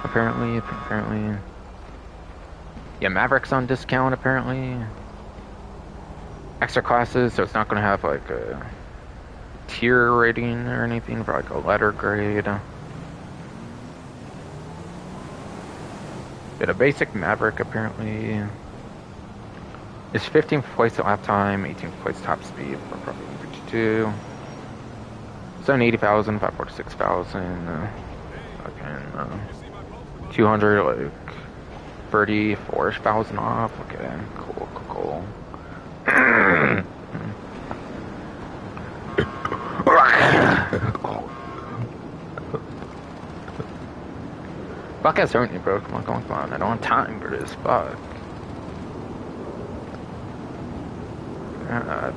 Apparently. Yeah, Maverick's on discount, apparently. Extra classes, so it's not gonna have like a tier rating or anything for like a letter grade. But a basic Maverick apparently is 15th place at lap time, 18th place top speed for probably 152. 780,000, 546,000. Again, 200 like 34,000 off. Okay, cool. Fuck has hurt me, bro. Come on. I don't have time for this. Fuck.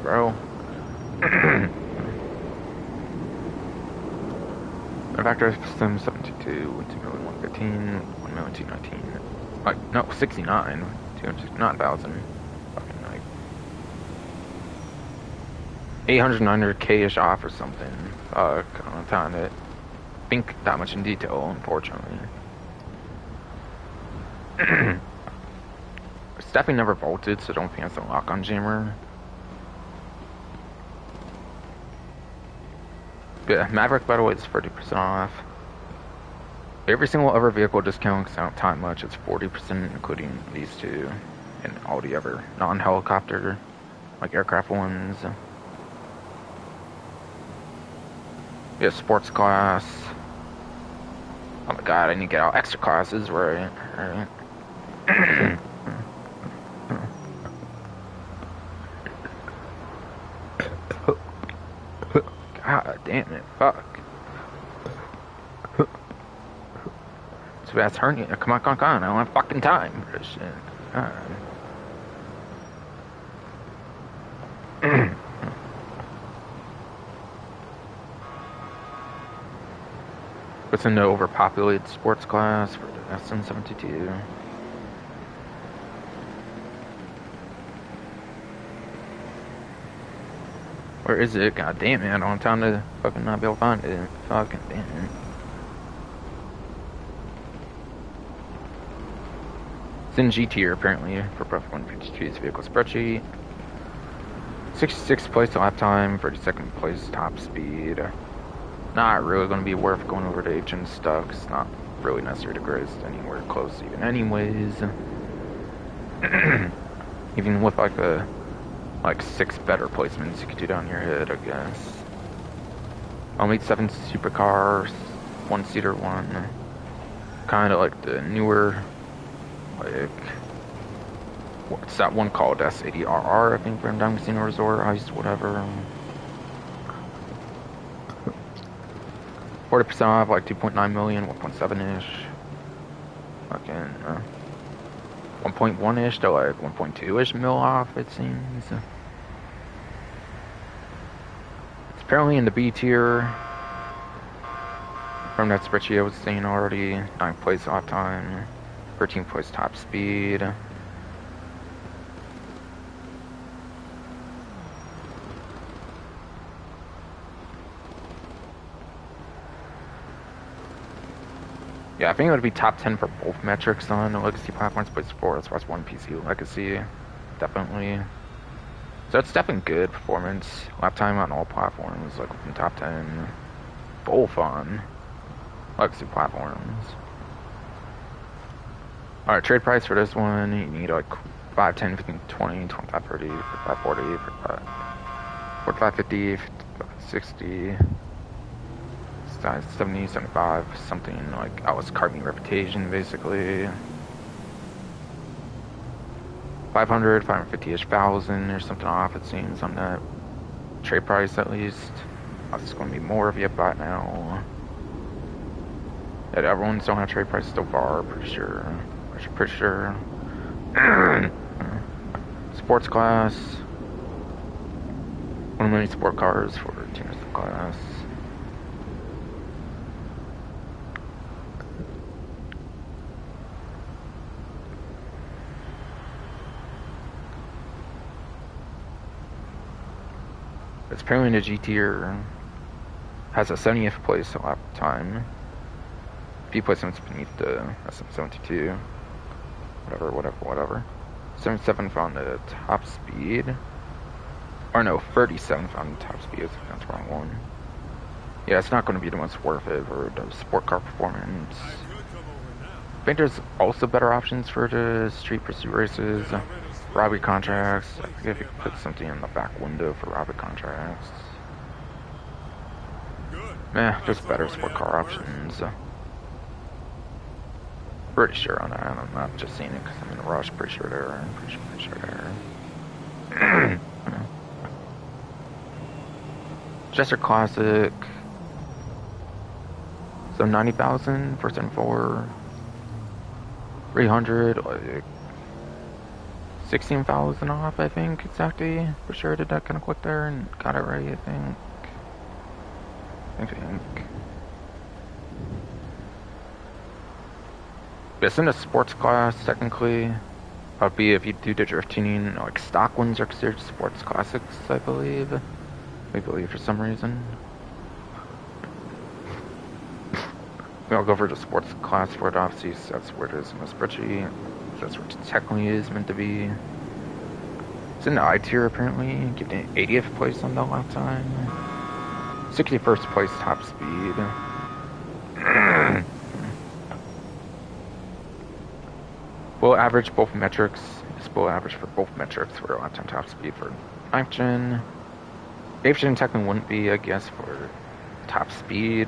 Bro. Manufacturer system 722, 2,115, 1,219. Like, no, 69. 269,000. Fucking like 800K-ish off or something. Fuck, I don't have time to think that much in detail, unfortunately. It's definitely never vaulted, so don't think it's a lock-on jammer. But yeah, Maverick, by the way, is 30% off. Every single other vehicle discount, because I don't time much, it's 40%, including these two, and all the other non-helicopter, like aircraft ones. Yeah, sports class. Oh my god, I need to get all extra classes, right? God damn it, fuck. So that's hurting. Come on, I don't have fucking time for this shit. God. What's in the overpopulated sports class for the SN72? Where is it? God damn it, I don't have time to fucking not be able to find it. Fucking damn it. It's in G tier apparently for Prof 152's vehicle spreadsheet. 66th place lap time, 32nd place top speed. Not really going to be worth going over to HN stuff. It's not really necessary to graze anywhere close even anyways. Even with like 6 better placements you could do down your head, I guess. I'll meet 7 supercars, 1-seater one. Kind of like the newer, like, what's that one called? S80RR, I think, from Diamond Casino Resort, Ice, whatever. 40% off, like 2.9 million, 1.7-ish. Fucking 1.1-ish to like 1.2-ish mil off, it seems. It's apparently in the B tier. From that spreadsheet I was saying already. 9th place off time, 13th place top speed. Yeah, I think it would be top 10 for both metrics on Legacy platforms, but it's 4 as far as one PC Legacy. Definitely. So it's definitely good performance. Lap time on all platforms, like within top 10. Both on Legacy platforms. Alright, trade price for this one, you need like 5, 10, 15, 20, 25, 30, 45, 40, 45, 50, 60. 70, 75, something like Alice Cartney reputation, basically. 500, 550-ish thousand or something off, it seems, on that. trade price at least. It's going to be more if you buy it now. Yeah, everyone's don't have trade price so far, pretty sure. Pretty sure. Sports class. 1 million sport cars for teams of class. It's apparently the G tier has a 70th place a lap time. Few placements beneath the SM72. Whatever. 77 found the top speed. Or no, 37 found the top speed. That's the wrong one. Yeah, it's not going to be the most worth it for the sport car performance. I think there's also better options for the street pursuit races. Robbery contracts. I forget if you could put something in the back window for robbery contracts. Just better sport car options. Pretty sure on that. I'm not just saying it because I'm in a rush. Pretty sure there. Pretty sure there. Jester Classic. So 90,000 for 74. 300, like 16,000 off, I think, exactly. For sure, did that kind of quick there and got it right, I think. It's in the sports class, technically. That'd be if you do the drift tuning, like stock ones are considered sports classics, I believe. For some reason. I'll go for the sports class for it, obviously, so that's where it is in the spreadsheet. That's where it technically is meant to be. It's in the I tier, apparently. Getting 80th place on the lap time. 61st place top speed. Below average both metrics. It's below average for both metrics for lap time top speed for 9th gen. 8th gen technically wouldn't be, I guess, for top speed.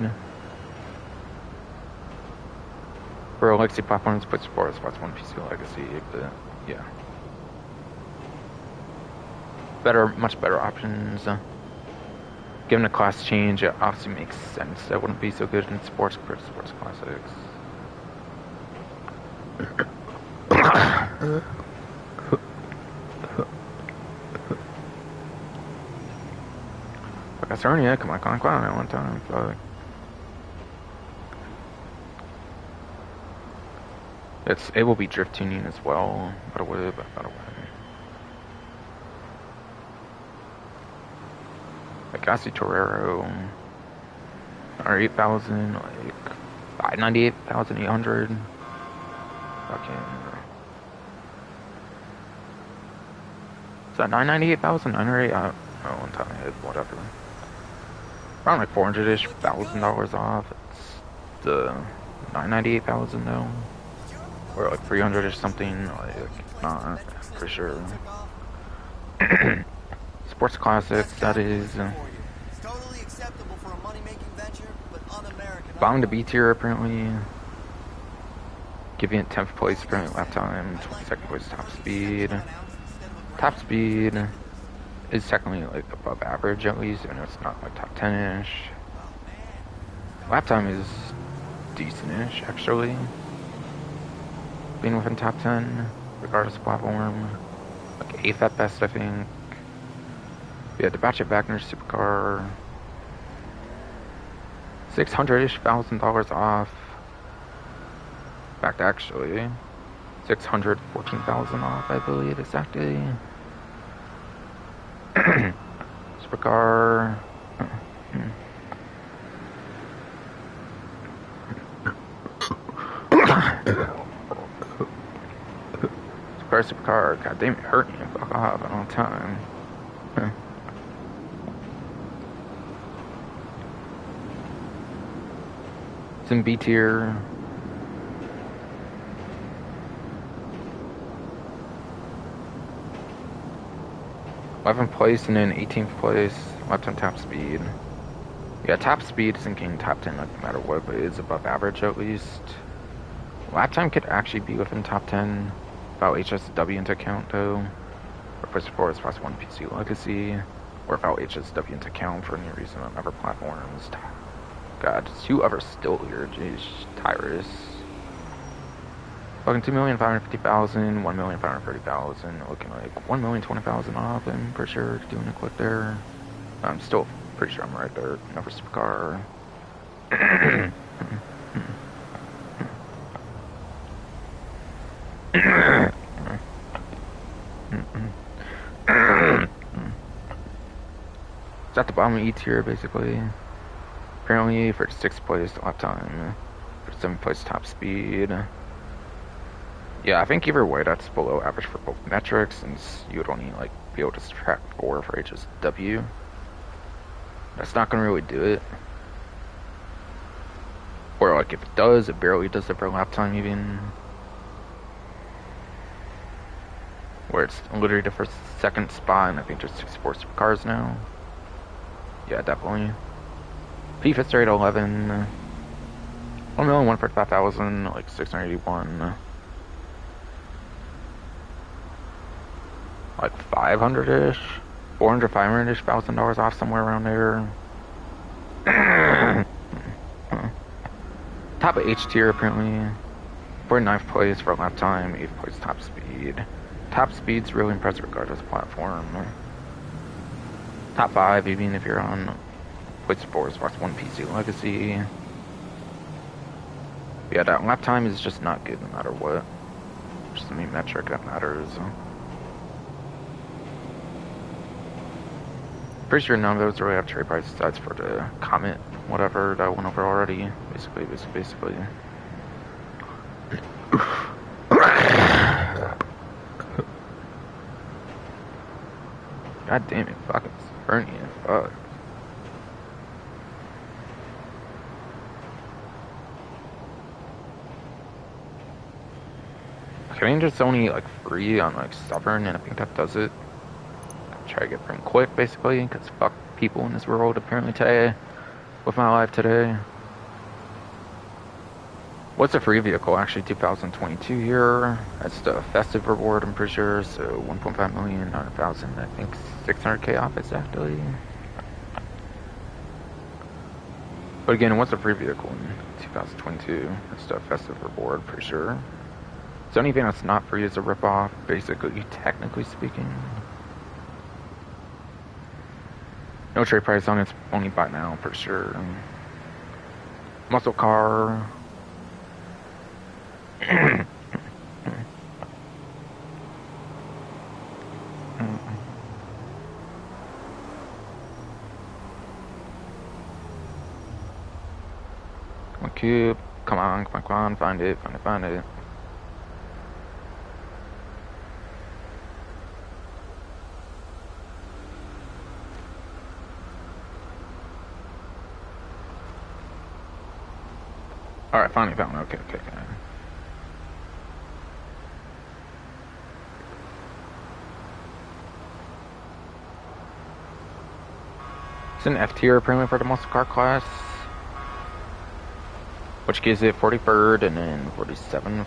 For legacy platforms, but sports spots 1 PC legacy, but yeah. Much better options. Given the class change, it obviously makes sense. That wouldn't be so good in sports classics. Like I said, yeah, come on, at one time. Fuck. It will be drift tuning as well, by the way. Like Gassi Torero, or 8,000, like 98,800. Fucking. Is that 998,908? I don't know, one time I hit whatever. Around like 400-ish thousand dollars off. It's the 998,000 though. Or like 300 or something, like, not for sure. Sports classics, that is. Totally acceptable for a money-making venture, but un-American. Bound to B tier, apparently. Giving it 10th place, apparently lap time, 22nd place top speed. Top speed is technically like above average at least, even though it's not like top 10-ish. Lap time is decent-ish, actually. Being within top 10, regardless of platform. Like 8th at best, I think. Yeah, the Batchet Wagner supercar. 600-ish thousand dollars off. In fact, actually, 614,000 off, I believe, exactly. Supercar. Supercar, god damn it, hurt me. Fuck off a long time. It's in B tier. '11th place and then 18th place. Left on top speed. Yeah, top speed isn't getting top 10 like, no matter what, but it's above average at least. Lap time could actually be within top 10. Without HSW into account though. Or first 4 is plus 1 PC legacy. or without HSW into account for any reason on other platforms. God, is whoever still here, jeez, Tyrus. Fucking 2,550,000, 1,530,000, looking like 1,020,000 off, I'm pretty sure, doing a clip there. I'm still pretty sure I'm right there, never supercar. It's at the bottom of E tier, basically. Apparently, for 6th place lap time, for 7th place top speed. Yeah, I think either way, that's below average for both metrics, since you would only like be able to subtract 4 for HSW. That's not gonna really do it. Or like if it does, it barely does it for lap time even. Where it's literally the first, second spot, and I think there's 64 supercars now. Yeah, definitely. FIFA straight 11. 1,145,000, like 681. Like 500-ish, 400, 500-ish thousand dollars off, somewhere around there. Top of H tier apparently. 49th place for lap time, 8th place top speed. Top speed's really impressive regardless of platform. Top 5 even if you're on place 4 is Xbox One PC Legacy. Yeah, that lap time is just not good no matter what. Just the main metric that matters. Pretty sure none of those really have trade price stats for the comment, whatever, that went over already. Basically. God damn it, fucking burning it, fuck. I think it's only like free on like Stubborn, and I think that does it. Try to get pretty quick, basically, because fuck people in this world apparently today, with my life today. What's a free vehicle? Actually, 2022 here. That's the festive reward, I'm pretty sure. So 1.5 million, 900,000, I think 600k off exactly. But again, what's a free vehicle in 2022? That's the festive reward, pretty sure. So anything that's not free is a ripoff, basically, technically speaking. No trade price on it's only buy now, for sure. Muscle car. Cube, come on, find it. Alright, finally found it. Okay. It's an F tier apparently for the muscle car class, which gives it 43rd and then 47th.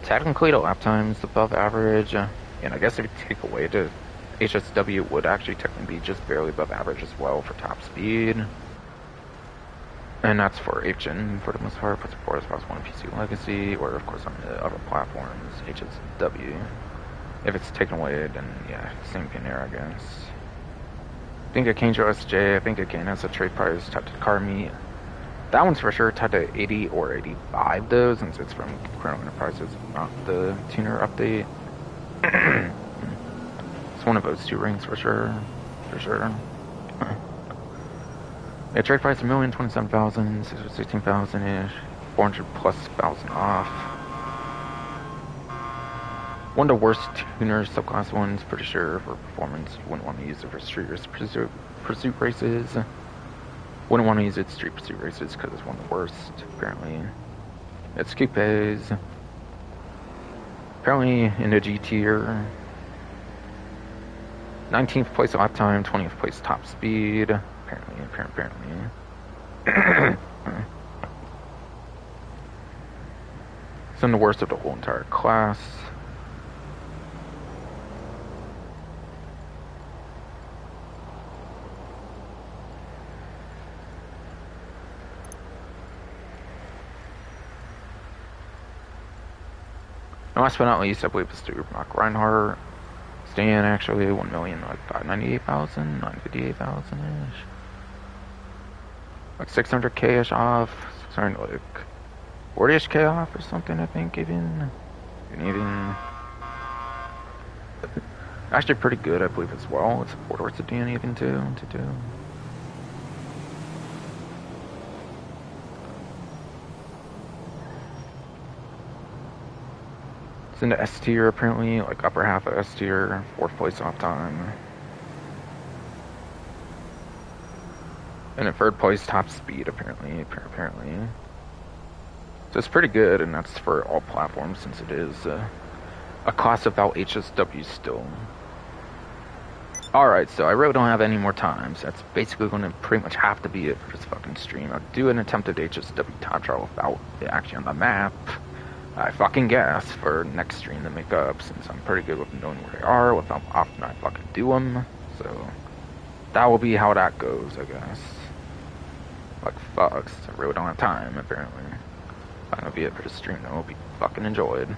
Technically, the lap time's above average, and I guess if you take away the HSW, it would actually technically be just barely above average as well for top speed. And that's for 8th gen for the most part, puts it for Xbox One PC Legacy, or of course on the other platforms, HSW. If it's taken away, then yeah, same thing there, I guess. I think it came to SJ, I think again has a trade price tied to car meet. That one's for sure tied to 80 or 85 though, since it's from Chrono Enterprises, not the tuner update. It's one of those two rings for sure. Yeah, trade price 1,027,000, 616,000-ish, 400 plus thousand off. One of the worst tuners, subclass ones, pretty sure for performance. You wouldn't want to use it for street pursuit races. Wouldn't want to use it street pursuit races because it's one of the worst, apparently. It's coupes. Apparently in the G tier. 19th place lap time, 20th place top speed. Apparently. It's in the worst of the whole entire class. last but not least, I believe it's through Mark Reinhardt. Stan actually 1,000,000 like 598,000, 958,000 ish. Like 600k ish off. 600 like 40ish k off or something, I think, even actually pretty good, I believe, as well. It's Port Orthodan even too to do. It's in the S tier apparently, like upper half of S tier, 4th place off time. And in 3rd place, top speed apparently. So it's pretty good, and that's for all platforms since it is a class without HSW still. Alright, so I really don't have any more time, so that's basically going to pretty much have to be it for this fucking stream. I'll do an attempted HSW time trial without it actually on the map. I fucking guess for next stream to make up, since I'm pretty good with knowing where they are, with how often I fucking do them. So that will be how that goes, I guess. Like, fuck, I really don't have time, apparently. That'll be it for the stream, though. It'll be fucking enjoyed.